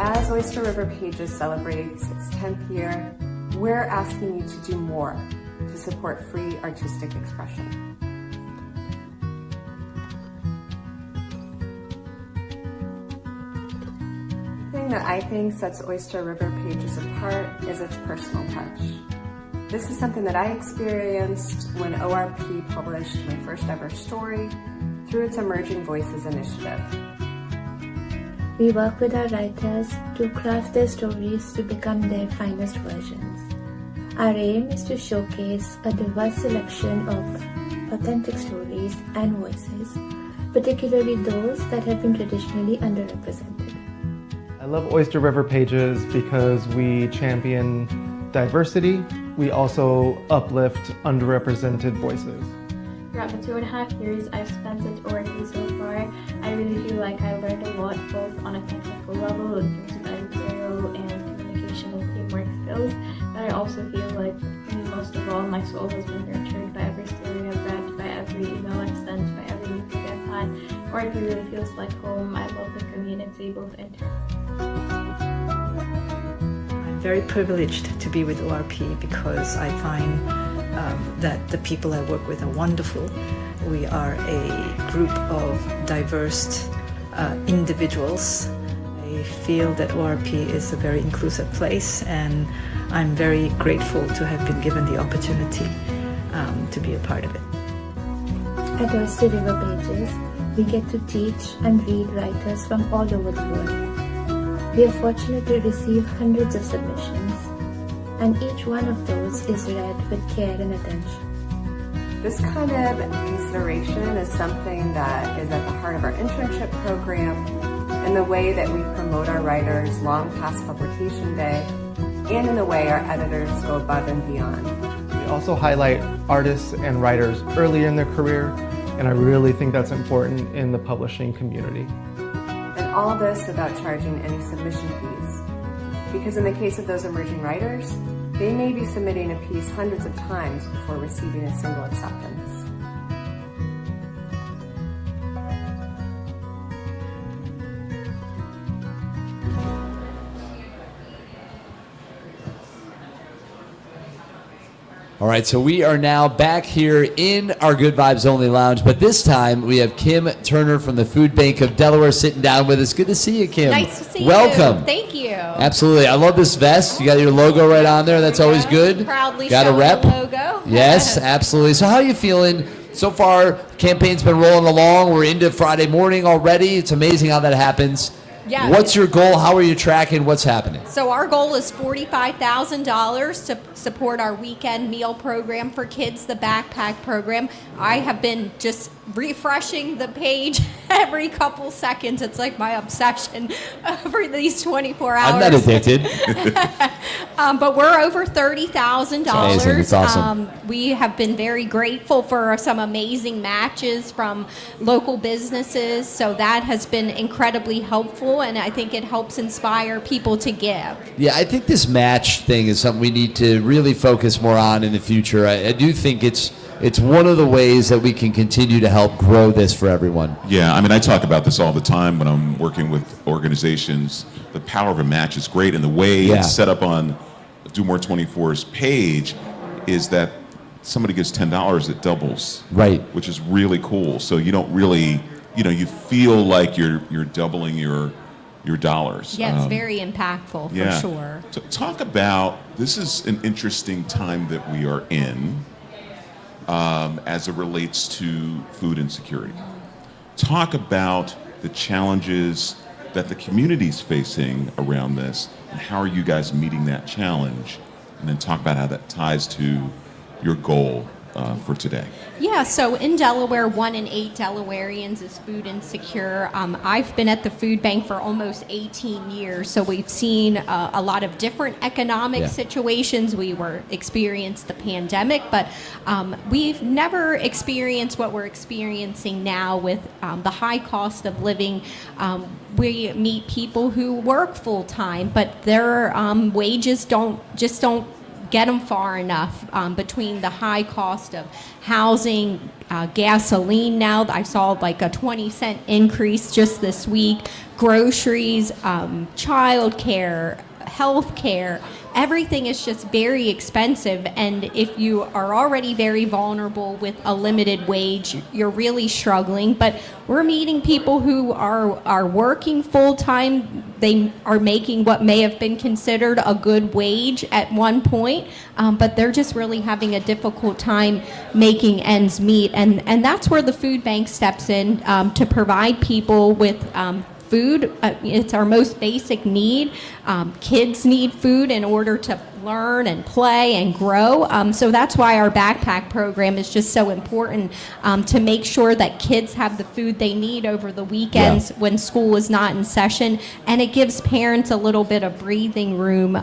Speaker 4: As Oyster River Pages celebrates its 10th year, we're asking you to do more to support free artistic expression. The thing that I think sets Oyster River Pages apart is its personal touch. This is something that I experienced when ORP published my first ever story through its Emerging Voices initiative.
Speaker 22: We work with our writers to craft their stories to become their finest versions. Our aim is to showcase a diverse selection of authentic stories and voices, particularly those that have been traditionally underrepresented.
Speaker 23: I love Oyster River Pages because we champion diversity. We also uplift underrepresented voices.
Speaker 24: Throughout the 2.5 years I've spent at ORP so far, I really feel like I learned a lot both on a technical level in terms of editorial and communication and teamwork skills, but I also feel like most of all my soul has been nurtured by every story I've read, by every email I've sent, by every meeting I've had. ORP really feels like home. I love the community both
Speaker 25: I'm very privileged to be with ORP because I find that the people I work with are wonderful. We are a group of diverse individuals. I feel that ORP is a very inclusive place, and I'm very grateful to have been given the opportunity to be a part of it.
Speaker 22: At Oyster River Pages, we get to teach and read writers from all over the world. We are fortunate to receive hundreds of submissions, and each one of those is read with care and attention.
Speaker 4: This kind of consideration is something that is at the heart of our internship program and the way that we promote our writers long past publication day, and in the way our editors go above and beyond.
Speaker 23: We also highlight artists and writers early in their career, and I really think that's important in the publishing community.
Speaker 4: And all this without charging any submission fees. Because in the case of those emerging writers, they may be submitting a piece hundreds of times before receiving a single acceptance.
Speaker 2: All right, so we are now back here in our Good Vibes Only Lounge, but this time we have Kim Turner from the Food Bank of Delaware sitting down with us. Good to see you, Kim.
Speaker 6: Nice to see you.
Speaker 2: Welcome.
Speaker 6: Thank you.
Speaker 2: Absolutely. I love this vest. You got your logo right on there. That's always good.
Speaker 6: Proudly
Speaker 2: got a
Speaker 6: showing
Speaker 2: rep.
Speaker 6: the logo.
Speaker 2: Yes, absolutely. So how are you feeling? So far, campaign's been rolling along. We're into Friday morning already. It's amazing how that happens.
Speaker 6: Yeah.
Speaker 2: What's your goal? How are you tracking? What's happening?
Speaker 6: So our goal is $45,000 to support our weekend meal program for kids, the backpack program. I have been just refreshing the page every couple seconds. It's like my obsession over these 24 hours.
Speaker 2: I'm not addicted.
Speaker 6: But we're over $30,000.
Speaker 2: Amazing. It's awesome.
Speaker 6: We have been very grateful for some amazing matches from local businesses. So that has been incredibly helpful, and I think it helps inspire people to give.
Speaker 2: Yeah, I think this match thing is something we need to really focus more on in the future. I do think it's one of the ways that we can continue to help grow this for everyone.
Speaker 10: Yeah, I mean, I talk about this all the time when I'm working with organizations. The power of a match is great, and the way it's set up on Do More 24's page is that somebody gives $10, it doubles.
Speaker 2: Right.
Speaker 10: Which is really cool. So you don't really, you feel like you're doubling your dollars.
Speaker 6: Yeah, it's very impactful for sure.
Speaker 10: So talk about, this is an interesting time that we are in as it relates to food insecurity. Talk about the challenges that the community's facing around this, and how are you guys meeting that challenge? And then talk about how that ties to your goal for today.
Speaker 6: Yeah, so in Delaware, 1 in 8 Delawareans is food insecure. I've been at the food bank for almost 18 years, so we've seen a lot of different economic situations. We experienced the pandemic, but we've never experienced what we're experiencing now with the high cost of living. We meet people who work full time, but their wages don't get them far enough between the high cost of housing, gasoline now. I saw like a 20-cent increase just this week, groceries, childcare, health care. Everything is just very expensive, and if you are already very vulnerable with a limited wage, you're really struggling. But we're meeting people who are working full-time. They are making what may have been considered a good wage at one point, but they're just really having a difficult time making ends meet. And that's where the food bank steps in to provide people with food. It's our most basic need. Kids need food in order to learn and play and grow. So that's why our backpack program is just so important, to make sure that kids have the food they need over the weekends when school is not in session. And it gives parents a little bit of breathing room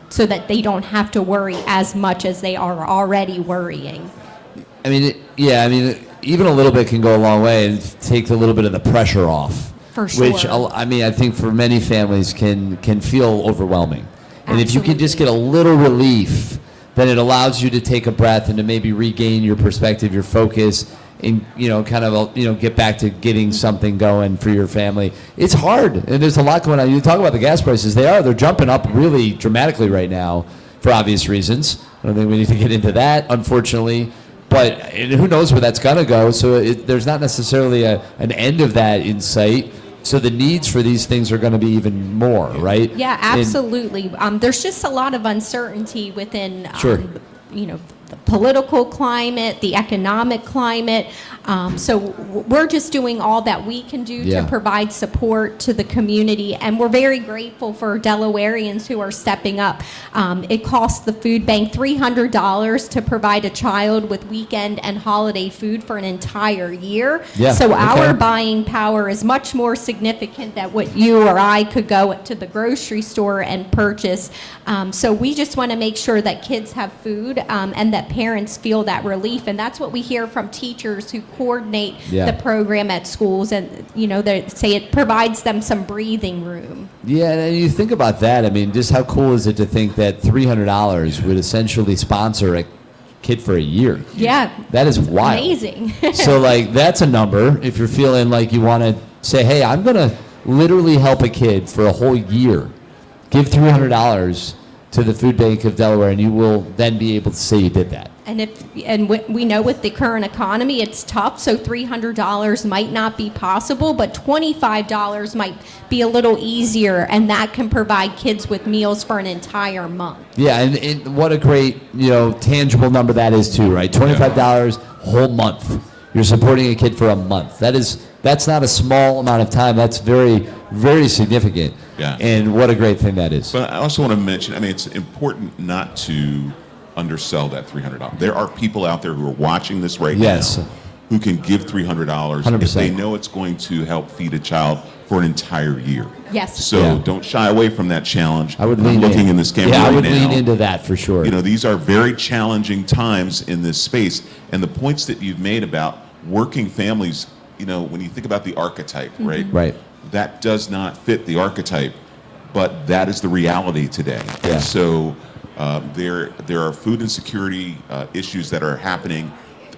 Speaker 6: so that they don't have to worry as much as they are already worrying.
Speaker 2: I mean, even a little bit can go a long way and take a little bit of the pressure off.
Speaker 6: For sure.
Speaker 2: Which, I think for many families can feel overwhelming. And if you can just get a little relief, then it allows you to take a breath and to maybe regain your perspective, your focus, and get back to getting something going for your family. It's hard, and there's a lot going on. You talk about the gas prices; they're jumping up really dramatically right now for obvious reasons. I don't think we need to get into that, unfortunately. But who knows where that's going to go? So there's not necessarily an end of that in sight. So the needs for these things are going to be even more, right?
Speaker 6: Yeah, absolutely. There's just a lot of uncertainty within, the political climate, the economic climate. So we're just doing all that we can do to provide support to the community, and we're very grateful for Delawareans who are stepping up. It costs the food bank $300 to provide a child with weekend and holiday food for an entire year. So our buying power is much more significant than what you or I could go to the grocery store and purchase. So we just want to make sure that kids have food and that parents feel that relief, and that's what we hear from teachers who coordinate the program at schools, and they say it provides them some breathing room.
Speaker 2: Yeah, and you think about that. I mean, just how cool is it to think that $300 would essentially sponsor a kid for a year?
Speaker 6: Yeah,
Speaker 2: that is wild.
Speaker 6: Amazing.
Speaker 2: So that's a number. If you're feeling like you want to say, hey, I'm going to literally help a kid for a whole year, give $300. to the Food Bank of Delaware, and you will then be able to say you did that.
Speaker 6: And we know with the current economy, it's tough, so $300 might not be possible, but $25 might be a little easier, and that can provide kids with meals for an entire month.
Speaker 2: Yeah, and what a great, tangible number that is too, right? $25 whole month. You're supporting a kid for a month. That's not a small amount of time. That's very, very significant.
Speaker 10: Yeah.
Speaker 2: And what a great thing that is.
Speaker 10: But I also want to mention, it's important not to undersell that $300. There are people out there who are watching this right now who can give $300
Speaker 2: 100%.
Speaker 10: if they know it's going to help feed a child for an entire year.
Speaker 6: Yes.
Speaker 10: So don't shy away from that challenge.
Speaker 2: I would
Speaker 10: I'm
Speaker 2: lean
Speaker 10: looking in this camera
Speaker 2: I
Speaker 10: right
Speaker 2: would
Speaker 10: now.
Speaker 2: lean into that for sure.
Speaker 10: These are very challenging times in this space, and the points that you've made about working families, when you think about the archetype,
Speaker 2: Right.
Speaker 10: that does not fit the archetype, but that is the reality today.
Speaker 2: Yeah.
Speaker 10: And so there are food insecurity issues that are happening.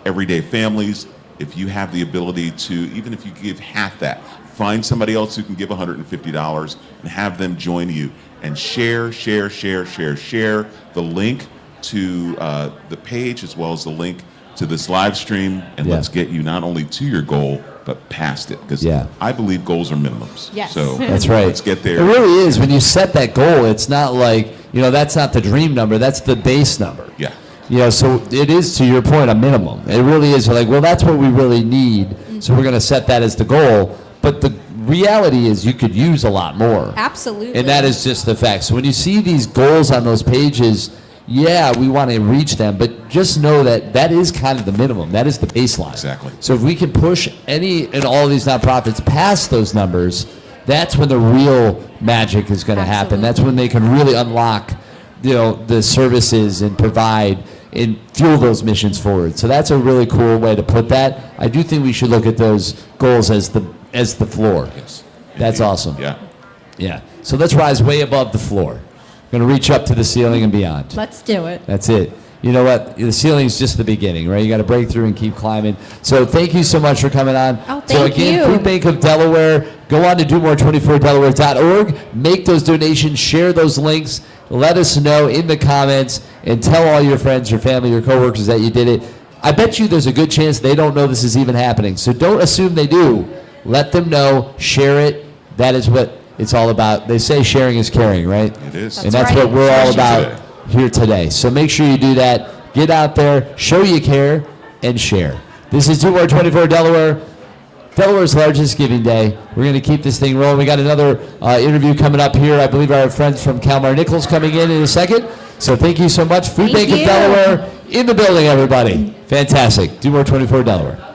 Speaker 10: Everyday families, if you have the ability to, even if you give half that, find somebody else who can give $150 and have them join you and share the link to the page as well as the link to this live stream, and let's get you not only to your goal, but past it. Because I believe goals are minimums.
Speaker 6: Yes.
Speaker 10: So
Speaker 2: that's right.
Speaker 10: Let's get there.
Speaker 2: It really is. When you set that goal, it's not like, that's not the dream number. That's the base number.
Speaker 10: Yeah.
Speaker 2: So it is, to your point, a minimum. It really is like, well, that's what we really need. So we're going to set that as the goal. But the reality is you could use a lot more.
Speaker 6: Absolutely.
Speaker 2: And that is just the fact. So when you see these goals on those pages, we want to reach them, but just know that that is kind of the minimum. That is the baseline.
Speaker 10: Exactly.
Speaker 2: So if we can push any and all of these nonprofits past those numbers, that's when the real magic is going to happen. That's when they can really unlock, the services and provide and fuel those missions forward. So that's a really cool way to put that. I do think we should look at those goals as the floor.
Speaker 10: Yes.
Speaker 2: That's
Speaker 10: Indeed.
Speaker 2: awesome.
Speaker 10: Yeah.
Speaker 2: So let's rise way above the floor. Going to reach up to the ceiling and beyond.
Speaker 6: Let's do it.
Speaker 2: That's it. You know what? The ceiling is just the beginning, right? You got to break through and keep climbing. So thank you so much for coming on.
Speaker 6: Oh,
Speaker 2: So
Speaker 6: thank
Speaker 2: again,
Speaker 6: you.
Speaker 2: Food Bank of Delaware. Go on to domore24delaware.org. Make those donations. Share those links. Let us know in the comments and tell all your friends, your family, your coworkers that you did it. I bet you there's a good chance they don't know this is even happening. So don't assume they do. Let them know. Share it. That is what it's all about. They say sharing is caring, right?
Speaker 10: It is.
Speaker 2: And that's what we're all about here today. So make sure you do that. Get out there, show you care, and share. This is Do More 24 Delaware, Delaware's largest giving day. We're going to keep this thing rolling. We got another interview coming up here. I believe our friends from Kalmar Nichols coming in a second. So thank you so much. Food Bank of Delaware in the building, everybody. Fantastic. Do More 24 Delaware.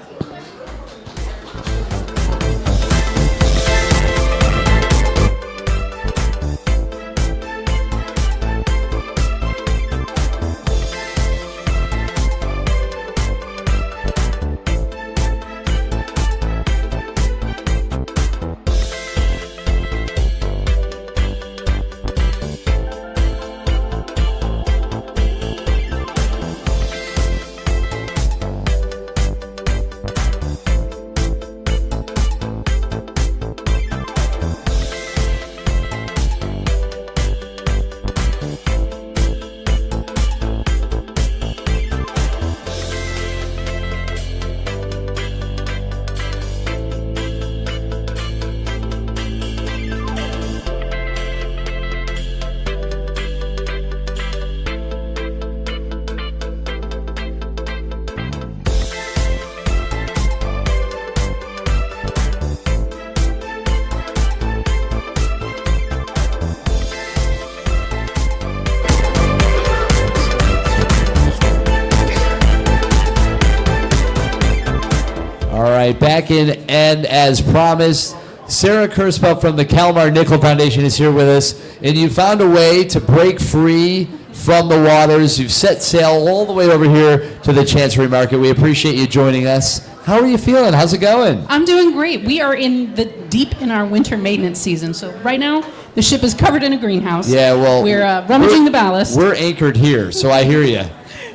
Speaker 2: Back in, and as promised, Sarah Kurspel from the Kalmar Nickel Foundation is here with us, and you found a way to break free from the waters. You've set sail all the way over here to the Chancery Market. We appreciate you joining us. How are you feeling? How's it going?
Speaker 7: I'm doing great. We are deep in our winter maintenance season, so right now the ship is covered in a greenhouse.
Speaker 2: Yeah, well,
Speaker 7: we're rummaging the ballast.
Speaker 2: We're anchored here, so I hear you.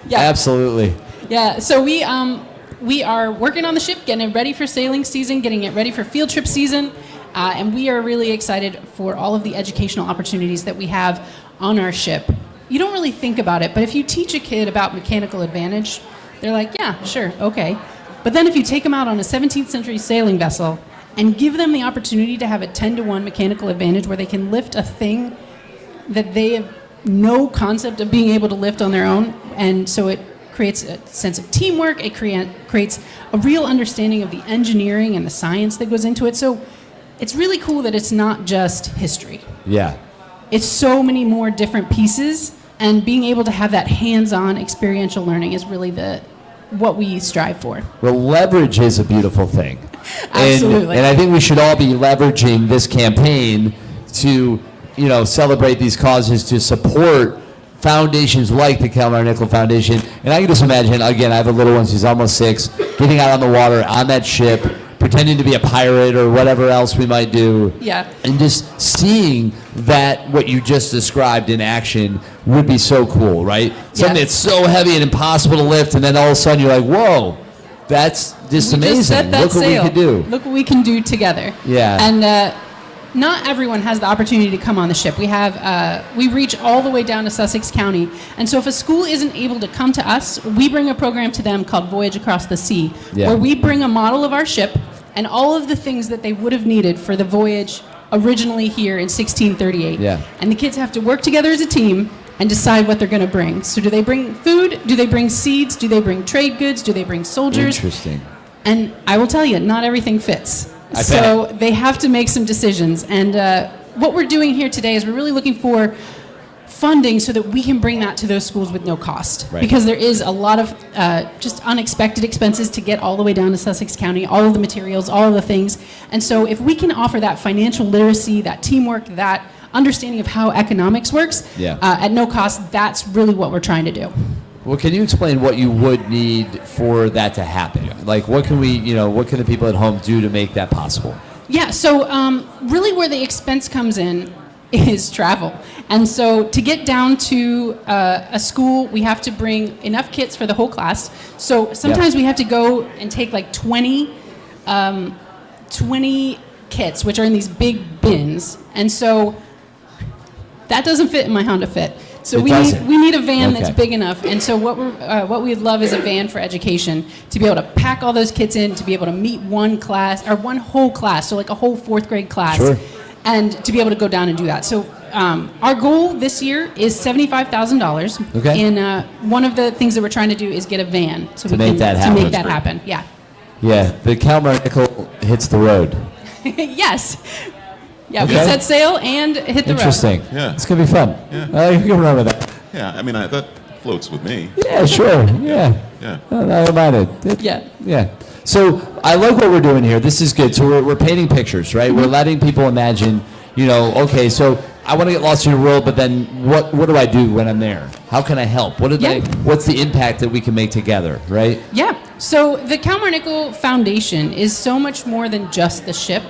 Speaker 7: Yeah.
Speaker 2: Absolutely.
Speaker 7: Yeah, so we are working on the ship, getting it ready for sailing season, getting it ready for field trip season, and we are really excited for all of the educational opportunities that we have on our ship. you don't really think about it, but if you teach a kid about mechanical advantage, they're like, yeah, sure, okay. But then if you take them out on a 17th century sailing vessel and give them the opportunity to have a 10-to-1 mechanical advantage where they can lift a thing that they have no concept of being able to lift on their own, and so it creates a sense of teamwork, it creates a real understanding of the engineering and the science that goes into it. So it's really cool that it's not just history.
Speaker 2: Yeah.
Speaker 7: It's so many more different pieces, and being able to have that hands-on experiential learning is really what we strive for.
Speaker 2: Well, leverage is a beautiful thing.
Speaker 7: Absolutely.
Speaker 2: And I think we should all be leveraging this campaign to, celebrate these causes, to support foundations like the Kalmar Nickel Foundation. And I can just imagine, again, I have a little one, she's almost 6, getting out on the water on that ship, pretending to be a pirate or whatever else we might do.
Speaker 7: Yeah.
Speaker 2: And just seeing that what you just described in action would be so cool, right? Something that's so heavy and impossible to lift, and then all of a sudden you're like, whoa, that's just amazing.
Speaker 7: Just set that
Speaker 2: Look what
Speaker 7: sail.
Speaker 2: we could do.
Speaker 7: Look what we can do together.
Speaker 2: Yeah.
Speaker 7: And not everyone has the opportunity to come on the ship. We reach all the way down to Sussex County. And so if a school isn't able to come to us, we bring a program to them called Voyage Across the Sea, where we bring a model of our ship and all of the things that they would have needed for the voyage originally here in 1638.
Speaker 2: Yeah.
Speaker 7: And the kids have to work together as a team and decide what they're going to bring. So do they bring food? Do they bring seeds? Do they bring trade goods? Do they bring soldiers?
Speaker 2: Interesting.
Speaker 7: And I will tell you, not everything fits.
Speaker 2: I
Speaker 7: So they have to make some decisions. And what we're doing here today is we're really looking for funding so that we can bring that to those schools with no cost.
Speaker 2: Right.
Speaker 7: Because there is a lot of just unexpected expenses to get all the way down to Sussex County, all of the materials, all of the things. And so if we can offer that financial literacy, that teamwork, that understanding of how economics works at no cost, that's really what we're trying to do.
Speaker 2: Well, can you explain what you would need for that to happen? Like, what can what can the people at home do to make that possible?
Speaker 7: Yeah, so really where the expense comes in is travel. And so to get down to a school, we have to bring enough kits for the whole class. So sometimes we have to go and take like 20 kits, which are in these big bins. And so that doesn't fit in my Honda Fit. So we need a van that's big enough, and so what we'd love is a van for education, to be able to pack all those kids in, to be able to meet one class or one whole class, so like a whole 4th grade class, and to be able to go down and do that. So our goal this year is $75,000.
Speaker 2: Okay.
Speaker 7: And one of the things that we're trying to do is get a van so
Speaker 2: To make that happen.
Speaker 7: Yeah.
Speaker 2: Yeah, the Kalmar Nickel hits the road.
Speaker 7: Yes. Yeah,
Speaker 2: Okay.
Speaker 7: we set sail and hit the road.
Speaker 2: Interesting.
Speaker 10: Yeah.
Speaker 2: It's going to be fun.
Speaker 10: Yeah.
Speaker 2: You can remember that.
Speaker 10: Yeah, I mean, that floats with me.
Speaker 2: Yeah, sure. Yeah.
Speaker 10: Yeah.
Speaker 2: I don't mind it.
Speaker 7: Yeah.
Speaker 2: Yeah. So I like what we're doing here. This is good. So we're painting pictures, right? We're letting people imagine, okay, so I want to get lost in your world, but then what do I do when I'm there? How can I help? What's the impact that we can make together, right?
Speaker 7: Yeah. So the Kalmar Nickel Foundation is so much more than just the ship.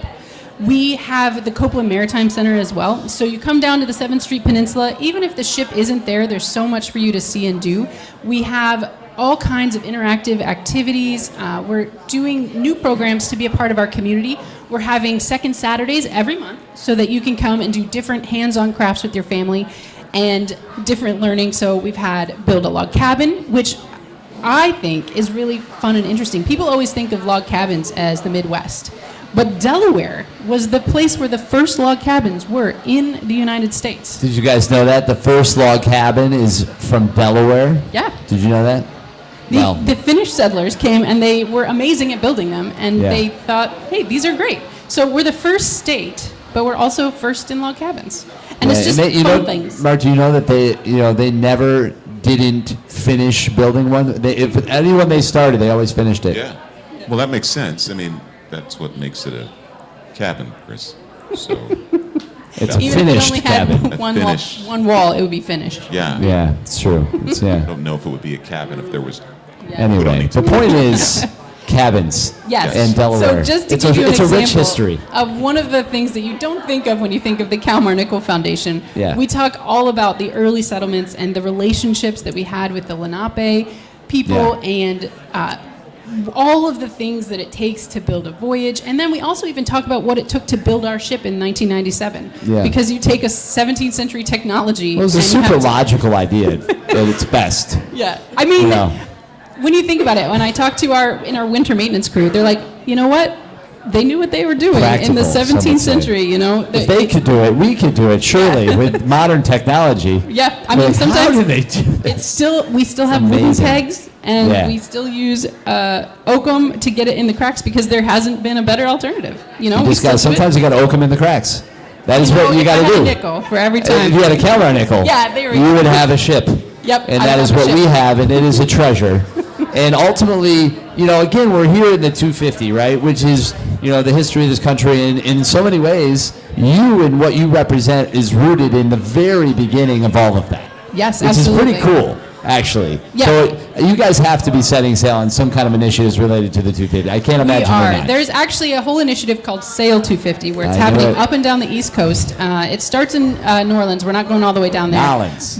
Speaker 7: We have the Copeland Maritime Center as well. So you come down to the 7th Street Peninsula, even if the ship isn't there, there's so much for you to see and do. We have all kinds of interactive activities. We're doing new programs to be a part of our community. We're having second Saturdays every month so that you can come and do different hands-on crafts with your family and different learning. So we've had Build a Log Cabin, which I think is really fun and interesting. People always think of log cabins as the Midwest. But Delaware was the place where the first log cabins were in the United States.
Speaker 2: Did you guys know that? The first log cabin is from Delaware?
Speaker 7: Yeah.
Speaker 2: Did you know that?
Speaker 7: The Finnish settlers came and they were amazing at building them, and they thought, hey, these are great. So we're the first state, but we're also first in log cabins. And it's just fun things.
Speaker 2: Mark, do you know that they never didn't finish building one? If anyone they started, they always finished it.
Speaker 10: Yeah. Well, that makes sense. I mean, that's what makes it a cabin, Chris. So
Speaker 2: it's a
Speaker 7: Even
Speaker 2: finished
Speaker 7: if it only
Speaker 2: cabin.
Speaker 7: had one wall, it would be finished.
Speaker 10: Yeah.
Speaker 2: Yeah, it's true.
Speaker 10: I don't know if it would be a cabin if there was.
Speaker 2: Anyway, the point is cabins.
Speaker 7: Yes.
Speaker 2: And Delaware.
Speaker 7: So just to
Speaker 2: it's
Speaker 7: give you an
Speaker 2: it's
Speaker 7: example
Speaker 2: a rich history.
Speaker 7: of one of the things that you don't think of when you think of the Kalmar Nickel Foundation, we talk all about the early settlements and the relationships that we had with the Lenape people and all of the things that it takes to build a voyage. And then we also even talk about what it took to build our ship in 1997.
Speaker 2: Yeah.
Speaker 7: Because you take a 17th century technology.
Speaker 2: Well, it was a
Speaker 7: and you have
Speaker 2: super
Speaker 7: to-
Speaker 2: logical idea at its best.
Speaker 7: Yeah. I mean,
Speaker 2: You know.
Speaker 7: when you think about it, when I talk to our winter maintenance crew, they're like, you know what? They knew what they were doing in the
Speaker 2: Practical, some
Speaker 7: 17th
Speaker 2: would say.
Speaker 7: century, you know?
Speaker 2: If they could do it, we could do it, surely, with modern technology.
Speaker 7: Yeah, I mean,
Speaker 2: Like,
Speaker 7: sometimes
Speaker 2: how do they do this?
Speaker 7: we still have wooden
Speaker 2: amazing.
Speaker 7: pegs, and
Speaker 2: Yeah.
Speaker 7: we still use oakum to get it in the cracks because there hasn't been a better alternative. You know,
Speaker 2: You
Speaker 7: we
Speaker 2: just got,
Speaker 7: still do it.
Speaker 2: sometimes you got to oak them in the cracks. That is what you
Speaker 7: if
Speaker 2: got
Speaker 7: I
Speaker 2: to
Speaker 7: had
Speaker 2: do.
Speaker 7: a nickel for every time.
Speaker 2: If you had a Kelmer nickel,
Speaker 7: Yeah, there we
Speaker 2: you
Speaker 7: go.
Speaker 2: would have a ship.
Speaker 7: Yep,
Speaker 2: And
Speaker 7: I
Speaker 2: that
Speaker 7: would
Speaker 2: is
Speaker 7: have a
Speaker 2: what
Speaker 7: ship.
Speaker 2: we have, and it is a treasure. And ultimately, you know, again, we're here in the 250, right? Which is, you know, the history of this country. And in so many ways, you and what you represent is rooted in the very beginning of all of that.
Speaker 7: Yes,
Speaker 2: which
Speaker 7: absolutely.
Speaker 2: is pretty cool, actually.
Speaker 7: Yeah.
Speaker 2: So you guys have to be setting sail on some kind of initiatives related to the 250. I can't
Speaker 7: We
Speaker 2: imagine you're
Speaker 7: are.
Speaker 2: not.
Speaker 7: There's actually a whole initiative called Sail 250 where it's
Speaker 2: I know
Speaker 7: happening
Speaker 2: it.
Speaker 7: up and down the East Coast. It starts in New Orleans. We're not going all the way down there.
Speaker 2: Nolens.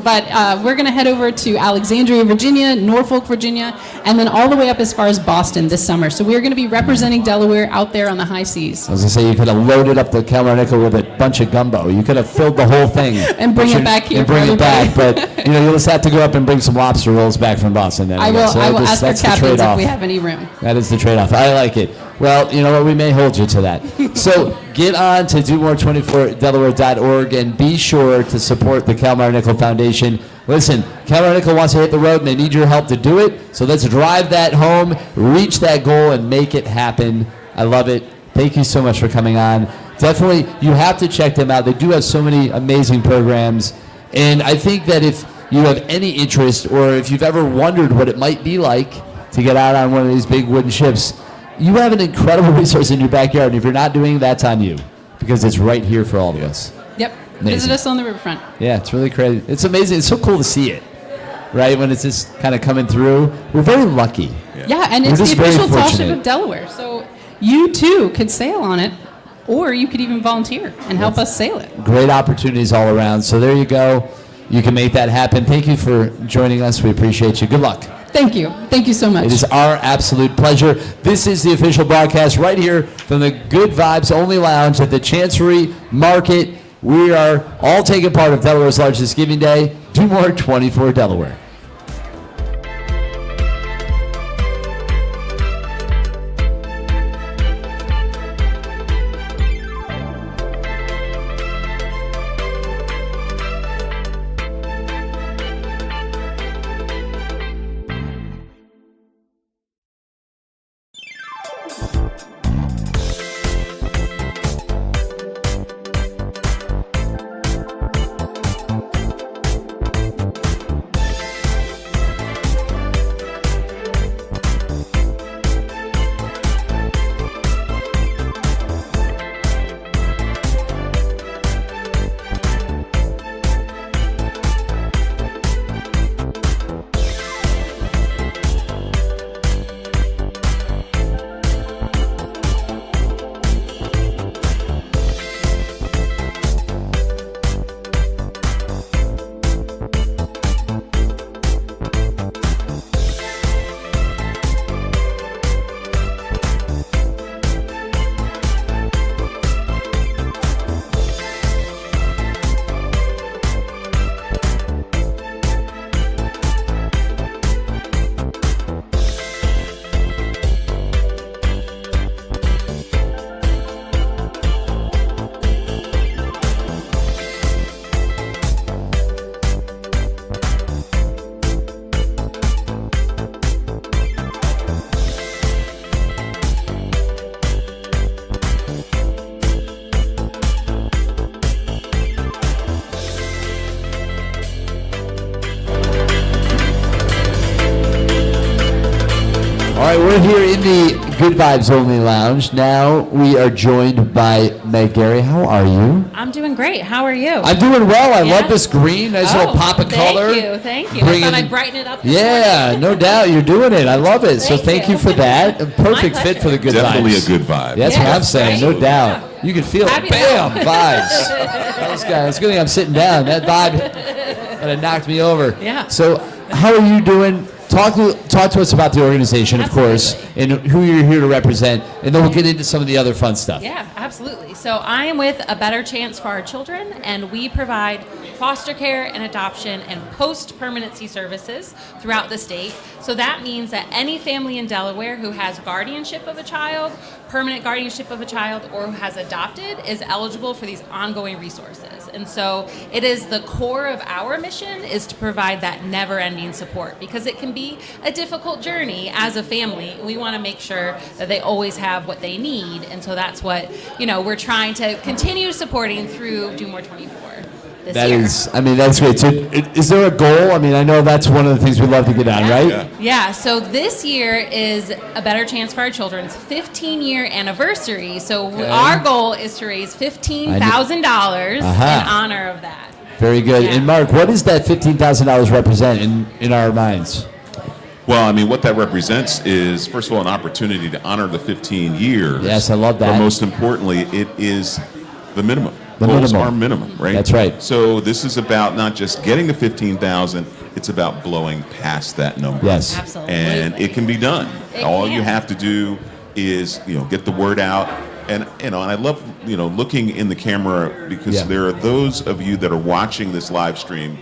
Speaker 7: But we're going to head over to Alexandria, Virginia, Norfolk, Virginia, and then all the way up as far as Boston this summer. So we're going to be representing Delaware out there on the high seas.
Speaker 2: I was going to say, you could have loaded up the Kelmer nickel with a bunch of gumbo. You could have filled the whole thing.
Speaker 7: And bring it back here
Speaker 2: And
Speaker 7: for
Speaker 2: bring it back.
Speaker 7: everybody.
Speaker 2: But, you know, you'll just have to go up and bring some lobster rolls back from Boston. Then,
Speaker 7: I will,
Speaker 2: guess. So
Speaker 7: I will
Speaker 2: that's-
Speaker 7: ask our
Speaker 2: that's the
Speaker 7: captains if
Speaker 2: trade-off.
Speaker 7: we have any room.
Speaker 2: That is the trade-off. I like it. Well, you know what? We may hold you to that. So get on to DoMore24Delaware.org and be sure to support the Kelmer Nickel Foundation. Listen, Kelmer Nickel wants to hit the road, and they need your help to do it. So let's drive that home, reach that goal, and make it happen. I love it. Thank you so much for coming on. Definitely, you have to check them out. They do have so many amazing programs. And I think that if you have any interest or if you've ever wondered what it might be like to get out on one of these big wooden ships, you have an incredible resource in your backyard. And if you're not doing it, that's on you because it's right here for all of us.
Speaker 7: Yep.
Speaker 2: Amazing.
Speaker 7: Visit us on the riverfront.
Speaker 2: Yeah, it's really crazy. It's amazing. It's so cool to see it, right? When it's just kind of coming through. We're very lucky.
Speaker 7: Yeah, and
Speaker 2: We're
Speaker 7: it's the
Speaker 2: just very
Speaker 7: official tall ship
Speaker 2: fortunate.
Speaker 7: of Delaware. So you too could sail on it, or you could even volunteer and help us sail it.
Speaker 2: Great opportunities all around. So there you go. You can make that happen. Thank you for joining us. We appreciate you. Good luck.
Speaker 7: Thank you. Thank you so much.
Speaker 2: It is our absolute pleasure. This is the official broadcast right here from the Good Vibes Only Lounge at the Chancery Market. We are all taking part of Delaware's largest giving day. Do more 24 Delaware. All right, we're here in the Good Vibes Only Lounge. Now we are joined by Meg Gary. How are you?
Speaker 8: I'm doing great. How are you?
Speaker 2: I'm doing well. I love this green. Nice little pop of color.
Speaker 8: Thank you.
Speaker 2: Bring
Speaker 8: I thought
Speaker 2: in-
Speaker 8: I'd brighten it up.
Speaker 2: Yeah, no doubt. You're doing it. I love it. So thank you for that. A perfect fit for the good
Speaker 10: Definitely
Speaker 2: vibes.
Speaker 10: a good vibe.
Speaker 2: That's what
Speaker 10: Yes,
Speaker 2: I'm saying. No doubt. You can feel it.
Speaker 8: Happy to
Speaker 2: Bam!
Speaker 8: help.
Speaker 2: Vibes. Those guys. It's a good thing I'm sitting down. That vibe kind of knocked me over.
Speaker 8: Yeah.
Speaker 2: So how are you doing talk to us about the organization, of course, and who you're here to represent, and then we'll get into some of the other fun stuff.
Speaker 3: Yeah, absolutely. So I am with A Better Chance for Our Children, and we provide foster care and adoption and post-permanency services throughout the state. So that means that any family in Delaware who has guardianship of a child, permanent guardianship of a child, or who has adopted is eligible for these ongoing resources. And so it is the core of our mission is to provide that never-ending support, because it can be a difficult journey as a family. We want to make sure that they always have what they need. And so that's what, we're trying to continue supporting through Do More 24.
Speaker 2: That is, that's great. So is there a goal? I know that's one of the things we'd love to get on, right?
Speaker 3: Yeah, so this year is A Better Chance for Our Children's 15-year anniversary. So our goal is to raise $15,000 in honor of that.
Speaker 2: Very good. And Mark, what does that $15,000 represent in our minds?
Speaker 10: Well, what that represents is, first of all, an opportunity to honor the 15 years.
Speaker 2: Yes, I love that.
Speaker 10: But most importantly, it is the minimum.
Speaker 2: The
Speaker 10: Goals
Speaker 2: minimum.
Speaker 10: are minimum, right?
Speaker 2: That's right.
Speaker 10: So this is about not just getting the 15,000, it's about blowing past that number.
Speaker 2: Yes.
Speaker 3: Absolutely.
Speaker 10: And it can be done. All you have to do is, get the word out. And I love, looking in the camera, because there are those of you that are watching this live stream,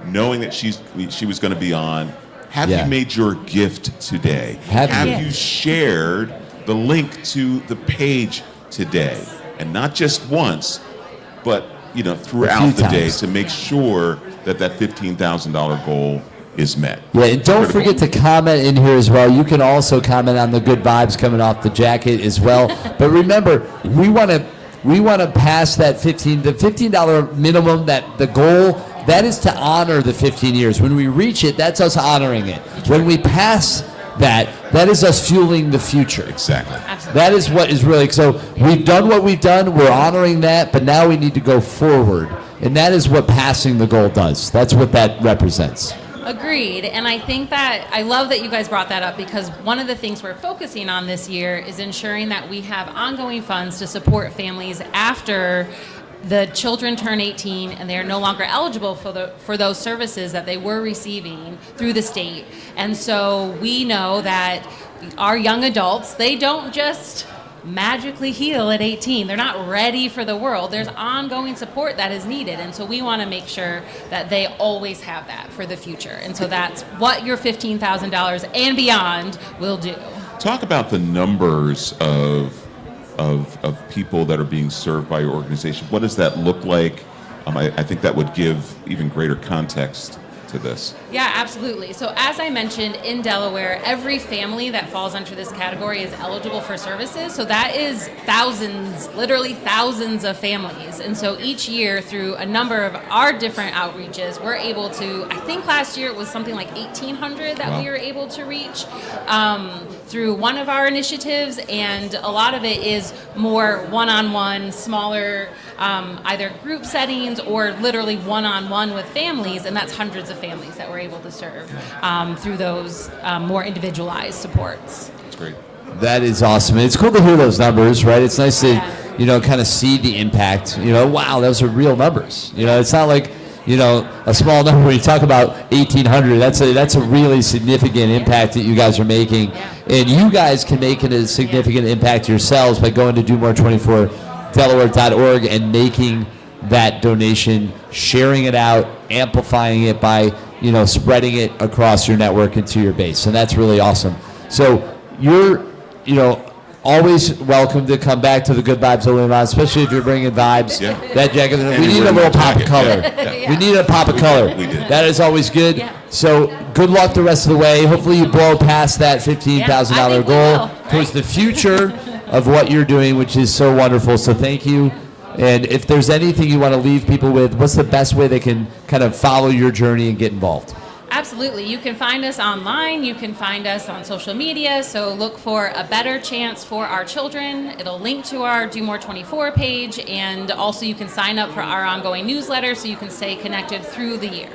Speaker 10: knowing that she was going to be on. Have you made your gift today? Have you shared the link to the page today? And not just once, but throughout the day, to make sure that $15,000 goal is met.
Speaker 2: Yeah, and don't forget to comment in here as well. You can also comment on the good vibes coming off the jacket as well. But remember, we want to pass that the $15 minimum, that the goal. That is to honor the 15 years. When we reach it, that's us honoring it. When we pass that is us fueling the future.
Speaker 10: Exactly.
Speaker 3: Absolutely.
Speaker 2: That is what is really, so we've done what we've done, we're honoring that, but now we need to go forward. And that is what passing the goal does. That's what that represents.
Speaker 3: Agreed. And I think that I love that you guys brought that up, because one of the things we're focusing on this year is ensuring that we have ongoing funds to support families after the children turn 18 and they are no longer eligible for those services that they were receiving through the state. And so we know that our young adults, they don't just magically heal at 18. They're not ready for the world. There's ongoing support that is needed. And so we want to make sure that they always have that for the future. And so that's what your $15,000 and beyond will do.
Speaker 10: Talk about the numbers of people that are being served by your organization. What does that look like? I think that would give even greater context to this.
Speaker 3: Yeah, absolutely. So as I mentioned, in Delaware, every family that falls under this category is eligible for services. So that is thousands, literally thousands of families. And so each year, through a number of our different outreaches, we're able to, I think last year it was something like 1,800 that we were able to reach through one of our initiatives. And a lot of it is more one-on-one, smaller, either group settings or literally one-on-one with families. And that's hundreds of families that we're able to serve through those more individualized supports.
Speaker 10: That's great.
Speaker 2: That is awesome. It's cool to hear those numbers, right? It's nice to, kind of see the impact. Wow, those are real numbers. It's not like, a small number. When you talk about 1,800, that's a really significant impact that you guys are making. And you guys can make it a significant impact yourselves by going to DoMore24Delaware.org and making that donation, sharing it out, amplifying it by, spreading it across your network and to your base. And that's really awesome. So you're, always welcome to come back to the Good Vibes Only Lounge, especially if you're bringing vibes.
Speaker 10: Yeah.
Speaker 2: That jacket,
Speaker 10: And
Speaker 2: we
Speaker 10: you're
Speaker 2: need a
Speaker 10: wearing
Speaker 2: little
Speaker 10: the
Speaker 2: pop of
Speaker 10: jacket.
Speaker 2: color.
Speaker 10: Yeah.
Speaker 2: We need a pop of color.
Speaker 10: We did.
Speaker 2: That is always good.
Speaker 3: Yeah.
Speaker 2: So good luck the rest of the way. Hopefully you blow past that $15,000 goal towards the future of what you're doing, which is so wonderful. So thank you. And if there's anything you want to leave people with, what's the best way they can kind of follow your journey and get involved?
Speaker 3: Absolutely. You can find us online. You can find us on social media. So look for A Better Chance for Our Children. It'll link to our Do More 24 page. And also you can sign up for our ongoing newsletter so you can stay connected through the year.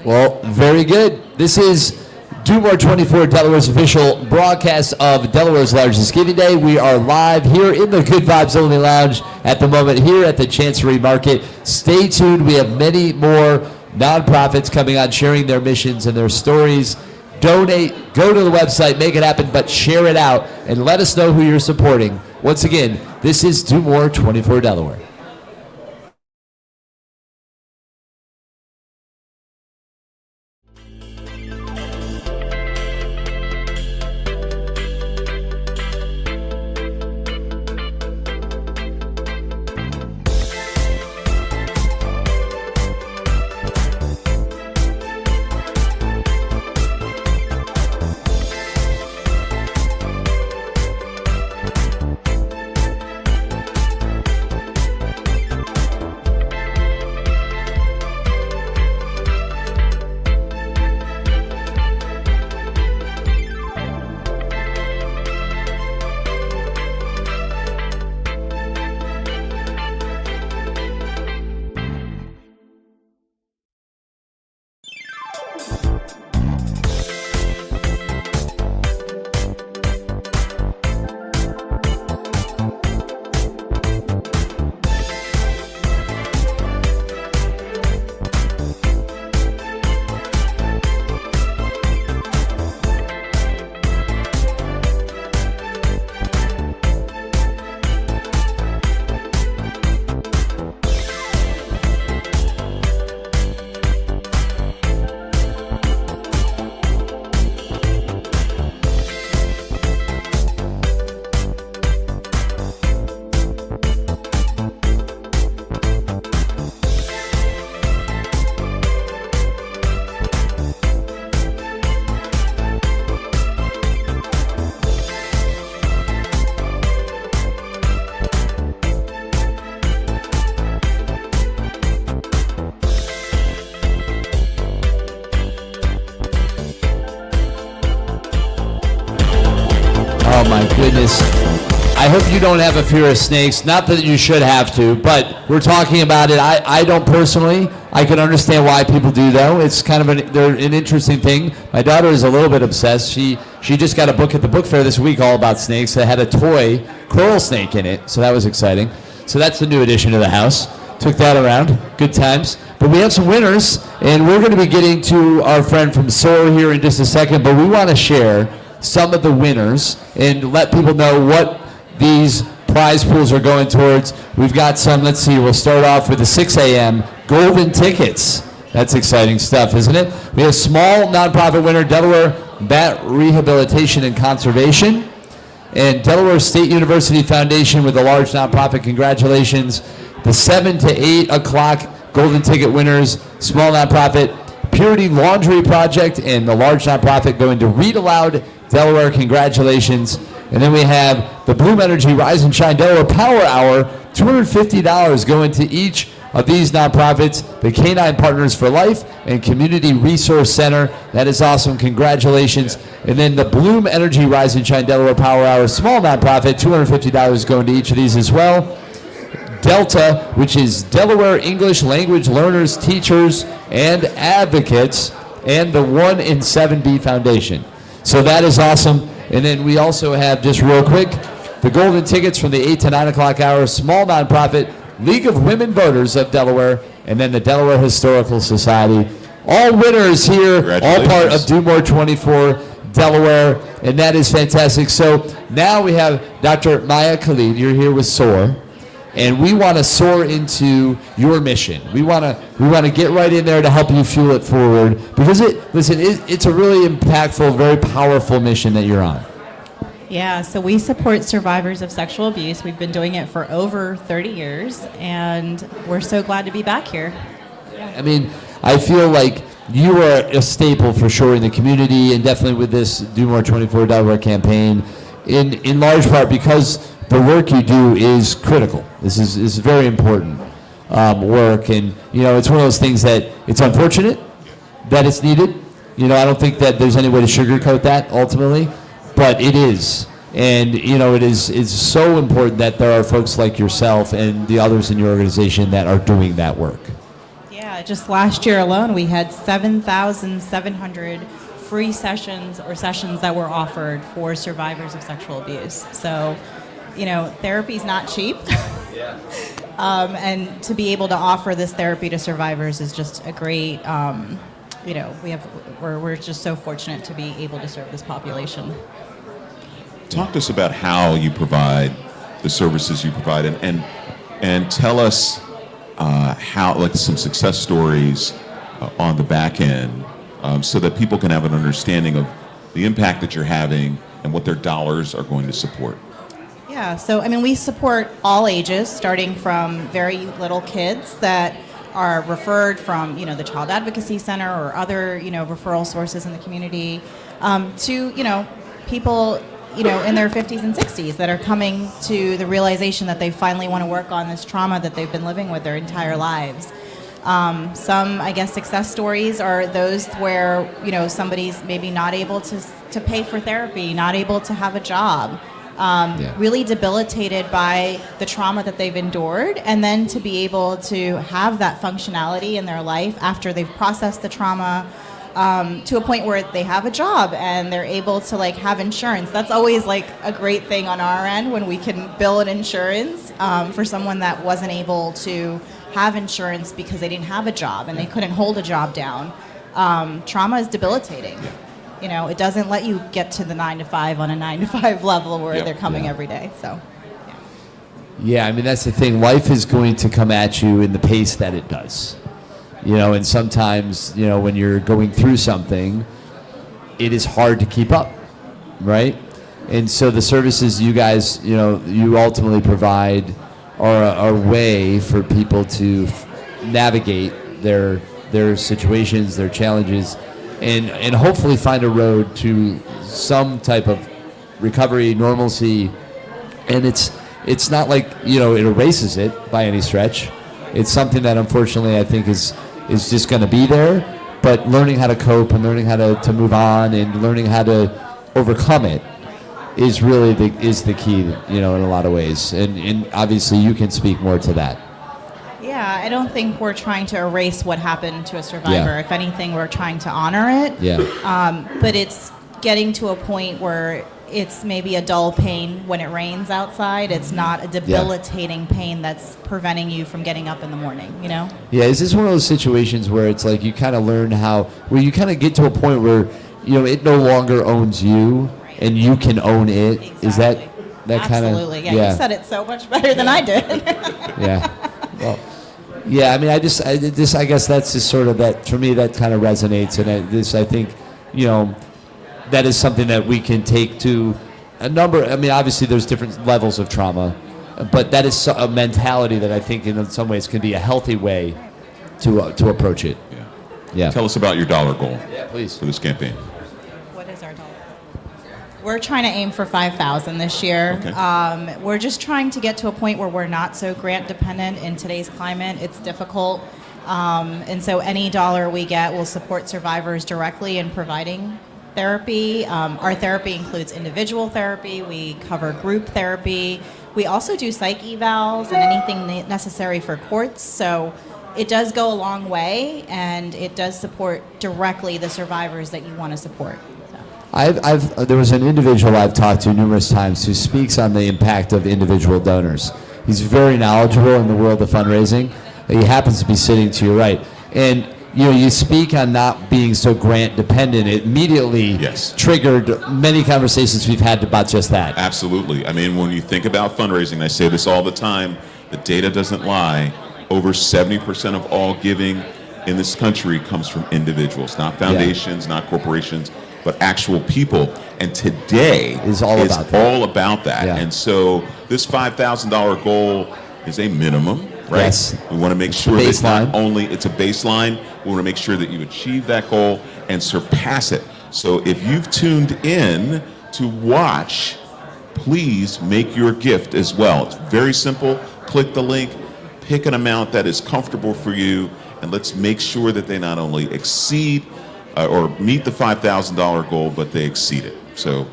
Speaker 2: Well, very good. This is Do More 24, Delaware's official broadcast of Delaware's largest giving day. We are live here in the Good Vibes Only Lounge at the moment here at the Chancery Market. Stay tuned. We have many more nonprofits coming on sharing their missions and their stories. donate, go to the website, make it happen, but share it out and let us know who you're supporting. Once again, this is Do More 24 Delaware. Oh my goodness. I hope you don't have a fear of snakes. Not that you should have to, but we're talking about it. I don't personally. I can understand why people do though. It's kind of an interesting thing. My daughter is a little bit obsessed. She just got a book at the book fair this week all about snakes that had a toy coral snake in it. So that was exciting. So that's the new addition to the house. Took that around. Good times. But we have some winners, and we're going to be getting to our friend from Spur here in just a second, but we want to share some of the winners and let people know what these prize pools are going towards. We've got some, let's see, we'll start off with the 6 a.m. golden tickets. That's exciting stuff, isn't it? We have small nonprofit winner, Delaware Bat Rehabilitation and Conservation, and Delaware State University Foundation with a large nonprofit. Congratulations. The 7 to 8 o'clock golden ticket winners, small nonprofit, Purity Laundry Project, and the large nonprofit going to Read Aloud Delaware. Congratulations. And then we have the Bloom Energy Rise and Shine Delaware Power Hour, $250 going to each of these nonprofits, the Canine Partners for Life and Community Resource Center. That is awesome. Congratulations. And then the Bloom Energy Rise and Shine Delaware Power Hour, small nonprofit, $250 going to each of these as well. Delta, which is Delaware English Language Learners, Teachers, and Advocates, and the 1 in 7B Foundation. So that is awesome. And then we also have, just real quick, the golden tickets from the 8 to 9 o'clock hour, small nonprofit, League of Women Voters of Delaware, and then the Delaware Historical Society. All winners here, all part of Do More 24 Delaware, and that is fantastic. So now we have Dr. Maya Khalid. You're here with SOAR. And we want to soar into your mission. We want to get right in there to help you fuel it forward, because it's a really impactful, very powerful mission that you're on.
Speaker 9: Yeah, so we support survivors of sexual abuse. We've been doing it for over 30 years, and we're so glad to be back here.
Speaker 2: I mean, I feel like you are a staple for sure in the community, and definitely with this Do More 24 Delaware campaign, in large part because the work you do is critical. This is very important work, and it's one of those things that it's unfortunate that it's needed. I don't think that there's any way to sugarcoat that ultimately, but it is, and it's so important that there are folks like yourself and the others in your organization that are doing that work.
Speaker 9: Yeah, just last year alone, we had 7,700 free sessions that were offered for survivors of sexual abuse. So, therapy is not cheap. Yeah. And to be able to offer this therapy to survivors is just a great we're just so fortunate to be able to serve this population.
Speaker 10: Talk to us about how you provide the services you provide, and tell us how, like, some success stories on the back end, so that people can have an understanding of the impact that you're having and what their dollars are going to support.
Speaker 9: Yeah, so we support all ages, starting from very little kids that are referred from the Child Advocacy Center or other referral sources in the community, to people in their 50s and 60s that are coming to the realization that they finally want to work on this trauma that they've been living with their entire lives. Some, I guess, success stories are those where somebody's maybe not able to pay for therapy, not able to have a job, really debilitated by the trauma that they've endured, and then to be able to have that functionality in their life after they've processed the trauma, to a point where they have a job and they're able to have insurance. That's always a great thing on our end, when we can bill an insurance for someone that wasn't able to have insurance because they didn't have a job and they couldn't hold a job down. Trauma is debilitating. It doesn't let you get to the 9 to 5 on a 9 to 5 level where they're coming every day. So,
Speaker 2: Yeah, that's the thing. Life is going to come at you in the pace that it does. And sometimes, when you're going through something, it is hard to keep up, right? And so the services you guys, you ultimately provide are a way for people to navigate their situations, their challenges, and hopefully find a road to some type of recovery, normalcy. And it's not like, it erases it by any stretch. It's something that unfortunately I think is just going to be there, but learning how to cope and learning how to move on and learning how to overcome it is really the key, in a lot of ways. And obviously you can speak more to that.
Speaker 9: Yeah, I don't think we're trying to erase what happened to a survivor.
Speaker 2: Yeah.
Speaker 9: If anything, we're trying to honor it.
Speaker 2: Yeah.
Speaker 9: But it's getting to a point where it's maybe a dull pain when it rains outside. It's not a debilitating pain that's preventing you from getting up in the morning,
Speaker 2: Yeah, is this one of those situations where it's like you kind of learn where you kind of get to a point where, it no longer owns you and you can own it? Exactly. Is that kind of...
Speaker 9: Absolutely, yeah. You said it so much better than I did.
Speaker 2: Yeah. Well, yeah, I guess that's just sort of that, for me, that kind of resonates. And I think, that is something that we can take to a number. Obviously there's different levels of trauma, but that is a mentality that I think in some ways can be a healthy way to approach it. Yeah.
Speaker 10: Tell us about your dollar goal.
Speaker 2: Yeah, please.
Speaker 10: For this campaign.
Speaker 9: What is our dollar? We're trying to aim for $5,000 this year.
Speaker 10: Okay.
Speaker 9: We're just trying to get to a point where we're not so grant dependent in today's climate. It's difficult. And so any dollar we get will support survivors directly in providing therapy. Our therapy includes individual therapy. We cover group therapy. We also do psych evals and anything necessary for courts. So it does go a long way, and it does support directly the survivors that you want to support.
Speaker 2: There was an individual I've talked to numerous times who speaks on the impact of individual donors. He's very knowledgeable in the world of fundraising. He happens to be sitting to your right. And you speak on not being so grant dependent. It immediately triggered many conversations we've had about just that.
Speaker 10: Absolutely. When you think about fundraising, I say this all the time, the data doesn't lie. Over 70% of all giving in this country comes from individuals, not foundations, not corporations, but actual people. And today is all about that.
Speaker 2: Yeah.
Speaker 10: And so this $5,000 goal is a minimum, right?
Speaker 2: Yes.
Speaker 10: We want to make sure that not only it's a baseline, we want to make sure that you achieve that goal and surpass it. So if you've tuned in to watch, please make your gift as well. It's very simple. Click the link, pick an amount that is comfortable for you, and let's make sure that they not only exceed or meet the $5,000 goal, but they exceed it. So,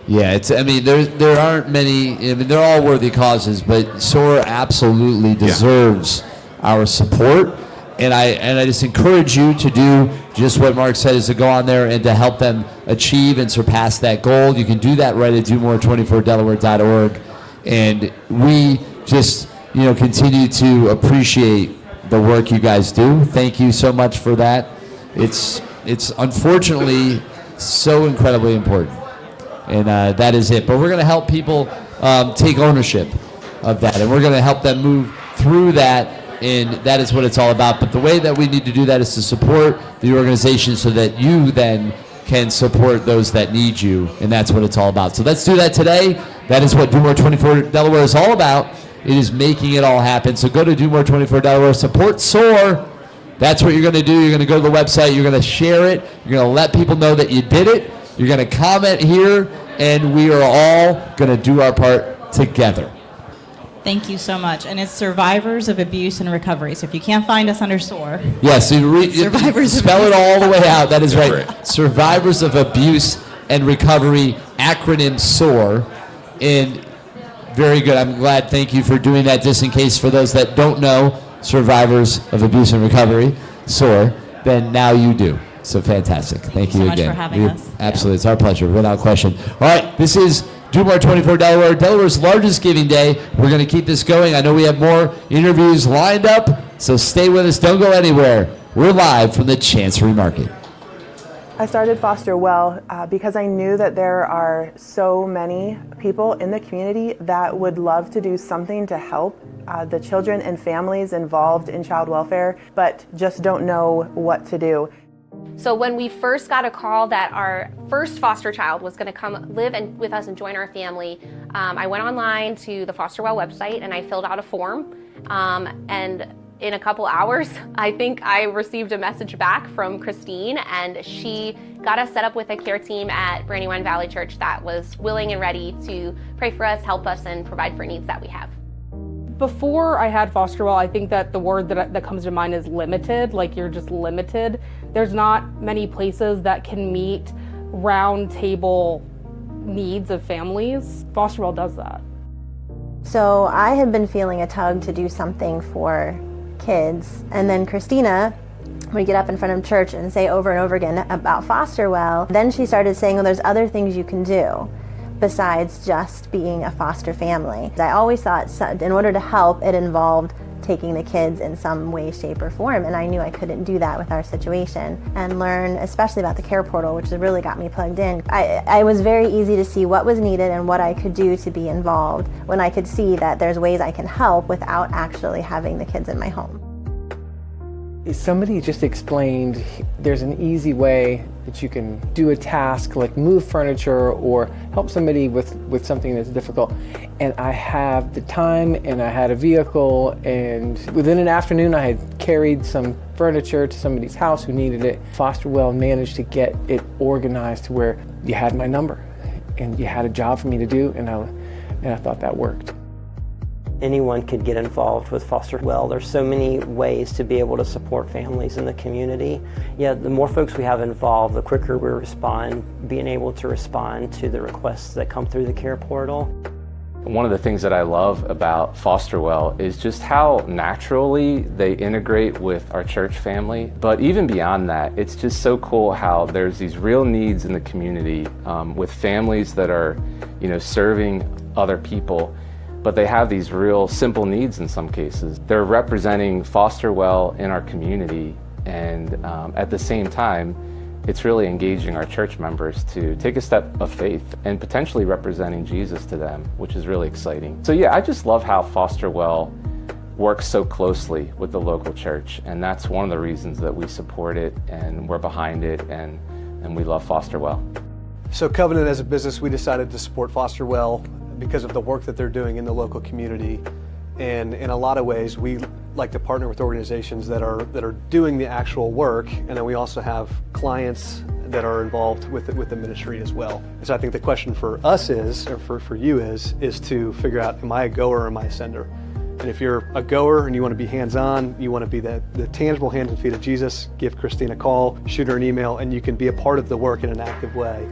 Speaker 2: yeah, there aren't many. They're all worthy causes, but SOAR absolutely deserves our support. And I just encourage you to do just what Mark said, is to go on there and to help them achieve and surpass that goal. You can do that right at domore24delaware.org. And we just continue to appreciate the work you guys do. Thank you so much for that. It's unfortunately so incredibly important. And that is it. But we're going to help people take ownership of that. And we're going to help them move through that. And that is what it's all about. But the way that we need to do that is to support the organization so that you then can support those that need you. And that's what it's all about. So let's do that today. That is what Do More 24 Delaware is all about. It is making it all happen. So go to Do More 24 Delaware, support SOAR. That's what you're going to do. You're going to go to the website. You're going to share it. You're going to let people know that you did it. You're going to comment here. And we are all going to do our part together.
Speaker 9: Thank you so much. And it's Survivors of Abuse and Recovery. So if you can't find us under SOAR.
Speaker 2: Yes, spell it all the way out. That is right. Survivors of Abuse and Recovery, acronym SOAR. And very good. I'm glad. Thank you for doing that. Just in case for those that don't know, Survivors of Abuse and Recovery, SOAR, then now you do. So fantastic. Thank you
Speaker 9: so
Speaker 2: again.
Speaker 9: Much for having us.
Speaker 2: Absolutely. It's our pleasure, without question. All right. This is Do More 24 Delaware, Delaware's largest giving day. We're going to keep this going. I know we have more interviews lined up, so stay with us. Don't go anywhere. We're live from the Chancery Market.
Speaker 11: I started Foster Well because I knew that there are so many people in the community that would love to do something to help the children and families involved in child welfare, but just don't know what to do.
Speaker 12: So when we first got a call that our first foster child was going to come live with us and join our family, I went online to the Foster Well website and I filled out a form. And in a couple hours, I think I received a message back from Christine, and she got us set up with a care team at Brandywine Valley Church that was willing and ready to pray for us, help us, and provide for needs that we have.
Speaker 13: Before I had Foster Well, I think that the word that comes to mind is limited, like you're just limited. There's not many places that can meet round table needs of families. Foster Well does that.
Speaker 14: So I had been feeling a tug to do something for kids, and then Christina would get up in front of church and say over and over again about Foster Well. Then she started saying, well, there's other things you can do besides just being a foster family. I always thought in order to help, it involved taking the kids in some way, shape, or form, and I knew I couldn't do that with our situation. And learn especially about the care portal, which really got me plugged in. I was very easy to see what was needed and what I could do to be involved when I could see that there's ways I can help without actually having the kids in my home.
Speaker 16: Somebody just explained there's an easy way that you can do a task like move furniture or help somebody with something that's difficult. And I have the time and I had a vehicle, and within an afternoon I had carried some furniture to somebody's house who needed it. Foster Well managed to get it organized to where you had my number and you had a job for me to do, and I thought that worked.
Speaker 26: Anyone could get involved with Foster Well. There's so many ways to be able to support families in the community. Yeah, the more folks we have involved, the quicker we respond, being able to respond to the requests that come through the care portal.
Speaker 27: One of the things that I love about Foster Well is just how naturally they integrate with our church family. But even beyond that, it's just so cool how there's these real needs in the community with families that are, serving other people. But they have these real simple needs in some cases. They're representing Foster Well in our community, and at the same time, it's really engaging our church members to take a step of faith and potentially representing Jesus to them, which is really exciting. So yeah, I just love how Foster Well works so closely with the local church, and that's one of the reasons that we support it and we're behind it, and we love Foster Well.
Speaker 28: So Covenant as a business, we decided to support Foster Well because of the work that they're doing in the local community. And in a lot of ways, we like to partner with organizations that are doing the actual work, and then we also have clients that are involved with the ministry as well. And so I think the question for us is, or for you is to figure out, am I a goer or am I a sender? And if you're a goer and you want to be hands-on, you want to be the tangible hands and feet of Jesus, give Christine a call, shoot her an email, and you can be a part of the work in an active way.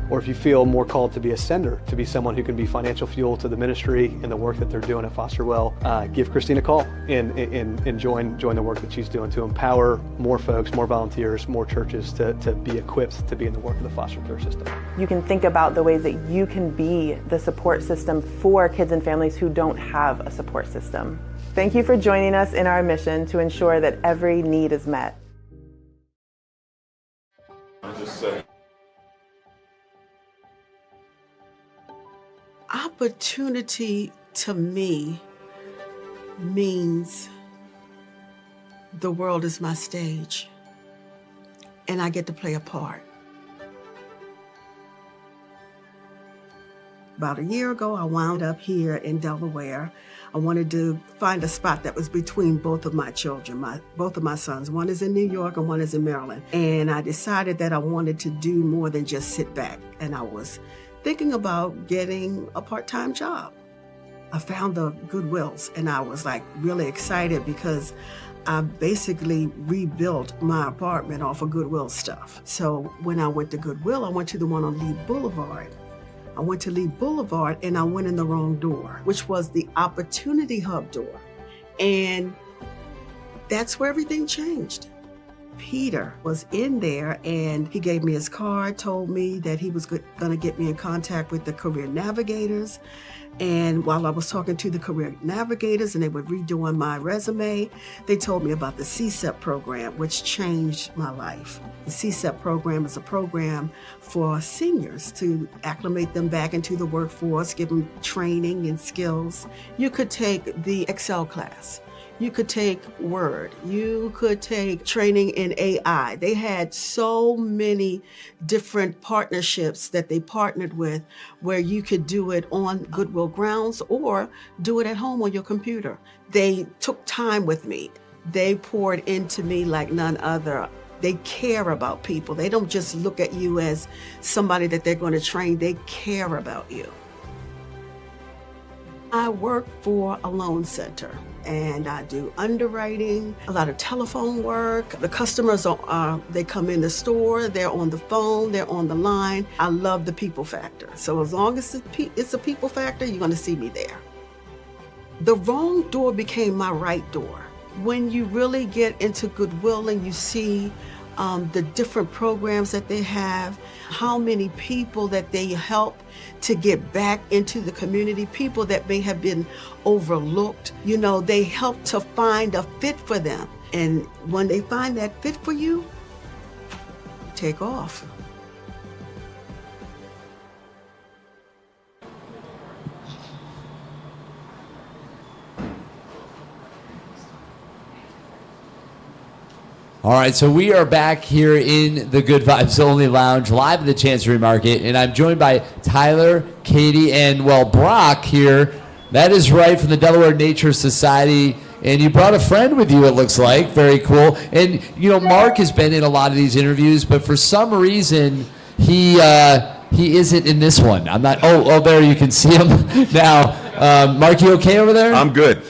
Speaker 28: Or if you feel more called to be a sender, to be someone who can be financial fuel to the ministry and the work that they're doing at Foster Well, give Christine a call and join the work that she's doing to empower more folks, more volunteers, more churches to be equipped to be in the work of the foster care system.
Speaker 11: You can think about the ways that you can be the support system for kids and families who don't have a support system. Thank you for joining us in our mission to ensure that every need is met.
Speaker 1: Opportunity to me means the world is my stage and I get to play a part. About a year ago, I wound up here in Delaware. I wanted to find a spot that was between both of my children, both of my sons. One is in New York and one is in Maryland. And I decided that I wanted to do more than just sit back. And I was thinking about getting a part-time job. I found the Goodwills and I was like really excited because I basically rebuilt my apartment off of Goodwill stuff. So when I went to Goodwill, I went to the one on Lee Boulevard. I went to Lee Boulevard and I went in the wrong door, which was the Opportunity Hub door. And that's where everything changed. Peter was in there and he gave me his card, told me that he was going to get me in contact with the career navigators. And while I was talking to the career navigators and they were redoing my resume, they told me about the CSEP program, which changed my life. The CSEP program is a program for seniors to acclimate them back into the workforce, give them training and skills. You could take the Excel class. You could take Word. You could take training in AI. They had so many different partnerships that they partnered with where you could do it on Goodwill grounds or do it at home on your computer. They took time with me. They poured into me like none other. They care about people. They don't just look at you as somebody that they're going to train. They care about you. I work for a loan center and I do underwriting, a lot of telephone work. The customers they come in the store, they're on the phone, they're on the line. I love the people factor. So as long as it's a people factor, you're gonna see me there. The wrong door became my right door. When you really get into Goodwill and you see the different programs that they have, how many people that they help to get back into the community, people that may have been overlooked, they help to find a fit for them. And when they find that fit for you, take off.
Speaker 2: All right, so we are back here in the Good Vibes Only Lounge, live at the Chancery Market, and I'm joined by Tyler, Katie, and, Brock here. That is right, from the Delaware Nature Society, and you brought a friend with you, it looks like. Very cool. And, Mark has been in a lot of these interviews, but for some reason, he isn't in this one. I'm not, there, you can see him now. Mark, you okay over there?
Speaker 10: I'm good.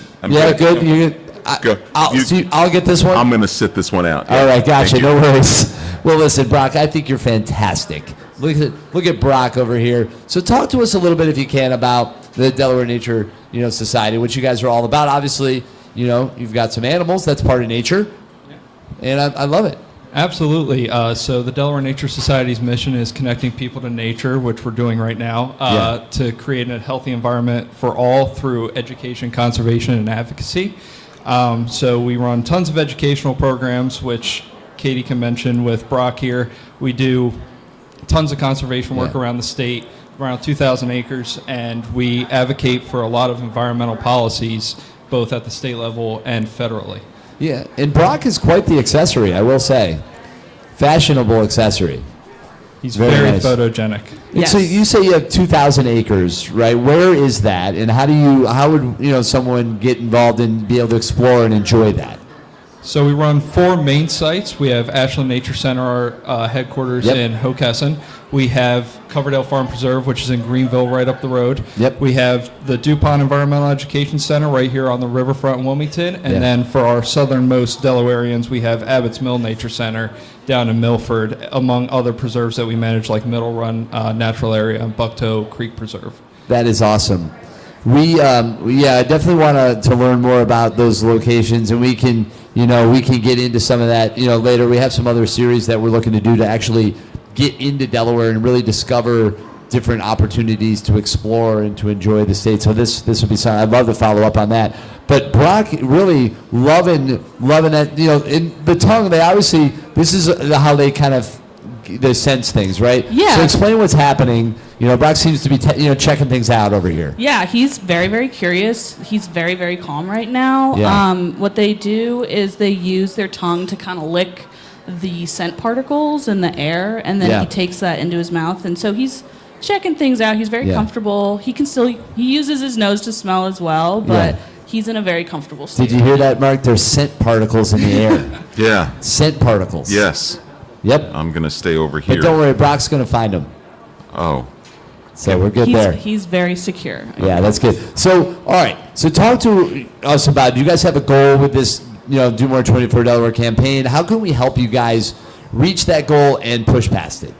Speaker 2: Good. I'll get this one.
Speaker 10: I'm going to sit this one out.
Speaker 2: All right, gotcha. No worries. Well, listen, Brock, I think you're fantastic. Look at Brock over here. So talk to us a little bit, if you can, about the Delaware Nature, Society, what you guys are all about. Obviously, you've got some animals. That's part of nature, and I love it.
Speaker 5: Absolutely. So the Delaware Nature Society's mission is connecting people to nature, which we're doing right now, to create a healthy environment for all through education, conservation, and advocacy. So we run tons of educational programs, which Katie can mention with Brock here. We do tons of conservation work around the state, around 2,000 acres, and we advocate for a lot of environmental policies, both at the state level and federally.
Speaker 2: Yeah, and Brock is quite the accessory, I will say. Fashionable accessory.
Speaker 5: He's very
Speaker 2: nice.
Speaker 5: photogenic.
Speaker 2: Yes. So you say you have 2,000 acres, right? Where is that, and how would someone get involved and be able to explore and enjoy that?
Speaker 5: So we run 4 main sites. We have Ashland Nature Center, our headquarters in Hockessin. We have Coverdale Farm Preserve, which is in Greenville, right up the road. We have the DuPont Environmental Education Center right here on the riverfront in Wilmington. And then for our southernmost Delawareans, we have Abbott's Mill Nature Center down in Milford, among other preserves that we manage, like Middle Run Natural Area and Bucktoe Creek Preserve.
Speaker 2: That is awesome. We definitely want to learn more about those locations, and we can get into some of that later. We have some other series that we're looking to do to actually get into Delaware and really discover different opportunities to explore and to enjoy the state. So this would be something I'd love to follow up on that. But Brock really loving that, in the tongue, they obviously, this is how they kind of they sense things, right?
Speaker 15: Yeah.
Speaker 2: So explain what's happening. Brock seems to be checking things out over here.
Speaker 15: Yeah, he's very, very curious. He's very, very calm right now.
Speaker 2: Yeah.
Speaker 15: What they do is they use their tongue to kind of lick the scent particles in the air, and then he takes that into his mouth. And so he's checking things out. He's very comfortable. He uses his nose to smell as well, but he's in a very comfortable state.
Speaker 2: Did you hear that, Mark? There's scent particles in the air.
Speaker 10: Yeah.
Speaker 2: Scent particles.
Speaker 10: Yes.
Speaker 2: Yep.
Speaker 10: I'm going to stay over here.
Speaker 2: But don't worry, Brock's going to find them.
Speaker 10: Oh.
Speaker 2: So we're good there.
Speaker 15: He's very secure.
Speaker 2: Yeah, that's good. So, all right. So talk to us about, do you guys have a goal with this, Do More 24 Delaware campaign? How can we help you guys reach that goal and push past it?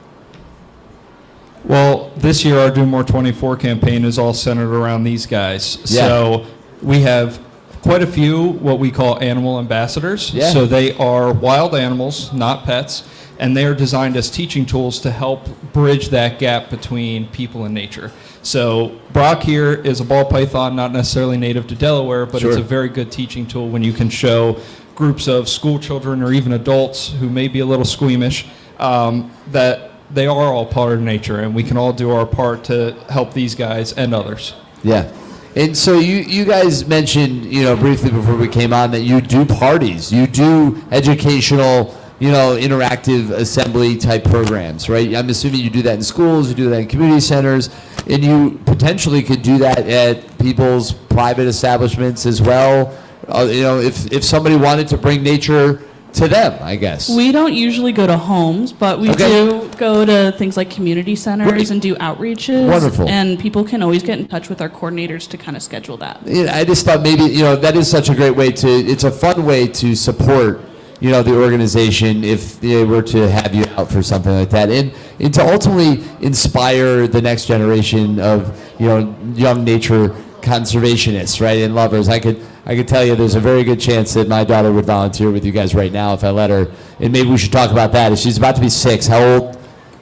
Speaker 5: Well, this year our Do More 24 campaign is all centered around these guys.
Speaker 2: Yeah.
Speaker 5: So we have quite a few what we call animal ambassadors.
Speaker 2: Yeah.
Speaker 5: So they are wild animals, not pets, and they are designed as teaching tools to help bridge that gap between people and nature. So Brock here is a ball python, not necessarily native to Delaware, but it's a very good teaching tool when you can show groups of school children or even adults who may be a little squeamish that they are all part of nature, and we can all do our part to help these guys and others.
Speaker 2: Yeah. And so you guys mentioned, briefly before we came on that you do parties, you do educational, interactive assembly type programs, right? I'm assuming you do that in schools, you do that in community centers, and you potentially could do that at people's private establishments as well. If somebody wanted to bring nature to them, I guess.
Speaker 15: We don't usually go to homes, but we do go to things like community centers and do outreaches.
Speaker 2: Wonderful.
Speaker 15: And people can always get in touch with our coordinators to kind of schedule that.
Speaker 2: I just thought maybe, that is such a great way it's a fun way to support, the organization if they were to have you out for something like that. And to ultimately inspire the next generation of, young nature conservationists, right, and lovers. I could tell you there's a very good chance that my daughter would volunteer with you guys right now if I let her. And maybe we should talk about that. If she's about to be 6, how old?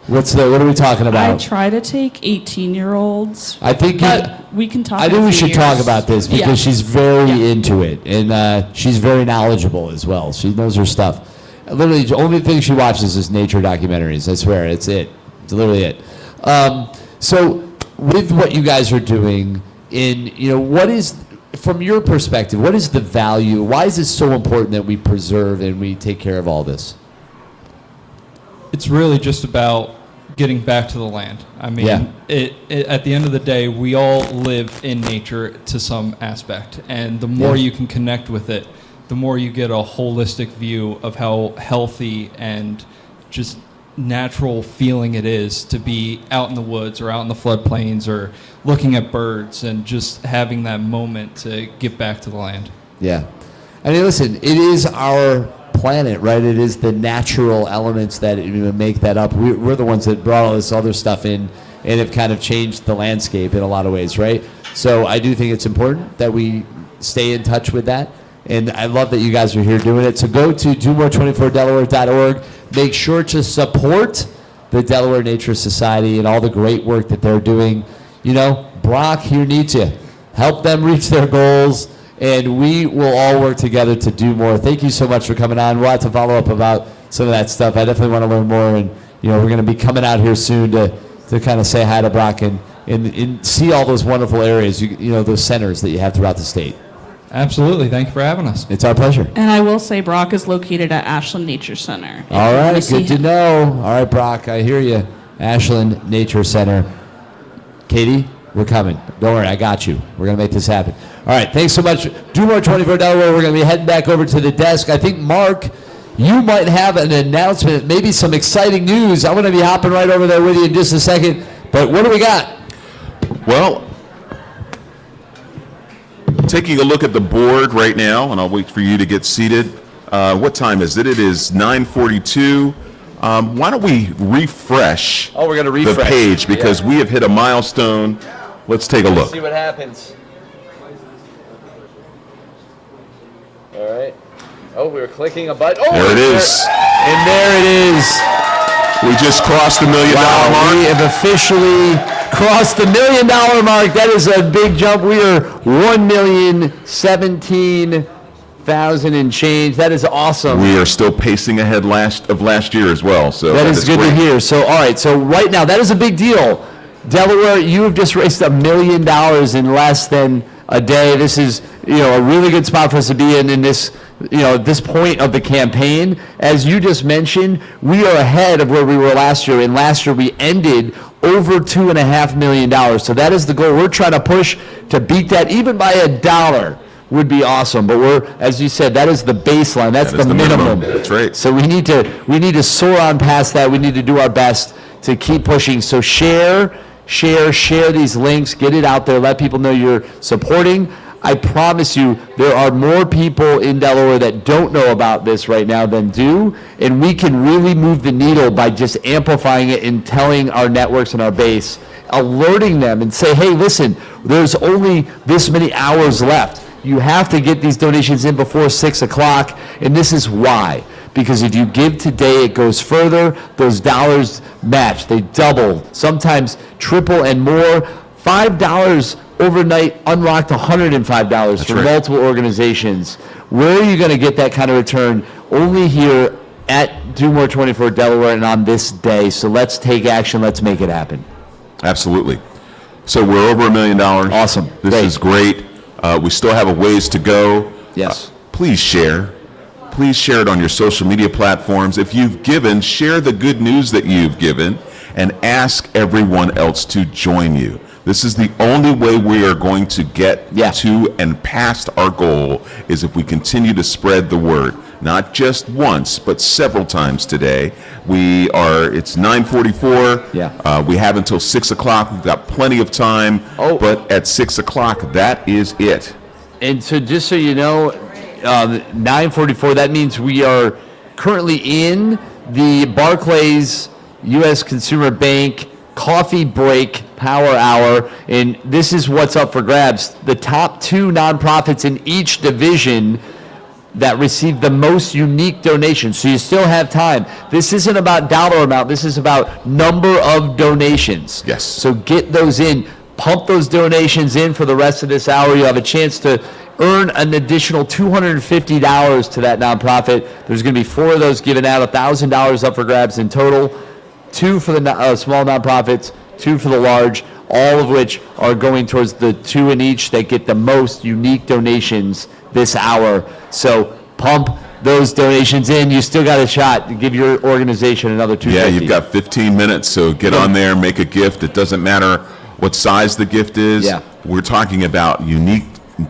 Speaker 2: What are we talking about?
Speaker 15: I try to take 18-year-olds.
Speaker 2: I think
Speaker 15: we can talk.
Speaker 2: I think we should talk about this because she's very into it, and she's very knowledgeable as well. She knows her stuff. Literally, the only thing she watches is nature documentaries. I swear, it's it. It's literally it. So, with what you guys are doing, what is, from your perspective, what is the value? Why is it so important that we preserve and we take care of all this?
Speaker 5: It's really just about getting back to the land. I mean, at the end of the day, we all live in nature to some aspect, and the more you can connect with it, the more you get a holistic view of how healthy and just natural feeling it is to be out in the woods or out in the floodplains or looking at birds and just having that moment to get back to the land.
Speaker 2: Yeah. I mean, listen, it is our planet, right? It is the natural elements that make that up. We're the ones that brought all this other stuff in and have kind of changed the landscape in a lot of ways, right? So I do think it's important that we stay in touch with that. And I love that you guys are here doing it. So go to domore24delaware.org. Make sure to support the Delaware Nature Society and all the great work that they're doing. Brock here needs you. Help them reach their goals, and we will all work together to do more. Thank you so much for coming on. We'll have to follow up about some of that stuff. I definitely want to learn more, and we're going to be coming out here soon to kind of say hi to Brock and see all those wonderful areas, those centers that you have throughout the state.
Speaker 5: Absolutely. Thank you for having us.
Speaker 2: It's our pleasure.
Speaker 15: And I will say Brock is located at Ashland Nature Center.
Speaker 2: All right, good to know. All right, Brock, I hear you. Ashland Nature Center. Katie, we're coming. Don't worry, I got you. We're going to make this happen. All right, thanks so much. Do More 24 Delaware. We're going to be heading back over to the desk. I think, Mark, you might have an announcement, maybe some exciting news. I'm going to be hopping right over there with you in just a second. But what do we got?
Speaker 10: Well, taking a look at the board right now, and I'll wait for you to get seated. What time is it? It is 9:42. Why don't we refresh
Speaker 2: we're going to refresh
Speaker 10: the page because we have hit a milestone. Let's take a look.
Speaker 2: See what happens. All right. Oh, we were clicking a button. Oh,
Speaker 10: there it is.
Speaker 2: And there it is.
Speaker 10: We just crossed the $1 million mark.
Speaker 2: We have officially crossed the $1 million mark. That is a big jump. We are 1,017,000 $1,000 and change. That is awesome.
Speaker 10: We are still pacing ahead of last year as well. So
Speaker 2: that is good
Speaker 10: great.
Speaker 2: to hear. So, all right. So right now, that is a big deal. Delaware, you have just raised $1 million in less than a day. This is, a really good spot for us to be in this, this point of the campaign. As you just mentioned, we are ahead of where we were last year. And last year we ended over $2.5 million. So that is the goal. We're trying to push to beat that even by $1. Would be awesome, but we're, as you said, that is the baseline. That's the minimum.
Speaker 10: That's right.
Speaker 2: So we need to soar on past that. We need to do our best to keep pushing. So share these links, get it out there, let people know you're supporting. I promise you, there are more people in Delaware that don't know about this right now than do, and we can really move the needle by just amplifying it and telling our networks and our base, alerting them and say, hey, listen, there's only this many hours left. You have to get these donations in before 6 o'clock, and this is why. Because if you give today, it goes further. Those dollars match. They double, sometimes triple and more. $5 overnight unlocked $105 for multiple organizations. Where are you going to get that kind of return? Only here at Do More 24 Delaware and on this day. So let's take action. Let's make it happen.
Speaker 10: Absolutely. So we're over $1 million.
Speaker 2: Awesome.
Speaker 10: This is great. We still have a ways to go.
Speaker 2: Yes.
Speaker 10: Please share. Please share it on your social media platforms. If you've given, share the good news that you've given and ask everyone else to join you. This is the only way we are going to get to and past our goal is if we continue to spread the word. Not just once, but several times today. It's 9:44.
Speaker 2: Yeah.
Speaker 10: We have until 6 o'clock. We've got plenty of time. But at 6 o'clock, that is it.
Speaker 2: And so just so you know, 9:44, that means we are currently in the Barclays U.S. Consumer Bank coffee break power hour, and this is what's up for grabs. The top 2 nonprofits in each division that receive the most unique donations. So you still have time. This isn't about dollar amount. This is about number of donations.
Speaker 10: Yes.
Speaker 2: So get those in. Pump those donations in for the rest of this hour. You have a chance to earn an additional $250 to that nonprofit. There's going to be 4 of those given out, $1,000 up for grabs in total. 2 for the small nonprofits, 2 for the large, all of which are going towards the 2 in each that get the most unique donations this hour. So pump those donations in. You still got a shot to give your organization another $250.
Speaker 10: Yeah, you've got 15 minutes, so get on there, make a gift. It doesn't matter what size the gift is.
Speaker 2: Yeah.
Speaker 10: We're talking about unique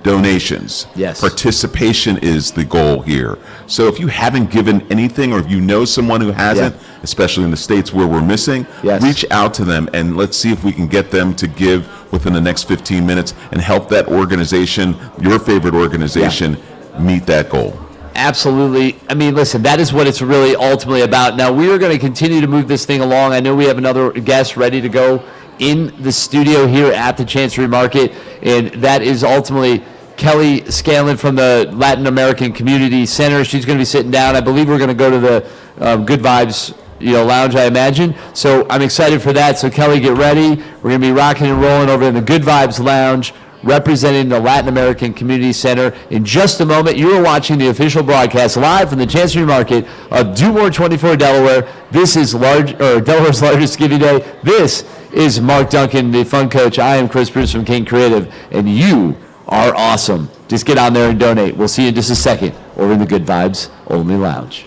Speaker 10: donations.
Speaker 2: Yes.
Speaker 10: Participation is the goal here. So if you haven't given anything or if you know someone who hasn't, especially in the states where we're missing, reach out to them and let's see if we can get them to give within the next 15 minutes and help that organization, your favorite organization, meet that goal.
Speaker 2: Absolutely. I mean, listen, that is what it's really ultimately about. Now, we are going to continue to move this thing along. I know we have another guest ready to go in the studio here at the Chancery Market, and that is ultimately Kelly Scanlon from the Latin American Community Center. She's going to be sitting down. I believe we're going to go to the Good Vibes lounge, I imagine. So I'm excited for that. So Kelly, get ready. We're going to be rocking and rolling over in the Good Vibes Lounge, representing the Latin American Community Center. In just a moment, you are watching the official broadcast live from the Chancery Market of Do More 24 Delaware. This is Delaware's largest giving day. This is Mark Duncan, the fun coach. I am Chris Bruce from King Creative, and you are awesome. Just get on there and donate. We'll see you in just a second over in the Good Vibes Only Lounge.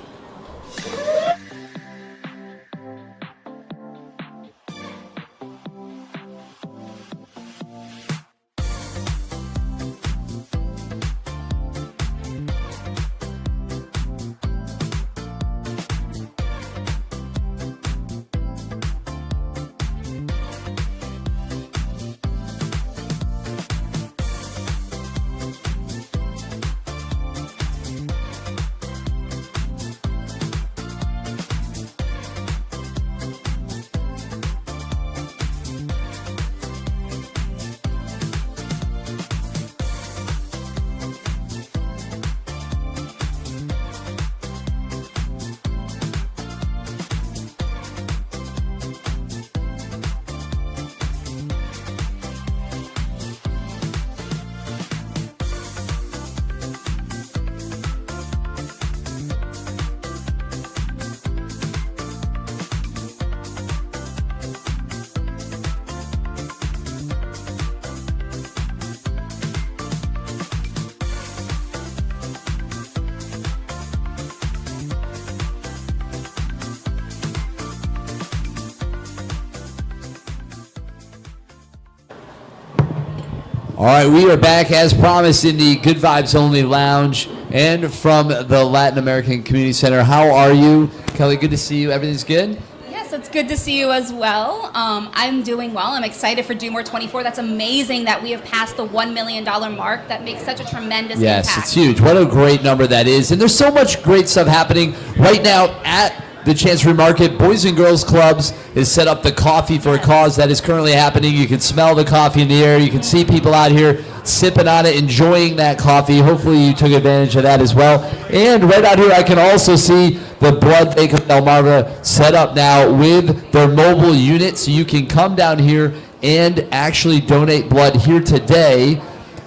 Speaker 2: All right, we are back as promised in the Good Vibes Only Lounge and from the Latin American Community Center. How are you? Kelly, good to see you. Everything's good?
Speaker 17: Yes, it's good to see you as well. I'm doing well. I'm excited for Do More 24. That's amazing that we have passed the $1 million mark. That makes such a tremendous
Speaker 2: Yes,
Speaker 17: impact.
Speaker 2: it's huge. What a great number that is. And there's so much great stuff happening right now at the Chancery Market. Boys and Girls Clubs has set up the Coffee for a Cause that is currently happening. You can smell the coffee in the air. You can see people out here sipping on it, enjoying that coffee. Hopefully you took advantage of that as well. And right out here I can also see the Blood Bank of Delmarva set up now with their mobile unit. So you can come down here and actually donate blood here today.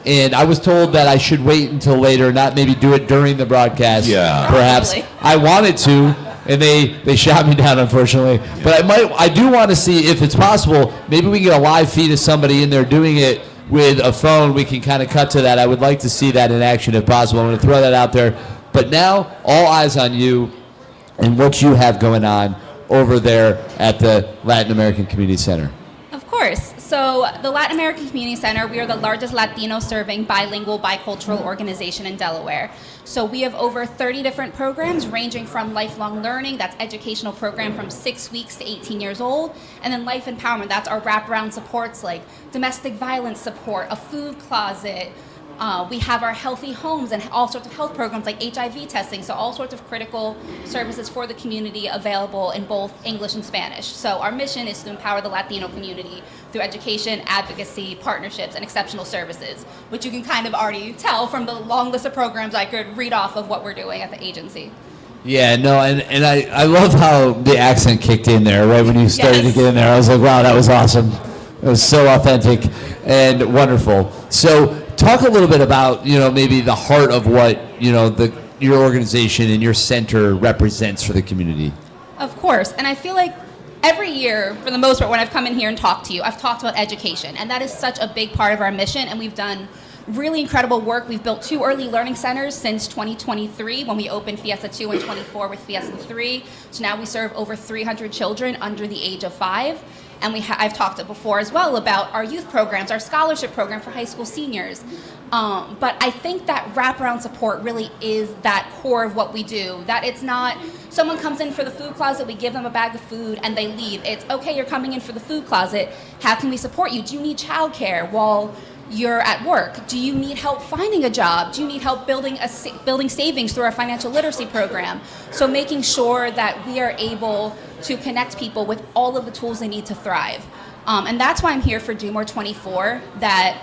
Speaker 2: And I was told that I should wait until later, not maybe do it during the broadcast.
Speaker 10: Yeah.
Speaker 2: Perhaps. I wanted to. And they shot me down, unfortunately. But I do want to see if it's possible. Maybe we can get a live feed of somebody in there doing it with a phone. We can kind of cut to that. I would like to see that in action if possible. I'm going to throw that out there. But now, all eyes on you and what you have going on over there at the Latin American Community Center.
Speaker 17: Of course. So the Latin American Community Center, we are the largest Latino serving bilingual, bicultural organization in Delaware. So we have over 30 different programs ranging from lifelong learning, that's educational program from 6 weeks to 18 years old, and then life empowerment, that's our wraparound supports like domestic violence support, a food closet. We have our healthy homes and all sorts of health programs like HIV testing, so all sorts of critical services for the community available in both English and Spanish. So our mission is to empower the Latino community through education, advocacy, partnerships, and exceptional services, which you can kind of already tell from the long list of programs I could read off of what we're doing at the agency.
Speaker 2: Yeah, no, and I love how the accent kicked in there right when you started to get in there. I was like, wow, that was awesome. It was so authentic and wonderful. So talk a little bit about, maybe the heart of what, your organization and your center represents for the community.
Speaker 17: Of course, and I feel like every year, for the most part, when I've come in here and talked to you, I've talked about education, and that is such a big part of our mission, and we've done really incredible work. We've built 2 early learning centers since 2023 when we opened Fiesta 2 and 24 with Fiesta 3. So now we serve over 300 children under the age of 5. And I've talked before as well about our youth programs, our scholarship program for high school seniors. But I think that wraparound support really is that core of what we do. That it's not someone comes in for the food closet, we give them a bag of food, and they leave. It's, okay, you're coming in for the food closet. How can we support you? Do you need childcare while you're at work? Do you need help finding a job? Do you need help building savings through our financial literacy program? So making sure that we are able to connect people with all of the tools they need to thrive. And that's why I'm here for Do More 24, that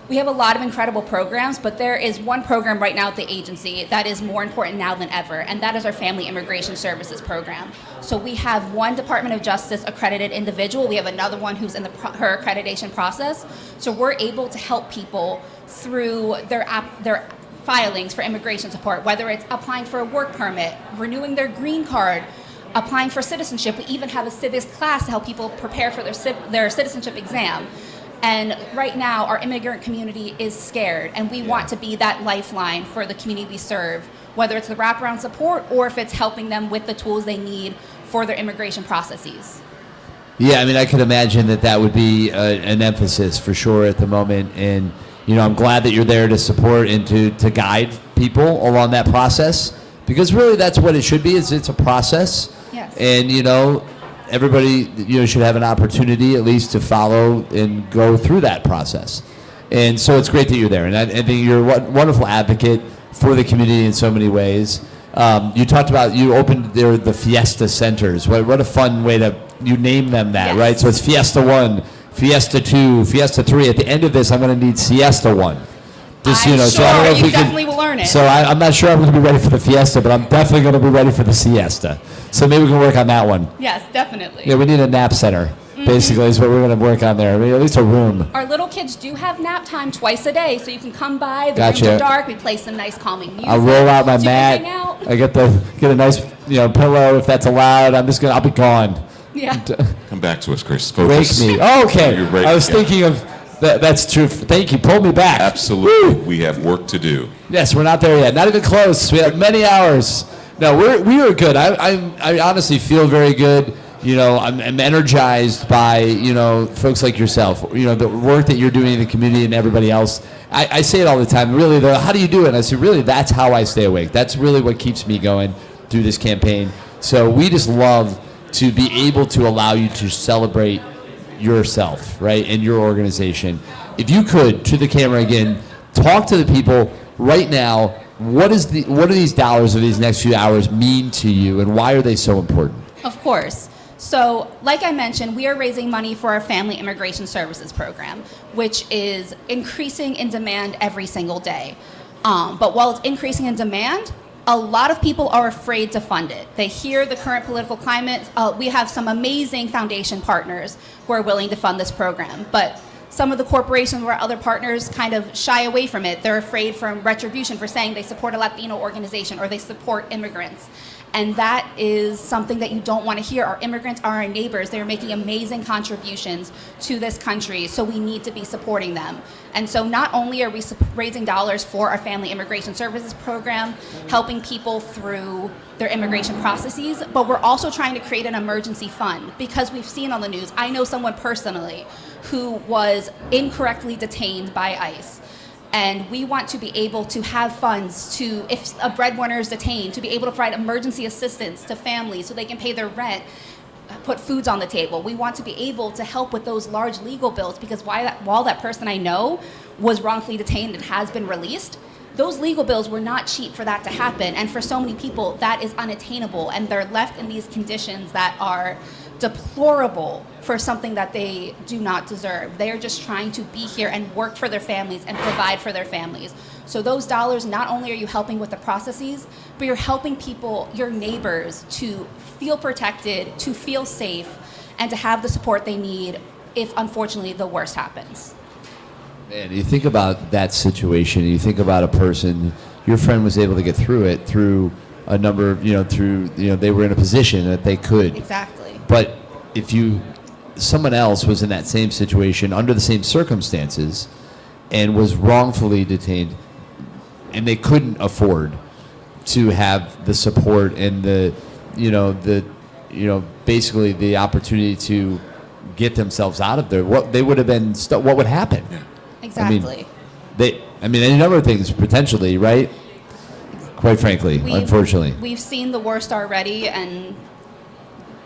Speaker 17: we have a lot of incredible programs, but there is one program right now at the agency that is more important now than ever, and that is our Family Immigration Services program. So we have one Department of Justice accredited individual. We have another one who's in her accreditation process. So we're able to help people through their filings for immigration support, whether it's applying for a work permit, renewing their green card, applying for citizenship. We even have a civics class to help people prepare for their citizenship exam. And right now, our immigrant community is scared, and we want to be that lifeline for the community we serve, whether it's the wraparound support or if it's helping them with the tools they need for their immigration processes.
Speaker 2: Yeah, I mean, I could imagine that would be an emphasis for sure at the moment. And, I'm glad that you're there to support and to guide people along that process, because really that's what it should be. It's a process.
Speaker 17: Yes.
Speaker 2: And, everybody, should have an opportunity at least to follow and go through that process. And so it's great that you're there. And I think you're a wonderful advocate for the community in so many ways. You talked about, you opened the Fiesta Centers. What a fun way you name them that,
Speaker 17: Yes.
Speaker 2: right? So it's Fiesta 1, Fiesta 2, Fiesta 3. At the end of this, I'm going to need Siesta 1. Just,
Speaker 17: I'm
Speaker 2: so I don't know if
Speaker 17: you
Speaker 2: we
Speaker 17: definitely will learn it.
Speaker 2: So I'm not sure I'm going to be ready for the Fiesta, but I'm definitely going to be ready for the Siesta. So maybe we can work on that one.
Speaker 17: Yes, definitely.
Speaker 2: Yeah, we need a nap center, basically, is what we're going to work on there. I mean, at least a room.
Speaker 17: Our little kids do have nap time twice a day, so you can come by. The
Speaker 2: Gotcha.
Speaker 17: rooms are dark. We play some nice calming music.
Speaker 2: I'll roll out my
Speaker 17: so you
Speaker 2: mat.
Speaker 17: can hang out.
Speaker 2: I get a nice pillow if that's allowed. I'll be gone.
Speaker 17: Yeah.
Speaker 10: Come back to us, Chris.
Speaker 2: Wake
Speaker 10: Focus.
Speaker 2: me. Oh, okay.
Speaker 10: You're right.
Speaker 2: I was thinking of that's true. Thank you. Pull me back.
Speaker 10: Absolutely. We have work to do.
Speaker 2: Yes, we're not there yet. Not even close. We have many hours. No, we are good. I honestly feel very good. I'm energized by, folks like yourself, the work that you're doing in the community and everybody else. I say it all the time. Really, how do you do it? And I say, really, that's how I stay awake. That's really what keeps me going through this campaign. So we just love to be able to allow you to celebrate yourself, right, and your organization. If you could, to the camera again, talk to the people right now. What do these dollars of these next few hours mean to you, and why are they so important?
Speaker 17: Of course. So, like I mentioned, we are raising money for our Family Immigration Services program, which is increasing in demand every single day. But while it's increasing in demand, a lot of people are afraid to fund it. They hear the current political climate. We have some amazing foundation partners who are willing to fund this program, but some of the corporations or other partners kind of shy away from it. They're afraid from retribution for saying they support a Latino organization or they support immigrants. And that is something that you don't want to hear. Our immigrants are our neighbors. They're making amazing contributions to this country, so we need to be supporting them. And so not only are we raising dollars for our Family Immigration Services program, helping people through their immigration processes, but we're also trying to create an emergency fund because we've seen on the news, I know someone personally who was incorrectly detained by ICE. And we want to be able to have funds to, if a breadwinner is detained, to be able to provide emergency assistance to families so they can pay their rent, put foods on the table. We want to be able to help with those large legal bills because while that person I know was wrongfully detained and has been released, those legal bills were not cheap for that to happen. And for so many people, that is unattainable. And they're left in these conditions that are deplorable for something that they do not deserve. They are just trying to be here and work for their families and provide for their families. So those dollars, not only are you helping with the processes, but you're helping people, your neighbors, to feel protected, to feel safe, and to have the support they need if, unfortunately, the worst happens.
Speaker 2: Man, you think about that situation, you think about a person, your friend was able to get through it through a number of, they were in a position that they could.
Speaker 17: Exactly.
Speaker 2: But if someone else was in that same situation under the same circumstances and was wrongfully detained and they couldn't afford to have the support and basically the opportunity to get themselves out of there, what they would have been, what would happen? Yeah.
Speaker 17: Exactly.
Speaker 2: Any number of things potentially, right? Quite frankly, unfortunately.
Speaker 17: We've seen the worst already, and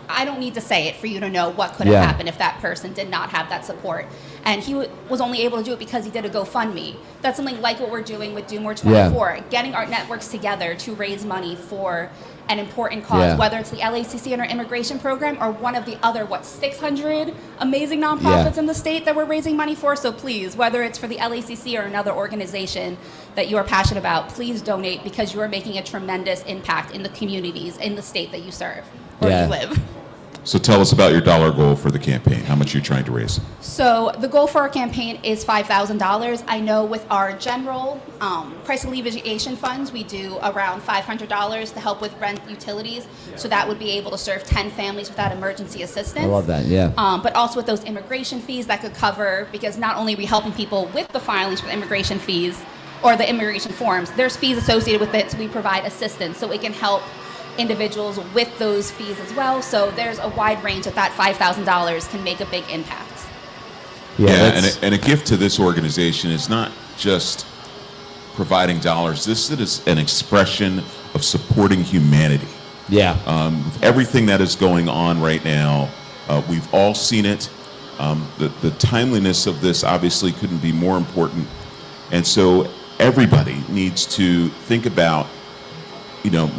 Speaker 17: I don't need to say it for you to know what could have happened if that person did not have that support. And he was only able to do it because he did a GoFundMe. That's something like what we're doing with Do More 24, getting our networks together to raise money for an important cause, whether it's the LACC and our immigration program or one of the other, 600 amazing nonprofits in the state that we're raising money for. So please, whether it's for the LACC or another organization that you are passionate about, please donate because you are making a tremendous impact in the communities in the state that you serve or you live.
Speaker 10: So tell us about your dollar goal for the campaign. How much are you trying to raise?
Speaker 17: So the goal for our campaign is $5,000. I know with our general price alleviation funds, we do around $500 to help with rent utilities. So that would be able to serve 10 families without emergency assistance.
Speaker 2: I love that, yeah.
Speaker 17: But also with those immigration fees that could cover, because not only are we helping people with the filings for the immigration fees or the immigration forms, there's fees associated with it, so we provide assistance so it can help individuals with those fees as well. So there's a wide range that $5,000 can make a big impact.
Speaker 10: And a gift to this organization is not just providing dollars. This is an expression of supporting humanity.
Speaker 2: Yeah.
Speaker 10: With everything that is going on right now, we've all seen it. The timeliness of this obviously couldn't be more important. And so everybody needs to think about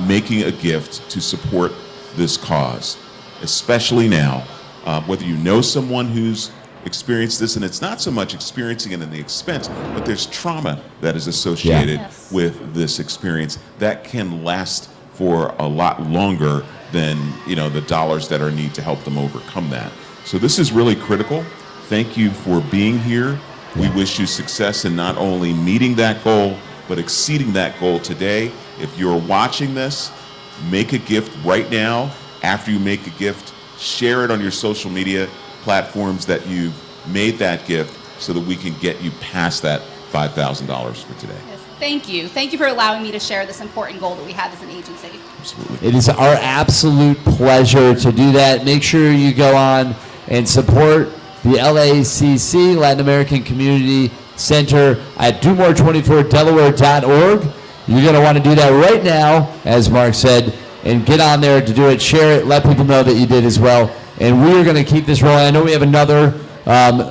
Speaker 10: making a gift to support this cause, especially now, whether you know someone who's experienced this, and it's not so much experiencing it in the expense, but there's trauma that is associated with this experience that can last for a lot longer than the dollars that are needed to help them overcome that. So this is really critical. Thank you for being here. We wish you success in not only meeting that goal, but exceeding that goal today. If you're watching this, make a gift right now. After you make a gift, share it on your social media platforms that you've made that gift so that we can get you past that $5,000 for today.
Speaker 17: Yes. Thank you. Thank you for allowing me to share this important goal that we have as an agency.
Speaker 2: It is our absolute pleasure to do that. Make sure you go on and support the LACC, Latin American Community Center, at DoMore24Delaware.org. You're going to want to do that right now, as Mark said, and get on there to do it. Share it. Let people know that you did as well. And we are going to keep this rolling. I know we have another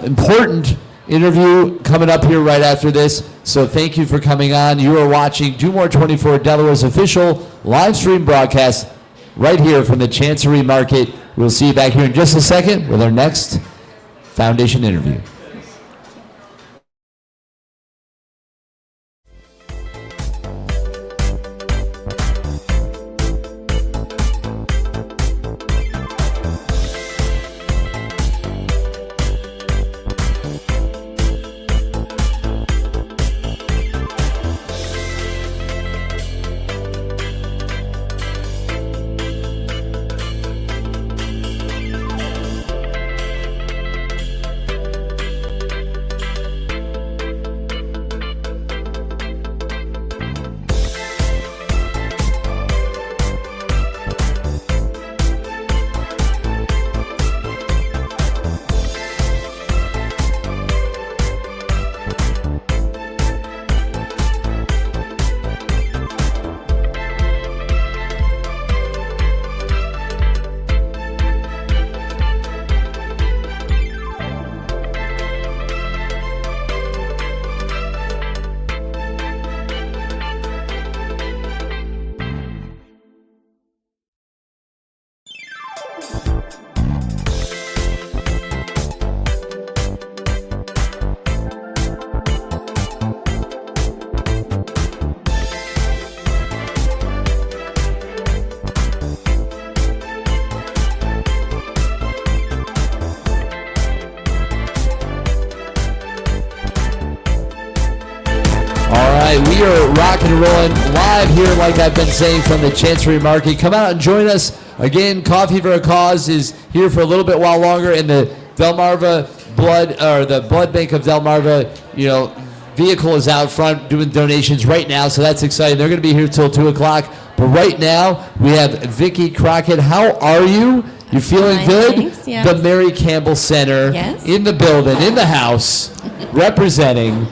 Speaker 2: important interview coming up here right after this. So thank you for coming on. You are watching Do More 24, Delaware's official live stream broadcast right here from the Chancery Market. We'll see you back here in just a second with our next Foundation interview. We are rocking and rolling live here, like I've been saying, from the Chancery Market. Come out and join us again. Coffee for a Cause is here for a little bit while longer, and the Delmarva the blood bank of Delmarva, vehicle is out front doing donations right now, so that's exciting. They're going to be here till 2 o'clock. But right now we have Vicki Crockett. How are you? You feeling
Speaker 18: Fine,
Speaker 2: good?
Speaker 18: thanks, yes.
Speaker 2: The Mary Campbell Center in the building, in the house, representing.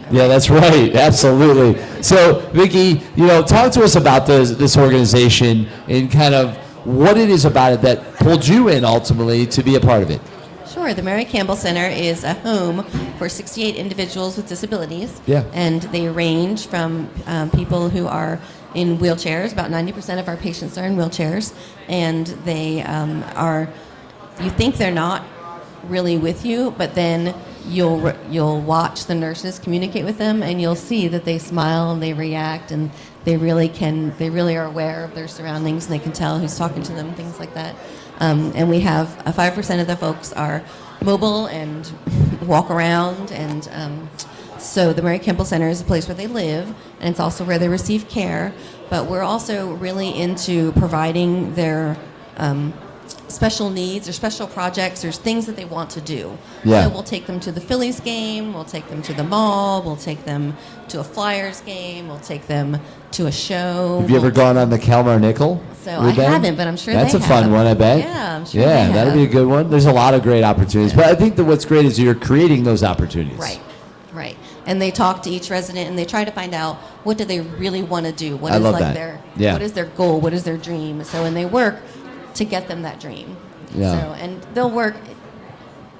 Speaker 2: Yeah, that's right. Absolutely. So, Vicki, talk to us about this organization and kind of what it is about it that pulled you in ultimately to be a part of it.
Speaker 18: Sure. The Mary Campbell Center is a home for 68 individuals with disabilities.
Speaker 2: Yeah.
Speaker 18: And they range from people who are in wheelchairs. About 90% of our patients are in wheelchairs. And they you think they're not really with you, but then you'll watch the nurses communicate with them, and you'll see that they smile and they react, and they really are aware of their surroundings, and they can tell who's talking to them, things like that. And we have 5% of the folks are mobile and walk around, and so the Mary Campbell Center is a place where they live, and it's also where they receive care. But we're also really into providing their special needs or special projects or things that they want to do.
Speaker 2: Yeah.
Speaker 18: So we'll take them to the Phillies game, we'll take them to the mall, we'll take them to a Flyers game, we'll take them to a show.
Speaker 2: Have you ever gone on the Kalmar Nickel?
Speaker 18: So
Speaker 2: with
Speaker 18: I
Speaker 2: them?
Speaker 18: haven't, but I'm sure
Speaker 2: That's
Speaker 18: they
Speaker 2: a fun
Speaker 18: have.
Speaker 2: one, I bet.
Speaker 18: Yeah, I'm sure
Speaker 2: Yeah,
Speaker 18: they
Speaker 2: that'll be a
Speaker 18: have.
Speaker 2: good one. There's a lot of great opportunities. But I think that what's great is you're creating those opportunities.
Speaker 18: Right. And they talk to each resident and they try to find out what do they really want to do. What
Speaker 2: I
Speaker 18: is
Speaker 2: love
Speaker 18: like
Speaker 2: that. Yeah.
Speaker 18: what is their goal? What is their dream? So and they work to get them that dream.
Speaker 2: Yeah.
Speaker 18: So and they'll work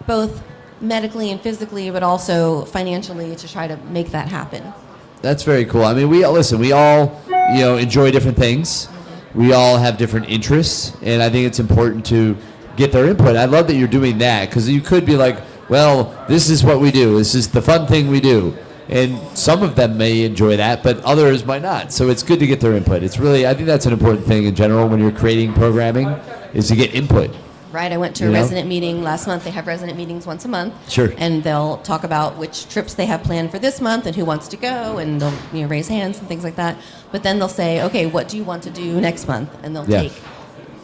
Speaker 18: both medically and physically, but also financially to try to make that happen.
Speaker 2: That's very cool. I mean, we all enjoy different things. We all have different interests, and I think it's important to get their input. I love that you're doing that, because you could be like, well, this is what we do. This is the fun thing we do. And some of them may enjoy that, but others might not. So it's good to get their input. It's really, I think that's an important thing in general when you're creating programming, is to get input.
Speaker 18: Right. I went to a resident meeting last month. They have resident meetings once a month.
Speaker 2: Sure.
Speaker 18: And they'll talk about which trips they have planned for this month and who wants to go, and they'll raise hands and things like that. But then they'll say, okay, what do you want to do next month? And they'll take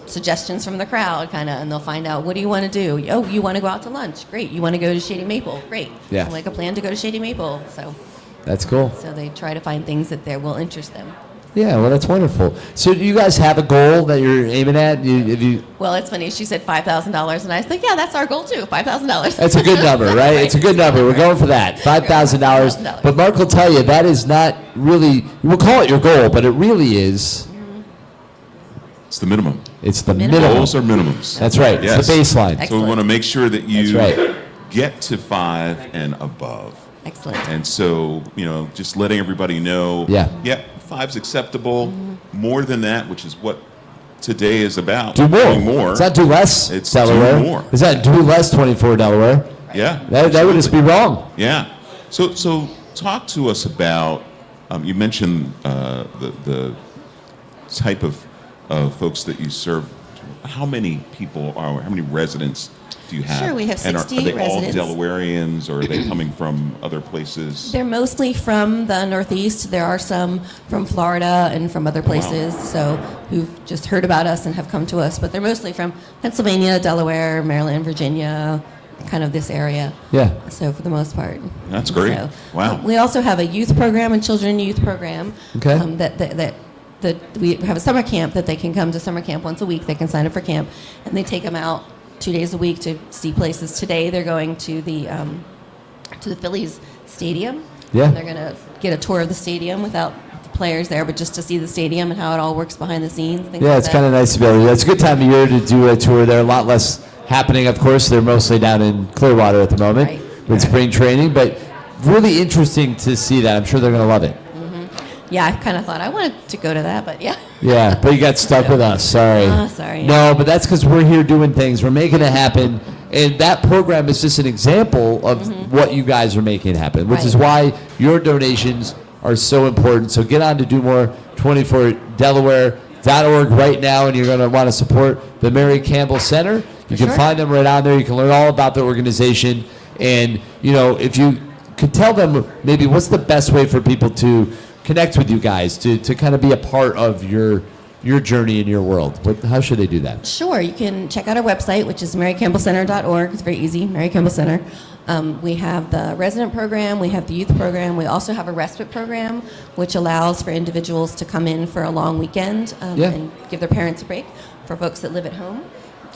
Speaker 18: suggestions from the crowd, kind of, and they'll find out, what do you want to do? Oh, you want to go out to lunch? Great. You want to go to Shady Maple? Great.
Speaker 2: Yeah.
Speaker 18: Like a plan to go to Shady Maple. So
Speaker 2: That's cool.
Speaker 18: So they try to find things that will interest them.
Speaker 2: Yeah, well, that's wonderful. So do you guys have a goal that you're aiming at?
Speaker 18: Well, it's funny. She said $5,000, and I was like, yeah, that's our goal too, $5,000.
Speaker 2: That's a good number, right? It's a good number. We're going for that, $5,000. But Mark will tell you that is not really, we'll call it your goal, but it really is.
Speaker 10: It's the minimum.
Speaker 2: It's the minimum.
Speaker 10: Goals are minimums.
Speaker 2: That's right.
Speaker 10: Yes.
Speaker 2: It's the baseline.
Speaker 10: So we want to make sure that you
Speaker 2: That's right.
Speaker 10: get to 5 and above.
Speaker 18: Excellent.
Speaker 10: And so, just letting everybody know,
Speaker 2: Yeah.
Speaker 10: 5's acceptable. More than that, which is what today is about.
Speaker 2: Do more.
Speaker 10: Doing more.
Speaker 2: It's not do less,
Speaker 10: It's
Speaker 2: Delaware.
Speaker 10: do more.
Speaker 2: It's not do less 24 Delaware.
Speaker 10: Yeah.
Speaker 2: That would just be wrong.
Speaker 10: Yeah. So talk to us about, you mentioned the type of folks that you serve. How many residents do you have?
Speaker 18: Sure, we have
Speaker 10: and
Speaker 18: 68
Speaker 10: are they
Speaker 18: residents.
Speaker 10: all Delawareans, or are they coming from other places?
Speaker 18: They're mostly from the Northeast. There are some from Florida and from other places, so who've just heard about us and have come to us. But they're mostly from Pennsylvania, Delaware, Maryland, Virginia, kind of this area.
Speaker 2: Yeah.
Speaker 18: So for the most part.
Speaker 10: That's great.
Speaker 18: So,
Speaker 10: Wow.
Speaker 18: We also have a youth program, a children youth program.
Speaker 2: Okay.
Speaker 18: That we have a summer camp that they can come to summer camp once a week. They can sign up for camp, and they take them out 2 days a week to see places. Today they're going to the Phillies stadium.
Speaker 2: Yeah.
Speaker 18: And they're going to get a tour of the stadium without the players there, but just to see the stadium and how it all works behind the scenes. Things
Speaker 2: Yeah,
Speaker 18: like
Speaker 2: it's
Speaker 18: that.
Speaker 2: kind of nice to be able to. It's a good time of year to do a tour. There are a lot less happening, of course. They're mostly down in Clearwater at the moment with spring training, but really interesting to see that. I'm sure they're going to love it.
Speaker 18: Yeah, I kind of thought I wanted to go to that, but yeah.
Speaker 2: Yeah, but you got stuck with us. Sorry.
Speaker 18: Sorry.
Speaker 2: No, but that's because we're here doing things. We're making it happen. And that program is just an example of what you guys are making happen, which is why your donations are so important. So get on to DoMore24Delaware.org right now, and you're going to want to support the Mary Campbell Center. You can find them right on there. You can learn all about the organization. And, if you could tell them maybe what's the best way for people to connect with you guys, to kind of be a part of your journey in your world. How should they do that?
Speaker 18: Sure, you can check out our website, which is marycampbellcenter.org. It's very easy, Mary Campbell Center. We have the resident program, we have the youth program, we also have a respite program, which allows for individuals to come in for a long weekend and give their parents a break for folks that live at home.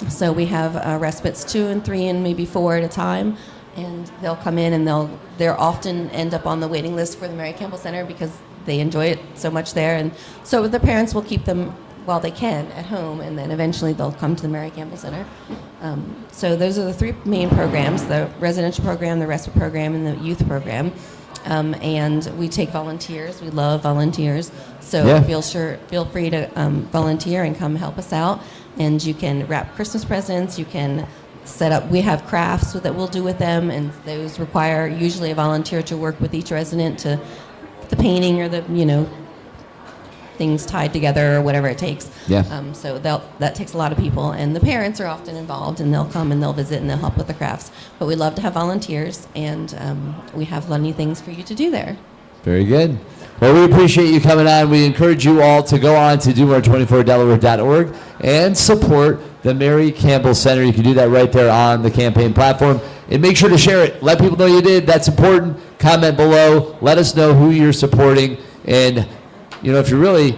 Speaker 18: So we have respites 2 and 3 and maybe 4 at a time, and they'll come in and they'll often end up on the waiting list for the Mary Campbell Center because they enjoy it so much there, and so the parents will keep them while they can at home, and then eventually they'll come to the Mary Campbell Center. So those are the 3 main programs: the residential program, the respite program, and the youth program. And we take volunteers. We love volunteers. So feel free to volunteer and come help us out. And you can wrap Christmas presents. You can set up. We have crafts that we'll do with them, and those require usually a volunteer to work with each resident to the painting or the things tied together or whatever it takes. So that takes a lot of people, and the parents are often involved, and they'll come and they'll visit and they'll help with the crafts. But we love to have volunteers, and we have plenty of things for you to do there.
Speaker 2: Very good. Well, we appreciate you coming on. We encourage you all to go on to DoMore24Delaware.org and support the Mary Campbell Center. You can do that right there on the campaign platform. And make sure to share it. Let people know you did. That's important. Comment below. Let us know who you're supporting. And, if you're really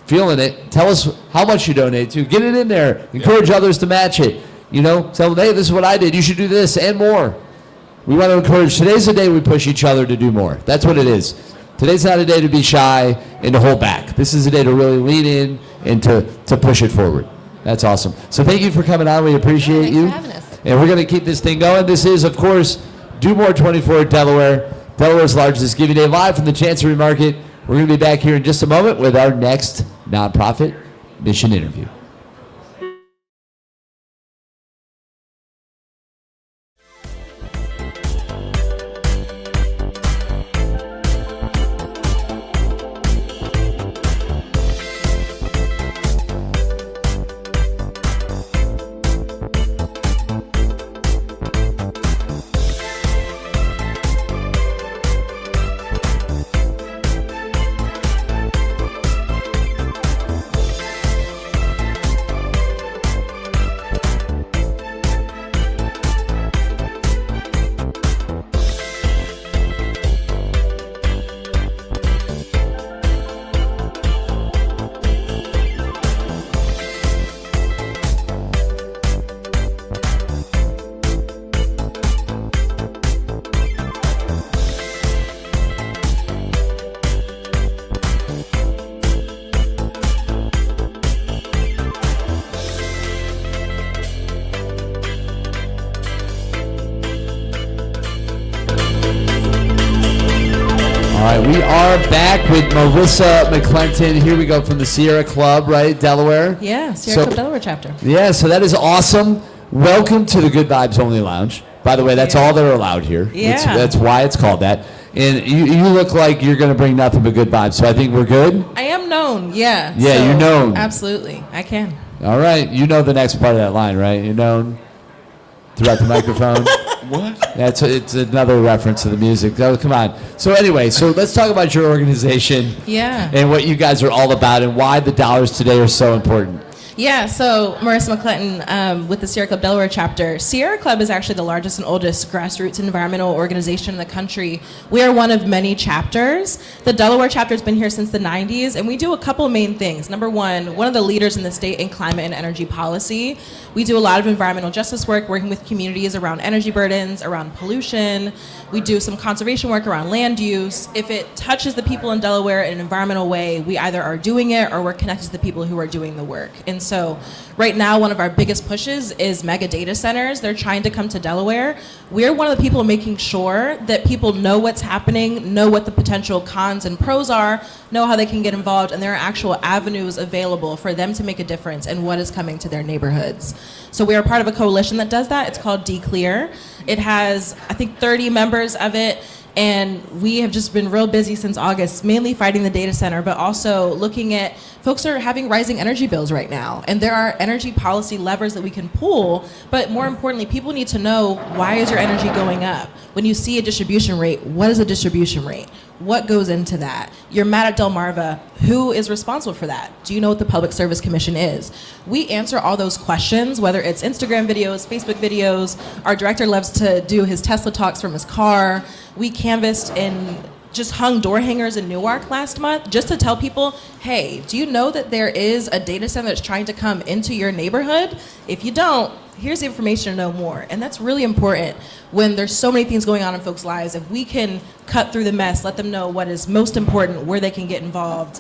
Speaker 2: feeling it, tell us how much you donate to. Get it in there. Encourage others to match it. Tell them, hey, this is what I did. You should do this and more. We want to encourage. Today's the day we push each other to do more. That's what it is. Today's not a day to be shy and to hold back. This is a day to really lean in and to push it forward. That's awesome. So thank you for coming on. We appreciate you.
Speaker 18: Thanks for having us.
Speaker 2: And we're going to keep this thing going. This is, of course, DoMore24 Delaware, Delaware's largest giving day, live from the Chancery Market. We're going to be back here in just a moment with our next nonprofit mission interview. are back with Marissa McClinton. Here we go from the Sierra Club, right? Delaware?
Speaker 8: Yeah, Sierra Club Delaware chapter.
Speaker 2: Yeah, so that is awesome. Welcome to the Good Vibes Only Lounge. By the way, that's all that are allowed here.
Speaker 8: Yeah.
Speaker 2: That's why it's called that. And you look like you're going to bring nothing but good vibes, so I think we're good.
Speaker 8: I am known, yeah.
Speaker 2: Yeah,
Speaker 8: so,
Speaker 2: you're known.
Speaker 8: Absolutely, I can.
Speaker 2: All right, you know the next part of that line, right? You're known throughout the microphone.
Speaker 10: What?
Speaker 2: It's another reference to the music. Oh, come on. So anyway, so let's talk about your organization.
Speaker 8: Yeah.
Speaker 2: And what you guys are all about and why the dollars today are so important.
Speaker 8: Yeah, so Marissa McClinton with the Sierra Club Delaware chapter. Sierra Club is actually the largest and oldest grassroots environmental organization in the country. We are one of many chapters. The Delaware chapter has been here since the 90s, and we do a couple main things. Number one of the leaders in the state in climate and energy policy. We do a lot of environmental justice work, working with communities around energy burdens, around pollution. We do some conservation work around land use. If it touches the people in Delaware in an environmental way, we either are doing it or we're connected to the people who are doing the work. And so right now, one of our biggest pushes is mega data centers. They're trying to come to Delaware. We're one of the people making sure that people know what's happening, know what the potential cons and pros are, know how they can get involved, and there are actual avenues available for them to make a difference in what is coming to their neighborhoods. So we are part of a coalition that does that. It's called Declear. It has, I think, 30 members of it. And we have just been real busy since August, mainly fighting the data center, but also looking at folks are having rising energy bills right now. And there are energy policy levers that we can pull. But more importantly, people need to know, why is your energy going up? When you see a distribution rate, what is a distribution rate? What goes into that? You're mad at Delmarva. Who is responsible for that? Do you know what the Public Service Commission is? We answer all those questions, whether it's Instagram videos, Facebook videos. Our director loves to do his Tesla talks from his car. We canvassed and just hung door hangers in Newark last month just to tell people, hey, do you know that there is a data center that's trying to come into your neighborhood? If you don't, here's the information to know more. And that's really important when there's so many things going on in folks' lives. If we can cut through the mess, let them know what is most important, where they can get involved,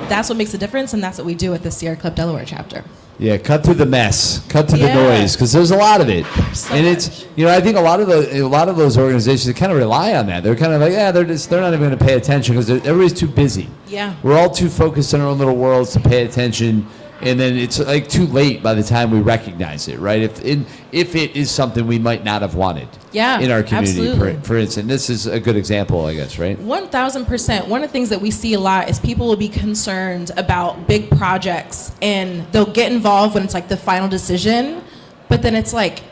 Speaker 8: that's what makes a difference, and that's what we do at the Sierra Club Delaware chapter.
Speaker 2: Yeah, cut through the mess, cut through the noise, because there's a lot of it, and it's I think a lot of those organizations kind of rely on that. They're kind of like, they're not even going to pay attention because everybody's too busy.
Speaker 8: Yeah,
Speaker 2: we're all too focused in our own little worlds to pay attention, and then it's like too late by the time we recognize it, right? If it is something we might not have wanted.
Speaker 8: Yeah,
Speaker 2: in our community,
Speaker 8: absolutely.
Speaker 2: For instance, this is a good example, I guess, right?
Speaker 8: 1,000%. One of the things that we see a lot is people will be concerned about big projects, and they'll get involved when it's like the final decision, but then it's like,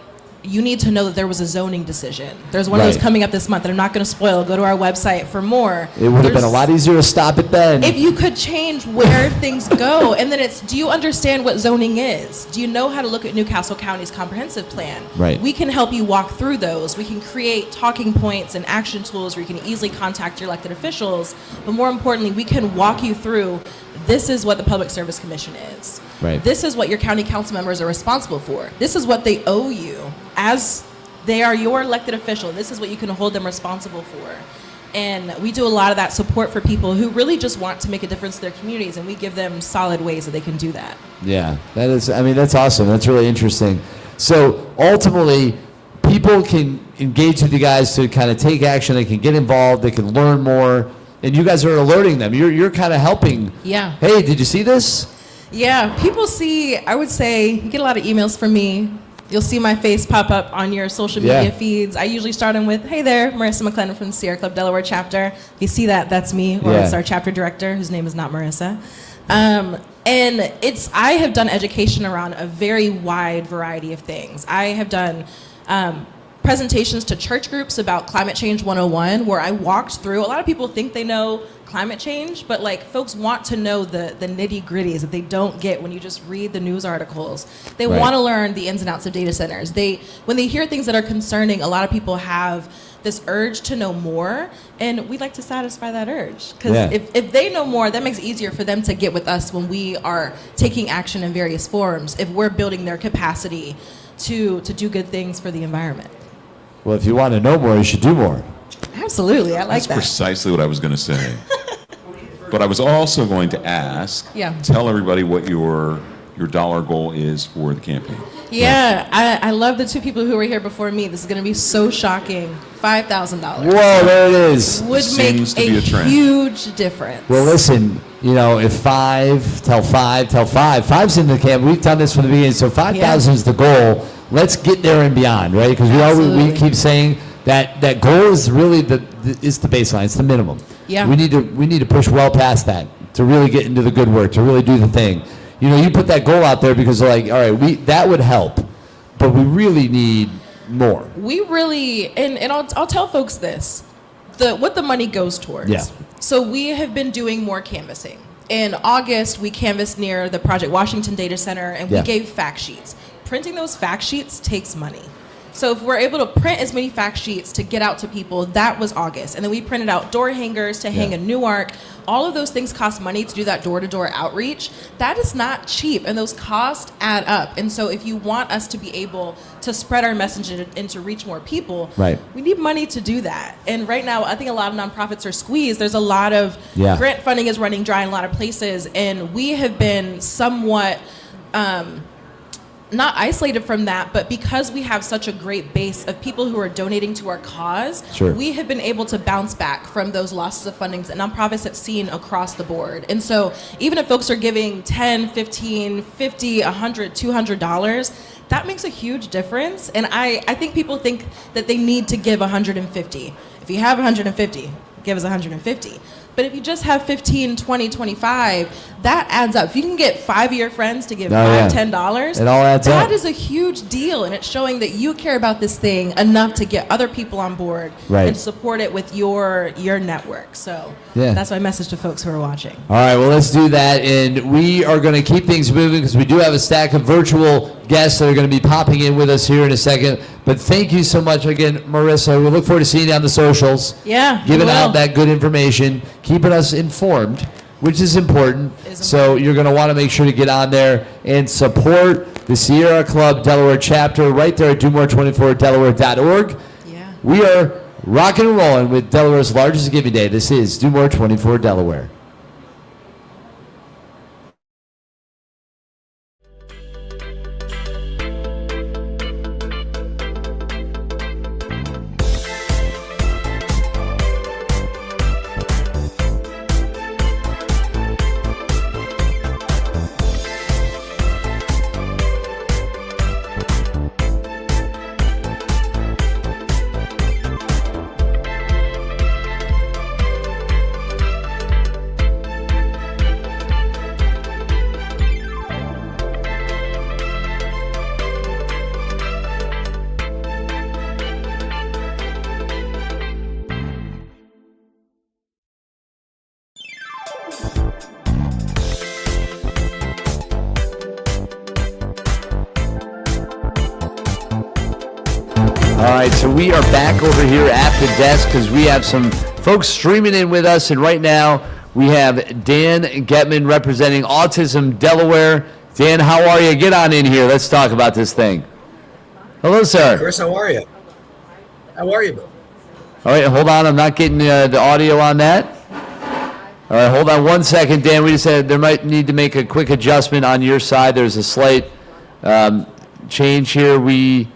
Speaker 8: you need to know that there was a zoning decision. There's one of those coming up this month that I'm not going to spoil. Go to our website for more.
Speaker 2: It would have been a lot easier to stop it then.
Speaker 8: If you could change where things go, and then it's, do you understand what zoning is? Do you know how to look at Newcastle County's comprehensive plan?
Speaker 2: Right.
Speaker 8: We can help you walk through those. We can create talking points and action tools where you can easily contact your elected officials. But more importantly, we can walk you through, this is what the Public Service Commission is.
Speaker 2: Right.
Speaker 8: This is what your county council members are responsible for. This is what they owe you as they are your elected official. This is what you can hold them responsible for. And we do a lot of that support for people who really just want to make a difference in their communities, and we give them solid ways that they can do that.
Speaker 2: Yeah, that's awesome. That's really interesting. So ultimately, people can engage with you guys to kind of take action. They can get involved. They can learn more. And you guys are alerting them. You're kind of helping.
Speaker 8: Yeah.
Speaker 2: Hey, did you see this?
Speaker 8: Yeah, people see, I would say, you get a lot of emails from me. You'll see my face pop up on your social media feeds. I usually start them with, hey there, Marissa McClinton from the Sierra Club Delaware chapter. If you see that, that's me, or it's our chapter director, whose name is not Marissa. And I have done education around a very wide variety of things. I have done presentations to church groups about Climate Change 101, where I walked through, a lot of people think they know climate change, but like folks want to know the nitty gritties that they don't get when you just read the news articles. They want to learn the ins and outs of data centers. When they hear things that are concerning, a lot of people have this urge to know more, and we'd like to satisfy that urge. Because if they know more, that makes it easier for them to get with us when we are taking action in various forms, if we're building their capacity to do good things for the environment.
Speaker 2: Well, if you want to know more, you should do more.
Speaker 8: Absolutely, I like
Speaker 4: That's
Speaker 8: that.
Speaker 4: precisely what I was going to say. But I was also going to ask,
Speaker 8: Yeah.
Speaker 4: tell everybody what your
Speaker 10: your dollar goal is for the campaign.
Speaker 8: Yeah, I love the two people who were here before me. This is going to be so shocking. $5,000.
Speaker 2: Whoa, there it is.
Speaker 8: Would
Speaker 10: Seems
Speaker 8: make
Speaker 10: to be
Speaker 8: a
Speaker 10: a trend.
Speaker 8: huge difference.
Speaker 2: Well, listen, if 5, tell 5, tell 5. 5's in the camp. We've done this from the beginning, so 5,000 is the goal. Let's get there and beyond, right? Because we keep saying that goal is really the baseline. It's the minimum.
Speaker 8: Yeah.
Speaker 2: We need to push well past that to really get into the good work, to really do the thing. You put that goal out there because like, all right, that would help, but we really need more.
Speaker 8: We really, and I'll tell folks this, what the money goes towards.
Speaker 2: Yeah.
Speaker 8: So we have been doing more canvassing. In August, we canvassed near the Project Washington Data Center, and we gave fact sheets. Printing those fact sheets takes money. So if we're able to print as many fact sheets to get out to people, that was August. And then we printed out door hangers to hang in Newark. All of those things cost money to do that door-to-door outreach. That is not cheap, and those costs add up. And so if you want us to be able to spread our message and to reach more people, we need money to do that. And right now, I think a lot of nonprofits are squeezed. There's a lot of grant funding is running dry in a lot of places, and we have been somewhat not isolated from that, but because we have such a great base of people who are donating to our cause, we have been able to bounce back from those losses of fundings that nonprofits have seen across the board. And so even if folks are giving $10, $15, $50, $100, $200, that makes a huge difference. And I think people think that they need to give $150. If you have $150, give us $150. But if you just have 15, 20, 25, that adds up. If you can get 5 of your friends to give $5, $10,
Speaker 2: it all adds up.
Speaker 8: that is a huge deal. And it's showing that you care about this thing enough to get other people on board and support it with your network. So that's my message to folks who are watching.
Speaker 2: All right, well, let's do that. And we are going to keep things moving because we do have a stack of virtual guests that are going to be popping in with us here in a second. But thank you so much again, Marissa. We look forward to seeing you on the socials.
Speaker 8: Yeah,
Speaker 2: giving out that good information, keeping us informed, which is important. So you're going to want to make sure to get on there and support the Sierra Club Delaware chapter right there at DuMore24Delaware.org. Yeah. We are rocking and rolling with Delaware's largest giving day. This is DuMore 24 Delaware. All right, so we are back over here at the desk because we have some folks streaming in with us, and right now we have Dan Getman representing Autism Delaware. Dan, how are you? Get on in here. Let's talk about this thing. Hello, sir.
Speaker 4: Chris, how are you? How are you?
Speaker 2: All right, hold on. I'm not getting the audio on that. All right, hold on one second, Dan. We just said there might need to make a quick adjustment on your side. There's a slight change here. We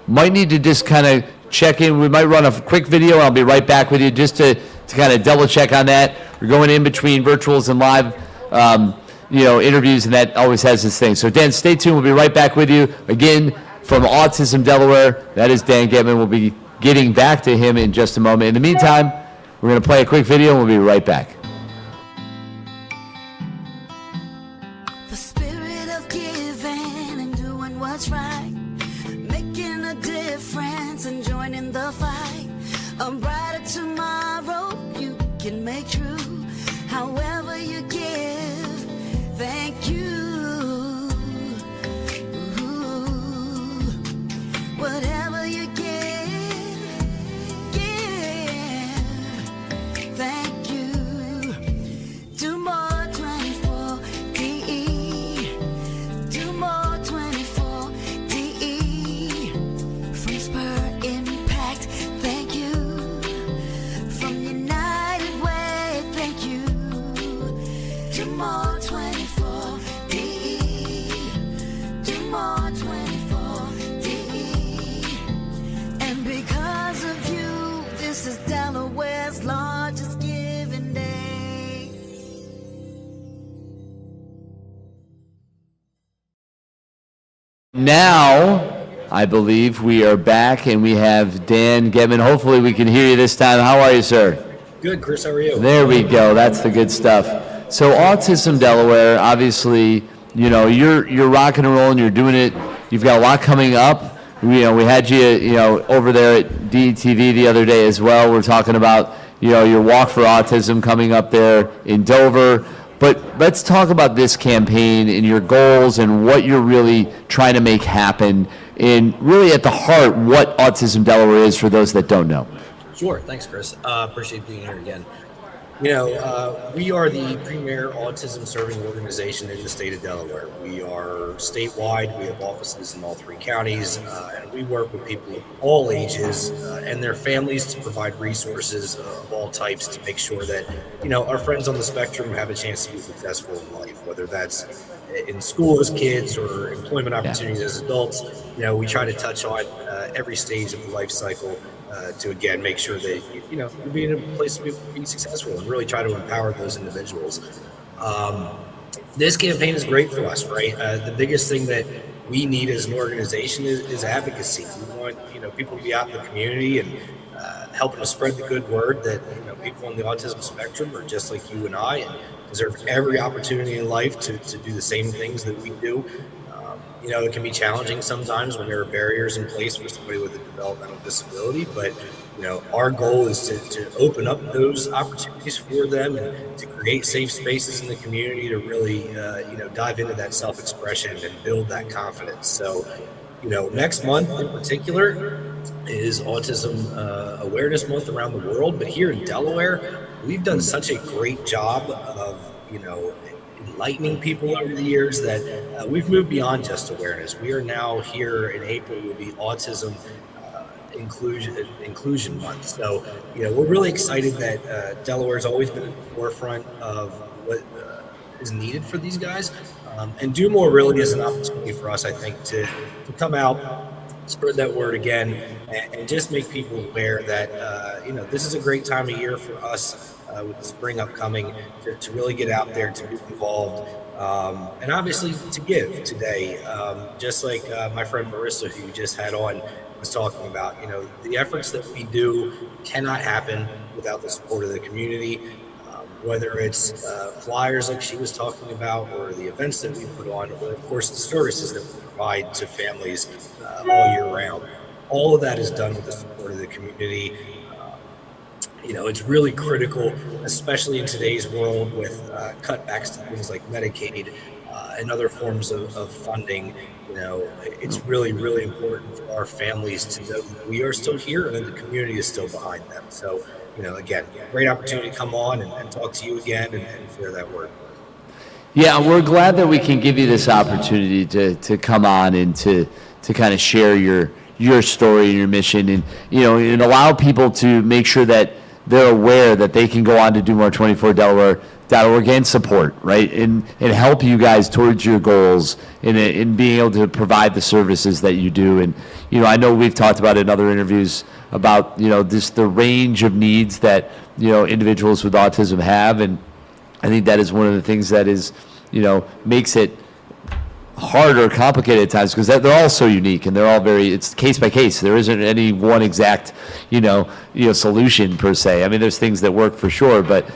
Speaker 2: might need to just kind of check in. We might run a quick video. I'll be right back with you just to kind of double check on that. We're going in between virtuals and live interviews, and that always has this thing. So, Dan, stay tuned. We'll be right back with you. Again, from Autism Delaware, that is Dan Getman. We'll be getting back to him in just a moment. In the meantime, we're going to play a quick video, and we'll be right back.
Speaker 19: The spirit of giving and doing what's right, making a difference and joining the fight. A brighter tomorrow you can make true. However you give, thank you. Ooh, whatever you give, thank you. Do more 24 DE. Do more 24 DE. From Spur Impact, thank you. From United Way, thank more 24D. And because of you, this is Delaware's largest giving day.
Speaker 2: Now, I believe we are back and we have Dan Gedman. Hopefully we can hear you this time. How are you, sir?
Speaker 4: Good, Chris. How are you?
Speaker 2: There we go. That's the good stuff. So Autism Delaware, obviously, you're rocking and rolling. You're doing it. You've got a lot coming up. We had you, over there at DTV the other day as well. We're talking about, your Walk for Autism coming up there in Dover. But let's talk about this campaign and your goals and what you're really trying to make happen, and really at the heart what Autism Delaware is for those that don't know.
Speaker 4: Sure. Thanks, Chris. Appreciate being here again. We are the premier autism serving organization in the state of Delaware. We are statewide. We have offices in all 3 counties, and we work with people of all ages and their families to provide resources of all types to make sure that, our friends on the spectrum have a chance to be successful in life, whether that's in school as kids or employment opportunities as adults. We try to touch on every stage of the life cycle to, again, make sure that, you're being in a place to be successful and really try to empower those individuals. This campaign is great for us, right? The biggest thing that we need as an organization is advocacy. We want, people to be out in the community and helping to spread the good word that, people on the autism spectrum are just like you and I and deserve every opportunity in life to do the same things that we do. It can be challenging sometimes when there are barriers in place for somebody with a developmental disability, but our goal is to open up those opportunities for them and to create safe spaces in the community to really dive into that self-expression and build that confidence. So next month in particular is Autism Awareness Month around the world, but here in Delaware we've done such a great job of enlightening people over the years that we've moved beyond just awareness. We are now here in April will be Autism Inclusion Month. So, we're really excited that Delaware's always been at the forefront of what is needed for these guys. And Do More really is an opportunity for us, I think, to come out, spread that word again, and just make people aware that, this is a great time of year for us with the spring upcoming to really get out there, to be involved, and obviously to give today. Just like my friend Marissa, who you just had on, was talking about, the efforts that we do cannot happen without the support of the community, whether it's flyers like she was talking about, or the events that we put on, or of course the services that we provide to families all year round. All of that is done with the support of the community. It's really critical, especially in today's world with cutbacks to things like Medicaid and other forms of funding. It's really, really important for our families to know that we are still here and that the community is still behind them. So, again, great opportunity to come on and talk to you again and share that word.
Speaker 2: Yeah, we're glad that we can give you this opportunity to come on and to kind of share your story and your mission, and and allow people to make sure that they're aware that they can go on to DoMore24Delaware.org and support, right, and help you guys towards your goals in being able to provide the services that you do. And I know we've talked about in other interviews about the range of needs that individuals with autism have, and I think that is one of the things that is makes it hard or complicated at times, because they're all so unique and they're all it's case by case. There isn't any one exact solution per se. I mean, there's things that work for sure, but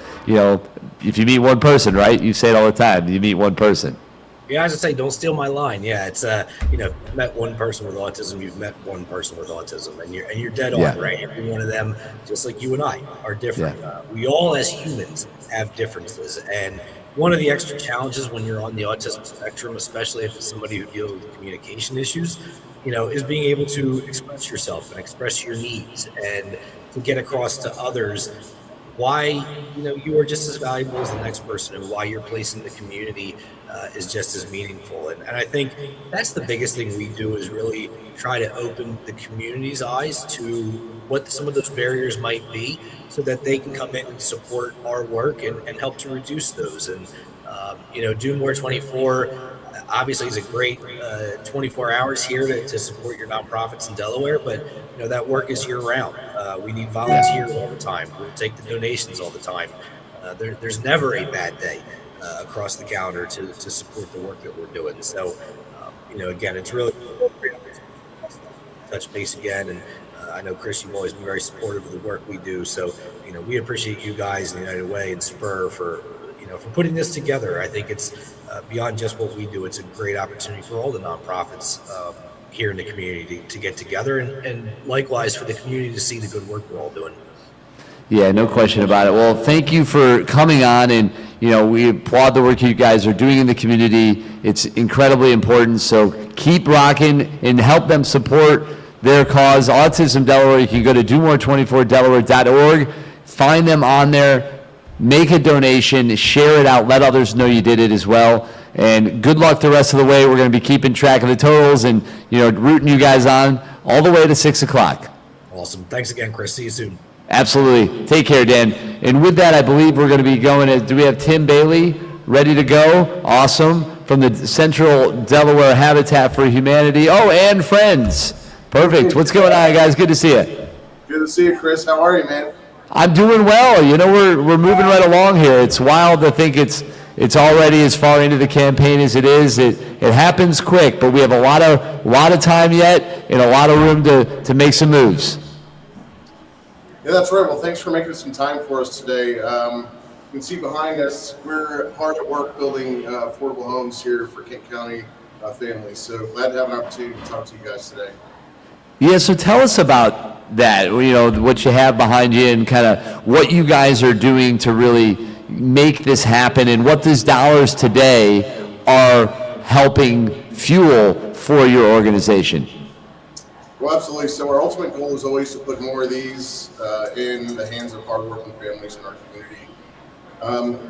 Speaker 2: if you meet one person, right, you say it all the time, you meet one person.
Speaker 4: Yeah, as I say, don't steal my line. Yeah, it's met one person with autism, you've met one person with autism, and you're dead on, right? Every one of them, just like you and I, are different. We all as humans have differences, and one of the extra challenges when you're on the autism spectrum, especially if it's somebody who deals with communication issues, is being able to express yourself and express your needs and to get across to others why you are just as valuable as the next person and why your place in the community is just as meaningful. And I think that's the biggest thing we do, is really try to open the community's eyes to what some of those barriers might be, so that they can come in and support our work and help to reduce those. And Do More 24, obviously is a great 24 hours here to support your nonprofits in Delaware, but that work is year round. We need volunteers all the time. We'll take the donations all the time. There's never a bad day across the calendar to support the work that we're doing. So, again, it's really great opportunity to touch base again. And I know, Chris, you've always been very supportive of the work we do. So, we appreciate you guys in the United Way and Spur for putting this together. I think it's beyond just what we do. It's a great opportunity for all the nonprofits here in the community to get together, and likewise for the community to see the good work we're all doing.
Speaker 2: Yeah, no question about it. Well, thank you for coming on, and we applaud the work you guys are doing in the community. It's incredibly important, so keep rocking and help them support their cause. Autism Delaware, you can go to domore24delaware.org, find them on there, make a donation, share it out, let others know you did it as well. And good luck the rest of the way. We're going to be keeping track of the totals and rooting you guys on all the way to 6 o'clock.
Speaker 4: Awesome. Thanks again, Chris. See you soon.
Speaker 2: Absolutely. Take care, Dan. And with that, I believe we're going to be going to, do we have Tim Bailey ready to go? Awesome. From the Central Delaware Habitat for Humanity. Oh, and friends. Perfect. What's going on, guys? Good to see you.
Speaker 6: Good to see you, Chris. How are you, man?
Speaker 2: I'm doing well. We're moving right along here. It's wild to think it's already as far into the campaign as it is. It happens quick, but we have a lot of time yet and a lot of room to make some moves.
Speaker 6: Yeah, that's right. Well, thanks for making some time for us today. You can see behind us, we're hard at work building affordable homes here for Kent County families. So glad to have an opportunity to talk to you guys today.
Speaker 2: Yeah, so tell us about that, what you have behind you and kind of what you guys are doing to really make this happen, and what these dollars today are helping fuel for your organization.
Speaker 6: Well, absolutely. So our ultimate goal is always to put more of these in the hands of hardworking families in our community.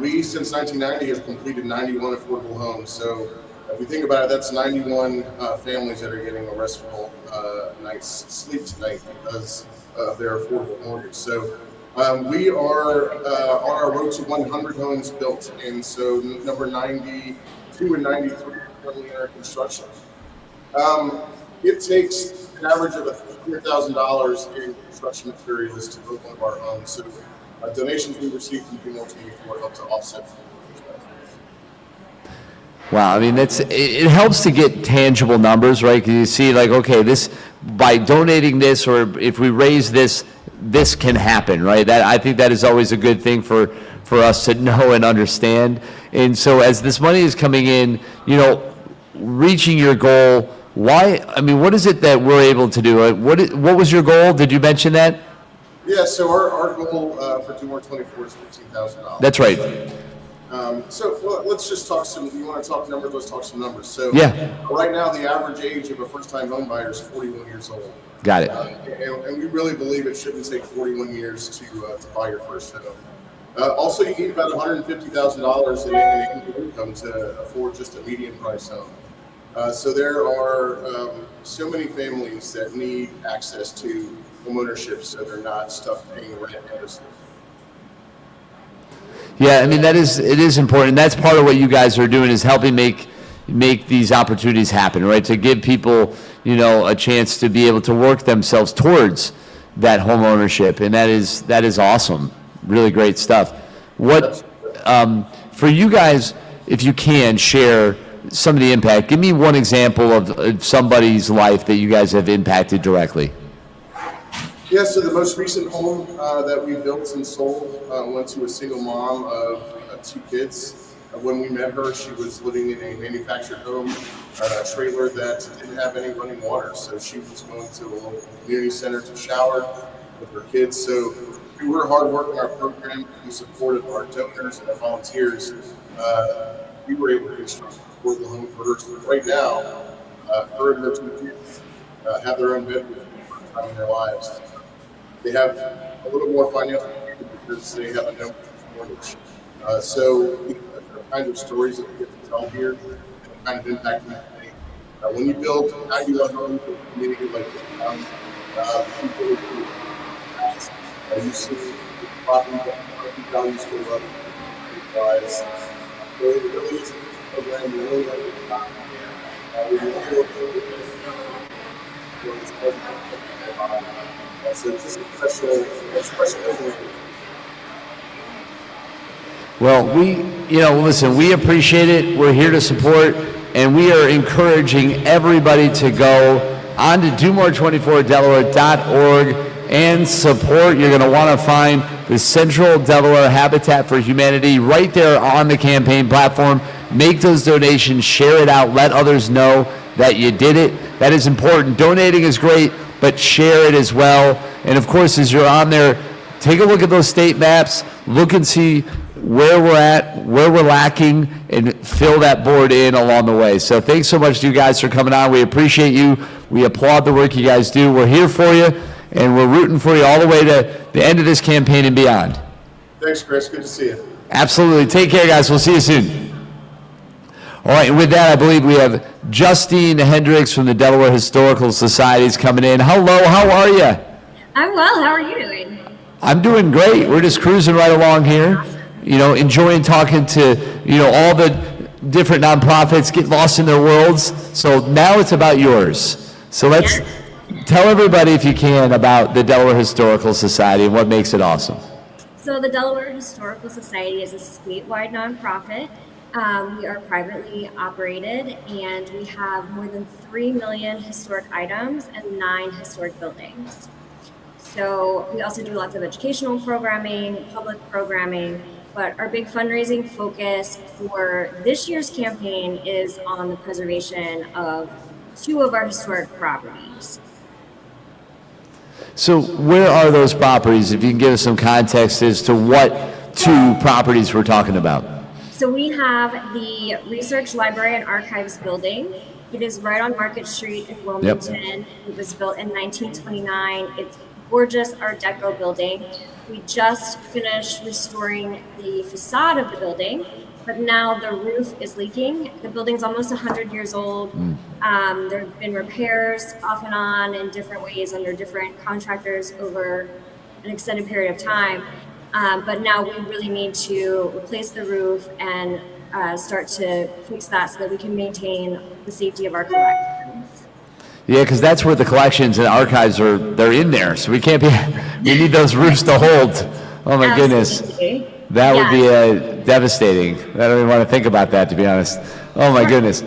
Speaker 6: We, since 1990, have completed 91 affordable homes. So if you think about it, that's 91 families that are getting a restful night's sleep tonight because of their affordable mortgage. So we are on our road to 100 homes built, and so number 92 and 93 are currently under construction. It takes an average of $100,000 in construction materials to build one of our homes. So donations we receive from Dumore24 help to offset.
Speaker 2: Wow, I mean it helps to get tangible numbers, right? Because you see, like, okay, this, by donating this, or if we raise this, this can happen, right? That, I think that is always a good thing for us to know and understand. And so as this money is coming in, reaching your goal, why? I mean, what is it that we're able to do? What was your goal? Did you mention that?
Speaker 6: Yeah, so our goal for Dumore24 is $15,000.
Speaker 2: That's right.
Speaker 6: So let's just talk some. You want to talk numbers? Let's talk some numbers. So
Speaker 2: yeah,
Speaker 6: right now the average age of a first-time home buyer is 41 years old.
Speaker 2: Got it.
Speaker 6: And we really believe it shouldn't take 41 years to buy your first home. Also, you need about $150,000 in annual income to afford just a median price home. So there are so many families that need access to homeownership, so they're not stuck paying rent endlessly.
Speaker 2: Yeah, I mean it is important. That's part of what you guys are doing, is helping make these opportunities happen, right? To give people, a chance to be able to work themselves towards that home ownership, and that is awesome. Really great stuff. What for you guys, if you can share some of the impact, give me one example of somebody's life that you guys have impacted directly.
Speaker 6: Yeah, so the most recent home that we built and sold went to a single mom of 2 kids. When we met her, she was living in a manufactured home trailer that didn't have any running water. So she was going to a local community center to shower with her kids. So through her hard work in our program, and support of our donors and our volunteers, we were able to construct a affordable home for her. So right now, her and her 2 kids have their own bedroom for the time in their lives. They have a little more financial freedom because they have a no mortgage. So the kind of stories that we get to tell here, and the kind of impact we make. When you build 91 homes in a community like this, people you see the property values go up. So it really is a program really like We were here so just a special memory.
Speaker 2: Well, listen, we appreciate it. We're here to support, and we are encouraging everybody to go on to DoMore24Delaware.org and support. You're going to want to find the Central Delaware Habitat for Humanity right there on the campaign platform. Make those donations, share it out, let others know that you did it. That is important. Donating is great, but share it as well. And of course, as you're on there, take a look at those state maps, look and see where we're at, where we're lacking, and fill that board in along the way. So thanks so much to you guys for coming on. We appreciate you. We applaud the work you guys do. We're here for you, and we're rooting for you all the way to the end of this campaign and beyond.
Speaker 6: Thanks, Chris. Good to see you.
Speaker 2: Absolutely. Take care, guys. We'll see you soon. All right, and with that, I believe we have Justine Hendricks from the Delaware Historical Society coming in. Hello, how are you?
Speaker 3: I'm well. How are you doing?
Speaker 2: I'm doing great. We're just cruising right along here, enjoying talking to, all the different nonprofits, get lost in their worlds. So now it's about yours. So let's tell everybody, if you can, about the Delaware Historical Society and what makes it awesome.
Speaker 3: So the Delaware Historical Society is a statewide nonprofit. We are privately operated, and we have more than 3 million historic items and 9 historic buildings. So we also do lots of educational programming, public programming, but our big fundraising focus for this year's campaign is on the preservation of 2 of our historic properties.
Speaker 2: So where are those properties, if you can give us some context as to what 2 properties we're talking about?
Speaker 3: So we have the Research Library and Archives building. It is right on Market Street in Wilmington. It was built in 1929. It's gorgeous Art Deco building. We just finished restoring the facade of the building, but now the roof is leaking. The building's almost 100 years old. There have been repairs off and on in different ways under different contractors over an extended period of time. But now we really need to replace the roof and start to fix that so that we can maintain the safety of our collections.
Speaker 2: Yeah, because that's where the collections and archives they're in there. So we need those roofs to hold. Oh my goodness. That would be devastating. I don't even want to think about that, to be honest. Oh my goodness.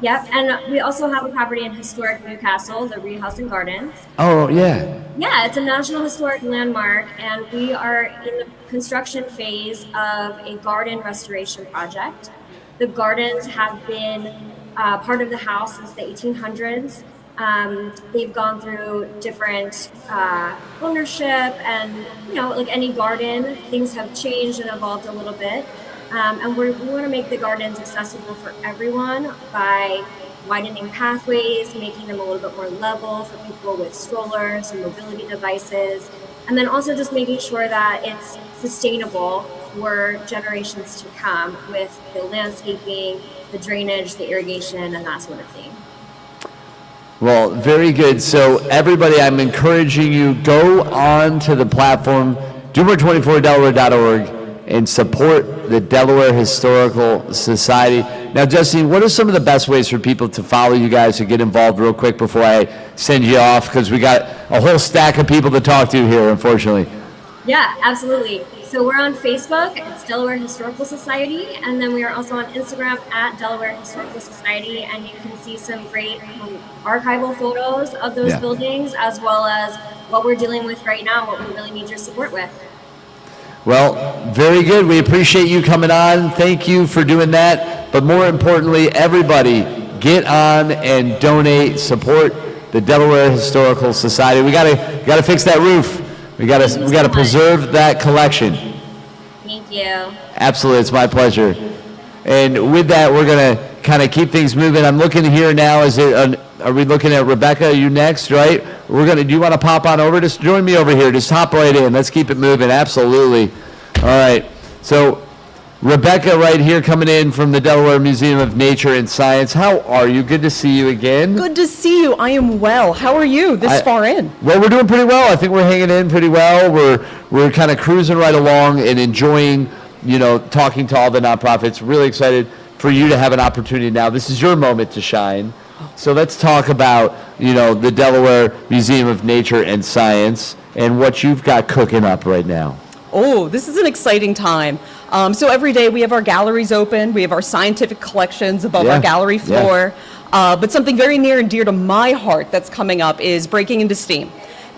Speaker 3: Yep, and we also have a property in historic Newcastle, the Reed House and Gardens.
Speaker 2: Oh, yeah.
Speaker 3: Yeah, it's a National Historic Landmark, and we are in the construction phase of a garden restoration project. The gardens have been part of the house since the 1800s. They've gone through different ownership, and like any garden, things have changed and evolved a little bit. And we want to make the gardens accessible for everyone by widening pathways, making them a little bit more level for people with strollers and mobility devices, and then also just making sure that it's sustainable for generations to come with the landscaping, the drainage, the irrigation, and that sort of thing.
Speaker 2: Well, very good. So everybody, I'm encouraging you, go on to the platform, DoMore24Delaware.org, and support the Delaware Historical Society. Now, Justine, what are some of the best ways for people to follow you guys to get involved real quick before I send you off? Because we got a whole stack of people to talk to here, unfortunately.
Speaker 3: Yeah, absolutely. So we're on Facebook, it's Delaware Historical Society, and then we are also on Instagram at Delaware Historical Society, and you can see some great archival photos of those buildings, as well as what we're dealing with right now, what we really need your support with.
Speaker 2: Well, very good. We appreciate you coming on. Thank you for doing that. But more importantly, everybody, get on and donate, support the Delaware Historical Society. We gotta fix that roof. We gotta preserve that collection.
Speaker 3: Thank you.
Speaker 2: Absolutely, it's my pleasure. And with that, we're gonna kind of keep things moving. I'm looking here now. Are we looking at Rebecca? Are you next, right? Do you want to pop on over? Just join me over here. Just hop right in. Let's keep it moving. Absolutely. All right. So Rebecca right here coming in from the Delaware Museum of Nature and Science. How are you? Good to see you again.
Speaker 7: Good to see you. I am well. How are you this far in?
Speaker 2: Well, we're doing pretty well. I think we're hanging in pretty well. We're kind of cruising right along and enjoying, talking to all the nonprofits. Really excited for you to have an opportunity now. This is your moment to shine. So let's talk about, the Delaware Museum of Nature and Science and what you've got cooking up right now.
Speaker 7: Oh, this is an exciting time. So every day we have our galleries open. We have our scientific collections above our gallery floor. But something very near and dear to my heart that's coming up is Breaking into STEAM.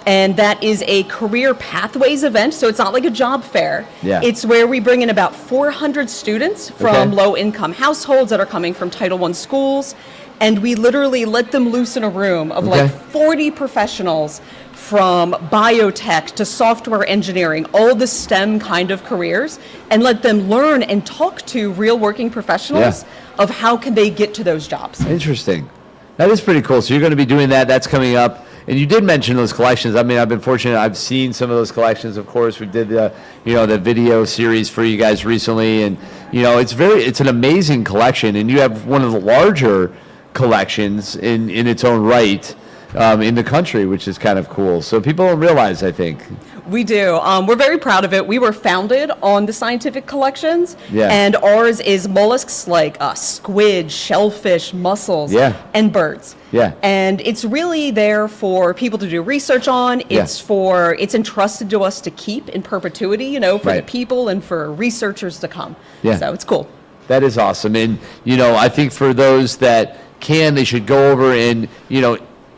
Speaker 7: And that is a career pathways event, so it's not like a job fair.
Speaker 2: Yeah.
Speaker 7: It's where we bring in about 400 students from low-income households that are coming from Title I schools, and we literally let them loose in a room of like 40 professionals from biotech to software engineering, all the STEM kind of careers, and let them learn and talk to real working professionals of how can they get to those jobs.
Speaker 2: Interesting. That is pretty cool. So you're going to be doing that. That's coming up. And you did mention those collections. I mean, I've been fortunate. I've seen some of those collections. Of course, we did the video series for you guys recently, and it's an amazing collection. And you have one of the larger collections in its own right in the country, which is kind of cool. So people don't realize, I think.
Speaker 7: We do. We're very proud of it. We were founded on the scientific collections, and ours is mollusks like squid, shellfish, mussels, and birds.
Speaker 2: Yeah.
Speaker 7: And it's really there for people to do research on. It's entrusted to us to keep in perpetuity, for the people and for researchers to come.
Speaker 2: Yeah.
Speaker 7: So it's cool.
Speaker 2: That is awesome. And, I think for those that can, they should go over and,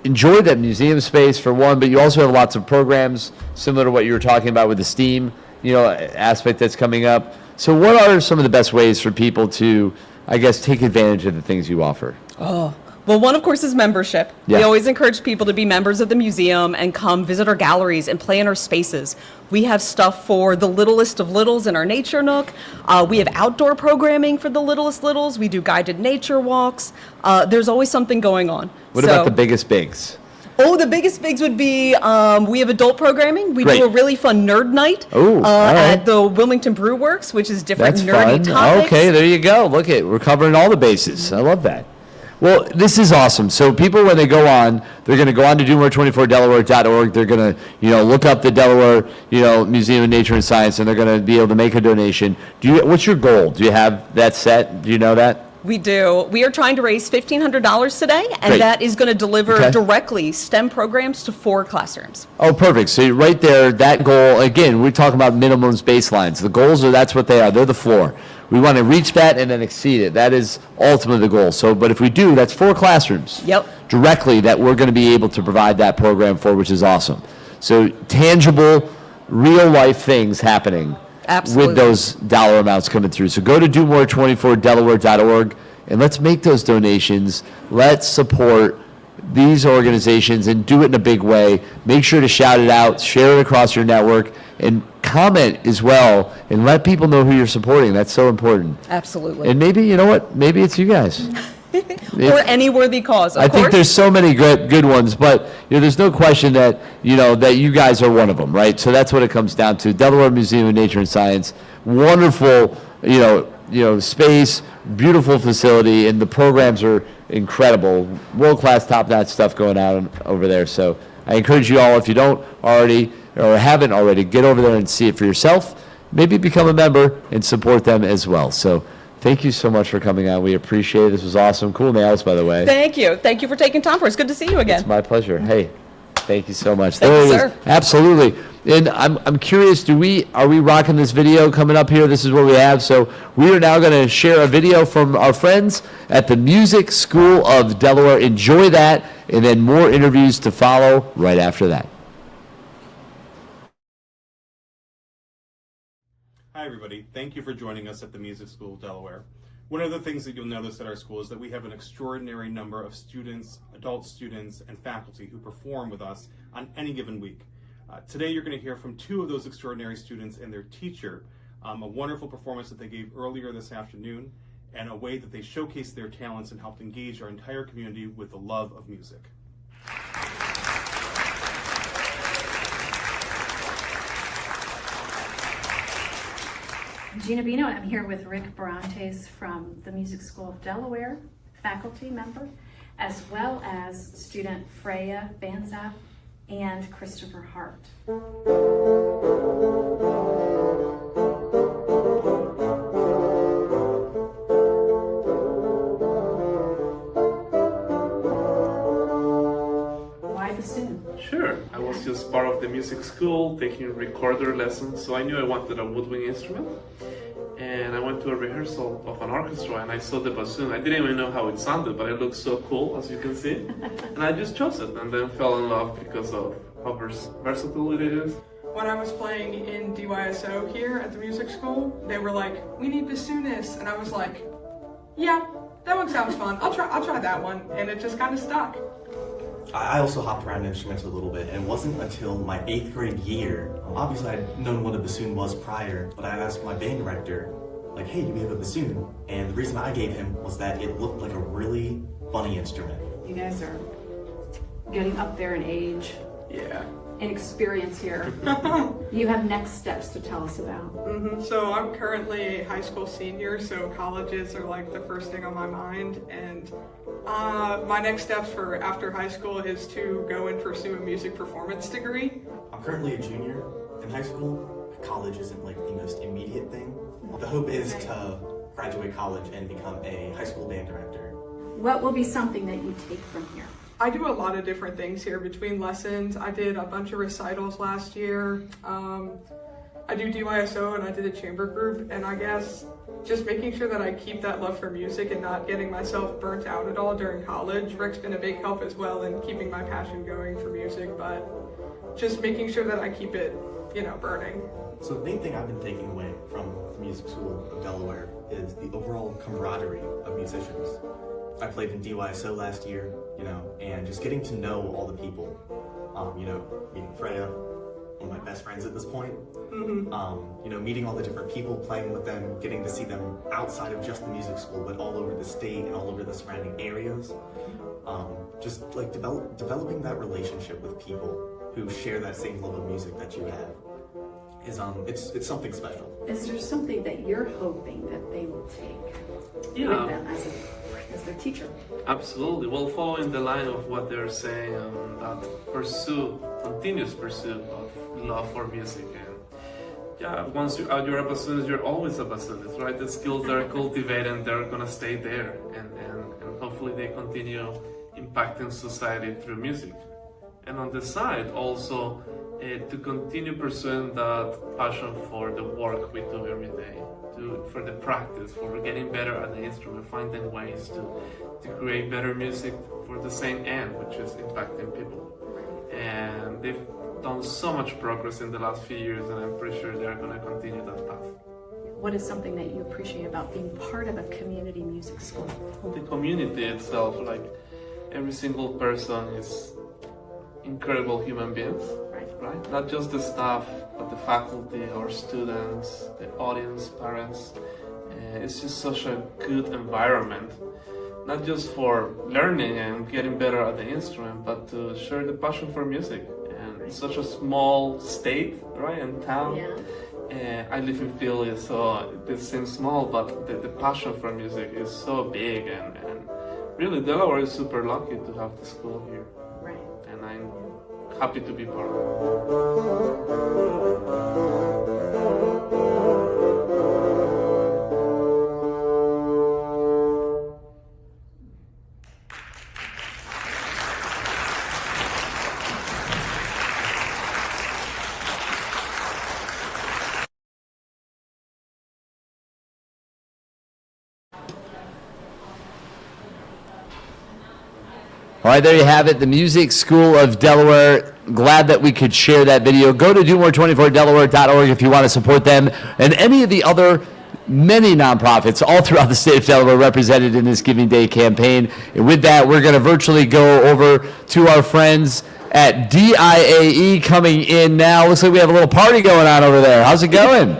Speaker 2: enjoy that museum space for one, but you also have lots of programs similar to what you were talking about with the STEAM, aspect that's coming up. So what are some of the best ways for people to, I guess, take advantage of the things you offer?
Speaker 7: Well, one, of course, is membership. We always encourage people to be members of the museum and come visit our galleries and play in our spaces. We have stuff for the littlest of littles in our nature nook. We have outdoor programming for the littlest littles. We do guided nature walks. There's always something going on.
Speaker 2: What about the biggest bigs?
Speaker 7: Oh, the biggest bigs would be, we have adult programming. We do a really fun nerd night at the Wilmington Brew Works, which is different nerdy topics.
Speaker 2: Okay, there you go. Look we're covering all the bases. I love that. Well, this is awesome. So people, when they go on, they're going to go on to DoMore24Delaware.org. They're going to, look up the Delaware, Museum of Nature and Science, and they're going to be able to make a donation. What's your goal? Do you have that set? Do you know that?
Speaker 7: We do. We are trying to raise $1,500 today, and that is going to deliver directly STEM programs to 4 classrooms.
Speaker 2: Oh, perfect. So right there, that goal, again, we're talking about minimums, baselines. The goals that's what they are. They're the floor. We want to reach that and then exceed it. That is ultimately the goal. So, but if we do, that's 4 classrooms directly that we're going to be able to provide that program for, which is awesome. So tangible, real life things happening with those dollar amounts coming through. So go to DoMore24Delaware.org and let's make those donations. Let's support these organizations and do it in a big way. Make sure to shout it out, share it across your network, and comment as well, and let people know who you're supporting. That's so important.
Speaker 7: Absolutely.
Speaker 2: And maybe, you know what? Maybe it's you guys.
Speaker 7: Or any worthy cause, of course.
Speaker 2: I think there's so many good ones, but there's no question that that you guys are one of them, right? So that's what it comes down to. Delaware Museum of Nature and Science, wonderful, space, beautiful facility, and the programs are incredible, world-class, top-notch stuff going on over there. So I encourage you all, if you don't already or haven't already, get over there and see it for yourself. Maybe become a member and support them as well. So thank you so much for coming on. We appreciate it. This was awesome. Cool nails, by the way.
Speaker 7: Thank you. Thank you for taking time for us. Good to see you again.
Speaker 2: It's my pleasure. Hey, thank you so much.
Speaker 7: Thank you, sir.
Speaker 2: Absolutely. And I'm curious, are we rocking this video coming up here? This is what we have. So we are now going to share a video from our friends at the Music School of Delaware. Enjoy that, and then more interviews to follow right after that.
Speaker 9: Hi everybody, thank you for joining us at the Music School of Delaware. One of the things that you'll notice at our school is that we have an extraordinary number of students, adult students, and faculty who perform with us on any given week. Today you're going to hear from 2 of those extraordinary students and their teacher, a wonderful performance that they gave earlier this afternoon, and a way that they showcased their talents and helped engage our entire community with the love of music.
Speaker 12: I'm Gina Bino, and I'm here with Rick Barantes from the Music School of Delaware, faculty member, as well as student Freya Banzaf and Christopher Hart.
Speaker 13: Sure. I was just part of the music school taking recorder lessons, so I knew I wanted a woodwind instrument. And I went to a rehearsal of an orchestra and I saw the bassoon. I didn't even know how it sounded, but it looked so cool, as you can see. And I just chose it and then fell in love because of how versatile it is.
Speaker 14: When I was playing in DYSO here at the music school, they were like, "We need bassoonists," and I was like, "Yeah, that one sounds fun. I'll try that one," and it just kind of stuck.
Speaker 20: I also hopped around instruments a little bit, and it wasn't until my 8th grade year, obviously I'd known what a bassoon was prior, but I asked my band director, like, "Hey, do we have a bassoon?" And the reason I gave him was that it looked like a really funny instrument.
Speaker 12: You guys are getting up there in age.
Speaker 14: Yeah.
Speaker 12: And experience here. You have next steps to tell us about.
Speaker 14: So I'm currently a high school senior, so colleges are like the first thing on my mind. And my next steps for after high school is to go and pursue a music performance degree.
Speaker 20: I'm currently a junior in high school. College isn't like the most immediate thing. The hope is to graduate college and become a high school band director.
Speaker 12: What will be something that you take from here?
Speaker 14: I do a lot of different things here between lessons. I did a bunch of recitals last year. I do DYSO and I did a chamber group, and I guess just making sure that I keep that love for music and not getting myself burnt out at all during college. Rick's been a big help as well in keeping my passion going for music, but just making sure that I keep it, burning.
Speaker 20: So the main thing I've been taking away from the Music School of Delaware is the overall camaraderie of musicians. I played in DYSO last year, and just getting to know all the people, meeting Freya, one of my best friends at this point, meeting all the different people, playing with them, getting to see them outside of just the music school, but all over the state and all over the surrounding areas. Just like developing that relationship with people who share that same love of music that you have is it's something special.
Speaker 12: Is there something that you're hoping that they will take with them as their teacher?
Speaker 13: Absolutely. Well, following the line of what they're saying, that continuous pursuit of love for music. And once you're a bassoonist, you're always a bassoonist, right? The skills that are cultivated, they're gonna stay there, and hopefully they continue impacting society through music. And on the side, also to continue pursuing that passion for the work we do every day, for the practice, for getting better at the instrument, finding ways to create better music for the same end, which is impacting people. And they've done so much progress in the last few years, and I'm pretty sure they're going to continue that path.
Speaker 12: What is something that you appreciate about being part of a community music school?
Speaker 13: The community itself, like every single person is incredible human beings, right? Not just the staff, but the faculty, our students, the audience, parents. It's just such a good environment, not just for learning and getting better at the instrument, but to share the passion for music. And it's such a small state, right, and town. I live in Philly, so it seems small, but the passion for music is so big, and really Delaware is super lucky to have the school here. And I'm happy to be part of
Speaker 2: All right, there you have it, the Music School of Delaware. Glad that we could share that video. Go to DoMore24Delaware.org if you want to support them and any of the other many nonprofits all throughout the state of Delaware represented in this Giving Day campaign. And with that, we're going to virtually go over to our friends at DIAE coming in now. Looks like we have a little party going on over there. How's it going?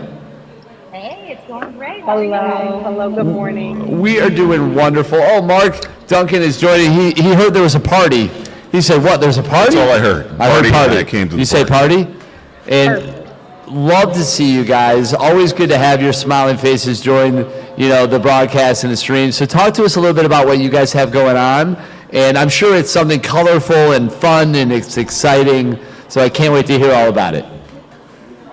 Speaker 21: Hey, it's going great.
Speaker 22: Hello, good morning.
Speaker 2: We are doing wonderful. Oh, Mark Duncan is joining. He heard there was a party. He said, what, there's a party?
Speaker 10: That's all I heard.
Speaker 2: I heard party.
Speaker 10: I came to the
Speaker 2: you say party? And love to see you guys. Always good to have your smiling faces join, the broadcast and the stream. So talk to us a little bit about what you guys have going on. And I'm sure it's something colorful and fun and it's exciting. So I can't wait to hear all about it.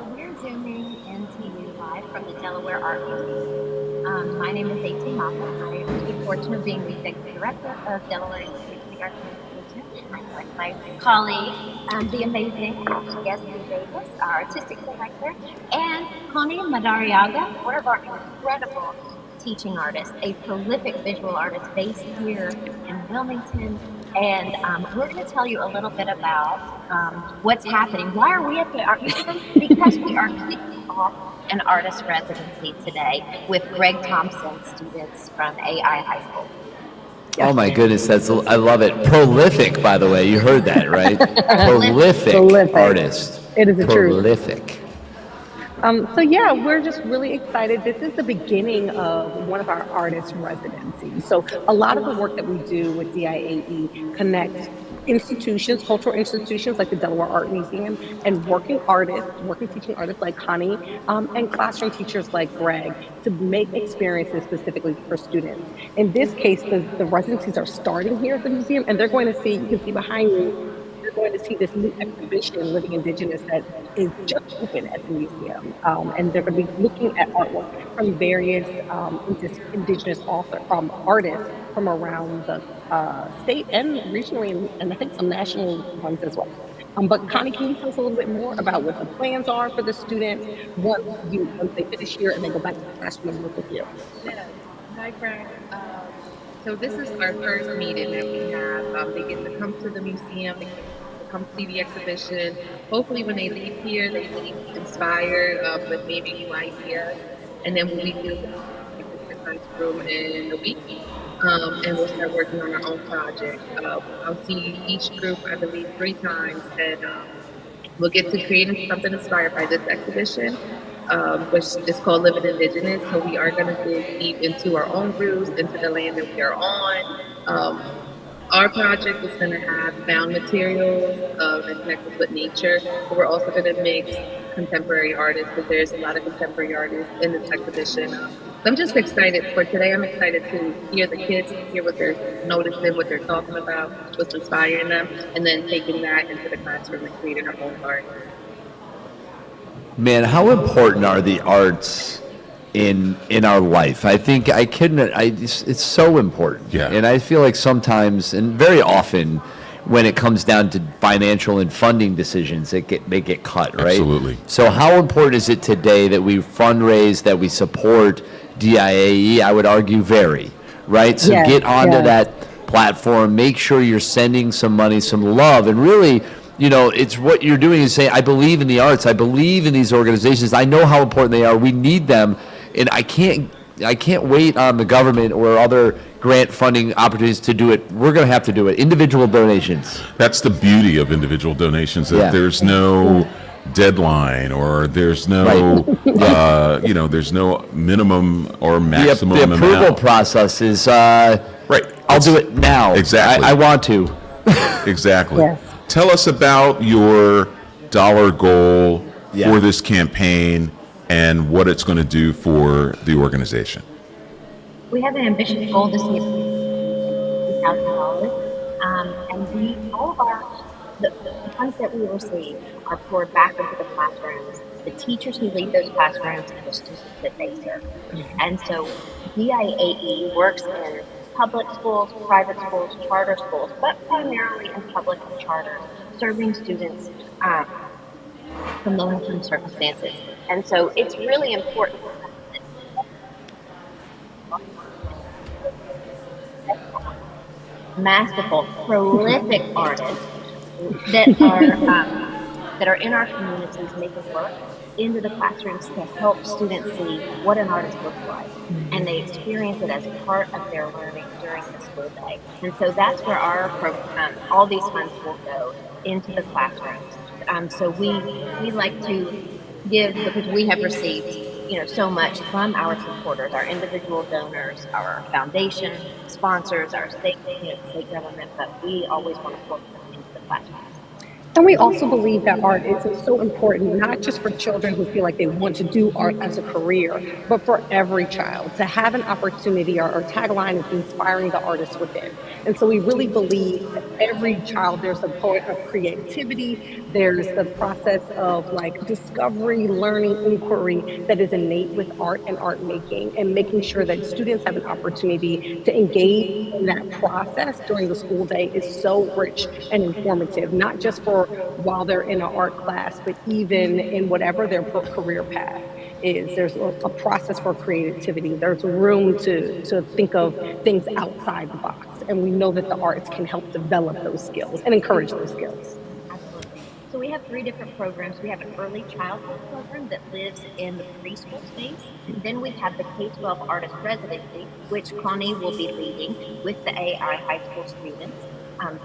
Speaker 21: We're zooming into you live from the Delaware Art Museum. My name is A.T. Moffat. I have the good fortune of being the executive director of Delaware Institute of the Arts and Education. I collect my colleague, the amazing Jesse Davis, our artistic director, and Connie Madariaga, one of our incredible teaching artists, a prolific visual artist based here in Wilmington. And we're going to tell you a little bit about what's happening. Why are we at the Art Museum? Because we are kicking off an artist residency today with Greg Thompson students from AI High School.
Speaker 2: Oh my goodness, I love it. Prolific, by the way. You heard that, right? Prolific artist.
Speaker 22: It is a truth.
Speaker 2: Prolific.
Speaker 22: So yeah, we're just really excited. This is the beginning of one of our artist residencies. So a lot of the work that we do with DIAE connects institutions, cultural institutions like the Delaware Art Museum, and working teaching artists like Connie, and classroom teachers like Greg to make experiences specifically for students. In this case, the residencies are starting here at the museum, and they're going to see, you can see behind me, you're going to see this new exhibition, Living Indigenous, that is just open at the museum. And they're going to be looking at artwork from various indigenous artists from around the state and regionally, and I think some national ones as well. But Connie, can you tell us a little bit more about what the plans are for the students once they finish here and they go back to the classroom and work with you?
Speaker 11: Yeah. Hi, Greg. So this is our first meeting that we have. They get to come to the museum, they get to come see the exhibition. Hopefully when they leave here, they leave inspired with maybe new ideas. And then when we do the classroom in a week, and we'll start working on our own project. I'll see each group, I believe, 3 times, and we'll get to create something inspired by this exhibition, which is called Living Indigenous. So we are going to dig deep into our own roots, into the land that we are on. Our project is going to have found materials and connect us with nature, but we're also going to mix contemporary artists, because there's a lot of contemporary artists in this exhibition. So I'm just excited for today. I'm excited to hear the kids, hear what they're noticing, what they're talking about, what's inspiring them, and then taking that into the classroom and creating our own art.
Speaker 2: Man, how important are the arts in our life? I think it's so important.
Speaker 10: Yeah.
Speaker 2: And I feel like sometimes, and very often, when it comes down to financial and funding decisions, they get cut, right?
Speaker 10: Absolutely.
Speaker 2: So how important is it today that we fundraise, that we support DIAE? I would argue very, right? So get onto that platform, make sure you're sending some money, some love, and really, it's what you're doing is saying, I believe in the arts, I believe in these organizations, I know how important they are, we need them, and I can't wait on the government or other grant funding opportunities to do it. We're going to have to do it. Individual donations.
Speaker 10: That's the beauty of individual donations, that there's no deadline, or there's no, there's no minimum or maximum
Speaker 2: The approval
Speaker 10: amount.
Speaker 2: process is,
Speaker 10: right.
Speaker 2: I'll do it now.
Speaker 10: Exactly.
Speaker 2: I want to.
Speaker 10: Exactly.
Speaker 22: Yes.
Speaker 10: Tell us about your dollar goal for this campaign and what it's going to do for the organization.
Speaker 21: We have an ambitious goal this year, $2,000, and all of the funds that we receive are poured back into the classrooms, the teachers who lead those classrooms, and the students that they serve. And so DIAE works in public schools, private schools, charter schools, but primarily in public and charter, serving students from low-income circumstances. And so it's really important masterful, prolific artists that are in our communities making work into the classrooms to help students see what an artist looks like, and they experience it as part of their learning during the school day. And so that's where our program, all these funds will go into the classrooms. So we like to give, because we have received so much from our supporters, our individual donors, our foundation sponsors, our state government, but we always want to pour them into the classrooms.
Speaker 22: And we also believe that art is so important, not just for children who feel like they want to do art as a career, but for every child to have an opportunity. Our tagline is inspiring the artist within. And so we really believe that every child, there's a point of creativity, there's the process of like discovery, learning, inquiry that is innate with art and art making, and making sure that students have an opportunity to engage in that process during the school day is so rich and informative, not just for while they're in an art class, but even in whatever their career path is. There's a process for creativity. There's room to think of things outside the box. And we know that the arts can help develop those skills and encourage those skills.
Speaker 21: Absolutely. So we have 3 different programs. We have an early childhood program that lives in the preschool space. Then we have the K-12 artist residency, which Connie will be leading with the AI high school students.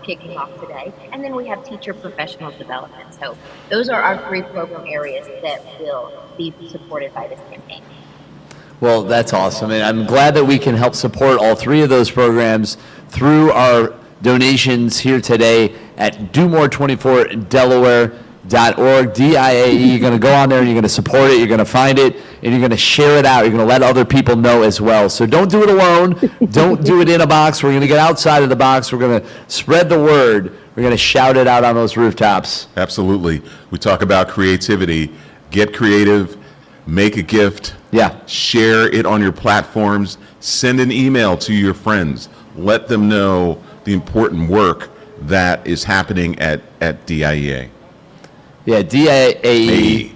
Speaker 21: Kicking off today. And then we have teacher professional development. So those are our 3 program areas that will be supported by this campaign.
Speaker 2: Well, that's awesome. And I'm glad that we can help support all 3 of those programs through our donations here today at DoMore24Delaware.org, DIAE. You're going to go on there and you're going to support it. You're going to find it and you're going to share it out. You're going to let other people know as well. So don't do it alone. Don't do it in a box. We're going to get outside of the box. We're going to spread the word. We're going to shout it out on those rooftops.
Speaker 10: Absolutely. We talk about creativity. Get creative. Make a gift.
Speaker 2: Yeah.
Speaker 10: Share it on your platforms. Send an email to your friends. Let them know the important work that is happening at DIEA.
Speaker 2: Yeah, DIAE.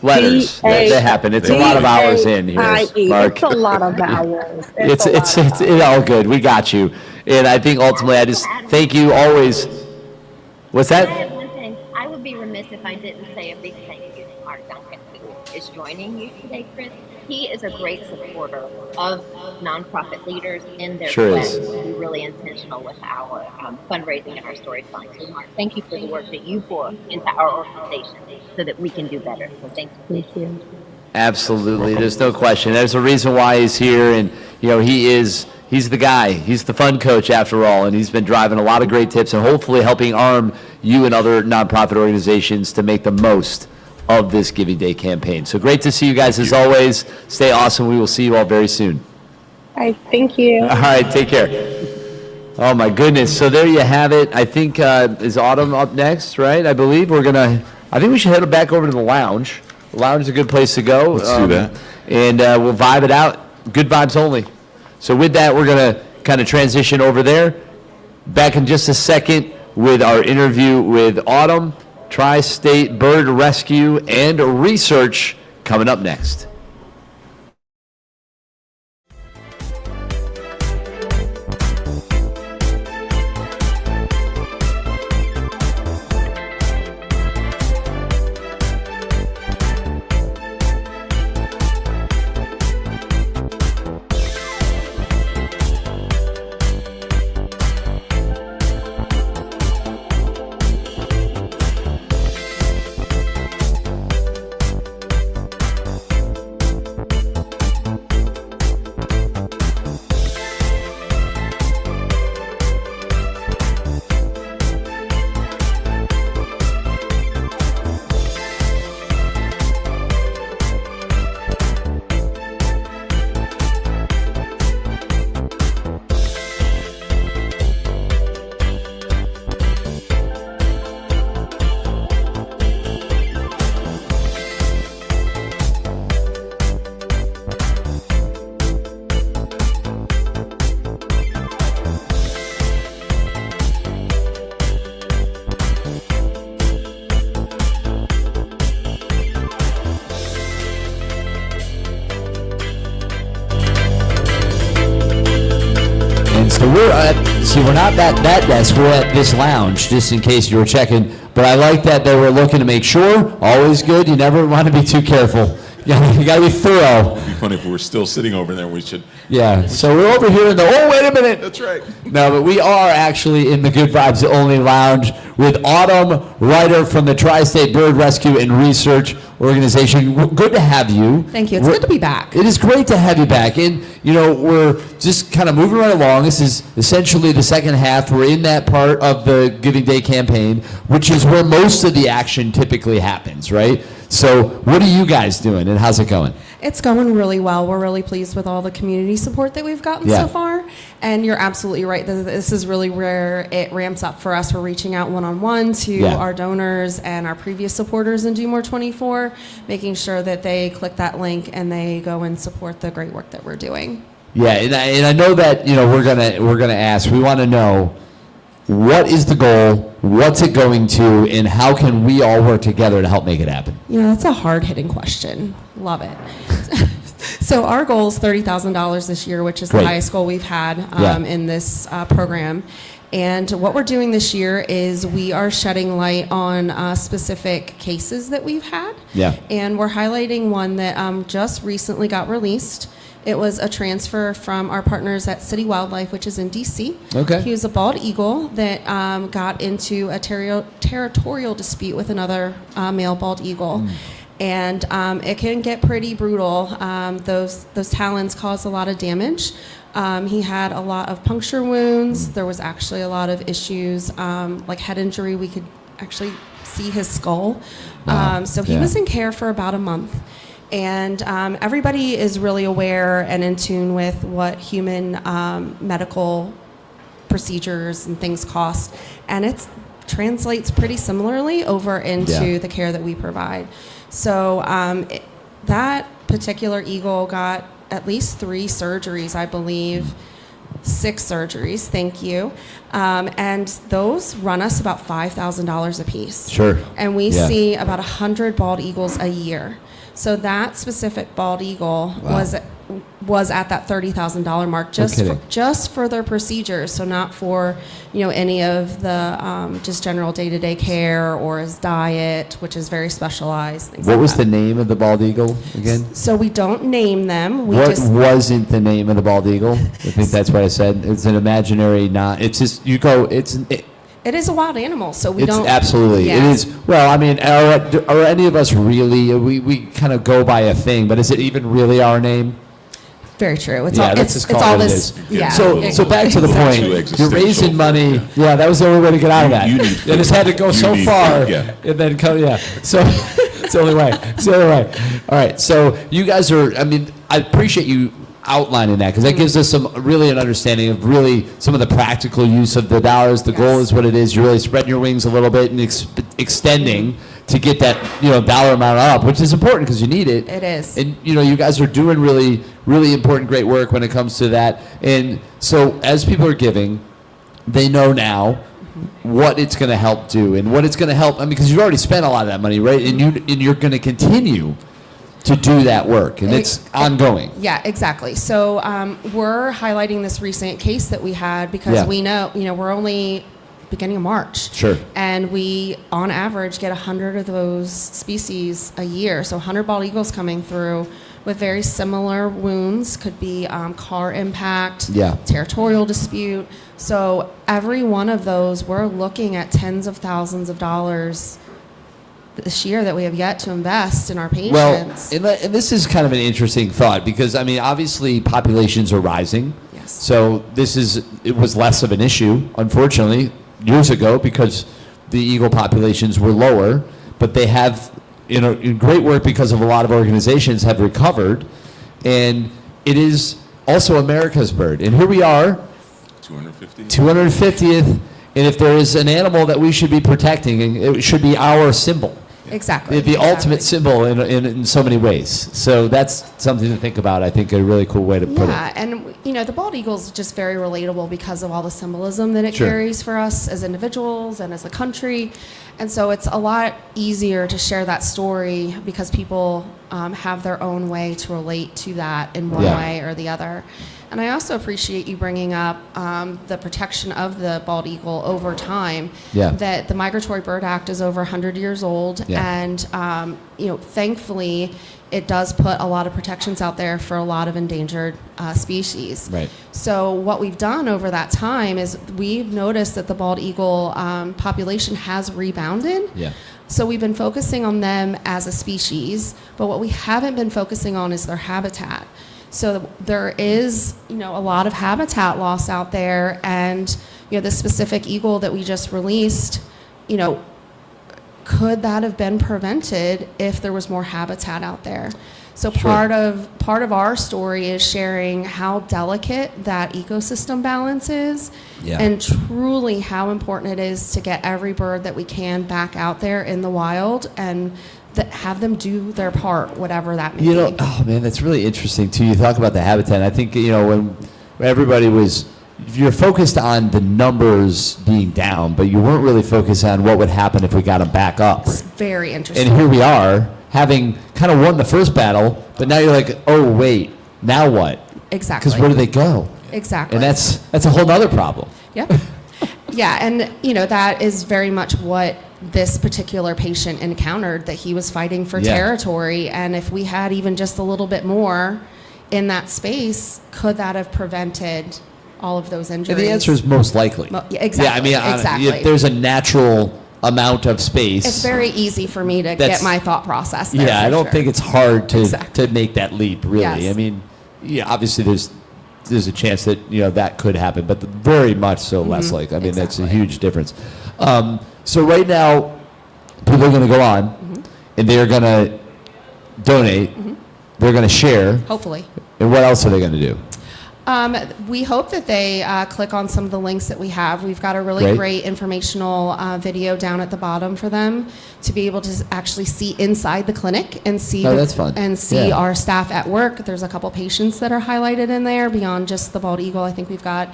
Speaker 2: Letters. They happen. It's a lot of hours in here, Mark.
Speaker 22: It's a lot of hours.
Speaker 2: It's all good. We got you. And I think ultimately I just thank you always. What's that?
Speaker 21: I have one thing. I would be remiss if I didn't say a big thank you to Mark Duncan, who is joining you today, Chris. He is a great supporter of nonprofit leaders in their quest to be really intentional with our fundraising and our storytelling. So, Mark, thank you for the work that you pour into our organization so that we can do better. So thank you.
Speaker 22: Thank you.
Speaker 2: Absolutely. There's no question. There's a reason why he's here. And, he's the guy. He's the fun coach after all. And he's been driving a lot of great tips and hopefully helping arm you and other nonprofit organizations to make the most of this Giving Day campaign. So great to see you guys as always. Stay awesome. We will see you all very soon.
Speaker 22: All right. Thank you.
Speaker 2: All right. Take care. Oh my goodness. So there you have it. I think is Autumn up next, right? I believe I think we should head back over to the lounge. The lounge is a good place to go.
Speaker 10: Let's do that.
Speaker 2: And we'll vibe it out. Good vibes only. So with that, we're going to kind of transition over there. Back in just a second with our interview with Autumn, Tri-State Bird Rescue and Research coming up next. So we're not at that desk, we're at this lounge, just in case you were checking. But I like that they were looking to make sure, always good, you never want to be too careful. You Yeah, you gotta be thorough.
Speaker 10: It'd be funny if we were still sitting over there. We should.
Speaker 2: Yeah, so we're over here in the, oh, wait a minute.
Speaker 10: That's right.
Speaker 2: No, but we are actually in the Good Vibes Only Lounge with Autumn Ryder from the Tri-State Bird Rescue and Research Organization. Good to have you.
Speaker 7: Thank you. It's good to be back.
Speaker 2: It is great to have you back. And, you know, we're just kind of moving right along. This is essentially the second half. We're in that part of the Giving Day campaign, which is where most of the action typically happens, right? So what are you guys doing, and how's it going?
Speaker 1: It's going really well. We're really pleased with all the community support that we've gotten so far. And you're absolutely right. This is really where it ramps up for us. We're reaching out one-on-one to our donors and our previous supporters in Do More 24, making sure that they click that link and they go and support the great work that we're doing.
Speaker 2: Yeah, and I know that, you know, we're gonna ask. We want to know, what is the goal? What's it going to? And how can we all work together to help make it happen?
Speaker 1: You know, that's a hard-hitting question. Love it. So our goal is $30,000 this year, which is the highest goal we've had in this program. And what we're doing this year is we are shedding light on specific cases that we've had.
Speaker 2: Yeah.
Speaker 1: And we're highlighting one that just recently got released. It was a transfer from our partners at City Wildlife, which is in D.C.
Speaker 2: Okay.
Speaker 1: He was a bald eagle that got into a territorial dispute with another male bald eagle. And it can get pretty brutal. Those talons cause a lot of damage. He had a lot of puncture wounds. There was actually a lot of issues, like head injury. We could actually see his skull. So he was in care for about a month. And everybody is really aware and in tune with what human medical procedures and things cost. And it translates pretty similarly over into the care that we provide. So that particular eagle got at least 3 surgeries, I believe. 6 surgeries, thank you. And those run us about $5,000 a piece.
Speaker 2: Sure.
Speaker 1: And we see about 100 bald eagles a year. So that specific bald eagle was at that $30,000 mark just for their procedures. So not for, you know, any of the just general day-to-day care or his diet, which is very specialized.
Speaker 2: What was the name of the bald eagle again?
Speaker 1: So we don't name them.
Speaker 2: What wasn't the name of the bald eagle? I think that's what I said. It's an imaginary, it's just, you go,
Speaker 1: it is a wild animal, so we don't.
Speaker 2: Absolutely. It is. Well, I mean, are any of us really, we kind of go by a thing, but is it even really our name?
Speaker 1: Very true. It's
Speaker 2: let's
Speaker 1: all this.
Speaker 2: Yeah. So back to the point. You're raising money. Yeah, that was the only way to get out of that. They just had to go so far, and then come. Yeah. So it's the only way. It's the only way. All right. So you guys are. I mean, I appreciate you outlining that, because that gives us an understanding of really some of the practical use of the dollars. The goal is what it is. You're really spreading your wings a little bit and extending to get that, you know, dollar amount up, which is important because you need it.
Speaker 1: It is.
Speaker 2: And, you know, you guys are doing really, really important, great work when it comes to that. And so as people are giving, they know now what it's going to help do and what it's going to help. I mean, because you've already spent a lot of that money, right? And you're going to continue to do that work, and it's ongoing.
Speaker 1: Yeah, exactly. So we're highlighting this recent case that we had because we know, you know, we're only beginning of March.
Speaker 2: Sure.
Speaker 1: And we, on average, get 100 of those species a year. So 100 bald eagles coming through with very similar wounds. Could be car impact, territorial dispute. So every one of those, we're looking at tens of thousands of dollars this year that we have yet to invest in our patients.
Speaker 2: Well, and this is kind of an interesting thought because, I mean, obviously populations are rising.
Speaker 1: Yes.
Speaker 2: So it was less of an issue, unfortunately, years ago because the eagle populations were lower, but they have, you know, in great work because of a lot of organizations have recovered, and it is also America's bird. And here we are, 250th, and if there is an animal that we should be protecting, it should be our symbol.
Speaker 1: Exactly.
Speaker 2: The ultimate symbol in so many ways. So that's something to think about. I think a really cool way to put it.
Speaker 1: Yeah, and you know, the bald eagle is just very relatable because of all the symbolism that it carries for us as individuals and as a country. And so it's a lot easier to share that story because people have their own way to relate to that in one way or the other. And I also appreciate you bringing up the protection of the bald eagle over time.
Speaker 2: Yeah.
Speaker 1: That the Migratory Bird Act is over 100 years old, and you know, thankfully, it does put a lot of protections out there for a lot of endangered species.
Speaker 2: Right.
Speaker 1: So what we've done over that time is we've noticed that the bald eagle population has rebounded.
Speaker 2: Yeah.
Speaker 1: So we've been focusing on them as a species, but what we haven't been focusing on is their habitat. So there is, a lot of habitat loss out there, and the specific eagle that we just released, could that have been prevented if there was more habitat out there? So part of our story is sharing how delicate that ecosystem balance is, and truly how important it is to get every bird that we can back out there in the wild and have them do their part, whatever that may be.
Speaker 2: Oh man, that's really interesting too. You talk about the habitat. I think when everybody was, you're focused on the numbers being down, but you weren't really focused on what would happen if we got them back up.
Speaker 1: It's very interesting.
Speaker 2: And here we are, having kind of won the first battle, but now you're like, oh wait, now what?
Speaker 1: Exactly.
Speaker 2: Because where do they go?
Speaker 1: Exactly.
Speaker 2: And that's a whole other problem.
Speaker 1: Yep. Yeah, and that is very much what this particular patient encountered, that he was fighting for territory, and if we had even just a little bit more in that space, could that have prevented all of those injuries?
Speaker 2: And the answer is most likely.
Speaker 1: Exactly.
Speaker 2: Yeah, I mean,
Speaker 1: exactly.
Speaker 2: if there's a natural amount of space.
Speaker 1: It's very easy for me to get my thought process there.
Speaker 2: Yeah, I don't think it's hard to make that leap, really.
Speaker 1: Yes.
Speaker 2: I mean, obviously there's a chance that that could happen, but very much so less likely. I mean, that's a huge difference. So right now, people are going to go on, and they are going to donate. They're going to share.
Speaker 1: Hopefully.
Speaker 2: And what else are they going to do?
Speaker 1: We hope that they click on some of the links that we have. We've got a really great informational video down at the bottom for them to be able to actually see inside the clinic and see
Speaker 2: that's fun.
Speaker 1: And see our staff at work. There's a couple patients that are highlighted in there beyond just the bald eagle. I think we've got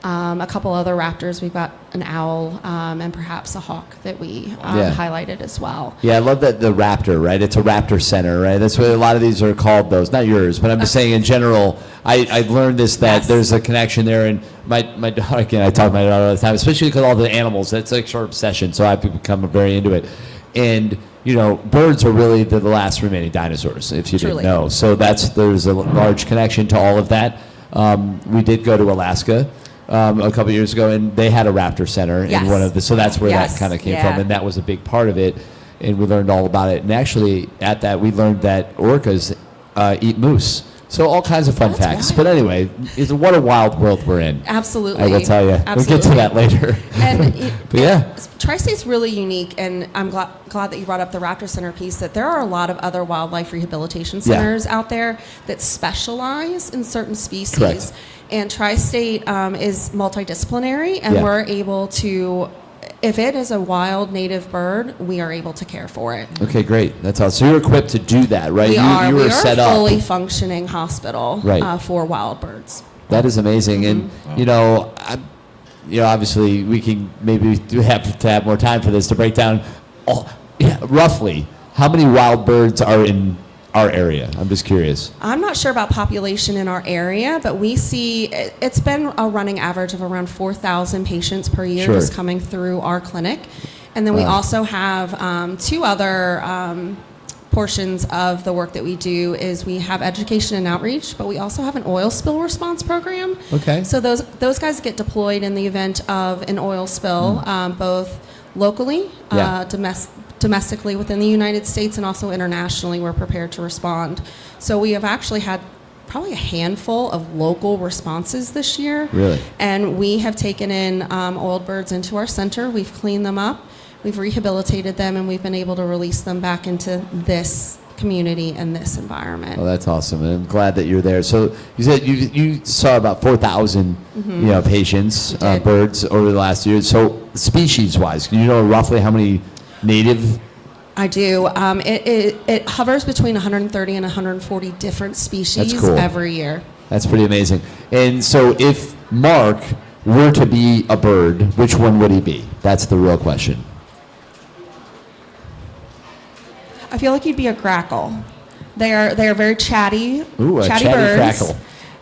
Speaker 1: a couple other raptors. We've got an owl and perhaps a hawk that we highlighted as well.
Speaker 2: Yeah, I love that the raptor, right? It's a raptor center, right? That's what a lot of these are called, those. Not yours, but I'm just saying in general, I've learned this, that there's a connection there. And my daughter, again, I talk to my daughter all the time, especially because all the animals, that's like short obsession. So I've become very into it. And birds are really the last remaining dinosaurs, if you didn't know. So there's a large connection to all of that. We did go to Alaska a couple years ago, and they had a raptor center in one of the, so that's where that kind of came from, and that was a big part of it, and we learned all about it. And actually, at that, we learned that orcas eat moose. So all kinds of fun facts. But anyway, what a wild world we're in.
Speaker 1: Absolutely.
Speaker 2: I will tell you.
Speaker 1: Absolutely.
Speaker 2: We'll get to that later.
Speaker 1: And
Speaker 2: but
Speaker 1: Tri-State's really unique, and I'm glad that you brought up the Raptor Center piece, that there are a lot of other wildlife rehabilitation centers out there that specialize in certain species.
Speaker 2: Correct.
Speaker 1: And Tri-State is multidisciplinary, and we're able to, if it is a wild native bird, we are able to care for it.
Speaker 2: Okay, great. That's awesome. So you're equipped to do that, right?
Speaker 1: We are.
Speaker 2: You
Speaker 1: We
Speaker 2: were
Speaker 1: are
Speaker 2: set
Speaker 1: a
Speaker 2: up.
Speaker 1: fully functioning hospital for wild birds.
Speaker 2: That is amazing. And, obviously we can maybe have to have more time for this to break down roughly how many wild birds are in our area. I'm just curious.
Speaker 1: I'm not sure about population in our area, but we see it's been a running average of around 4,000 patients per year just coming through our clinic. And then we also have two other portions of the work that we do is we have education and outreach, but we also have an oil spill response program.
Speaker 2: Okay.
Speaker 1: So those guys get deployed in the event of an oil spill, both locally, domestically within the United States, and also internationally. We're prepared to respond. So we have actually had probably a handful of local responses this year.
Speaker 2: Really?
Speaker 1: And we have taken in oiled birds into our center. We've cleaned them up. We've rehabilitated them, and we've been able to release them back into this community and this environment.
Speaker 2: Well, that's awesome, and I'm glad that you're there. So you said you saw about 4,000 patients, birds over the last year. So species-wise, can you know roughly how many native?
Speaker 1: I do. It hovers between 130 and 140 different species every year.
Speaker 2: That's pretty amazing. And so if Mark were to be a bird, which one would he be? That's the real question.
Speaker 1: I feel like he'd be a grackle. They are very chatty,
Speaker 2: Ooh, a
Speaker 1: chatty
Speaker 2: chatty
Speaker 1: birds.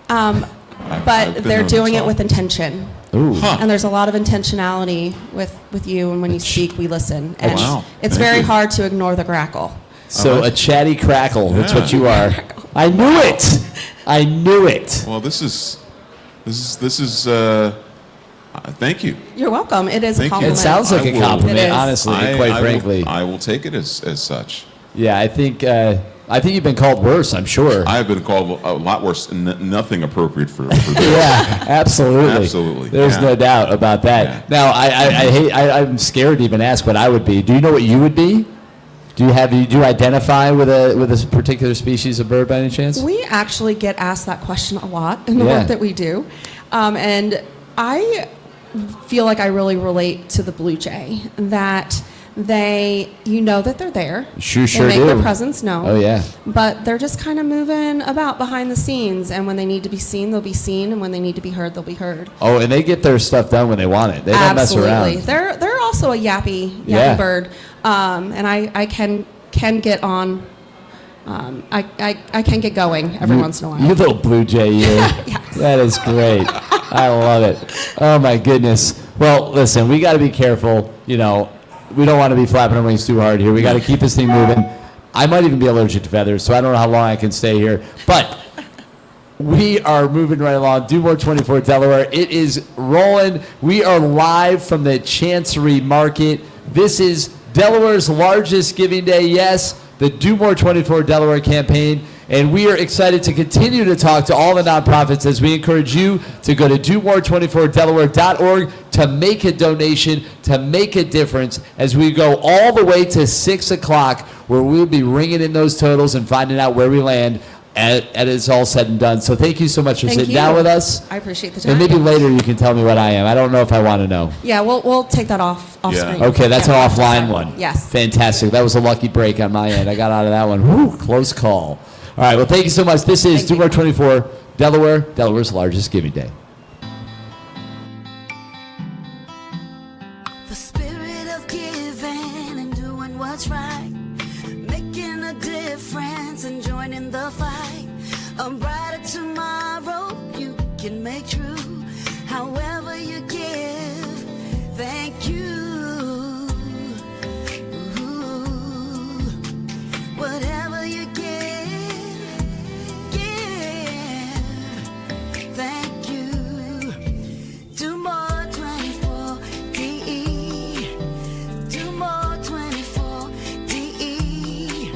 Speaker 2: grackle.
Speaker 1: But they're doing it with intention.
Speaker 2: Ooh.
Speaker 1: And there's a lot of intentionality with you, and when you speak, we listen. And
Speaker 2: Wow.
Speaker 1: it's very hard to ignore the grackle.
Speaker 2: So a chatty crackle. That's what you are. I knew it. I knew it.
Speaker 10: Well, this is. Thank you.
Speaker 1: You're welcome. It is a
Speaker 10: Thank you.
Speaker 1: compliment.
Speaker 2: It sounds like a compliment,
Speaker 1: It is.
Speaker 2: honestly, quite frankly.
Speaker 10: I will take it as such.
Speaker 2: Yeah, I think you've been called worse, I'm sure.
Speaker 10: I have been called a lot worse. Nothing appropriate for
Speaker 2: Yeah, absolutely.
Speaker 10: Absolutely.
Speaker 2: There's no doubt about that. Now, I'm scared to even ask what I would be. Do you know what you would be? Do you identify with a particular species of bird by any chance?
Speaker 1: We actually get asked that question a lot in the work that we do. And I feel like I really relate to the blue jay, that you know that they're there.
Speaker 2: Sure
Speaker 1: they make
Speaker 2: do.
Speaker 1: their presence known.
Speaker 2: Oh, yeah.
Speaker 1: But they're just kind of moving about behind the scenes, and when they need to be seen, they'll be seen, and when they need to be heard, they'll be heard.
Speaker 2: Oh, and they get their stuff done when they want it. They don't mess around.
Speaker 1: They're also a yappy bird, and I can get on. I can get going every once in a while.
Speaker 2: You little blue jay, you.
Speaker 1: Yes.
Speaker 2: That is great. I love it. Oh my goodness. Well, listen, we got to be careful. You know, we don't want to be flapping our wings too hard here. We got to keep this thing moving. I might even be allergic to feathers, so I don't know how long I can stay here. But we are moving right along. Do More 24 Delaware. It is rolling. We are live from the Chancery Market. This is Delaware's largest giving day. Yes, the Do More 24 Delaware campaign. And we are excited to continue to talk to all the nonprofits as we encourage you to go to domore24delaware.org to make a donation, to make a difference as we go all the way to 6 o'clock, where we'll be ringing in those totals and finding out where we land as it's all said and done. So thank you so much for sitting down with us.
Speaker 1: I appreciate the time.
Speaker 2: And maybe later you can tell me what I am. I don't know if I want to know.
Speaker 1: Yeah, we'll take that off screen.
Speaker 2: Okay, that's an offline one.
Speaker 1: Yes.
Speaker 2: Fantastic. That was a lucky break on my end. I got out of that one. Woo, close call. All right, well, thank you so much. This is Do More 24 Delaware, Delaware's largest giving day.
Speaker 19: The spirit of giving and doing what's right, making a difference and joining the fight. A brighter tomorrow you can make true. However you give, thank you. Ooh, whatever you give. Thank you. Do more 24 DE. Do more 24 DE.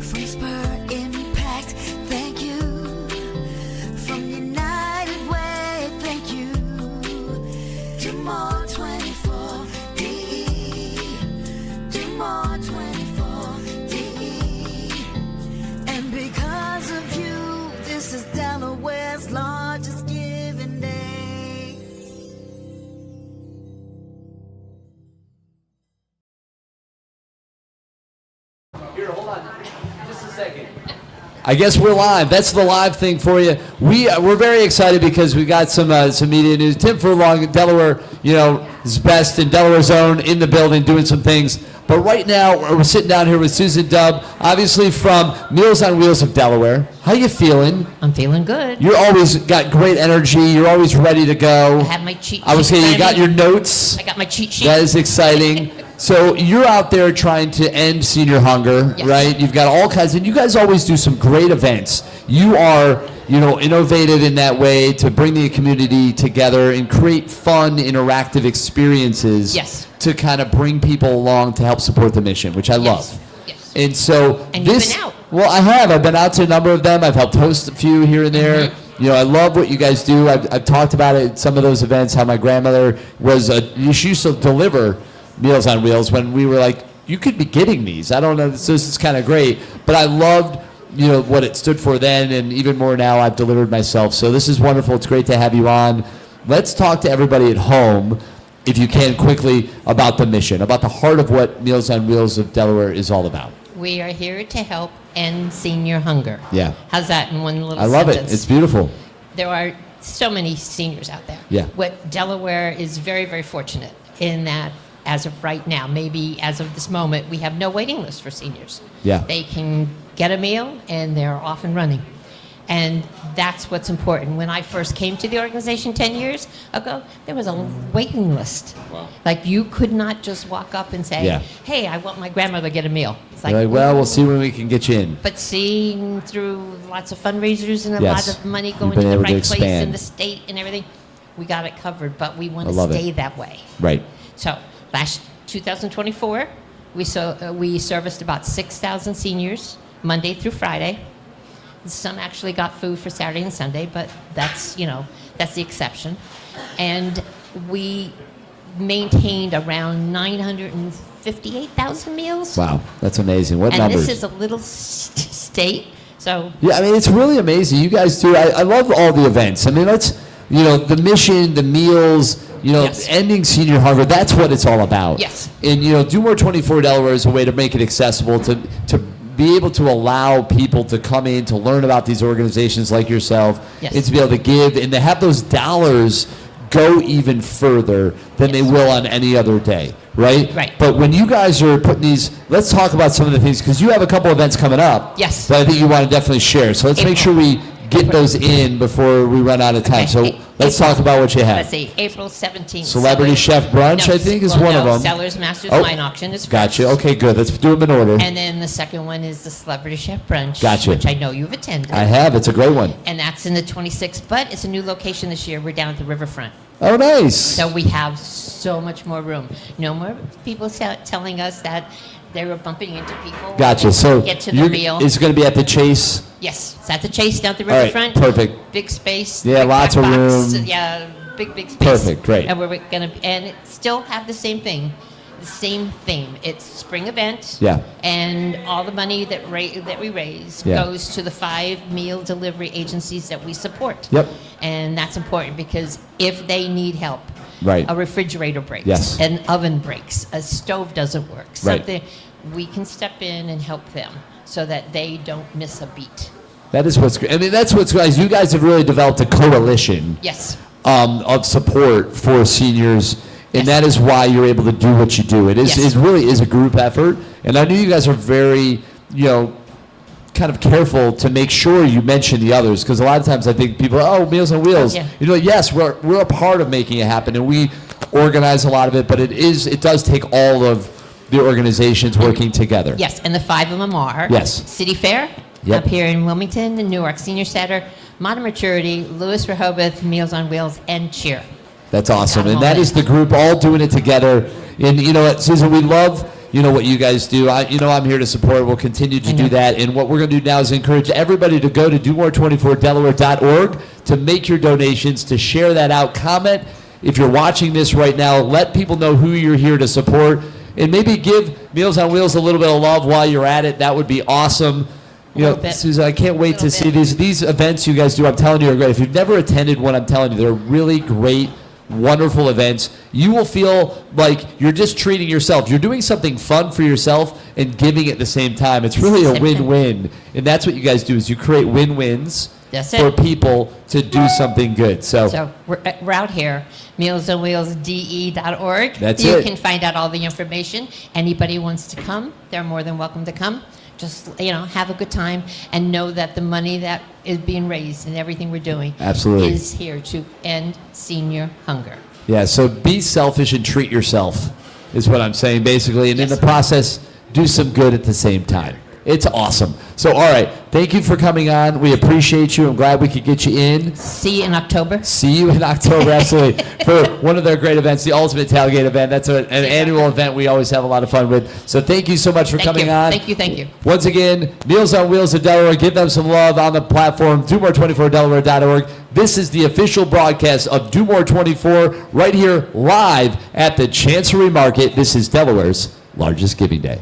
Speaker 19: From Spur Impact, thank you. From United Way, thank you. Do more 24 DE. Do more 24 DE. And because of you, this is Delaware's largest giving day.
Speaker 2: Here, hold on. Just a second. I guess we're live. That's the live thing for you. We're very excited because we got some media news. Tim Furlong, Delaware, is best in Delaware's own, in the building, doing some things. But right now, we're sitting down here with Susan Dubb, obviously from Meals on Wheels of Delaware. How you feeling?
Speaker 5: I'm feeling good.
Speaker 2: You're always got great energy. You're always ready to go.
Speaker 5: I have my cheat sheet.
Speaker 2: I was saying you got your notes.
Speaker 5: I got my cheat sheet.
Speaker 2: That is exciting. So you're out there trying to end senior hunger, right? You've got all kinds, and you guys always do some great events. You are, innovative in that way to bring the community together and create fun, interactive experiences.
Speaker 5: Yes.
Speaker 2: To kind of bring people along to help support the mission, which I love.
Speaker 5: Yes.
Speaker 2: And so
Speaker 5: And
Speaker 2: this,
Speaker 5: you've been out.
Speaker 2: well, I have. I've been out to a number of them. I've helped host a few here and there. I love what you guys do. I've talked about it at some of those events, how my grandmother she used to deliver Meals on Wheels when we were like, you could be getting these. I don't know. So this is kind of great. But I loved, what it stood for then, and even more now I've delivered myself. So this is wonderful. It's great to have you on. Let's talk to everybody at home, if you can, quickly, about the mission, about the heart of what Meals on Wheels of Delaware is all about.
Speaker 5: We are here to help end senior hunger.
Speaker 2: Yeah.
Speaker 5: How's that in one little
Speaker 2: I love
Speaker 5: sentence?
Speaker 2: it. It's beautiful.
Speaker 5: There are so many seniors out there.
Speaker 2: Yeah.
Speaker 5: What Delaware is very, very fortunate in that as of right now, maybe as of this moment, we have no waiting list for seniors.
Speaker 2: Yeah.
Speaker 5: They can get a meal and they're off and running. And that's what's important. When I first came to the organization 10 years ago, there was a waiting list.
Speaker 2: Wow.
Speaker 5: Like, you could not just walk up and say,
Speaker 2: Yeah.
Speaker 5: hey, I want my grandmother to get a meal. It's
Speaker 2: You're like, well, we'll see when we can get you in.
Speaker 5: But seeing through lots of fundraisers and a
Speaker 2: Yes.
Speaker 5: lot of money
Speaker 2: You've
Speaker 5: going
Speaker 2: been
Speaker 5: to the
Speaker 2: able to
Speaker 5: right place in
Speaker 2: expand.
Speaker 5: the state and everything, we got it covered, but we want
Speaker 2: I
Speaker 5: to
Speaker 2: love it.
Speaker 5: stay that way.
Speaker 2: Right.
Speaker 5: So last 2024, we serviced about 6,000 seniors Monday through Friday. Some actually got food for Saturday and Sunday, but that's the exception. And we maintained around 958,000 meals.
Speaker 2: Wow, that's amazing. What
Speaker 5: And
Speaker 2: numbers?
Speaker 5: this is a little state, so
Speaker 2: Yeah, I mean, it's really amazing. You guys do. I love all the events. I mean, the mission, the meals,
Speaker 5: Yes.
Speaker 2: ending senior hunger. That's what it's all about.
Speaker 5: Yes.
Speaker 2: And, Do More 24 Delaware is a way to make it accessible, to be able to allow people to come in, to learn about these organizations like yourself,
Speaker 5: Yes.
Speaker 2: and to be able to give, and to have those dollars go even further than they will on any other day, right?
Speaker 5: Right.
Speaker 2: But when you guys are putting these, let's talk about some of the things, because you have a couple events coming up.
Speaker 5: Yes.
Speaker 2: That I think you want to definitely share. So let's make sure we get those in before we run out of time. So let's talk about what you have.
Speaker 5: let's see, April 17th.
Speaker 2: Celebrity Chef Brunch, I think, is one of them.
Speaker 5: Sellers Masters
Speaker 2: Oh,
Speaker 5: Wine Auction is first.
Speaker 2: Gotcha. Okay, good. Let's do them in order.
Speaker 5: And then the second one is the Celebrity Chef Brunch,
Speaker 2: Gotcha.
Speaker 5: which I know you've attended.
Speaker 2: I have. It's a great one.
Speaker 5: And that's in the 26th, but it's a new location this year. We're down at the riverfront.
Speaker 2: Oh, nice.
Speaker 5: So we have so much more room. No more people telling us that they were bumping into people.
Speaker 2: Gotcha. So
Speaker 5: Get to the meal.
Speaker 2: it's going to be at the Chase.
Speaker 5: Yes, it's at the Chase down at the
Speaker 2: All right,
Speaker 5: riverfront.
Speaker 2: perfect.
Speaker 5: Big space.
Speaker 2: Yeah,
Speaker 5: big
Speaker 2: lots
Speaker 5: back
Speaker 2: of
Speaker 5: box.
Speaker 2: room.
Speaker 5: Yeah, big space.
Speaker 2: Perfect, great.
Speaker 5: And we're gonna still have the same thing, the same theme. It's spring event.
Speaker 2: Yeah.
Speaker 5: And all the money that we raise
Speaker 2: Yeah.
Speaker 5: goes to the 5 meal delivery agencies that we support.
Speaker 2: Yep.
Speaker 5: And that's important because if they need help,
Speaker 2: Right.
Speaker 5: a refrigerator breaks,
Speaker 2: Yes.
Speaker 5: an oven breaks, a stove doesn't work,
Speaker 2: Right.
Speaker 5: something, we can step in and help them so that they don't miss a beat.
Speaker 2: That is what's great. I mean, that's what's guys. You guys have really developed a coalition.
Speaker 5: Yes.
Speaker 2: Of support for seniors, and that is why you're able to do what you do. It is
Speaker 5: Yes.
Speaker 2: it really is a group effort, and I know you guys are very kind of careful to make sure you mention the others, because a lot of times I think people, Meals on Wheels.
Speaker 5: Yeah.
Speaker 2: Yes, we're a part of making it happen, and we organize a lot of it, but it does take all of the organizations working together.
Speaker 5: Yes, and the 5 of them are
Speaker 2: Yes.
Speaker 5: City Fair
Speaker 2: Yep.
Speaker 5: up here in Wilmington, the Newark Senior Center, Modern Maturity, Lewis Rehoboth, Meals on Wheels, and Cheer.
Speaker 2: That's awesome,
Speaker 5: Got 'em
Speaker 2: and
Speaker 5: all
Speaker 2: that
Speaker 5: in.
Speaker 2: is the group all doing it together. And you know what, Susan, we love what you guys do. I'm here to support. We'll continue to do that. And what we're going to do now is encourage everybody to go to domore24delaware.org to make your donations, to share that out. Comment if you're watching this right now. Let people know who you're here to support, and maybe give Meals on Wheels a little bit of love while you're at it. That would be awesome. Susan, I can't wait to see these events you guys do. I'm telling you, are great. If you've never attended one, I'm telling you, they're really great, wonderful events. You will feel like you're just treating yourself. You're doing something fun for yourself and giving at the same time. It's really a win-win, and that's what you guys do. Is you create win-wins
Speaker 5: That's
Speaker 2: for
Speaker 5: it.
Speaker 2: people to do something good.
Speaker 5: So we're out here, mealsonwheelsde.org.
Speaker 2: That's
Speaker 5: you
Speaker 2: it.
Speaker 5: can find out all the information. Anybody wants to come, they're more than welcome to come. Just have a good time and know that the money that is being raised and everything we're doing
Speaker 2: Absolutely.
Speaker 5: is here to end senior hunger.
Speaker 2: Yeah, so be selfish and treat yourself is what I'm saying, basically. And in the process, do some good at the same time. It's awesome. So, all right, thank you for coming on. We appreciate you. I'm glad we could get you in.
Speaker 5: See you in October.
Speaker 2: See you in October, absolutely, for one of their great events, the Ultimate Tailgate event. That's an annual event we always have a lot of fun with. So thank you so much for coming on.
Speaker 5: Thank you.
Speaker 2: Once again, Meals on Wheels of Delaware. Give them some love on the platform, domore24delaware.org. This is the official broadcast of Do More 24 right here live at the Chancery Market. This is Delaware's largest giving day.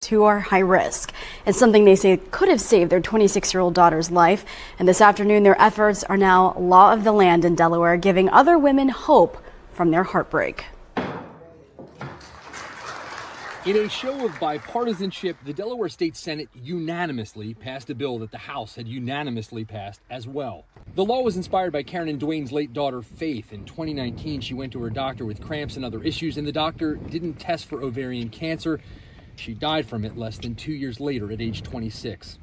Speaker 15: who are high risk. It's something they say could have saved their 26-year-old daughter's life. And this afternoon, their efforts are now law of the land in Delaware, giving other women hope from their heartbreak.
Speaker 16: In a show of bipartisanship, the Delaware State Senate unanimously passed a bill that the House had unanimously passed as well. The law was inspired by Karen and Dwayne's late daughter, Faith. In 2019, she went to her doctor with cramps and other issues, and the doctor didn't test for ovarian cancer. She died from it less than 2 years later at age 26.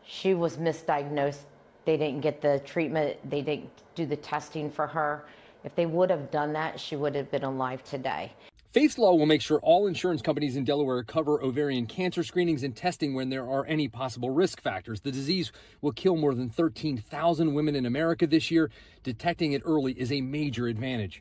Speaker 23: She was misdiagnosed. They didn't get the treatment. They didn't do the testing for her. If they would have done that, she would have been alive today.
Speaker 16: Faith's law will make sure all insurance companies in Delaware cover ovarian cancer screenings and testing when there are any possible risk factors. The disease will kill more than 13,000 women in America this year. Detecting it early is a major advantage.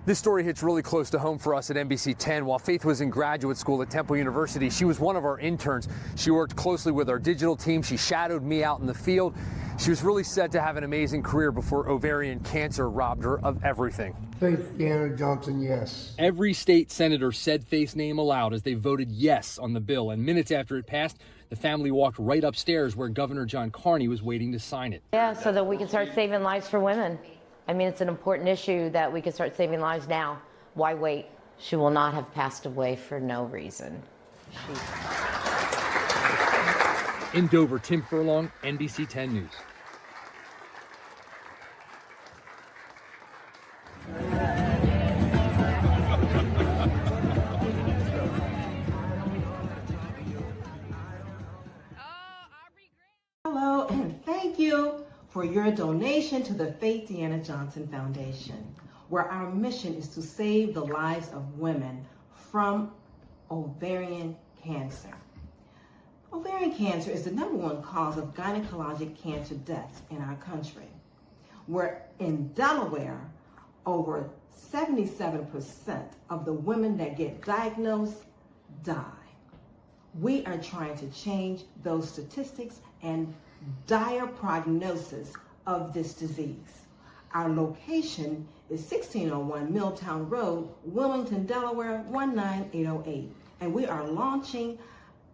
Speaker 16: This story hits really close to home for us at NBC 10. While Faith was in graduate school at Temple University, she was one of our interns. She worked closely with our digital team. She shadowed me out in the field. She was really set to have an amazing career before ovarian cancer robbed her of everything.
Speaker 24: Faith Deanna Johnson, yes.
Speaker 16: Every state senator said Faith's name aloud as they voted yes on the bill. And minutes after it passed, the family walked right upstairs where Governor John Carney was waiting to sign it.
Speaker 23: Yeah, so that we can start saving lives for women. I mean, it's an important issue that we can start saving lives now. Why wait? She will not have passed away for no reason.
Speaker 16: In Dover, Tim Furlong, NBC 10 News.
Speaker 25: Hello, and thank you for your donation to the Faith Deanna Johnson Foundation, where our mission is to save the lives of women from ovarian cancer. Ovarian cancer is the #1 cause of gynecologic cancer deaths in our country, where in Delaware, over 77% of the women that get diagnosed die. We are trying to change those statistics and dire prognosis of this disease. Our location is 1601 Milltown Road, Wilmington, Delaware, 19808. And we are launching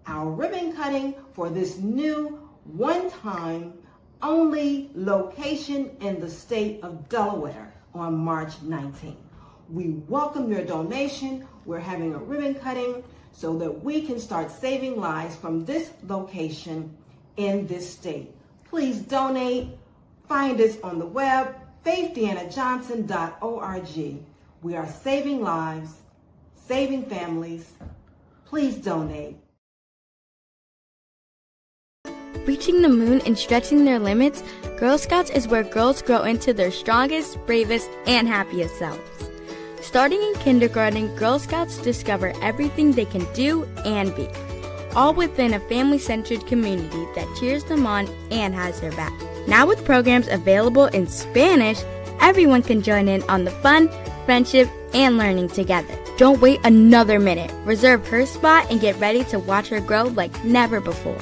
Speaker 25: our ribbon cutting for this new one-time only location in the state of Delaware on March 19th. We welcome your donation. We're having a ribbon cutting so that we can start saving lives from this location in this state. Please donate. Find us on the web, faithdeannajohnson.org. We are saving lives, saving families. Please donate.
Speaker 26: Reaching the moon and stretching their limits, Girl Scouts is where girls grow into their strongest, bravest, and happiest selves. Starting in kindergarten, Girl Scouts discover everything they can do and be, all within a family-centered community that cheers them on and has their back. Now with programs available in Spanish, everyone can join in on the fun, friendship, and learning together. Don't wait another minute. Reserve her spot and get ready to watch her grow like never before.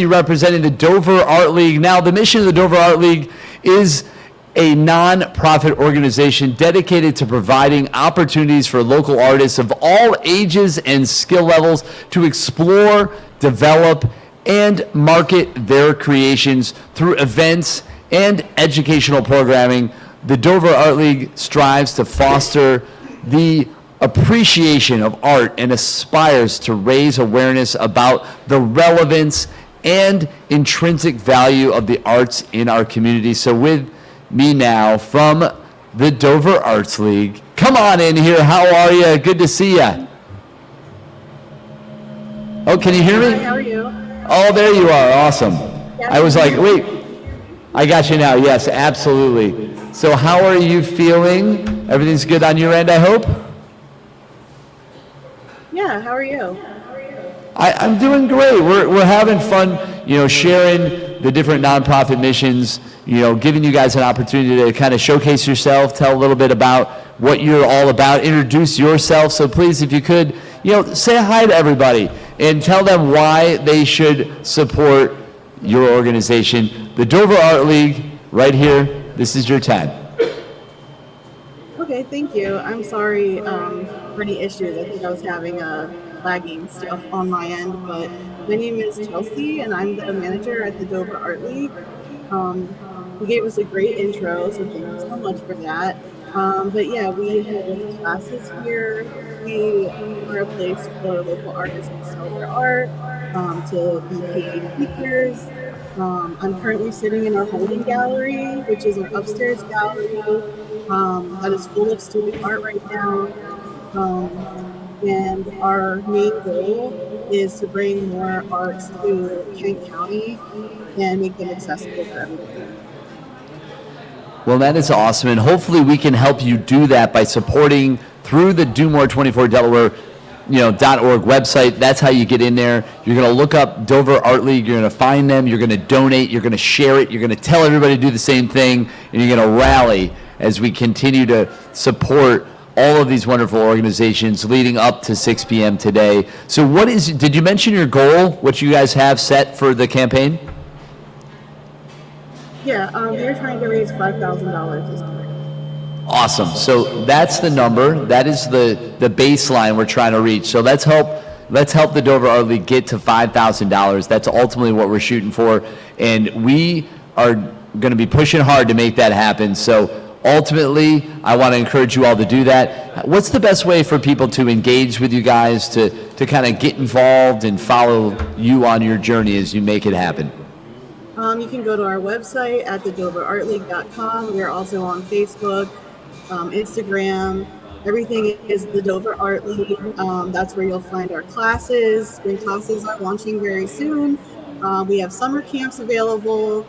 Speaker 2: Representing the Dover Art League. Now, the mission of the Dover Art League is a non-profit organization dedicated to providing opportunities for local artists of all ages and skill levels to explore, develop, and market their creations through events and educational programming. The Dover Art League strives to foster the appreciation of art and aspires to raise awareness about the relevance and intrinsic value of the arts in our community. So with me now from the Dover Arts League, come on in here. How are you? Good to see you. Oh, can you hear me?
Speaker 27: Hi, how are you?
Speaker 2: Oh, there you are. Awesome. I was like, wait, I got you now. Yes, absolutely. So how are you feeling? Everything's good on your end, I hope?
Speaker 27: Yeah, how are you?
Speaker 2: I'm doing great. We're having fun, sharing the different nonprofit missions, giving you guys an opportunity to kind of showcase yourself, tell a little bit about what you're all about, introduce yourself. So please, if you could, say hi to everybody and tell them why they should support your organization. The Dover Art League right here. This is your time.
Speaker 3: Okay, thank you. I'm sorry for any issues. I think I was having lagging stuff on my end, but my name is Chelsea, and I'm the manager at the Dover Art League. You gave us a great intro, so thank you so much for that. But yeah, we have classes here. We are a place for local artists to sell their art, to be paid speakers. I'm currently sitting in our holding gallery, which is our upstairs gallery that is full of student art right now. And our main goal is to bring more arts to Kent County and make them accessible for everybody.
Speaker 2: Well, that is awesome, and hopefully we can help you do that by supporting through the Do More 24 Delaware .org website. That's how you get in there. You're going to look up Dover Art League. You're going to find them. You're going to donate. You're going to share it. You're going to tell everybody to do the same thing, and you're going to rally as we continue to support all of these wonderful organizations leading up to 6 p.m. today. So did you mention your goal, what you guys have set for the campaign?
Speaker 3: Yeah, we're trying to raise $5,000 this year.
Speaker 2: Awesome. So that's the number. That is the baseline we're trying to reach. So let's help the Dover Art League get to $5,000. That's ultimately what we're shooting for, and we are going to be pushing hard to make that happen. So ultimately, I want to encourage you all to do that. What's the best way for people to engage with you guys, to kind of get involved and follow you on your journey as you make it happen?
Speaker 3: You can go to our website at thedoverartleague.com. We're also on Facebook, Instagram. Everything is the Dover Art League. That's where you'll find our classes. Spring classes are launching very soon. We have summer camps available.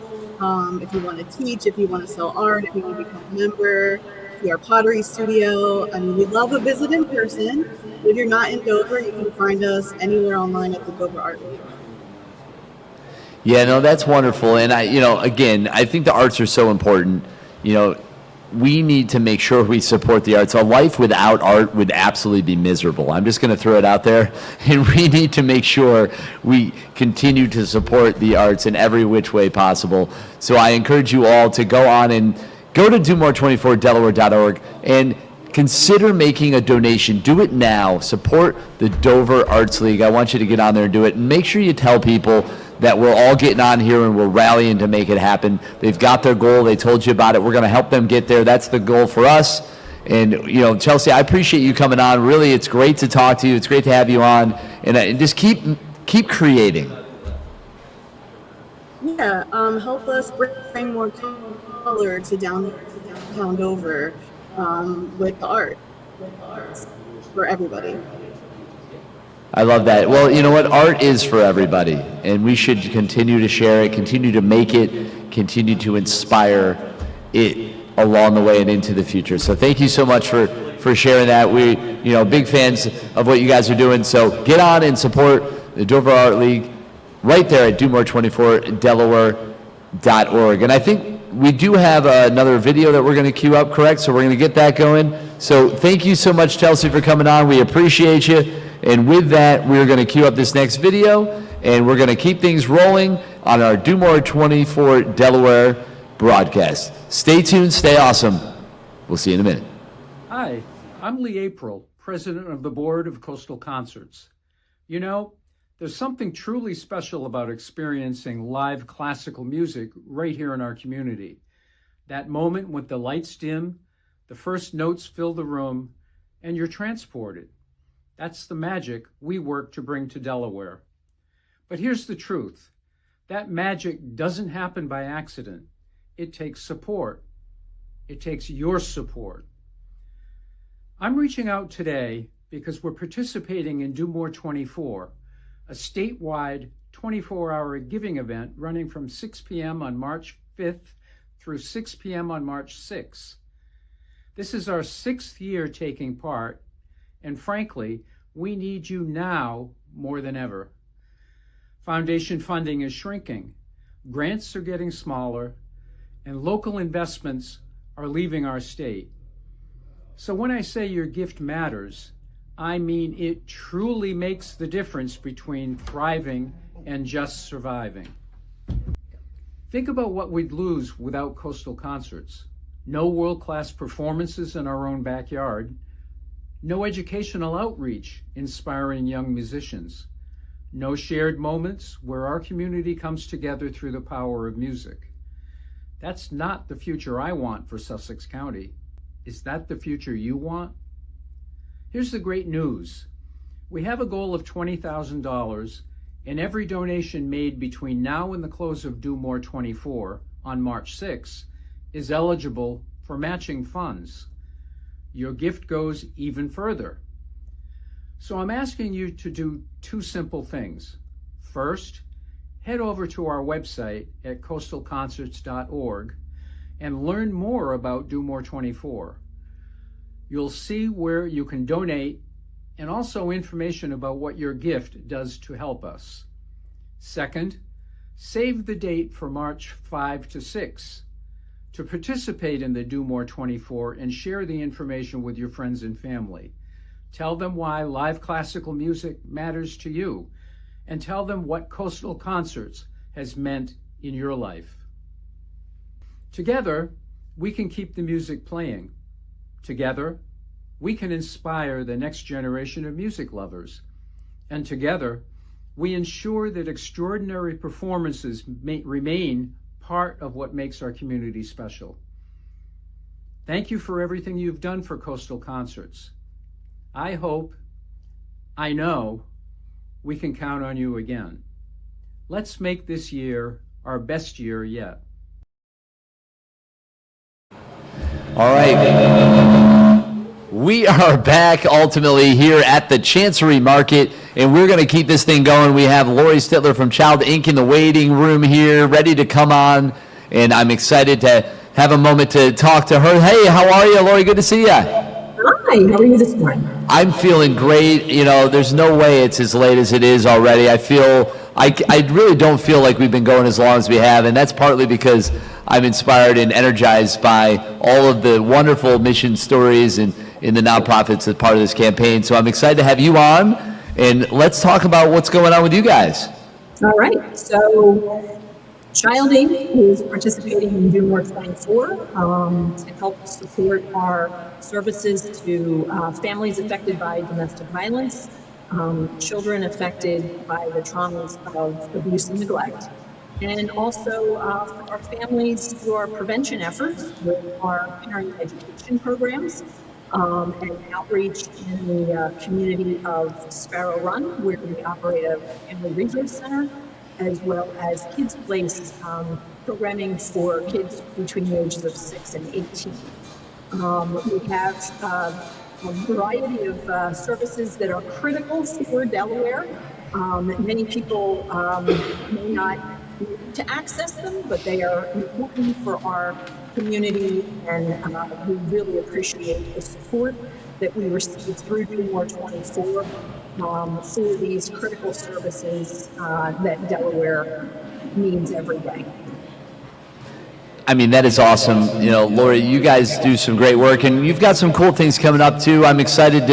Speaker 3: If you want to teach, if you want to sell art, if you want to become a member, we are pottery studio. I mean, we love a visit in person. If you're not in Dover, you can find us anywhere online at the Dover Art League.
Speaker 2: Yeah, no, that's wonderful. And I think the arts are so important. We need to make sure we support the arts. A life without art would absolutely be miserable. I'm just going to throw it out there. And we need to make sure we continue to support the arts in every which way possible. So I encourage you all to go on and go to DoMore24Delaware.org and consider making a donation. Do it now. Support the Dover Arts League. I want you to get on there and do it. And make sure you tell people that we're all getting on here and we're rallying to make it happen. They've got their goal. They told you about it. We're going to help them get there. That's the goal for us. And, Chelsea, I appreciate you coming on. Really, it's great to talk to you. It's great to have you on. And just keep creating.
Speaker 3: Yeah, help us bring more color to downtown Dover with the art for everybody.
Speaker 2: I love that. Well, you know what? Art is for everybody, and we should continue to share it, continue to make it, continue to inspire it along the way and into the future. So thank you so much for sharing that. We, big fans of what you guys are doing. So get on and support the Dover Art League right there at DoMore24Delaware.org. And I think we do have another video that we're going to queue up, correct? So we're going to get that going. So thank you so much, Chelsea, for coming on. We appreciate you. And with that, we're going to queue up this next video, and we're going to keep things rolling on our Do More 24 Delaware broadcast. Stay tuned, stay awesome. We'll see you in a minute.
Speaker 4: Hi, I'm Lee April, president of the board of Coastal Concerts. There's something truly special about experiencing live classical music right here in our community. That moment when the lights dim, the first notes fill the room, and you're transported. That's the magic we work to bring to Delaware. But here's the truth. That magic doesn't happen by accident. It takes support. It takes your support. I'm reaching out today because we're participating in Do More 24, a statewide 24-hour giving event running from 6 p.m. on March 5th through 6 p.m. on March 6th. This is our 6th year taking part, and frankly, we need you now more than ever. Foundation funding is shrinking, grants are getting smaller, and local investments are leaving our state. So when I say your gift matters, I mean it truly makes the difference between thriving and just surviving. Think about what we'd lose without Coastal Concerts. No world-class performances in our own backyard, no educational outreach inspiring young musicians, no shared moments where our community comes together through the power of music. That's not the future I want for Sussex County. Is that the future you want? Here's the great news. We have a goal of $20,000, and every donation made between now and the close of Do More 24 on March 6 is eligible for matching funds. Your gift goes even further. So I'm asking you to do two simple things. First, head over to our website at coastalconcerts.org and learn more about Do More 24. You'll see where you can donate and also information about what your gift does to help us. Second, save the date for March 5 to 6 to participate in the Do More 24 and share the information with your friends and family. Tell them why live classical music matters to you, and tell them what Coastal Concerts has meant in your life. Together, we can keep the music playing. Together, we can inspire the next generation of music lovers. And together, we ensure that extraordinary performances remain part of what makes our community special. Thank you for everything you've done for Coastal Concerts. I hope, I know, we can count on you again. Let's make this year our best year yet.
Speaker 2: All right. We are back ultimately here at the Chancery Market, and we're going to keep this thing going. We have Lori Stittler from Child Inc. in the waiting room here, ready to come on, and I'm excited to have a moment to talk to her. Hey, how are you, Lori? Good to see you.
Speaker 6: Hi, how are you this morning?
Speaker 2: I'm feeling great. You know, there's no way it's as late as it is already. I really don't feel like we've been going as long as we have, and that's partly because I'm inspired and energized by all of the wonderful mission stories and in the nonprofits as part of this campaign. So I'm excited to have you on, and let's talk about what's going on with you guys.
Speaker 6: All right, so Child Inc. is participating in Do More 24 to help support our services to families affected by domestic violence, children affected by the traumas of abuse and neglect, and also for our families through our prevention efforts with our parent education programs and outreach in the community of Sparrow Run, where we operate a family resource center, as well as Kids Place programming for kids between the ages of 6 and 18. We have a variety of services that are critical for Delaware. Many people may not need to access them, but they are important for our community, and we really appreciate the support that we receive through Do More 24 for these critical services that Delaware needs every day.
Speaker 2: I mean, that is awesome. You know, Lori, you guys do some great work, and you've got some cool things coming up too. I'm excited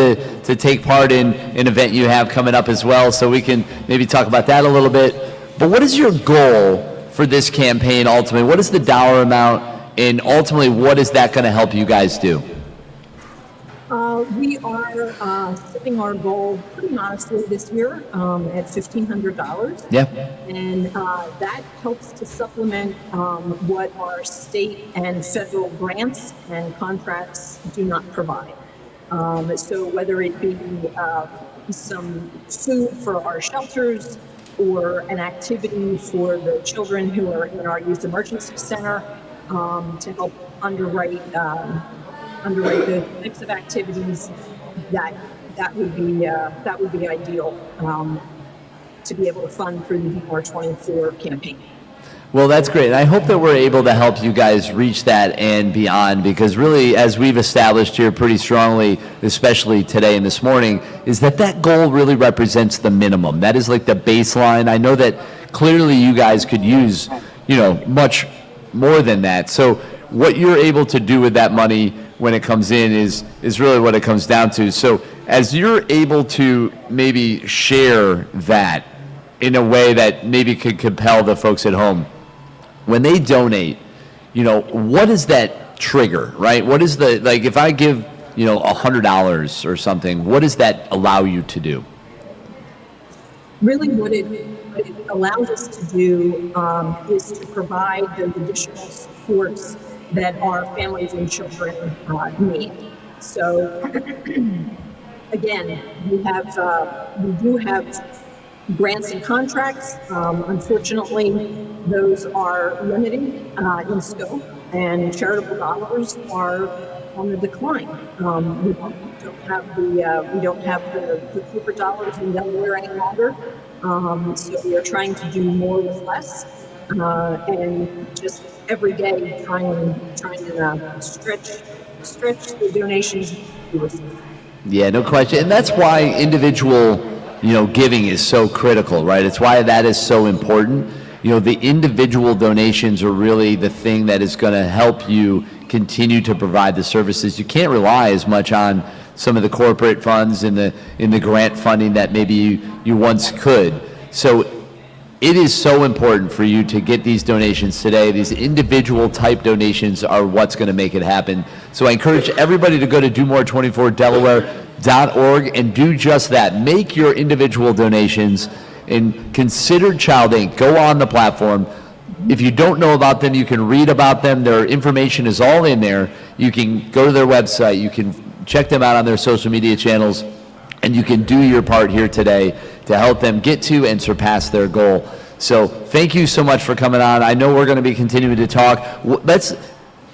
Speaker 2: to take part in an event you have coming up as well, so we can maybe talk about that a little bit. But what is your goal for this campaign ultimately? What is the dollar amount, and ultimately what is that going to help you guys do?
Speaker 6: We are setting our goal pretty modestly this year at $1,500.
Speaker 2: Yeah.
Speaker 6: And that helps to supplement what our state and federal grants and contracts do not provide. So whether it be some food for our shelters or an activity for the children who are in our youth emergency center to help underwrite the types of activities that would be ideal to be able to fund through the Do More 24 campaign.
Speaker 2: Well, that's great. And I hope that we're able to help you guys reach that and beyond, because really, as we've established here pretty strongly, especially today and this morning, is that goal really represents the minimum. That is like the baseline. I know that clearly you guys could use, much more than that. So what you're able to do with that money when it comes in is really what it comes down to. So as you're able to maybe share that in a way that maybe could compel the folks at home, when they donate, what is that trigger, right? What is like if I give, $100 or something, what does that allow you to do?
Speaker 6: Really what it allows us to do is to provide those additional supports that our families and children need. So again, we do have grants and contracts. Unfortunately, those are limited in scope, and charitable dollars are on the decline. We don't have the corporate dollars in Delaware any longer, so we are trying to do more with less, and just every day trying to stretch the donations we receive.
Speaker 2: Yeah, no question. And that's why individual, giving is so critical, right? It's why that is so important. The individual donations are really the thing that is going to help you continue to provide the services. You can't rely as much on some of the corporate funds in the grant funding that maybe you once could. So it is so important for you to get these donations today. These individual type donations are what's going to make it happen. So I encourage everybody to go to DoMore24Delaware.org and do just that. Make your individual donations and consider Child Inc. Go on the platform. If you don't know about them, you can read about them. Their information is all in there. You can go to their website. You can check them out on their social media channels. And you can do your part here today to help them get to and surpass their goal. So thank you so much for coming on. I know we're going to be continuing to talk. Let's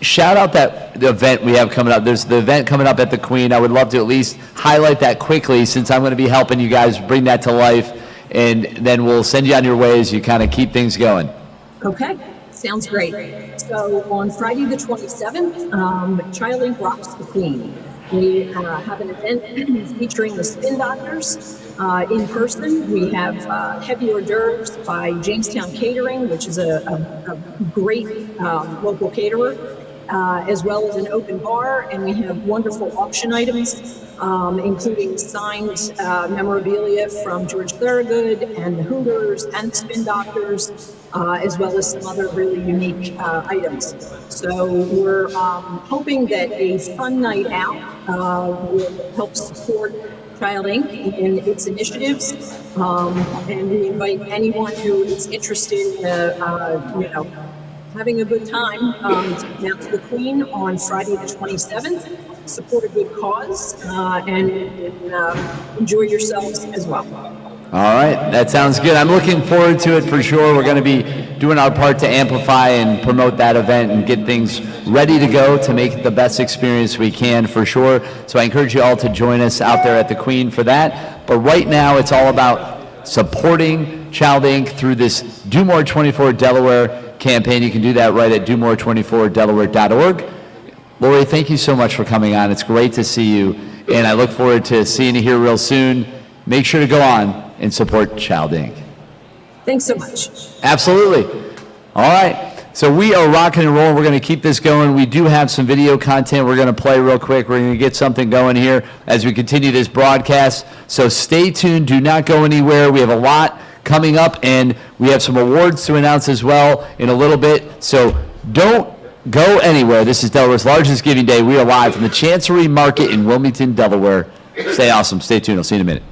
Speaker 2: shout out the event we have coming up. There's the event coming up at the Queen. I would love to at least highlight that quickly, since I'm going to be helping you guys bring that to life. And then we'll send you on your way as you kind of keep things going.
Speaker 6: Okay, sounds great. So on Friday the 27th, Child Inc. Rocks the Queen. We have an event featuring the Spin Doctors in person. We have heavy hors d'oeuvres by Jamestown Catering, which is a great local caterer, as well as an open bar. And we have wonderful auction items, including signed memorabilia from George Thorogood and the Hooters and the Spin Doctors, as well as some other really unique items. So we're hoping that a fun night out will help support Child Inc. in its initiatives, and we invite anyone who is interested in, having a good time to come out to the Queen on Friday the 27th, support a good cause, and enjoy yourselves as well.
Speaker 2: All right, that sounds good. I'm looking forward to it for sure. We're going to be doing our part to amplify and promote that event and get things ready to go to make it the best experience we can for sure. So I encourage you all to join us out there at the Queen for that. But right now, it's all about supporting Child Inc. through this Do More 24 Delaware campaign. You can do that right at DoMore24Delaware.org. Lori, thank you so much for coming on. It's great to see you, and I look forward to seeing you here real soon. Make sure to go on and support Child Inc.
Speaker 6: Thanks so much.
Speaker 2: Absolutely. All right. So we are rocking and rolling. We're going to keep this going. We do have some video content we're going to play real quick. We're going to get something going here as we continue this broadcast. So stay tuned. Do not go anywhere. We have a lot coming up, and we have some awards to announce as well in a little bit. So don't go anywhere. This is Delaware's largest giving day. We are live from the Chancery Market in Wilmington, Delaware. Stay awesome. Stay tuned. I'll see you in a minute.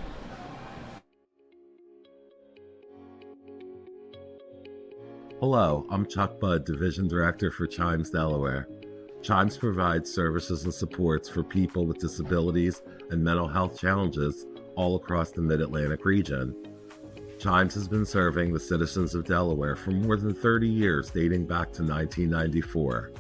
Speaker 8: Hello, I'm Chuck Budd, Division Director for Chimes Delaware. Chimes provides services and supports for people with disabilities and mental health challenges all across the Mid-Atlantic region. Chimes has been serving the citizens of Delaware for more than 30 years, dating back to 1994.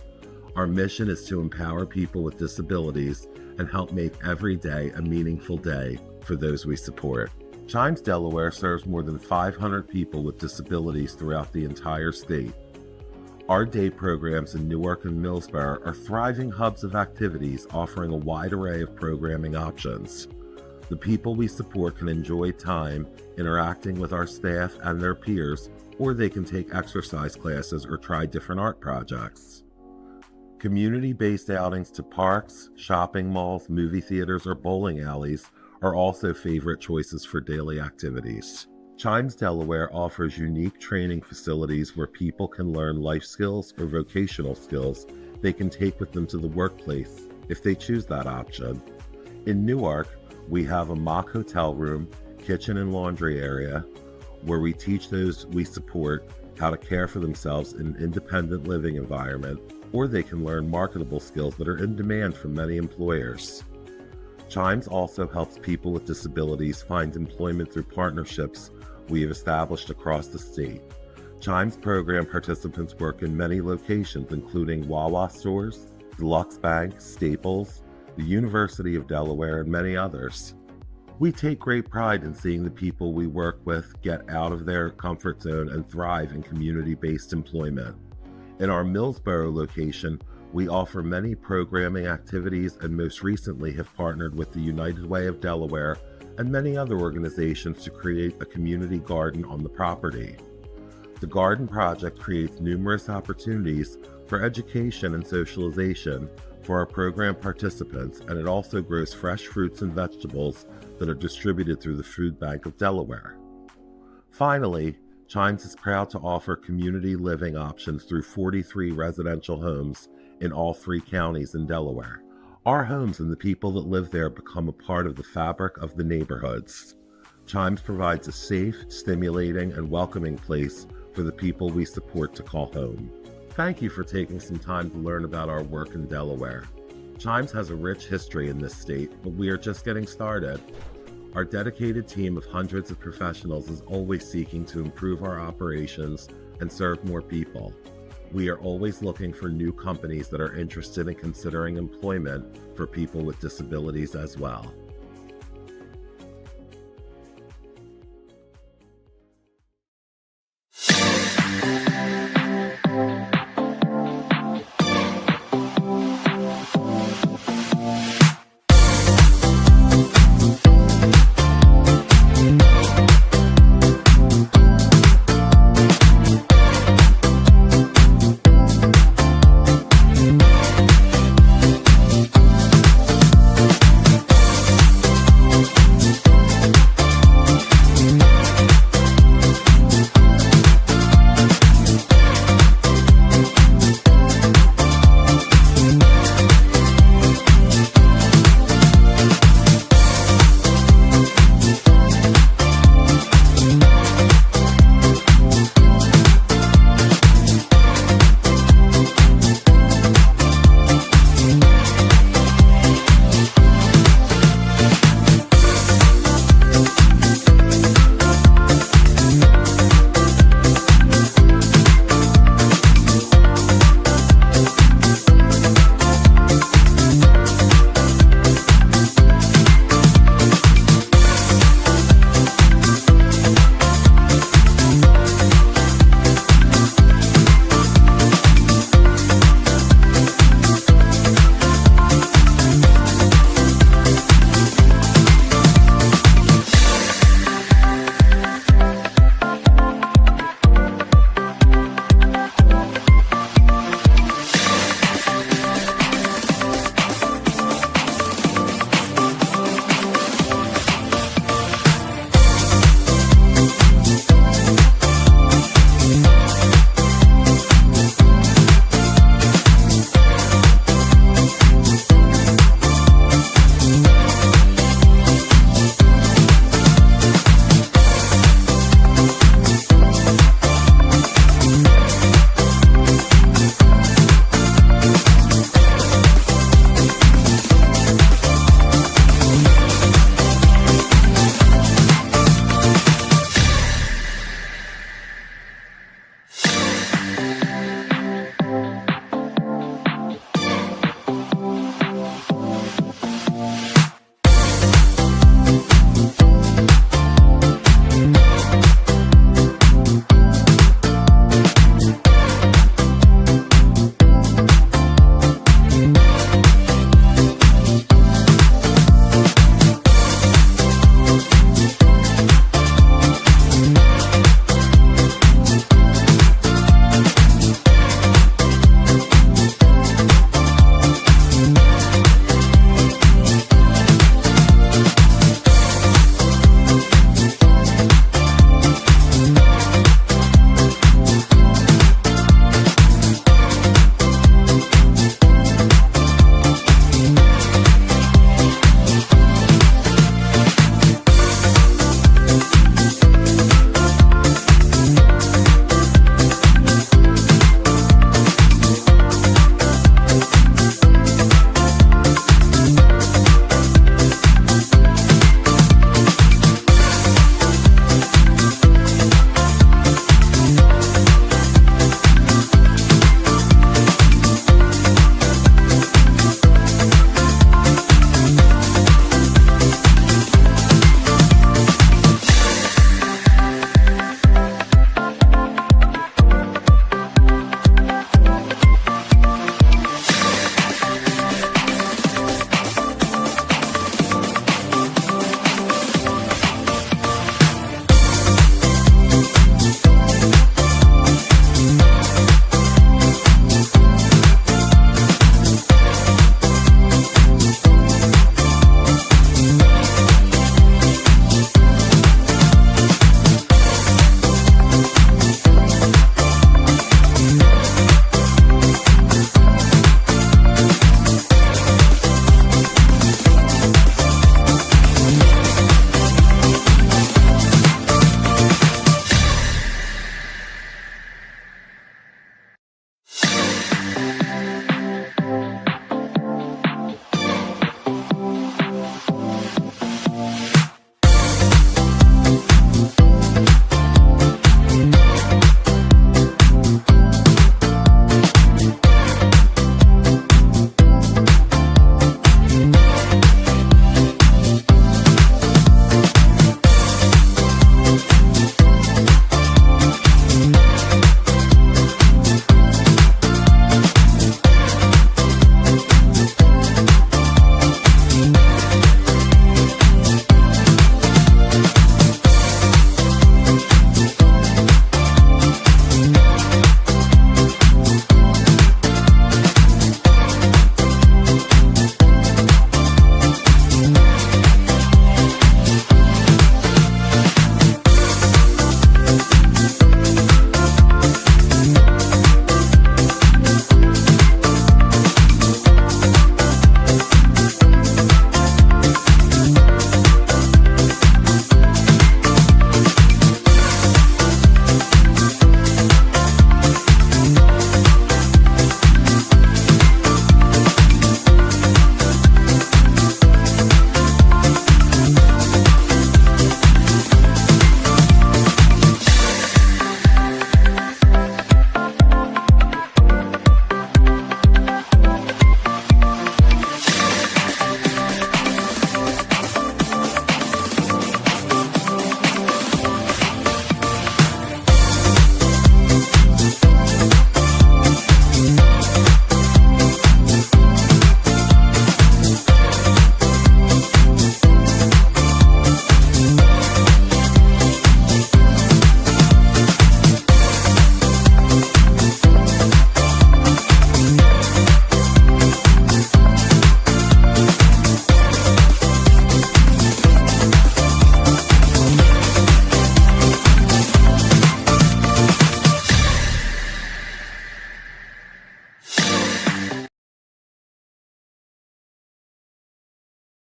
Speaker 8: Our mission is to empower people with disabilities and help make every day a meaningful day for those we support. Chimes Delaware serves more than 500 people with disabilities throughout the entire state. Our day programs in Newark and Millsboro are thriving hubs of activities offering a wide array of programming options. The people we support can enjoy time interacting with our staff and their peers, or they can take exercise classes or try different art projects. Community-based outings to parks, shopping malls, movie theaters, or bowling alleys are also favorite choices for daily activities. Chimes Delaware offers unique training facilities where people can learn life skills or vocational skills they can take with them to the workplace if they choose that option. In Newark, we have a mock hotel room, kitchen and laundry area where we teach those we support how to care for themselves in an independent living environment, or they can learn marketable skills that are in demand from many employers. Chimes also helps people with disabilities find employment through partnerships we have established across the state. Chimes program participants work in many locations, including Wawa stores, Deluxe Bank, Staples, the University of Delaware, and many others. We take great pride in seeing the people we work with get out of their comfort zone and thrive in community-based employment. In our Millsboro location, we offer many programming activities and most recently have partnered with the United Way of Delaware and many other organizations to create a community garden on the property. The garden project creates numerous opportunities for education and socialization for our program participants, and it also grows fresh fruits and vegetables that are distributed through the Food Bank of Delaware. Finally, Chimes is proud to offer community living options through 43 residential homes in all 3 counties in Delaware. Our homes and the people that live there become a part of the fabric of the neighborhoods. Chimes provides a safe, stimulating, and welcoming place for the people we support to call home. Thank you for taking some time to learn about our work in Delaware. Chimes has a rich history in this state, but we are just getting started. Our dedicated team of hundreds of professionals is always seeking to improve our operations and serve more people. We are always looking for new companies that are interested in considering employment for people with disabilities as well.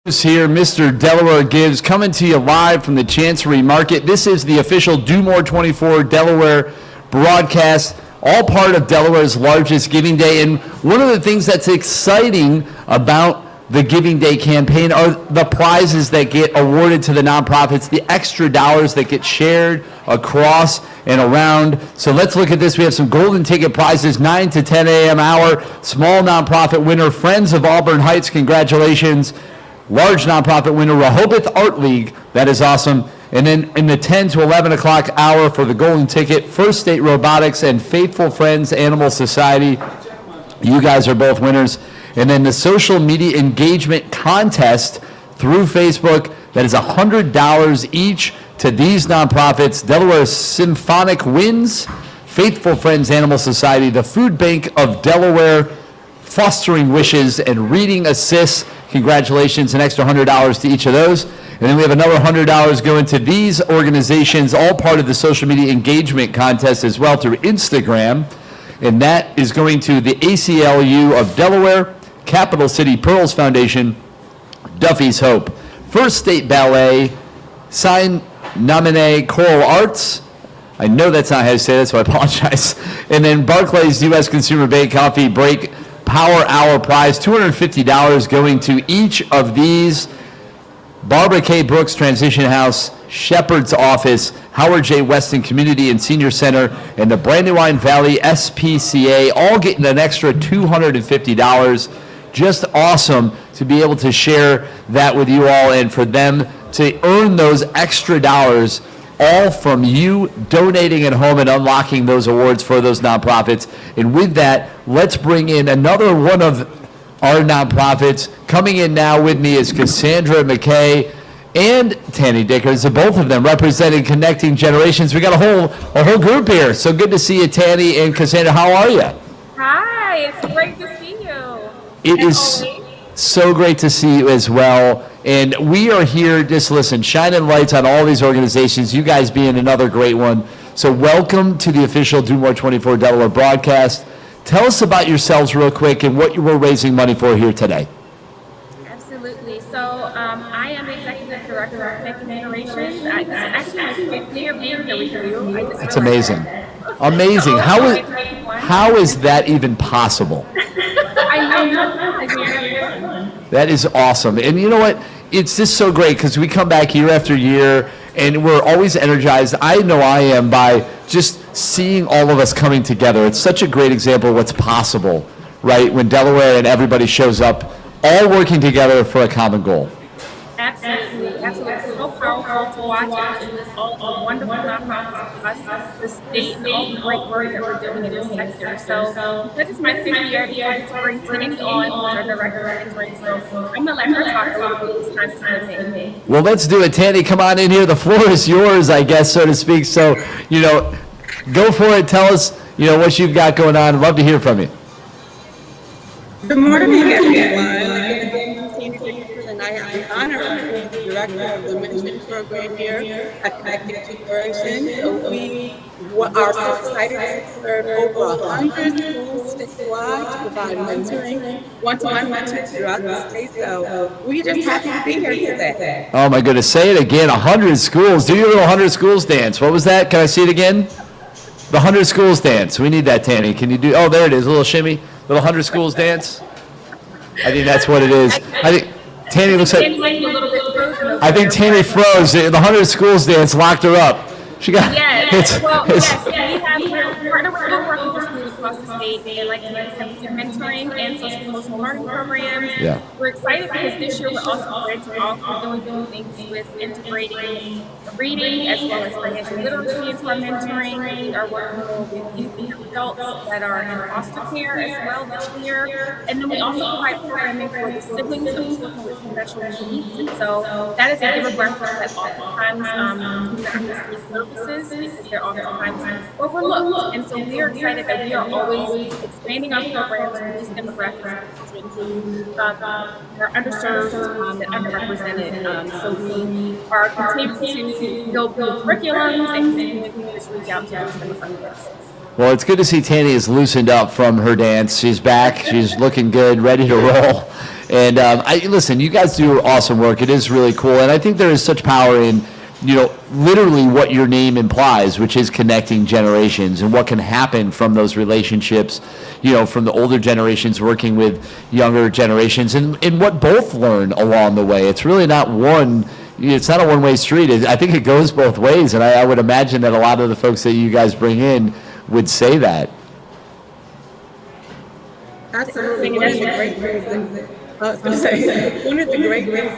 Speaker 2: Here, Mr. Delaware Gives, coming to you live from the Chancery Market. This is the official Do More 24 Delaware broadcast, all part of Delaware's largest Giving Day. And one of the things that's exciting about the Giving Day campaign are the prizes that get awarded to the nonprofits, the extra dollars that get shared across and around. So let's look at this. We have some golden ticket prizes, 9 to 10 a.m. hour. Small nonprofit winner, Friends of Auburn Heights, congratulations. Large nonprofit winner, Rehoboth Art League, that is awesome. And then in the 10 to 11 o'clock hour for the golden ticket, First State Robotics and Faithful Friends Animal Society. You guys are both winners. And then the social media engagement contest through Facebook, that is $100 each to these nonprofits: Delaware Symphonic Winds, Faithful Friends Animal Society, the Food Bank of Delaware, Fostering Wishes, and Reading Assists. Congratulations, an extra $100 to each of those. And then we have another $100 going to these organizations, all part of the social media engagement contest as well through Instagram. And that is going to the ACLU of Delaware, Capital City Pearls Foundation, Duffy's Hope, First State Ballet, Sign Nominee Choral Arts. I know that's not how you say that, so I apologize. And then Barclays U.S. Consumer Bank Coffee Break Power Hour Prize, $250 going to each of these: Barbara K. Brooks Transition House, Shepherd's Office, Howard J. Weston Community and Senior Center, and the Brandywine Valley SPCA, all getting an extra $250. Just awesome to be able to share that with you all and for them to earn those extra dollars, all from you donating at home and unlocking those awards for those nonprofits. And with that, let's bring in another one of our nonprofits. Coming in now with me is Cassandra McKay and Tanny Dickers, both of them representing Connecting Generations. We got a whole group here. So good to see you, Tanny and Cassandra. How are you?
Speaker 9: Hi, it's great to see you.
Speaker 2: It is so great to see you as well. And we are here, just listen, shining lights on all these organizations, you guys being another great one. So welcome to the official Do More 24 Delaware broadcast. Tell us about yourselves real quick and what you were raising money for here today.
Speaker 9: Absolutely. So I am Executive Director of Connecting Generations. Actually, my 5th year being here with you.
Speaker 2: That's amazing. Amazing. How is that even possible?
Speaker 9: I know.
Speaker 2: That is awesome. And you know what? It's just so great because we come back year after year and we're always energized. I know I am by just seeing all of us coming together. It's such a great example of what's possible, right? When Delaware and everybody shows up, all working together for a common goal.
Speaker 9: Absolutely. Absolutely. So powerful to watch and it's all a wonderful nonprofit, the state, and all the great work that we're doing in this sector. So this is my 5th year. I decided to bring Tanny on, who's our director of Mentoring. So I'm going to let her talk a little bit this time to me.
Speaker 2: Well, let's do it. Tanny, come on in here. The floor is yours, I guess, so to speak. So, go for it. Tell us, what you've got going on. I'd love to hear from you.
Speaker 12: Good morning, everyone. And I have the honor of being the director of the mentoring program here at Connecting Generations. So we are so excited to serve over 100 schools statewide to provide mentoring, one-to-one mentoring throughout the state. So we're just happy to be here today.
Speaker 2: Oh my goodness, say it again, 100 schools. Do your little 100 schools dance. What was that? Can I see it again? The 100 schools dance. We need that, Tanny. Can you do, oh, there it is, a little shimmy, little 100 schools dance. I think that's what it is. I think Tanny looks like, I think Tanny froze. The 100 schools dance locked her up. She got,
Speaker 9: yes, we're working with schools across the state, and like mentoring and social emotional learning programs.
Speaker 2: Yeah.
Speaker 9: We're excited because this year we're also branching off and doing things with integrating reading as well as financial literacy into our mentoring. We are working with youth and adults that are in foster care as well this year. And then we also provide programming for the siblings of children with special needs. And so that is a demographic that oftentimes do not receive services because they're oftentimes overlooked. And so we are excited that we are always expanding our programs for these demographics who are underserved and underrepresented. So we are continuing to build curriculums and continue to reach out to those demographics.
Speaker 2: Well, it's good to see Tanny is loosened up from her dance. She's back. She's looking good, ready to roll. And listen, you guys do awesome work. It is really cool. And I think there is such power in, literally what your name implies, which is connecting generations and what can happen from those relationships, from the older generations working with younger generations and what both learn along the way. It's really not it's not a one-way street. I think it goes both ways. And I would imagine that a lot of the folks that you guys bring in would say that.
Speaker 12: Absolutely. One of the great things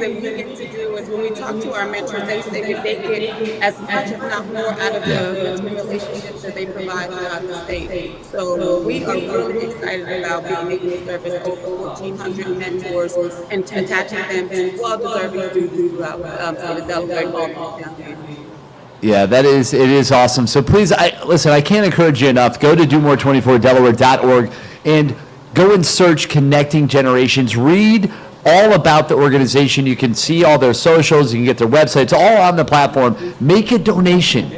Speaker 12: that we get to do is when we talk to our mentors, they say that they get as much, if not more, out of the relationships that they provide throughout the state. So we are really excited about being able to service over 1,400 mentors and attaching them to well-deserving students throughout the state of Delaware and Baltimore County.
Speaker 2: Yeah, it is awesome. So please, I can't encourage you enough. Go to domore24delaware.org and go and search Connecting Generations. Read all about the organization. You can see all their socials. You can get their website. It's all on the platform. Make a donation.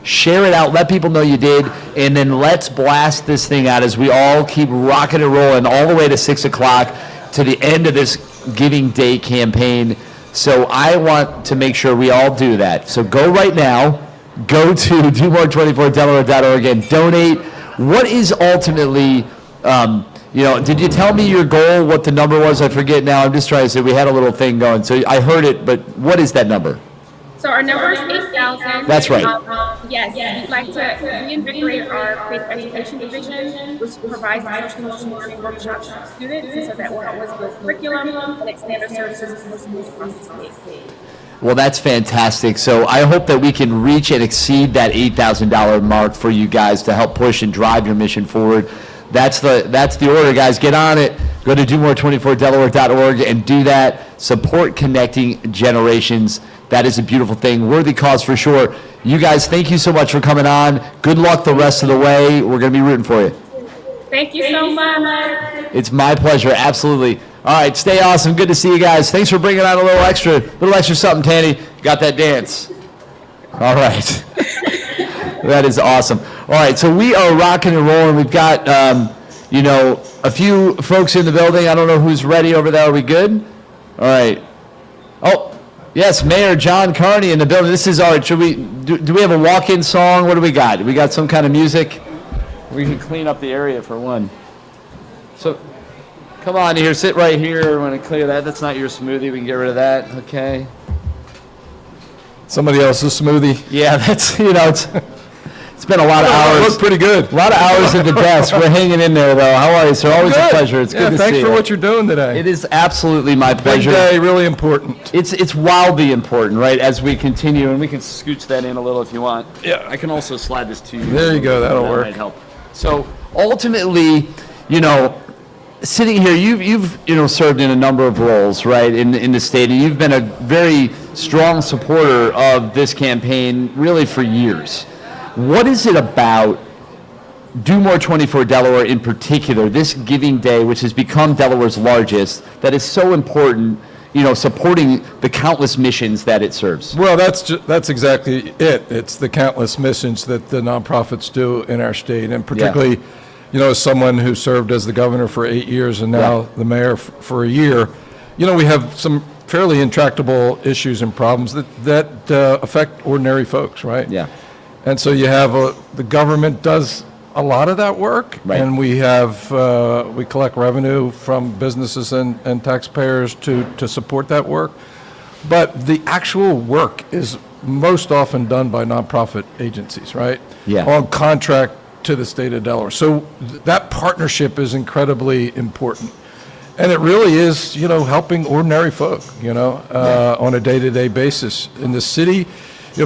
Speaker 2: Share it out. Let people know you did. And then let's blast this thing out as we all keep rocking and rolling all the way to 6 o'clock to the end of this Giving Day campaign. So I want to make sure we all do that. So go right now, go to domore24delaware.org and donate. What is ultimately, did you tell me your goal, what the number was? I forget now. I'm just trying to say we had a little thing going. So I heard it, but what is that number?
Speaker 9: So our number is 8,000.
Speaker 2: That's right.
Speaker 9: Yes, we'd like to reinvigorate our faith education division, which provides social emotional learning workshops for students, so that will help us build curriculum and expand our services to schools across the state.
Speaker 2: Well, that's fantastic. So I hope that we can reach and exceed that $8,000 mark for you guys to help push and drive your mission forward. That's the order, guys. Get on it. Go to domore24delaware.org and do that. Support Connecting Generations. That is a beautiful thing. Worthy cause for sure. You guys, thank you so much for coming on. Good luck the rest of the way. We're going to be rooting for you.
Speaker 9: Thank you so much.
Speaker 2: It's my pleasure. Absolutely. All right, stay awesome. Good to see you guys. Thanks for bringing on a little extra something, Tanny. Got that dance. All right. That is awesome. All right, so we are rocking and rolling. We've got, a few folks in the building. I don't know who's ready over there. Are we good? All right. Oh, yes, Mayor John Carney in the building. This is our, do we have a walk-in song? What do we got? We got some kind of music? We can clean up the area for one. So, come on here, sit right here. We're going to clear that. That's not your smoothie. We can get rid of that. Okay.
Speaker 11: Somebody else's smoothie.
Speaker 2: Yeah, that's, it's been a lot of hours.
Speaker 11: It looks pretty good.
Speaker 2: A lot of hours at the desk. We're hanging in there, though. How are you, sir? Always a pleasure. It's good to see you.
Speaker 11: Thanks for what you're doing today.
Speaker 2: It is absolutely my pleasure.
Speaker 11: Big day, really important.
Speaker 2: It's wildly important, right, as we continue, and we can scooch that in a little if you want.
Speaker 11: Yeah.
Speaker 2: I can also slide this to you.
Speaker 11: There you go. That'll work.
Speaker 2: Might help. So, ultimately, sitting here, you've served in a number of roles, right, in the state, and you've been a very strong supporter of this campaign really for years. What is it about Do More 24 Delaware in particular, this Giving Day, which has become Delaware's largest, that is so important, supporting the countless missions that it serves?
Speaker 11: Well, that's exactly it. It's the countless missions that the nonprofits do in our state, and particularly, as someone who served as the governor for 8 years and now the mayor for a year, we have some fairly intractable issues and problems that affect ordinary folks, right?
Speaker 2: Yeah.
Speaker 11: And so you have the government does a lot of that work,
Speaker 2: right.
Speaker 11: And we collect revenue from businesses and taxpayers to support that work. But the actual work is most often done by nonprofit agencies, right?
Speaker 2: Yeah.
Speaker 11: On contract to the state of Delaware. So that partnership is incredibly important. And it really is, helping ordinary folk, on a day-to-day basis. In the city,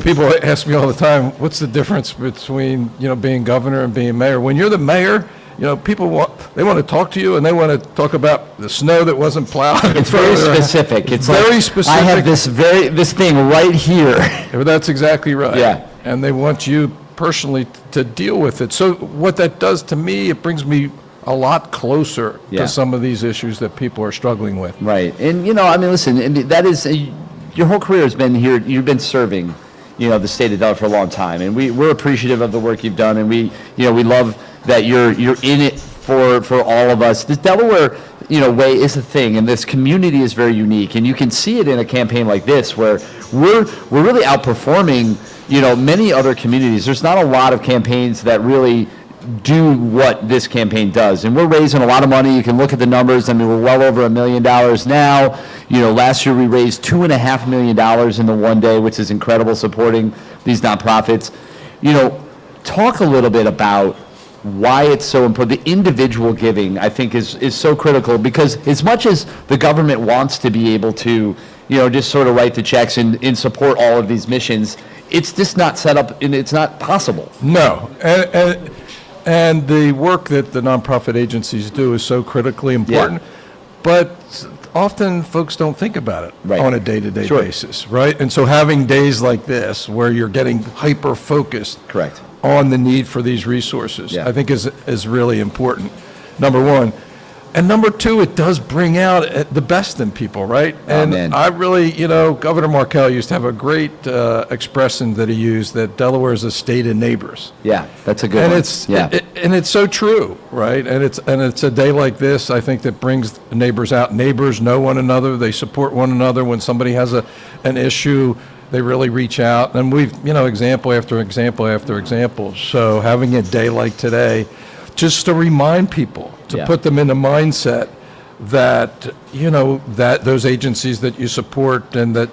Speaker 11: people ask me all the time, what's the difference between, being governor and being mayor? When you're the mayor, people want to talk to you, and they want to talk about the snow that wasn't plowed.
Speaker 2: It's very specific. It's
Speaker 11: very specific.
Speaker 2: I have this thing right here.
Speaker 11: That's exactly right.
Speaker 2: Yeah.
Speaker 11: And they want you personally to deal with it. So what that does to me, it brings me a lot closer to some of these issues that people are struggling with.
Speaker 2: Right. And, listen, and that is, your whole career has been here, you've been serving, the state of Delaware for a long time, and we're appreciative of the work you've done, and we love that you're in it for all of us. This Delaware, way is a thing, and this community is very unique, and you can see it in a campaign like this where we're really outperforming, many other communities. There's not a lot of campaigns that really do what this campaign does, and we're raising a lot of money. You can look at the numbers. I mean, we're well over $1 million now. Last year we raised $2.5 million in the one day, which is incredible, supporting these nonprofits. Talk a little bit about why it's so important. The individual giving, I think, is so critical, because as much as the government wants to be able to, just sort of write the checks and support all of these missions, it's just not set up, and it's not possible.
Speaker 11: No, and the work that the nonprofit agencies do is so critically important, but often folks don't think about it on a day-to-day basis, right? And so having days like this where you're getting hyper-focused on the need for these resources, I think is really important, number one. And number two, it does bring out the best in people, right? And I really, Governor Markell used to have a great expression that he used, that Delaware is a state of neighbors.
Speaker 2: Yeah, that's a good one.
Speaker 11: And it's so true, right? And it's a day like this, I think, that brings neighbors out. Neighbors know one another. They support one another. When somebody has an issue, they really reach out. And we've, example after example after example. So having a day like today, just to remind people, to put them in the mindset that, that those agencies that you support and that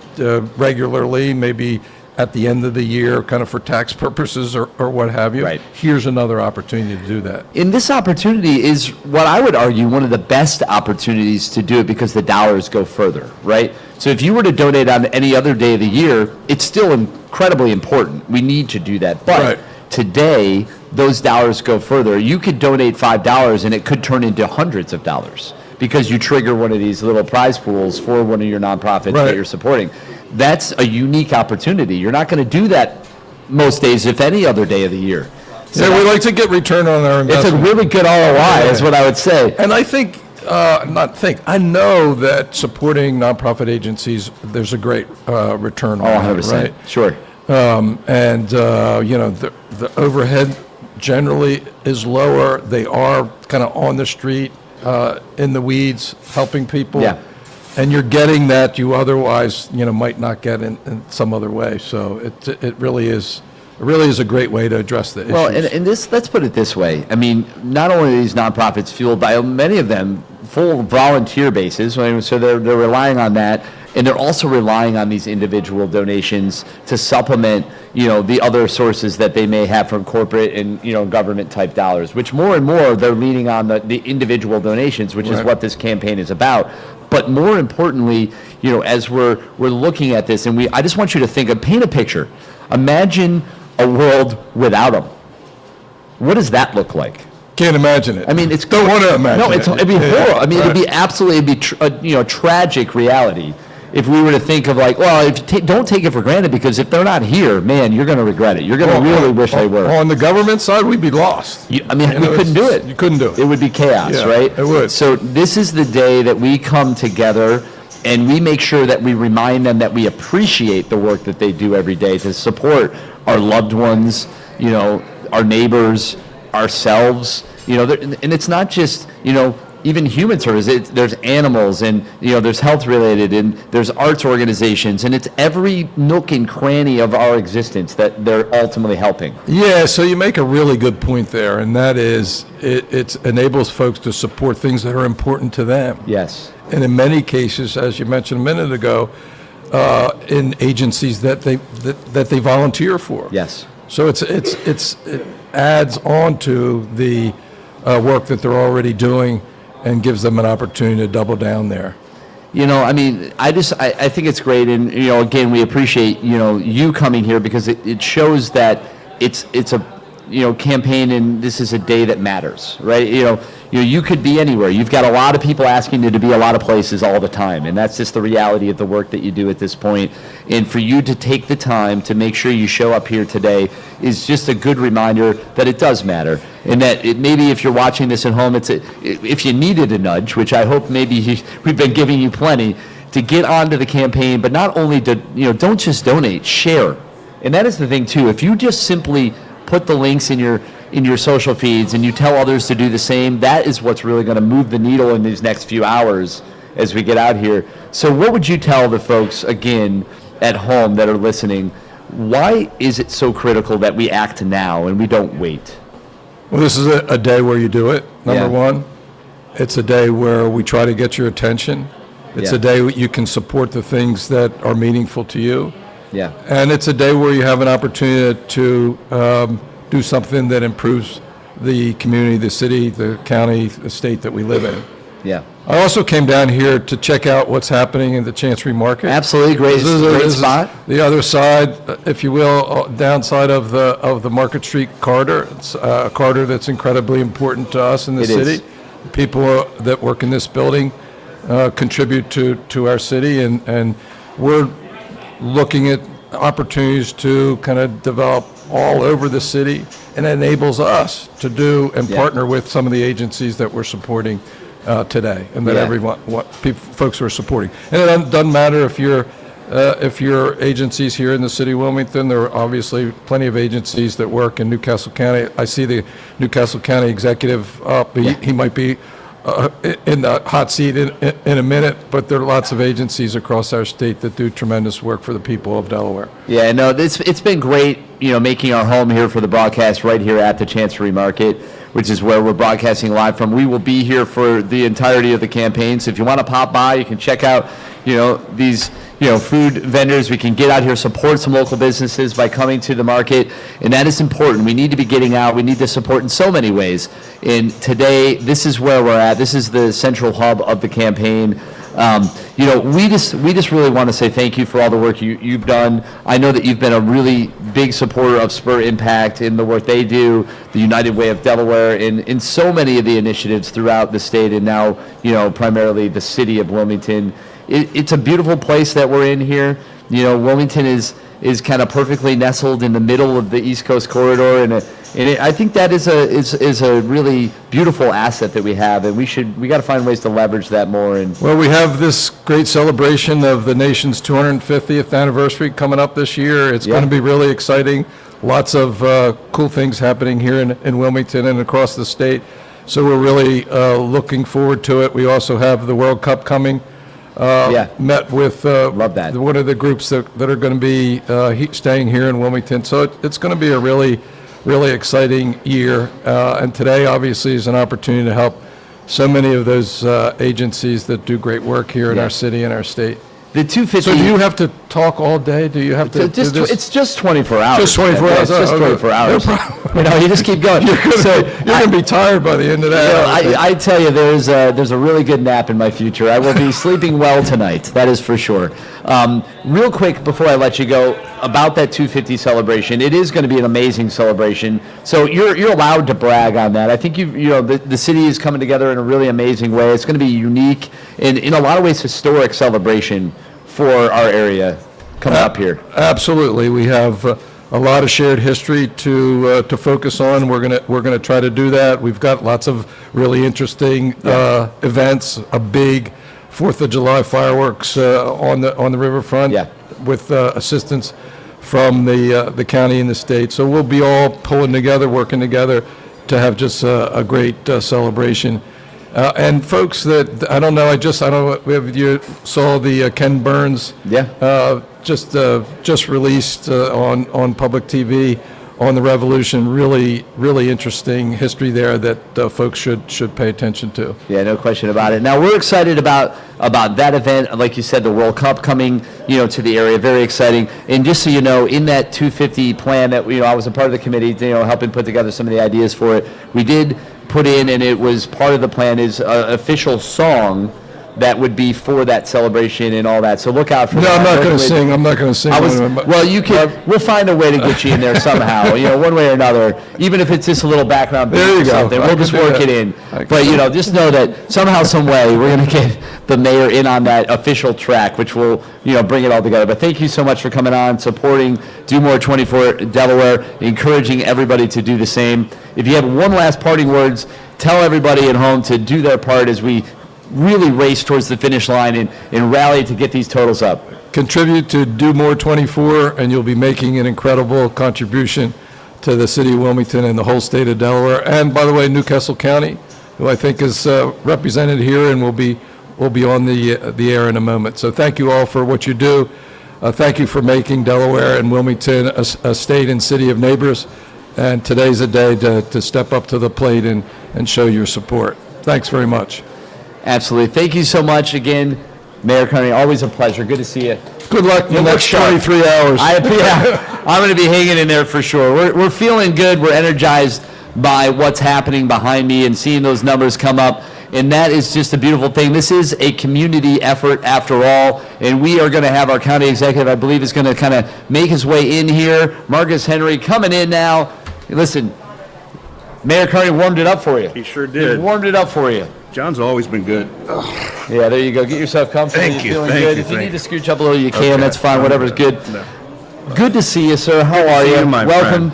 Speaker 11: regularly, maybe at the end of the year, kind of for tax purposes or what have you, here's another opportunity to do that.
Speaker 2: And this opportunity is what I would argue one of the best opportunities to do it, because the dollars go further, right? So if you were to donate on any other day of the year, it's still incredibly important. We need to do that. But today, those dollars go further. You could donate $5 and it could turn into hundreds of dollars, because you trigger one of these little prize pools for one of your nonprofits that you're supporting. That's a unique opportunity. You're not going to do that most days, if any other day of the year.
Speaker 11: So we like to get return on our investment.
Speaker 2: It's a really good ROI, is what I would say.
Speaker 11: And I think, I know that supporting nonprofit agencies, there's a great return on that,
Speaker 2: 100%.
Speaker 11: right?
Speaker 2: Sure.
Speaker 11: The overhead generally is lower. They are kind of on the street, in the weeds, helping people.
Speaker 2: Yeah.
Speaker 11: And you're getting that you otherwise, might not get in some other way. So it really is a great way to address the issues.
Speaker 2: Well, and this, let's put it this way. I mean, not only are these nonprofits fueled by, many of them, full volunteer bases, so they're relying on that, and they're also relying on these individual donations to supplement, the other sources that they may have from corporate and, government type dollars, which more and more they're leaning on the individual donations, which is what this campaign is about. But more importantly, as we're looking at this, and I just want you to paint a picture. Imagine a world without them. What does that look like?
Speaker 11: Can't imagine it.
Speaker 2: I mean,
Speaker 11: don't want to imagine.
Speaker 2: No, it'd be horrible. I mean, it'd be absolutely, tragic reality if we were to think of don't take it for granted, because if they're not here, man, you're going to regret it. You're going to really wish they were.
Speaker 11: On the government side, we'd be lost.
Speaker 2: We couldn't do it.
Speaker 11: You couldn't do it.
Speaker 2: It would be chaos, right?
Speaker 11: It would.
Speaker 2: So this is the day that we come together and we make sure that we remind them that we appreciate the work that they do every day to support our loved ones, our neighbors, ourselves, and it's not just, even human services. There's animals, and there's health related, and there's arts organizations, and it's every nook and cranny of our existence that they're ultimately helping.
Speaker 11: Yeah, so you make a really good point there, and that is it enables folks to support things that are important to them.
Speaker 2: Yes.
Speaker 11: And in many cases, as you mentioned a minute ago, in agencies that they volunteer for.
Speaker 2: Yes.
Speaker 11: So it adds on to the work that they're already doing, and gives them an opportunity to double down there.
Speaker 2: I mean, I think it's great, and again, we appreciate you coming here, because it shows that it's a campaign, and this is a day that matters, right? You could be anywhere. You've got a lot of people asking you to be a lot of places all the time, and that's just the reality of the work that you do at this point. And for you to take the time to make sure you show up here today is just a good reminder that it does matter, and that maybe if you're watching this at home, if you needed a nudge, which I hope maybe we've been giving you plenty, to get onto the campaign, but not only to don't just donate, share. And that is the thing too. If you just simply put the links in your social feeds and you tell others to do the same, that is what's really going to move the needle in these next few hours as we get out here. So what would you tell the folks, again, at home that are listening? Why is it so critical that we act now and we don't wait?
Speaker 11: Well, this is a day where you do it, number one. It's a day where we try to get your attention. It's a day where you can support the things that are meaningful to you.
Speaker 2: Yeah.
Speaker 11: And it's a day where you have an opportunity to do something that improves the community, the city, the county, the state that we live in.
Speaker 2: Yeah.
Speaker 11: I also came down here to check out what's happening in the Chancery Market.
Speaker 2: Absolutely, great spot.
Speaker 11: The other side, if you will, downside of the Market Street corridor. It's a corridor that's incredibly important to us in the city. People that work in this building contribute to our city, and we're looking at opportunities to kind of develop all over the city, and it enables us to do and partner with some of the agencies that we're supporting today, and that folks are supporting. And it doesn't matter if your agencies here in the city of Wilmington. There are obviously plenty of agencies that work in Newcastle County. I see the Newcastle County executive up. He might be in the hot seat in a minute, but there are lots of agencies across our state that do tremendous work for the people of Delaware.
Speaker 2: Yeah, no, it's been great, making our home here for the broadcast right here at the Chancery Market, which is where we're broadcasting live from. We will be here for the entirety of the campaign, so if you want to pop by, you can check out, these food vendors. We can get out here, support some local businesses by coming to the market, and that is important. We need to be getting out. We need to support in so many ways. And today, this is where we're at. This is the central hub of the campaign. We just really want to say thank you for all the work you've done. I know that you've been a really big supporter of Spur Impact in the work they do, the United Way of Delaware, in so many of the initiatives throughout the state, and now, primarily the city of Wilmington. It's a beautiful place that we're in here. Wilmington is kind of perfectly nestled in the middle of the East Coast corridor, and I think that is a really beautiful asset that we have, and we got to find ways to leverage that more. And
Speaker 11: well, we have this great celebration of the nation's 250th anniversary coming up this year. It's going to be really exciting. Lots of cool things happening here in Wilmington and across the state. So we're really looking forward to it. We also have the World Cup coming. Met with
Speaker 2: love that.
Speaker 11: one of the groups that are going to be staying here in Wilmington. So it's going to be a really, really exciting year. And today, obviously, is an opportunity to help so many of those agencies that do great work here in our city and our state.
Speaker 2: The 250.
Speaker 11: So do you have to talk all day? Do you have to?
Speaker 2: It's just 24 hours.
Speaker 11: Just 24 hours.
Speaker 2: It's just 24 hours.
Speaker 11: No problem.
Speaker 2: You just keep going.
Speaker 11: You're going to be tired by the end of that.
Speaker 2: I tell you, there's a really good nap in my future. I will be sleeping well tonight. That is for sure. Real quick before I let you go, about that 250 celebration, it is going to be an amazing celebration. So you're allowed to brag on that. I think the city is coming together in a really amazing way. It's going to be unique and in a lot of ways historic celebration for our area coming up here.
Speaker 11: Absolutely, we have a lot of shared history to focus on. We're gonna try to do that. We've got lots of really interesting events. A big 4th of July fireworks on the riverfront with assistance from the county and the state. So we'll be all pulling together, working together to have just a great celebration. And folks that I don't know if you saw the Ken Burns just released on public TV on the Revolution. Really interesting history there that folks should pay attention to.
Speaker 2: Yeah, no question about it. Now we're excited about that event. Like you said, the World Cup coming to the area, very exciting. And just so you know, in that 250 plan that I was a part of the committee, helping put together some of the ideas for it. We did put in, and it was part of the plan, is an official song that would be for that celebration and all that. So look out for that.
Speaker 11: No, I'm not going to sing.
Speaker 2: Well, you can. We'll find a way to get you in there somehow. One way or another. Even if it's just a little background beat or something, we'll just work it in. But just know that somehow, some way, we're going to get the mayor in on that official track, which will bring it all together. But thank you so much for coming on, supporting Do More 24 Delaware, encouraging everybody to do the same. If you have one last parting words, tell everybody at home to do their part as we really race towards the finish line and rally to get these totals up.
Speaker 11: contribute to Do More 24, and you'll be making an incredible contribution to the city of Wilmington and the whole state of Delaware. And by the way, Newcastle County, who I think is represented here and will be on the air in a moment. So thank you all for what you do. Thank you for making Delaware and Wilmington a state and city of neighbors. And today's a day to step up to the plate and show your support. Thanks very much.
Speaker 2: Absolutely. Thank you so much again, Mayor Carney. Always a pleasure. Good to see you.
Speaker 11: Good luck in the next 23 hours.
Speaker 2: I'm going to be hanging in there for sure. We're feeling good. We're energized by what's happening behind me and seeing those numbers come up. And that is just a beautiful thing. This is a community effort after all. And we are going to have our county executive, I believe, is going to kind of make his way in here. Marcus Henry coming in now. Listen, Mayor Carney warmed it up for you.
Speaker 13: He sure did.
Speaker 2: He warmed it up for you.
Speaker 13: John's always been good.
Speaker 2: Yeah, there you go. Get yourself comfortable.
Speaker 13: Thank you.
Speaker 2: Feeling
Speaker 13: Thank
Speaker 2: good.
Speaker 13: you.
Speaker 2: If you need to
Speaker 13: Thank you.
Speaker 2: scooch up a little, you can.
Speaker 13: Okay.
Speaker 2: That's fine. Whatever's good.
Speaker 13: No.
Speaker 2: Good to see you, sir. How are
Speaker 13: see
Speaker 2: you?
Speaker 13: you, my
Speaker 2: Welcome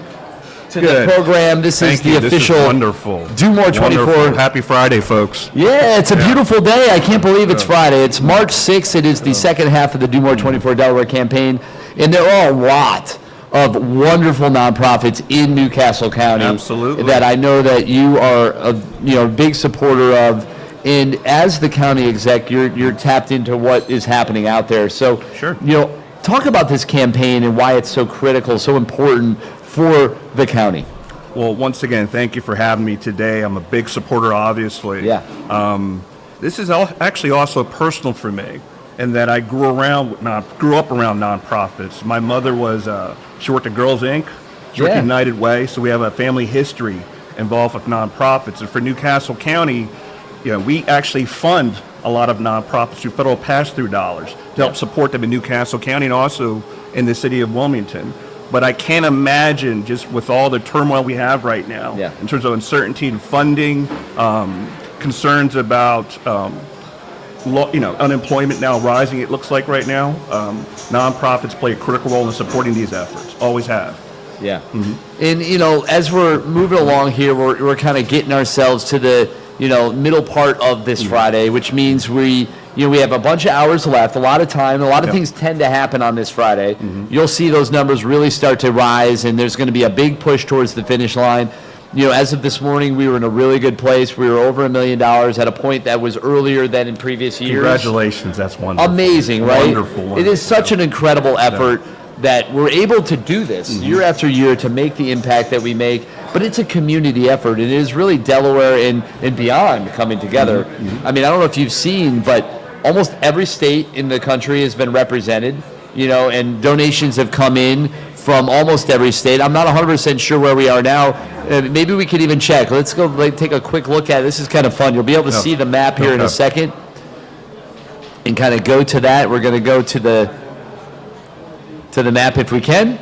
Speaker 2: to
Speaker 13: Good.
Speaker 2: the program. This
Speaker 13: Thank
Speaker 2: is the
Speaker 13: you. This is
Speaker 2: official
Speaker 13: wonderful.
Speaker 2: Do More 24.
Speaker 13: Wonderful. Happy Friday, folks.
Speaker 2: Yeah, it's a beautiful day. I can't believe it's Friday. It's March 6th. It is the second half of the Do More 24 Delaware campaign, and there are a lot of wonderful nonprofits in Newcastle County.
Speaker 13: Absolutely.
Speaker 2: That I know that you are a big supporter of. And as the county exec, you're tapped into what is happening out there. So,
Speaker 13: Sure.
Speaker 2: Talk about this campaign and why it's so critical, so important for the county.
Speaker 13: Well, once again, thank you for having me today. I'm a big supporter, obviously.
Speaker 2: Yeah.
Speaker 13: This is actually also personal for me, in that I grew up around nonprofits. My mother she worked at Girls Inc. She worked at United Way, so we have a family history involved with nonprofits. And for Newcastle County, we actually fund a lot of nonprofits through federal pass-through dollars to help support them in Newcastle County and also in the city of Wilmington. But I can't imagine, just with all the turmoil we have right now, in terms of uncertainty in funding, concerns about unemployment now rising, it looks like right now, nonprofits play a critical role in supporting these efforts, always have.
Speaker 2: Yeah. And, as we're moving along here, we're kind of getting ourselves to the middle part of this Friday, which means we have a bunch of hours left, a lot of time, a lot of things tend to happen on this Friday. You'll see those numbers really start to rise, and there's going to be a big push towards the finish line. As of this morning, we were in a really good place. We were over $1 million at a point that was earlier than in previous years.
Speaker 13: Congratulations, that's wonderful.
Speaker 2: Amazing, right?
Speaker 13: Wonderful.
Speaker 2: It is such an incredible effort that we're able to do this year after year to make the impact that we make. But it's a community effort. It is really Delaware and beyond coming together. I mean, I don't know if you've seen, but almost every state in the country has been represented, and donations have come in from almost every state. I'm not 100% sure where we are now. Maybe we could even check. Let's go take a quick look at it. This is kind of fun. You'll be able to see the map here in a second and kind of go to that. We're going to go to the map if we can.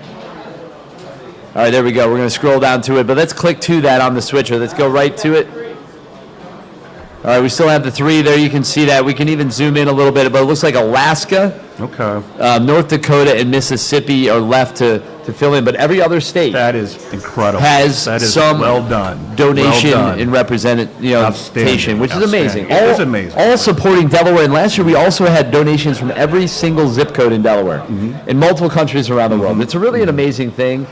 Speaker 2: All right, there we go. We're going to scroll down to it, but let's click to that on the switcher. Let's go right to it. All right, we still have the 3 there. You can see that. We can even zoom in a little bit, but it looks like Alaska, North Dakota, and Mississippi are left to fill in, but every other state
Speaker 13: that is incredible.
Speaker 2: Has some
Speaker 13: well done
Speaker 2: donation
Speaker 13: well done.
Speaker 2: and representation, which is amazing.
Speaker 13: It is amazing.
Speaker 2: All supporting Delaware, and last year we also had donations from every single zip code in Delaware, in multiple countries around the world. It's really an amazing thing.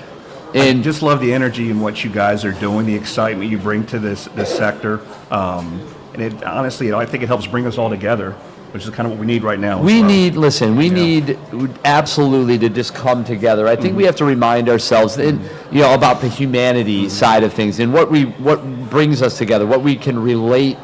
Speaker 13: And I just love the energy in what you guys are doing, the excitement you bring to this sector. And it honestly, I think it helps bring us all together, which is kind of what we need right now.
Speaker 2: We need absolutely to just come together. I think we have to remind ourselves about the humanity side of things and what brings us together, what we can relate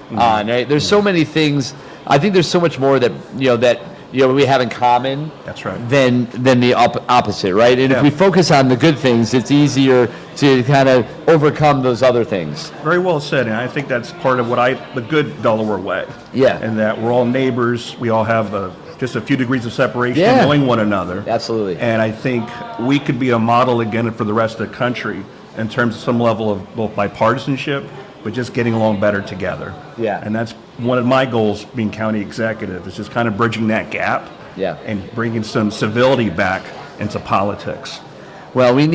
Speaker 2: on. Right? There's so many things. I think there's so much more that we have in common.
Speaker 13: That's right. Than
Speaker 2: the opposite, right? And if we focus on the good things, it's easier to kind of overcome those other things.
Speaker 13: Very well said, and I think that's part of the good Delaware way.
Speaker 2: Yeah.
Speaker 13: And that we're all neighbors. We all have just a few degrees of separation, knowing one another.
Speaker 2: Absolutely.
Speaker 13: And I think we could be a model again for the rest of the country in terms of some level of both bipartisanship, but just getting along better together.
Speaker 2: Yeah.
Speaker 13: And that's one of my goals being county executive, is just kind of bridging that gap and bringing some civility back into politics.
Speaker 2: Well, we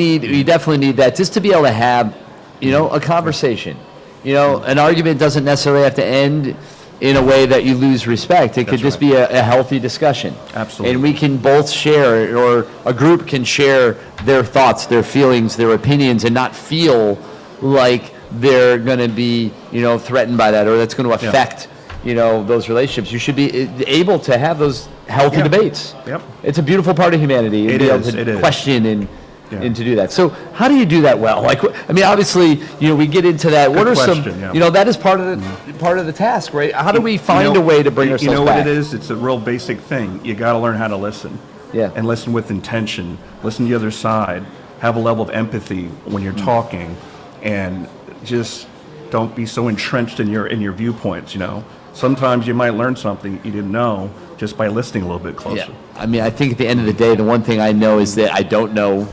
Speaker 2: definitely need that just to be able to have, a conversation. An argument doesn't necessarily have to end in a way that you lose respect. It could just be a healthy discussion.
Speaker 13: Absolutely.
Speaker 2: And we can both share, or a group can share their thoughts, their feelings, their opinions, and not feel like they're going to be, threatened by that, or that's going to affect, those relationships. You should be able to have those healthy debates.
Speaker 13: Yep.
Speaker 2: It's a beautiful part of humanity.
Speaker 13: It
Speaker 2: be
Speaker 13: is.
Speaker 2: able to
Speaker 13: It is.
Speaker 2: question and to do that. So how do you do that well? Obviously, we get into that.
Speaker 13: Good
Speaker 2: What are
Speaker 13: question,
Speaker 2: some, that is part of the task, right? How do we find a way to bring ourselves
Speaker 13: You know
Speaker 2: back?
Speaker 13: what it is? It's a real basic thing. You got to learn how to listen.
Speaker 2: Yeah.
Speaker 13: And listen with intention. Listen to the other side. Have a level of empathy when you're talking, and just don't be so entrenched in your viewpoints. Sometimes you might learn something you didn't know just by listening a little bit closer.
Speaker 2: Yeah. I think at the end of the day, the one thing I know is that I don't know,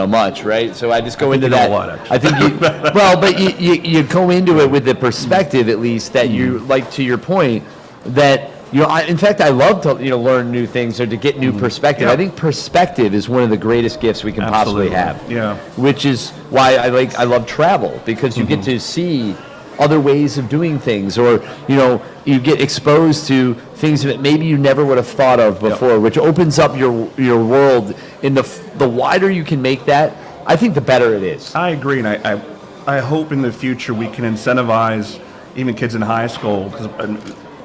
Speaker 2: much, right? So I just go into that.
Speaker 13: I think you know a lot, actually.
Speaker 2: But you go into it with the perspective, at least, that you, like, to your point, that, in fact, I love to, learn new things or to get new perspective.
Speaker 13: Yeah.
Speaker 2: I think perspective is one of the greatest gifts we can possibly have.
Speaker 13: Yeah.
Speaker 2: Which is why I love travel, because you get to see other ways of doing things, or you get exposed to things that maybe you never would have thought of before, which opens up your world. And the wider you can make that, I think the better it is.
Speaker 13: I agree, and I hope in the future we can incentivize even kids in high school, because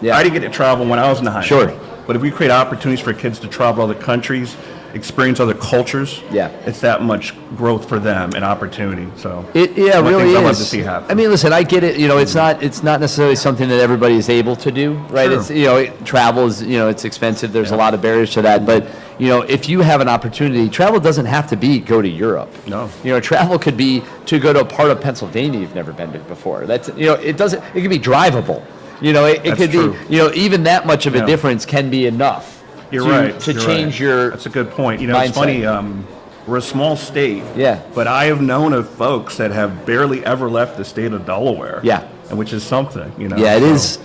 Speaker 13: I didn't get to travel when I was in high school. But if we create opportunities for kids to travel to other countries, experience other cultures, it's that much growth for them and opportunity. So
Speaker 2: It really is.
Speaker 13: I'd love to see happen.
Speaker 2: Listen, I get it. It's not necessarily something that everybody is able to do, right?
Speaker 13: Sure.
Speaker 2: It's travel is it's expensive. There's a lot of barriers to that, but if you have an opportunity, travel doesn't have to be go to Europe.
Speaker 13: No.
Speaker 2: Travel could be to go to a part of Pennsylvania you've never been to before. That's it doesn't. It could be drivable. It could
Speaker 13: true.
Speaker 2: be even that much of a difference can be enough.
Speaker 13: You're right.
Speaker 2: To change your.
Speaker 13: That's a good point.
Speaker 2: mindset.
Speaker 13: It's funny. We're a small state.
Speaker 2: Yeah.
Speaker 13: But I have known of folks that have barely ever left the state of Delaware.
Speaker 2: Yeah.
Speaker 13: And which is something.
Speaker 2: Yeah, it is.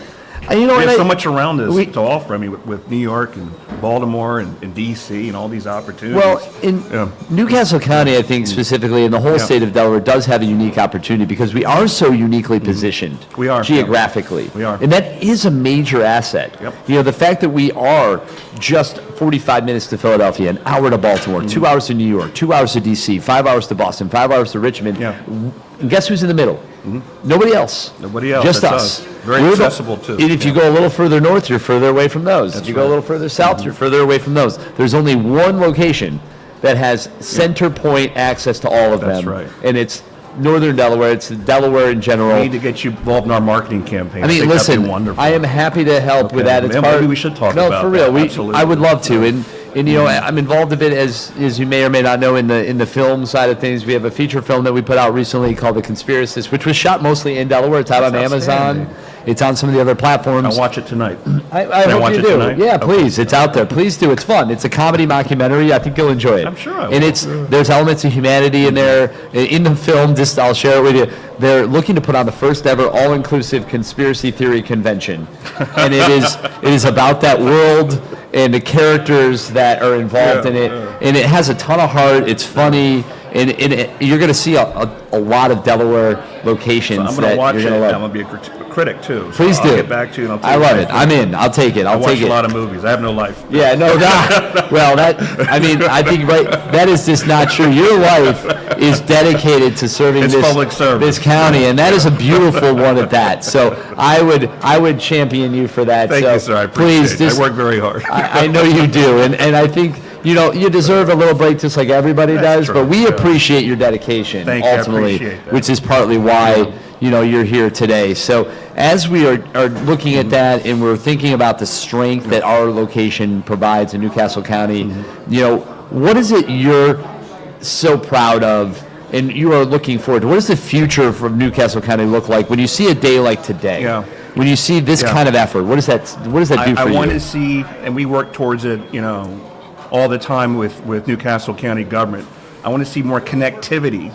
Speaker 13: We have so much around us to offer. With New York and Baltimore and D.C. and all these opportunities.
Speaker 2: Well, in Newcastle County, I think specifically, and the whole state of Delaware does have a unique opportunity because we are so uniquely positioned.
Speaker 13: We are.
Speaker 2: Geographically.
Speaker 13: We are.
Speaker 2: And that is a major asset.
Speaker 13: Yep.
Speaker 2: The fact that we are just 45 minutes to Philadelphia, an hour to Baltimore, 2 hours to New York, 2 hours to D.C., 5 hours to Boston, 5 hours to Richmond. And guess who's in the middle? Nobody else.
Speaker 13: Nobody else.
Speaker 2: Just
Speaker 13: That's
Speaker 2: us.
Speaker 13: Very accessible, too.
Speaker 2: And if you go a little further north, you're further away from those. If you go a little further south, you're further away from those. There's only one location that has center point access to all of them.
Speaker 13: That's right.
Speaker 2: And it's northern Delaware. It's Delaware in general.
Speaker 13: We need to get you involved in our marketing campaign.
Speaker 2: Listen,
Speaker 13: that'd be wonderful.
Speaker 2: I am happy to help with that. It's
Speaker 13: Maybe we should talk about
Speaker 2: for real.
Speaker 13: that. Absolutely.
Speaker 2: I would love to. And I'm involved a bit, as you may or may not know, in the film side of things. We have a feature film that we put out recently called The Conspiracist, which was shot mostly in Delaware. It's out on Amazon. It's on some of the other platforms.
Speaker 13: I'll watch it tonight.
Speaker 2: I hope you do.
Speaker 13: Tonight?
Speaker 2: Yeah, please. It's out there. Please do. It's fun. It's a comedy mockumentary. I think you'll enjoy it.
Speaker 13: I'm sure I will.
Speaker 2: And there's elements of humanity in there. In the film, just I'll share it with you. They're looking to put on the first ever all-inclusive conspiracy theory convention, and it is about that world and the characters that are involved in it. And it has a ton of heart. It's funny. And you're going to see a lot of Delaware locations.
Speaker 13: So I'm going to watch it.
Speaker 2: You're gonna love.
Speaker 13: I'm going to be a critic too. So
Speaker 2: Please do.
Speaker 13: I'll get back to you. And I'll tell
Speaker 2: I
Speaker 13: you
Speaker 2: love
Speaker 13: what
Speaker 2: it. I'm in. I'll take it.
Speaker 13: I watch
Speaker 2: take it.
Speaker 13: a lot of movies. I have no life.
Speaker 2: Yeah, no, well, I think that is just not true. Your life is dedicated to serving
Speaker 13: public service.
Speaker 2: this county, and that is a beautiful one at that. So I would champion you for that.
Speaker 13: Thank
Speaker 2: so
Speaker 13: you, sir. I appreciate it. I work very hard.
Speaker 2: I know you do, and I think you deserve a little break just like everybody does,
Speaker 13: true,
Speaker 2: but we appreciate your dedication ultimately,
Speaker 13: appreciate that.
Speaker 2: which is partly why you're here today. So as we are looking at that and we're thinking about the strength that our location provides in Newcastle County, what is it you're so proud of and you are looking forward to? What does the future from Newcastle County look like when you see a day like today?
Speaker 13: Yeah.
Speaker 2: When you see this kind of effort, what does that do for you?
Speaker 13: I want to see, and we work towards it, all the time with Newcastle County government. I want to see more connectivity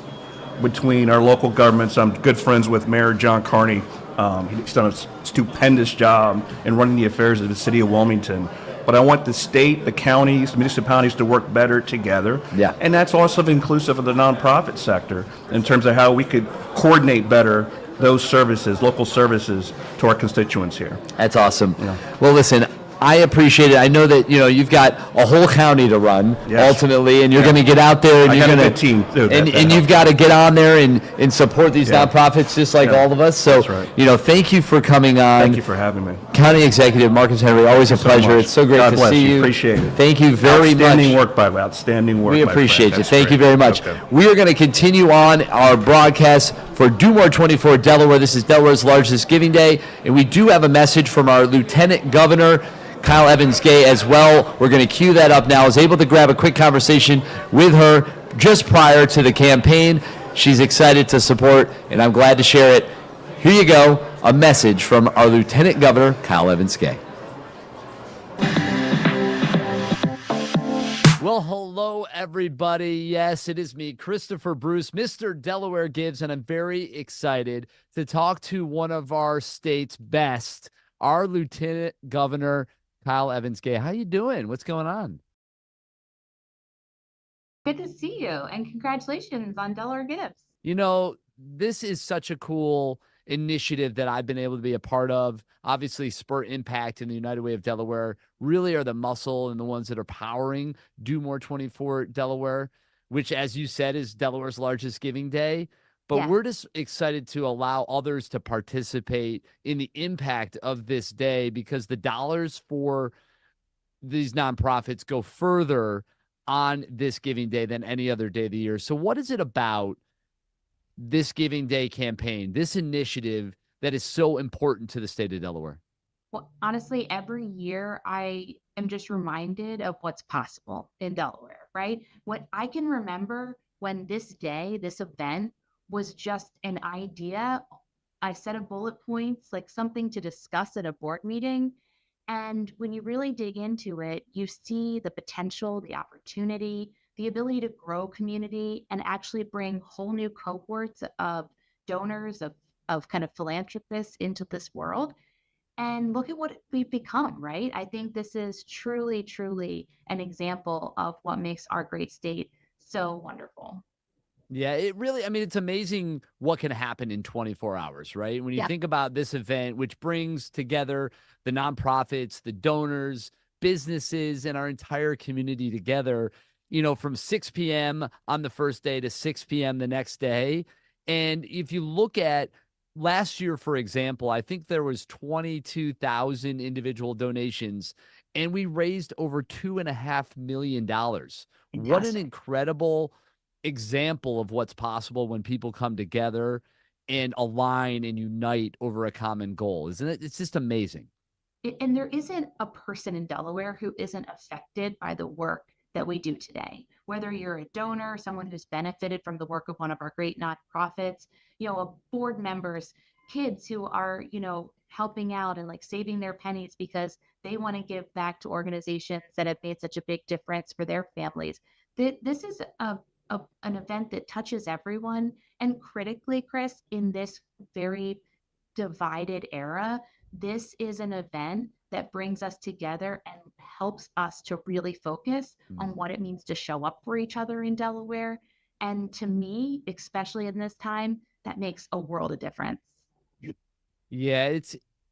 Speaker 13: between our local governments. I'm good friends with Mayor John Carney. He's done a stupendous job in running the affairs of the city of Wilmington. But I want the state, the counties, the municipalities to work better together.
Speaker 2: Yeah.
Speaker 13: And that's also inclusive of the nonprofit sector in terms of how we could coordinate better those services, local services, to our constituents here.
Speaker 2: That's awesome. Well, listen, I appreciate it. I know that you've got a whole county to run ultimately, and you're going to get out there and you're going to
Speaker 13: team too,
Speaker 2: and you've got to get on there and support these nonprofits just like all of us. So thank you for coming on.
Speaker 13: Thank you for having me.
Speaker 2: County Executive Marcus Henry, always a pleasure. It's so great
Speaker 13: God
Speaker 2: to
Speaker 13: bless
Speaker 2: see you.
Speaker 13: Appreciate it.
Speaker 2: Thank you very much.
Speaker 13: Outstanding work.
Speaker 2: We
Speaker 13: my
Speaker 2: appreciate
Speaker 13: friend.
Speaker 2: you.
Speaker 13: That's
Speaker 2: Thank you
Speaker 13: great.
Speaker 2: very much.
Speaker 13: Okay.
Speaker 2: We are going to continue on our broadcast for Do More 24 Delaware. This is Delaware's largest giving day, and we do have a message from our Lieutenant Governor, Kyle Evans-Gay, as well. We're going to cue that up now. I was able to grab a quick conversation with her just prior to the campaign. She's excited to support, and I'm glad to share it. Here you go, a message from our Lieutenant Governor, Kyle Evans-Gay. Well, hello, everybody. Yes, it is me, Christopher Bruce, Mr. Delaware Gives, and I'm very excited to talk to one of our state's best, our Lieutenant Governor, Kyle Evans-Gay. How you doing? What's going on?
Speaker 14: Good to see you, and congratulations on Delaware Gives.
Speaker 2: This is such a cool initiative that I've been able to be a part of. Obviously, Spur Impact and the United Way of Delaware really are the muscle and the ones that are powering Do More 24 Delaware, which, as you said, is Delaware's largest giving day. But we're just excited to allow others to participate in the impact of this day, because the dollars for these nonprofits go further on this giving day than any other day of the year. So what is it about this Giving Day campaign, this initiative that is so important to the state of Delaware?
Speaker 14: Well, honestly, every year I am just reminded of what's possible in Delaware, right? What I can remember when this day, this event was just an idea, a set of bullet points, like something to discuss at a board meeting. And when you really dig into it, you see the potential, the opportunity, the ability to grow community and actually bring whole new cohorts of donors, of kind of philanthropists into this world. And look at what we've become, right? I think this is truly, truly an example of what makes our great state so wonderful.
Speaker 2: Yeah, it's amazing what can happen in 24 hours, right? When you think about this event, which brings together the nonprofits, the donors, businesses, and our entire community together, from 6 p.m. on the first day to 6 p.m. the next day. And if you look at last year, for example, I think there was 22,000 individual donations, and we raised over $2.5 million. What an incredible example of what's possible when people come together and align and unite over a common goal, isn't it? It's just amazing.
Speaker 14: And there isn't a person in Delaware who isn't affected by the work that we do today. Whether you're a donor, someone who's benefited from the work of one of our great nonprofits, board members, kids who are, helping out and like saving their pennies because they want to give back to organizations that have made such a big difference for their families. This is an event that touches everyone. And critically, Chris, in this very divided era, this is an event that brings us together and helps us to really focus on what it means to show up for each other in Delaware. And to me, especially in this time, that makes a world of difference.
Speaker 2: Yeah,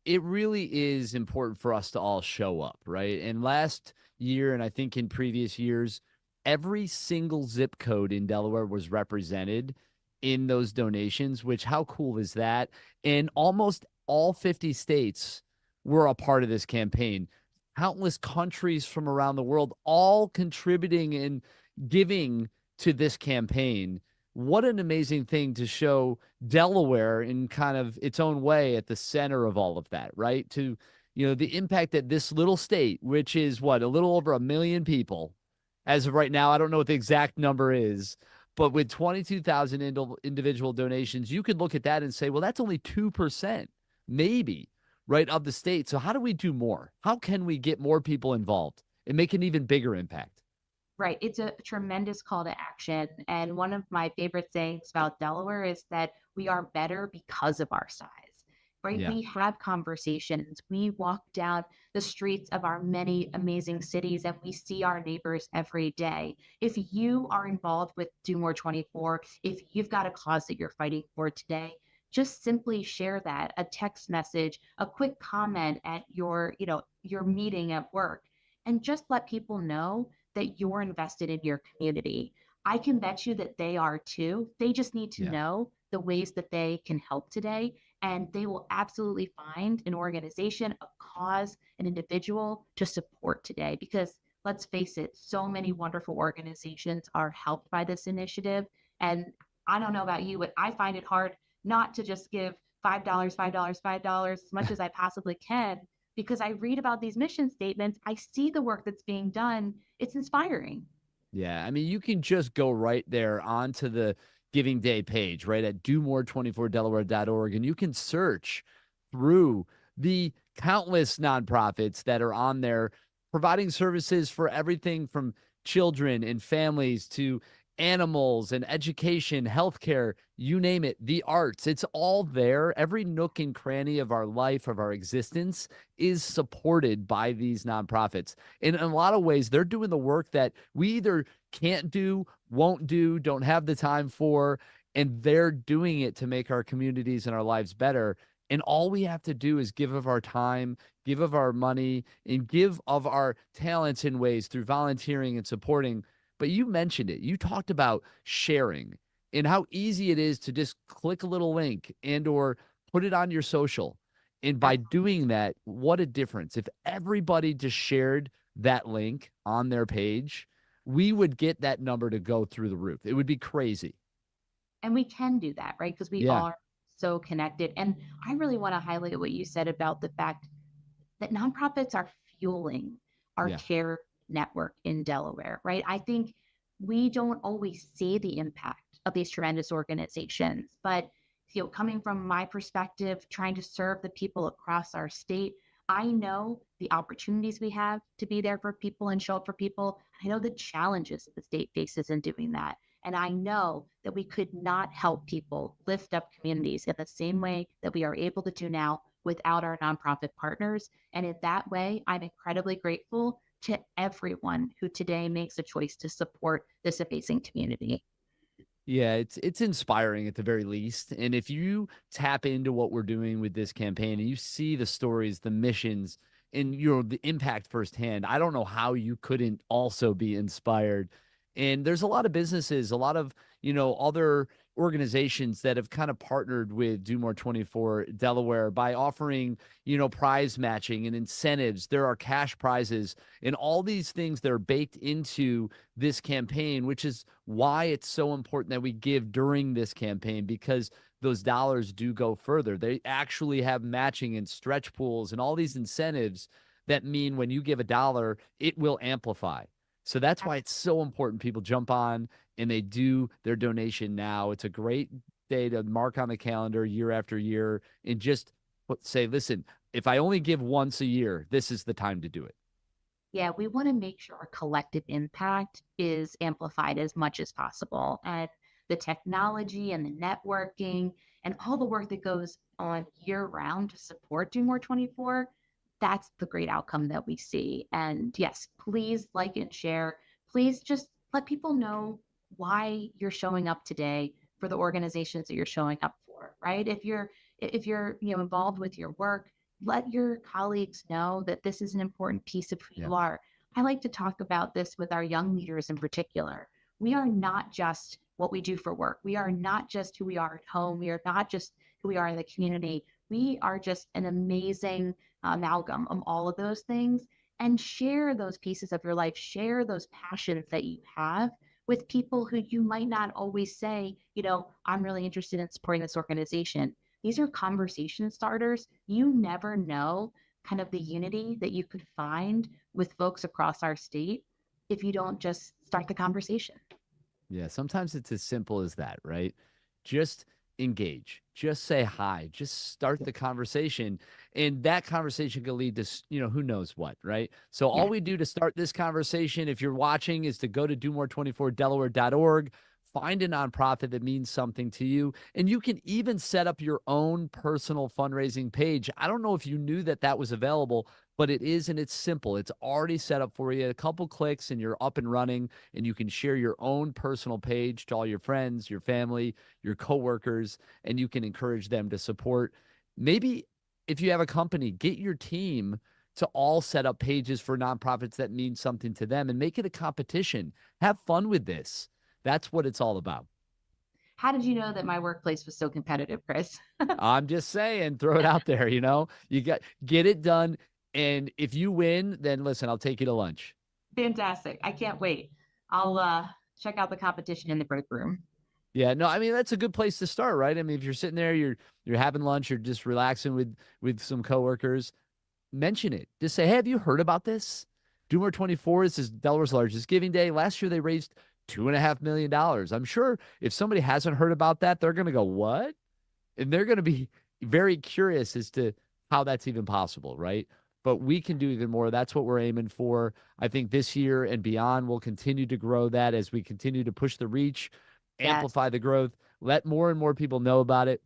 Speaker 2: it really is important for us to all show up, right? And last year, and I think in previous years, every single zip code in Delaware was represented in those donations, which how cool is that? And almost all 50 states were a part of this campaign. Countless countries from around the world all contributing and giving to this campaign. What an amazing thing to show Delaware in kind of its own way at the center of all of that, right? To, the impact that this little state, which is a little over 1 million people as of right now. I don't know what the exact number is, but with 22,000 individual donations, you could look at that and say, well, that's only 2%, maybe, right, of the state. So how do we do more? How can we get more people involved and make an even bigger impact?
Speaker 14: Right. It's a tremendous call to action. And one of my favorite things about Delaware is that we are better because of our size, right?
Speaker 2: Yeah.
Speaker 14: We have conversations. We walk down the streets of our many amazing cities and we see our neighbors every day. If you are involved with Do More 24, if you've got a cause that you're fighting for today, just simply share that, a text message, a quick comment at your meeting at work, and just let people know that you're invested in your community. I can bet you that they are too. They just need to
Speaker 2: Yeah.
Speaker 14: know the ways that they can help today, and they will absolutely find an organization, a cause, an individual to support today. Because let's face it, so many wonderful organizations are helped by this initiative. And I don't know about you, but I find it hard not to just give $5, $5, $5 as much as I possibly can, because I read about these mission statements. I see the work that's being done. It's inspiring.
Speaker 2: Yeah, I mean, you can just go right there onto the Giving Day page, right, at domore24delaware.org, and you can search through the countless nonprofits that are on there providing services for everything from children and families to animals and education, healthcare, you name it, the arts. It's all there. Every nook and cranny of our life, of our existence, is supported by these nonprofits. And in a lot of ways, they're doing the work that we either can't do, won't do, don't have the time for, and they're doing it to make our communities and our lives better. And all we have to do is give of our time, give of our money, and give of our talents in ways through volunteering and supporting. But you mentioned it. You talked about sharing and how easy it is to just click a little link and or put it on your social. And by doing that, what a difference. If everybody just shared that link on their page, we would get that number to go through the roof. It would be crazy.
Speaker 14: And we can do that, right? Because we
Speaker 2: Yeah.
Speaker 14: are so connected. And I really want to highlight what you said about the fact that nonprofits are fueling our
Speaker 2: Yeah.
Speaker 14: care network in Delaware, right? I think we don't always see the impact of these tremendous organizations, but coming from my perspective, trying to serve the people across our state, I know the opportunities we have to be there for people and show up for people. I know the challenges that the state faces in doing that. And I know that we could not help people lift up communities in the same way that we are able to do now without our nonprofit partners. And in that way, I'm incredibly grateful to everyone who today makes a choice to support this amazing community.
Speaker 2: Yeah, it's inspiring at the very least. And if you tap into what we're doing with this campaign and you see the stories, the missions, and the impact firsthand, I don't know how you couldn't also be inspired. And there's a lot of businesses, a lot of, other organizations that have kind of partnered with Do More 24 Delaware by offering, prize matching and incentives. There are cash prizes and all these things that are baked into this campaign, which is why it's so important that we give during this campaign, because those dollars do go further. They actually have matching and stretch pools and all these incentives that mean when you give $1, it will amplify. So that's why it's so important people jump on and they do their donation now. It's a great day to mark on the calendar year after year and just say, listen, if I only give once a year, this is the time to do it.
Speaker 14: Yeah, we want to make sure our collective impact is amplified as much as possible. And the technology and the networking and all the work that goes on year round to support Do More 24, that's the great outcome that we see. And yes, please like and share. Please just let people know why you're showing up today for the organizations that you're showing up for, right? If you're involved with your work, let your colleagues know that this is an important piece of who you are. I like to talk about this with our young leaders in particular. We are not just what we do for work. We are not just who we are at home. We are not just who we are in the community. We are just an amazing amalgam of all of those things. And share those pieces of your life, share those passions that you have with people who you might not always say, I'm really interested in supporting this organization. These are conversation starters. You never know kind of the unity that you could find with folks across our state if you don't just start the conversation.
Speaker 2: Yeah, sometimes it's as simple as that, right? Just engage, just say hi, just start the conversation. And that conversation can lead to, who knows what, right? So all we do to start this conversation, if you're watching, is to go to domore24delaware.org, Find a nonprofit that means something to you, and you can even set up your own personal fundraising page. I don't know if you knew that that was available, but it is, and it's simple. It's already set up for you. A couple clicks and you're up and running, and you can share your own personal page to all your friends, your family, your coworkers, and you can encourage them to support. Maybe if you have a company, get your team to all set up pages for nonprofits that mean something to them and make it a competition. Have fun with this. That's what it's all about.
Speaker 14: How did you know that my workplace was so competitive, Chris?
Speaker 2: I'm just saying, throw it out there, you get it done. And if you win, then listen, I'll take you to lunch.
Speaker 14: Fantastic. I can't wait. I'll check out the competition in the break room.
Speaker 2: Yeah, no, I mean, that's a good place to start, right? I mean, if you're sitting there, you're having lunch, you're just relaxing with some coworkers, mention it. Just say, hey, have you heard about this? Do More 24, this is Delaware's largest giving day. Last year, they raised $2.5 million. I'm sure if somebody hasn't heard about that, they're going to go, what? And they're going to be very curious as to how that's even possible, right? But we can do even more. That's what we're aiming for. I think this year and beyond, we'll continue to grow that as we continue to push the reach, amplify the growth, let more and more people know about it.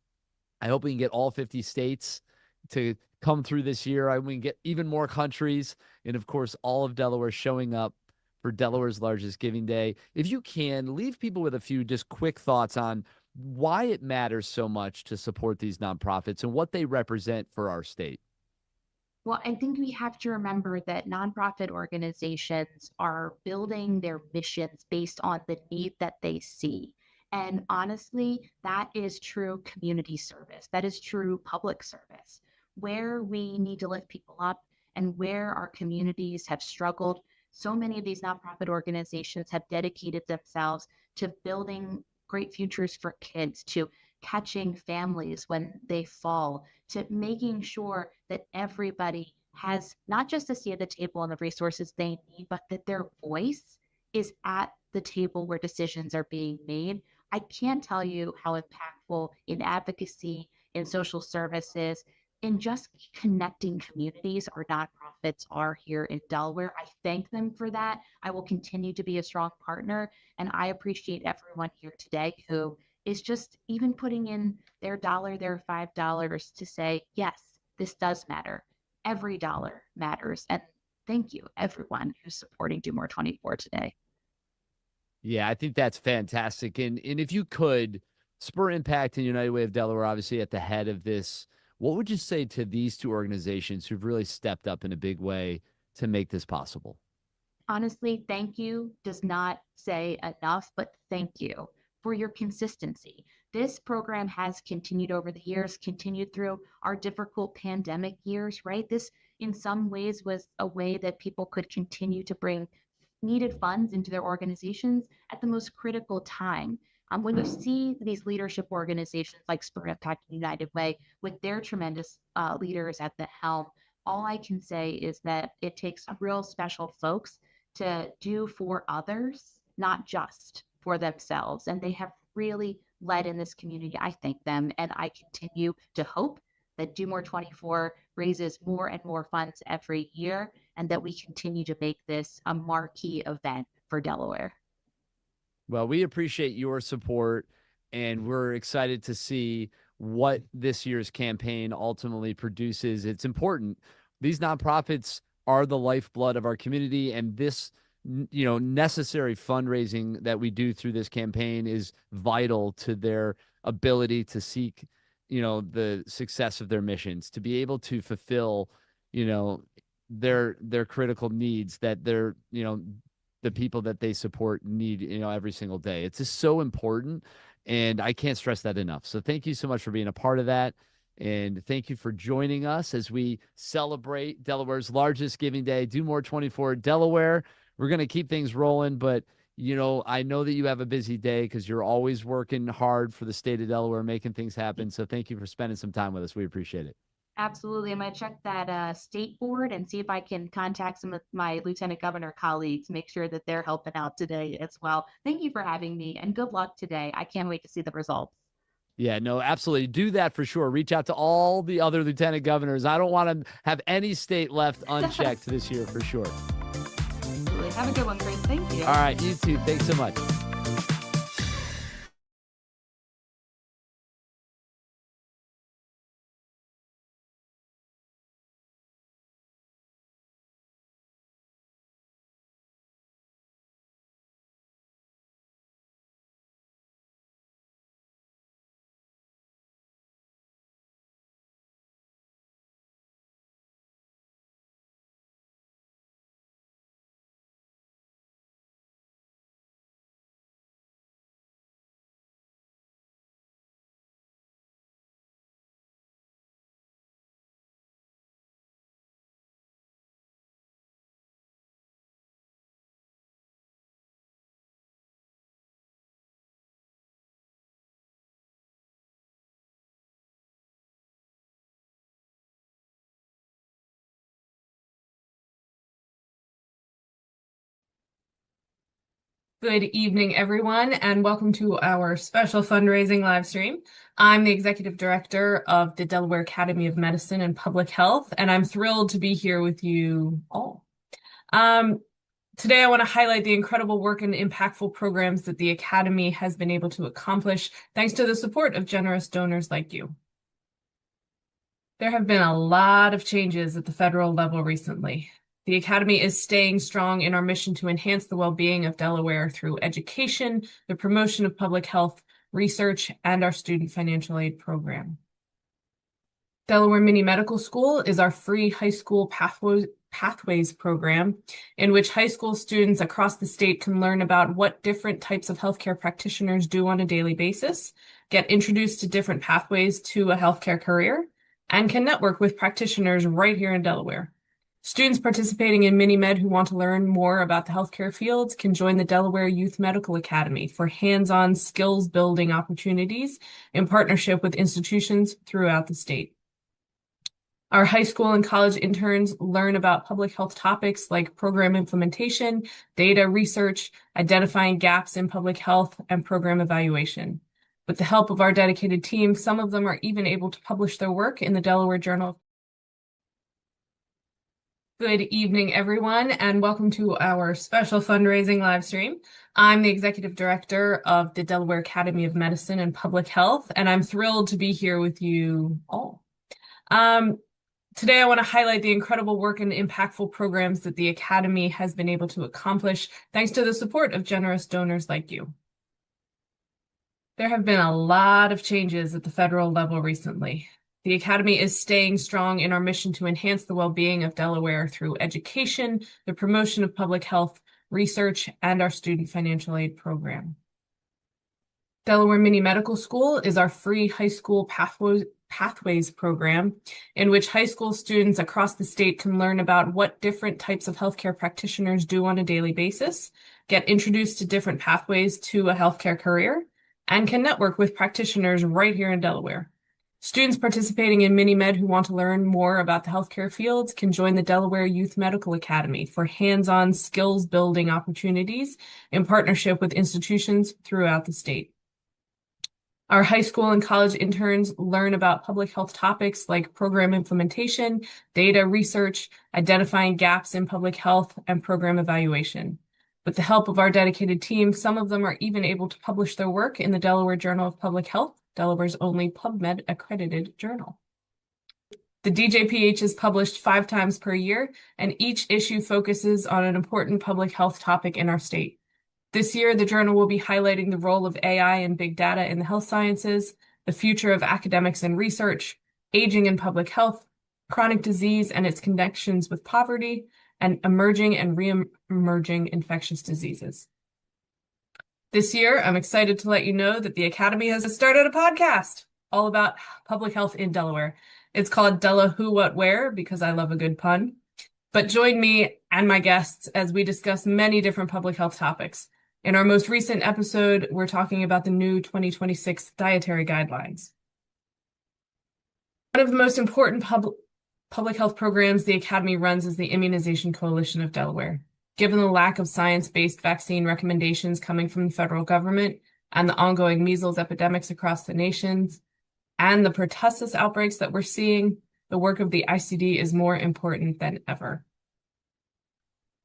Speaker 2: I hope we can get all 50 states to come through this year. I hope we can get even more countries. And of course, all of Delaware showing up for Delaware's largest giving day. If you can, leave people with a few just quick thoughts on why it matters so much to support these nonprofits and what they represent for our state.
Speaker 14: Well, I think we have to remember that nonprofit organizations are building their missions based on the need that they see. And honestly, that is true community service. That is true public service. Where we need to lift people up and where our communities have struggled, so many of these nonprofit organizations have dedicated themselves to building great futures for kids, to catching families when they fall, to making sure that everybody has not just a seat at the table and the resources they need, but that their voice is at the table where decisions are being made. I can't tell you how impactful in advocacy, in social services, in just connecting communities our nonprofits are here in Delaware. I thank them for that. I will continue to be a strong partner, and I appreciate everyone here today who is just even putting in their dollar, their $5 to say, yes, this does matter. Every dollar matters. And thank you, everyone who's supporting Do More 24 today.
Speaker 2: Yeah, I think that's fantastic. And if you could, Spur Impact and United Way of Delaware, obviously at the head of this, what would you say to these two organizations who've really stepped up in a big way to make this possible?
Speaker 14: Honestly, thank you does not say enough, but thank you for your consistency. This program has continued over the years, continued through our difficult pandemic years, right? This, in some ways, was a way that people could continue to bring needed funds into their organizations at the most critical time. When you see these leadership organizations like Spur Impact and United Way with their tremendous leaders at the helm, all I can say is that it takes real special folks to do for others, not just for themselves. And they have really led in this community. I thank them, and I continue to hope that Do More 24 raises more and more funds every year, and that we continue to make this a marquee event for Delaware.
Speaker 2: Well, we appreciate your support, and we're excited to see what this year's campaign ultimately produces. It's important. These nonprofits are the lifeblood of our community, and this necessary fundraising that we do through this campaign is vital to their ability to seek, the success of their missions, to be able to fulfill, their critical needs that they're, the people that they support need, every single day. It's just so important, and I can't stress that enough. So thank you so much for being a part of that. And thank you for joining us as we celebrate Delaware's largest giving day, Do More 24 Delaware. We're going to keep things rolling, but, I know that you have a busy day because you're always working hard for the state of Delaware, making things happen. So thank you for spending some time with us. We appreciate it.
Speaker 14: Absolutely. I'm going to check that state board and see if I can contact some of my lieutenant governor colleagues, make sure that they're helping out today as well. Thank you for having me, and good luck today. I can't wait to see the results.
Speaker 2: Yeah, no, absolutely. Do that for sure. Reach out to all the other lieutenant governors. I don't want to have any state left unchecked this year for sure.
Speaker 14: Have a good one, Chris. Thank you.
Speaker 2: All right, you too. Thanks so much.
Speaker 7: Good evening, everyone, and welcome to our special fundraising live stream. I'm the Executive Director of the Delaware Academy of Medicine and Public Health, and I'm thrilled to be here with you all. Today, I want to highlight the incredible work and impactful programs that the Academy has been able to accomplish thanks to the support of generous donors like you. There have been a lot of changes at the federal level recently. The Academy is staying strong in our mission to enhance the well-being of Delaware through education, the promotion of public health, research, and our student financial aid program. Delaware Mini Medical School is our free high school pathways program in which high school students across the state can learn about what different types of healthcare practitioners do on a daily basis, get introduced to different pathways to a healthcare career, and can network with practitioners right here in Delaware. Students participating in Mini-Med who want to learn more about the healthcare fields can join the Delaware Youth Medical Academy for hands-on skills-building opportunities in partnership with institutions throughout the state. Our high school and college interns learn about public health topics like program implementation, data research, identifying gaps in public health, and program evaluation. With the help of our dedicated team, some of them are even able to publish their work in the Delaware Journal. Good evening, everyone, and welcome to our special fundraising live stream. I'm the Executive Director of the Delaware Academy of Medicine and Public Health, and I'm thrilled to be here with you all. Today, I want to highlight the incredible work and impactful programs that the Academy has been able to accomplish thanks to the support of generous donors like you. There have been a lot of changes at the federal level recently. The Academy is staying strong in our mission to enhance the well-being of Delaware through education, the promotion of public health, research, and our student financial aid program. Delaware Mini Medical School is our free high school pathways program in which high school students across the state can learn about what different types of healthcare practitioners do on a daily basis, get introduced to different pathways to a healthcare career, and can network with practitioners right here in Delaware. Students participating in Mini-Med who want to learn more about the healthcare fields can join the Delaware Youth Medical Academy for hands-on skills-building opportunities in partnership with institutions throughout the state. Our high school and college interns learn about public health topics like program implementation, data research, identifying gaps in public health, and program evaluation. With the help of our dedicated team, some of them are even able to publish their work in the Delaware Journal of Public Health, Delaware's only PubMed accredited journal. The DJPH is published 5 times per year, and each issue focuses on an important public health topic in our state. This year, the journal will be highlighting the role of AI and big data in the health sciences, the future of academics and research, aging and public health, chronic disease and its connections with poverty, and emerging and re-emerging infectious diseases. This year, I'm excited to let you know that the Academy has started a podcast all about public health in Delaware. It's called Della Who, What, Where, because I love a good pun. But join me and my guests as we discuss many different public health topics. In our most recent episode, we're talking about the new 2026 dietary guidelines. One of the most important public health programs the Academy runs is the Immunization Coalition of Delaware. Given the lack of science-based vaccine recommendations coming from the federal government and the ongoing measles epidemics across the nations and the pertussis outbreaks that we're seeing, the work of the ICD is more important than ever.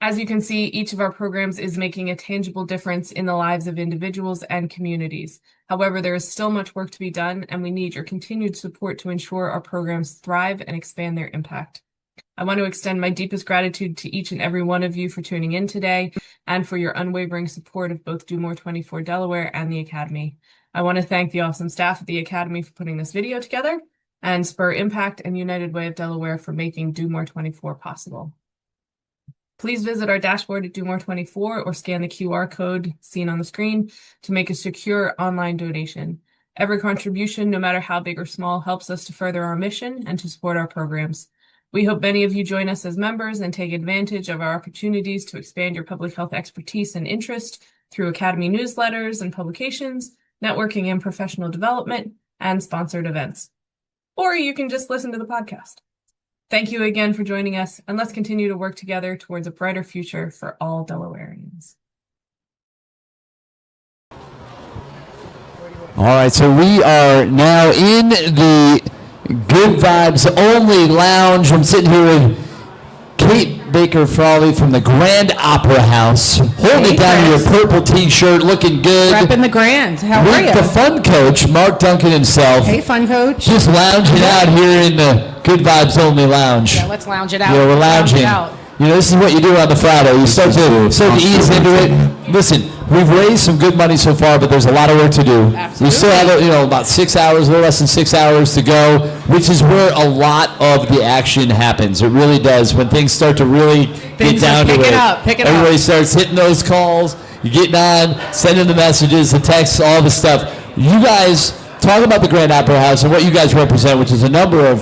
Speaker 7: As you can see, each of our programs is making a tangible difference in the lives of individuals and communities. However, there is still much work to be done, and we need your continued support to ensure our programs thrive and expand their impact. I want to extend my deepest gratitude to each and every one of you for tuning in today and for your unwavering support of both Do More 24 Delaware and the Academy. I want to thank the awesome staff at the Academy for putting this video together and Spur Impact and United Way of Delaware for making Do More 24 possible. Please visit our dashboard at Do More 24 or scan the QR code seen on the screen to make a secure online donation. Every contribution, no matter how big or small, helps us to further our mission and to support our programs. We hope many of you join us as members and take advantage of our opportunities to expand your public health expertise and interest through Academy newsletters and publications, networking and professional development, and sponsored events. Or you can just listen to the podcast. Thank you again for joining us, and let's continue to work together towards a brighter future for all Delawareans.
Speaker 2: All right, so we are now in the Good Vibes Only Lounge. I'm sitting here with Kate Baker Frawley from the Grand Opera House, holding it down in your purple T-shirt, looking good.
Speaker 10: Repping the Grand. How are you?
Speaker 2: With the fun coach, Mark Duncan himself.
Speaker 10: Hey, fun coach.
Speaker 2: Just lounging out here in the Good Vibes Only Lounge.
Speaker 10: Yeah, let's lounge it out.
Speaker 2: Yeah, we're lounging. You know, this is what you do on the Friday. You start to ease into it. Listen, we've raised some good money so far, but there's a lot of work to do.
Speaker 10: Absolutely.
Speaker 2: We still have, about 6 hours, a little less than 6 hours to go, which is where a lot of the action happens. It really does. When things start to really get down to it.
Speaker 10: Pick it
Speaker 2: Everybody
Speaker 10: up.
Speaker 2: starts hitting those calls. You're getting on, sending the messages, the texts, all the stuff. You guys talk about the Grand Opera House and what you guys represent, which is a number of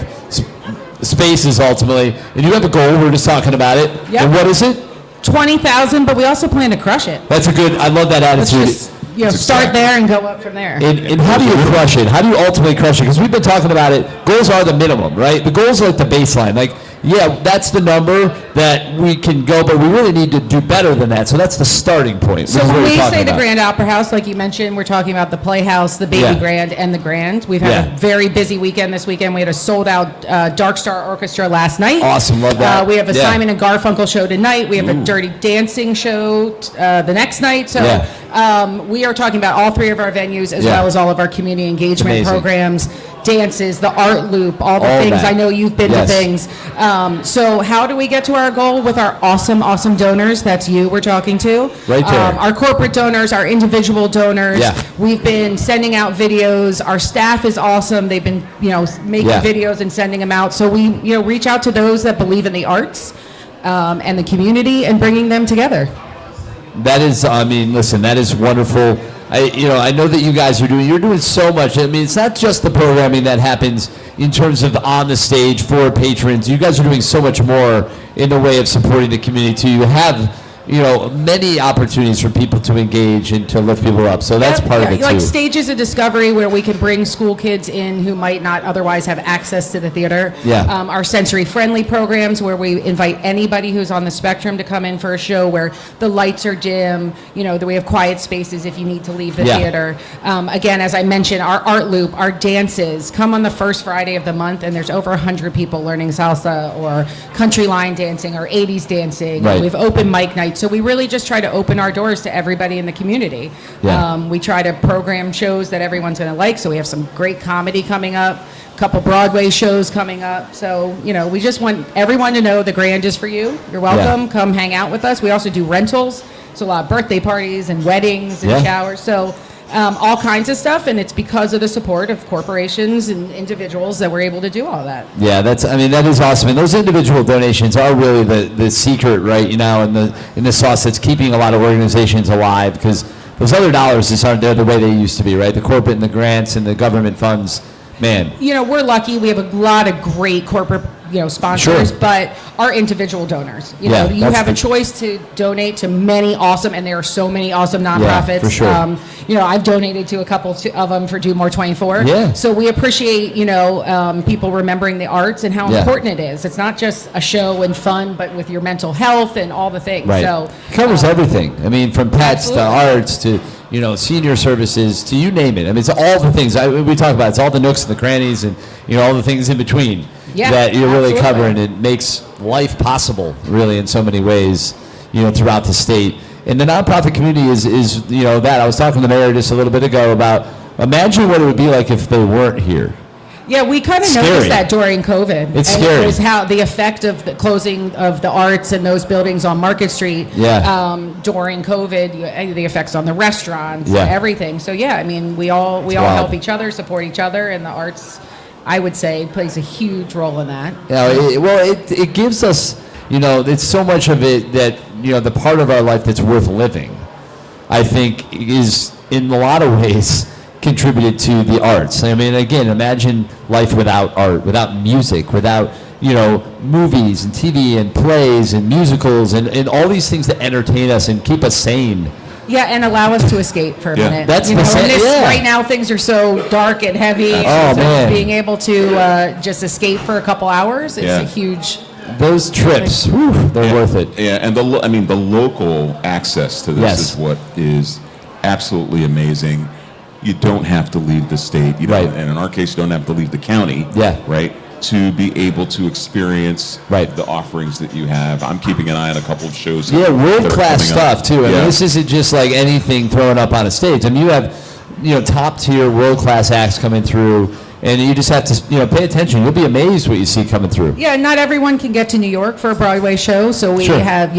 Speaker 2: spaces ultimately, and you have a goal. We're just talking about it.
Speaker 10: Yep.
Speaker 2: And what is it?
Speaker 10: 20,000, but we also plan to crush it.
Speaker 2: That's a good. I love that attitude.
Speaker 10: Let's just, start there and go up from there.
Speaker 2: And how do you crush it? How do you ultimately crush it? Because we've been talking about it. Goals are the minimum, right? The goals are like the baseline. Like, yeah, that's the number that we can go, but we really need to do better than that. So that's the starting point.
Speaker 10: So when we say the Grand Opera House, like you mentioned, we're talking about the Playhouse, the Baby Grand, and the Grand. We've had a very busy weekend this weekend. We had a sold-out Dark Star Orchestra last night.
Speaker 2: Awesome, love that.
Speaker 10: We have a Simon and Garfunkel show tonight. We have a Dirty Dancing show the next night. So we are talking about all three of our venues, as well as all of our community engagement programs, dances, the art loop, all the things. I know you've been to things. So how do we get to our goal? With our awesome, awesome donors. That's you we're talking to.
Speaker 2: Right there.
Speaker 10: Our corporate donors, our individual donors.
Speaker 2: Yeah.
Speaker 10: We've been sending out videos. Our staff is awesome. They've been, making videos and sending them out. So we, reach out to those that believe in the arts and the community and bringing them together.
Speaker 2: That is, listen, that is wonderful. I know that you guys you're doing so much. It's not just the programming that happens in terms of on the stage for patrons. You guys are doing so much more in the way of supporting the community too. You have, many opportunities for people to engage and to lift people up. So that's part of it too.
Speaker 10: Like stages of discovery where we can bring school kids in who might not otherwise have access to the theater.
Speaker 2: Yeah.
Speaker 10: Our sensory friendly programs where we invite anybody who's on the spectrum to come in for a show where the lights are dim, that we have quiet spaces if you need to leave the theater. Again, as I mentioned, our art loop, our dances come on the first Friday of the month, and there's over 100 people learning salsa or country line dancing or 80s dancing.
Speaker 2: Right.
Speaker 10: We have open mic nights. So we really just try to open our doors to everybody in the community.
Speaker 2: Yeah.
Speaker 10: We try to program shows that everyone's going to like. So we have some great comedy coming up, a couple Broadway shows coming up. So, we just want everyone to know the Grand is for you. You're welcome. Come hang out with us. We also do rentals. So a lot of birthday parties and weddings and showers. So all kinds of stuff. And it's because of the support of corporations and individuals that we're able to do all that.
Speaker 2: Yeah, that is awesome. And those individual donations are really the secret right now in the sauce that's keeping a lot of organizations alive, because those other dollars just aren't there the way they used to be, right? The corporate and the grants and the government funds, man.
Speaker 10: We're lucky. We have a lot of great corporate sponsors, but our individual donors. You have a choice to donate to many awesome, and there are so many awesome nonprofits.
Speaker 2: Yeah, for sure.
Speaker 10: I've donated to a couple of them for Do More 24.
Speaker 2: Yeah.
Speaker 10: So we appreciate, people remembering the arts and how important it is. It's not just a show and fun, but with your mental health and all the things.
Speaker 2: Right.
Speaker 10: So
Speaker 2: it covers everything. From pets to arts to senior services to you name it. It's all the things we talk about. It's all the nooks and the crannies and all the things in between that you're really covering. It makes life possible, really, in so many ways, throughout the state. And the nonprofit community is that. I was talking to the mayor just a little bit ago about, imagine what it would be like if they weren't here.
Speaker 10: Yeah, we kind of noticed that during COVID.
Speaker 2: It's scary.
Speaker 10: It was how the effect of the closing of the arts and those buildings on Market Street during COVID, the effects on the restaurants, and everything. So we all help each other, support each other, and the arts, I would say, plays a huge role in that.
Speaker 2: It gives us, it's so much of it that, the part of our life that's worth living, I think, is in a lot of ways contributed to the arts. Again, imagine life without art, without music, without, movies and TV and plays and musicals and all these things that entertain us and keep us sane.
Speaker 10: Yeah, and allow us to escape for a minute.
Speaker 2: That's
Speaker 10: right now things are so dark and heavy.
Speaker 2: Man.
Speaker 10: Being able to just escape for a couple hours is a huge.
Speaker 2: Those trips, they're worth it.
Speaker 17: Yeah, and the local access to this is what is absolutely amazing.
Speaker 1: you don't have to leave the state, you know, and in our case, you don't have to leave the county, right, to be able to experience the offerings that you have. I'm keeping an eye on a couple of shows.
Speaker 2: Yeah,
Speaker 1: that are
Speaker 2: world-class
Speaker 1: coming up.
Speaker 2: stuff, too. I mean, this isn't just like anything thrown up on a stage. I mean, you have, top-tier, world-class acts coming through, and you just have to, pay attention. You'll be amazed what you see coming through.
Speaker 10: Yeah, not everyone can get to New York for a Broadway show, so we have,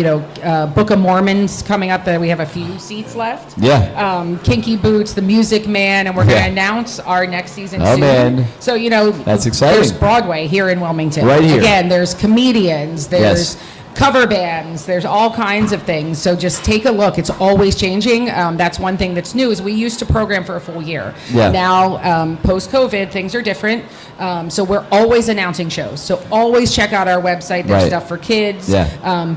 Speaker 10: Book of Mormons coming up. That we have a few seats left.
Speaker 2: Yeah.
Speaker 10: Kinky Boots, The Music Man, and we're going to announce our next season soon.
Speaker 2: Man.
Speaker 10: So,
Speaker 2: that's exciting.
Speaker 10: There's Broadway here in Wilmington.
Speaker 2: Right here.
Speaker 10: Again, there's comedians, there's cover bands, there's all kinds of things. So just take a look. It's always changing. That's one thing that's new is we used to program for a full year.
Speaker 2: Yeah.
Speaker 10: Now, post-COVID, things are different. So we're always announcing shows. So always check out our website. There's stuff for kids,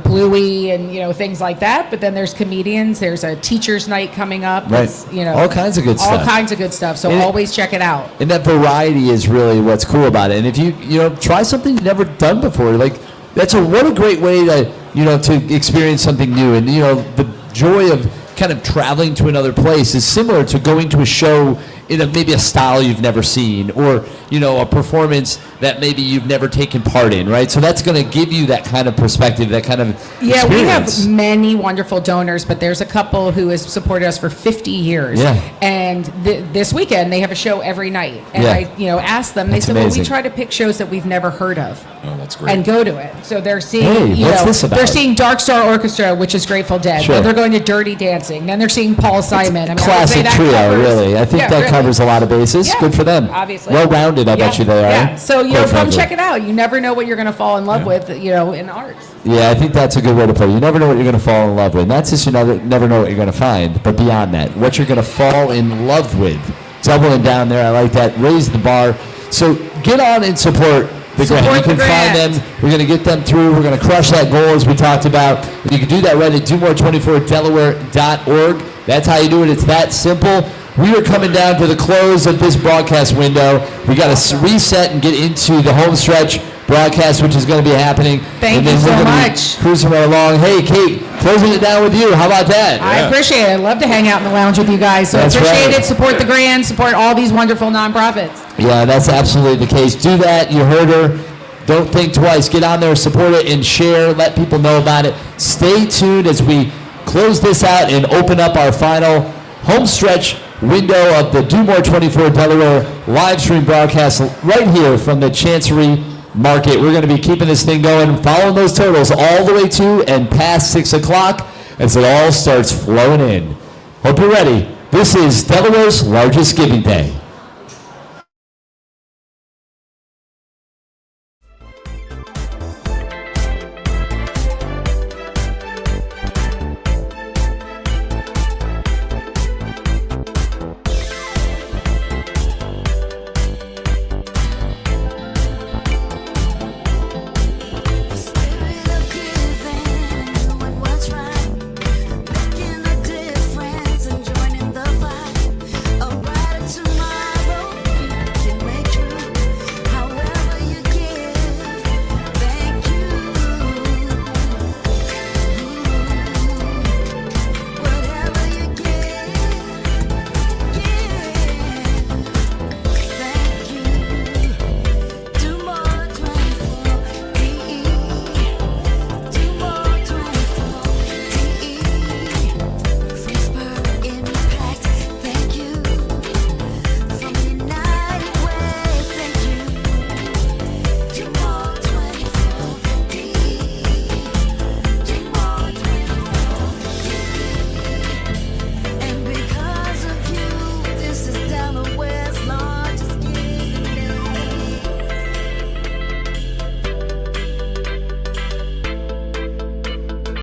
Speaker 10: Bluey, and things like that. But then there's comedians. There's a teacher's night coming up.
Speaker 2: Right.
Speaker 10: It's,
Speaker 2: all kinds of good stuff.
Speaker 10: All kinds of good stuff. So
Speaker 2: And
Speaker 10: always check it out.
Speaker 2: And that variety is really what's cool about it. And if you try something you've never done before, like what a great way to to experience something new. And the joy of kind of traveling to another place is similar to going to a show in maybe a style you've never seen, or a performance that maybe you've never taken part in, right? So that's going to give you that kind of perspective, that kind of experience.
Speaker 10: We have many wonderful donors, but there's a couple who has supported us for 50 years.
Speaker 2: Yeah.
Speaker 10: And this weekend they have a show every night. And I asked them, they
Speaker 2: That's
Speaker 10: said,
Speaker 2: amazing.
Speaker 10: well, we try to pick shows that we've never heard of.
Speaker 1: Oh, that's great.
Speaker 10: And go to it. So they're seeing,
Speaker 2: Hey, what's this about?
Speaker 10: they're seeing Dark Star Orchestra, which is Grateful Dead.
Speaker 2: Sure.
Speaker 10: Then they're going to Dirty Dancing. Then they're seeing Paul Simon. I would say
Speaker 2: Classic
Speaker 10: that
Speaker 2: trio,
Speaker 10: covers-
Speaker 2: really. I think
Speaker 10: Yeah,
Speaker 2: that
Speaker 10: really.
Speaker 2: covers a lot of bases.
Speaker 10: Yeah,
Speaker 2: Good for them.
Speaker 10: obviously.
Speaker 2: Well-rounded, I bet you they are.
Speaker 10: Yeah. So,
Speaker 2: quite
Speaker 10: come
Speaker 2: frankly.
Speaker 10: check it out. You never know what you're going to fall in love with, in arts.
Speaker 2: Yeah, I think that's a good way to put it. You never know what you're going to fall in love with. Not just never know what you're going to find, but beyond that, what you're going to fall in love with. Doubling down there, I like that. Raise the bar. So get on and support the grant. You can find them. We're going to get them through. We're going to crush that goal as we talked about. You can do that right at domore24delaware.org. That's how you do it. It's that simple. We are coming down to the close of this broadcast window. We got to reset and get into the home stretch broadcast, which is going to be happening.
Speaker 10: Thank
Speaker 2: and
Speaker 10: you
Speaker 2: then
Speaker 10: so
Speaker 2: we're gonna be
Speaker 10: much.
Speaker 2: Cruising right along. Hey, Kate, closing it down with you. How about that?
Speaker 10: I appreciate it. I love to hang out in the lounge with you guys. So
Speaker 2: That's
Speaker 10: appreciate
Speaker 2: right.
Speaker 10: it. Support the Grand. Support all these wonderful nonprofits.
Speaker 2: Yeah, that's absolutely the case. Do that. You heard her. Don't think twice. Get on there, support it, and share. Let people know about it. Stay tuned as we close this out and open up our final home stretch window of the Do More 24 Delaware live stream broadcast right here from the Chancery Market. We're going to be keeping this thing going, following those totals all the way to and past 6 o'clock as it all starts flowing in. Hope you're ready. This is Delaware's largest giving day.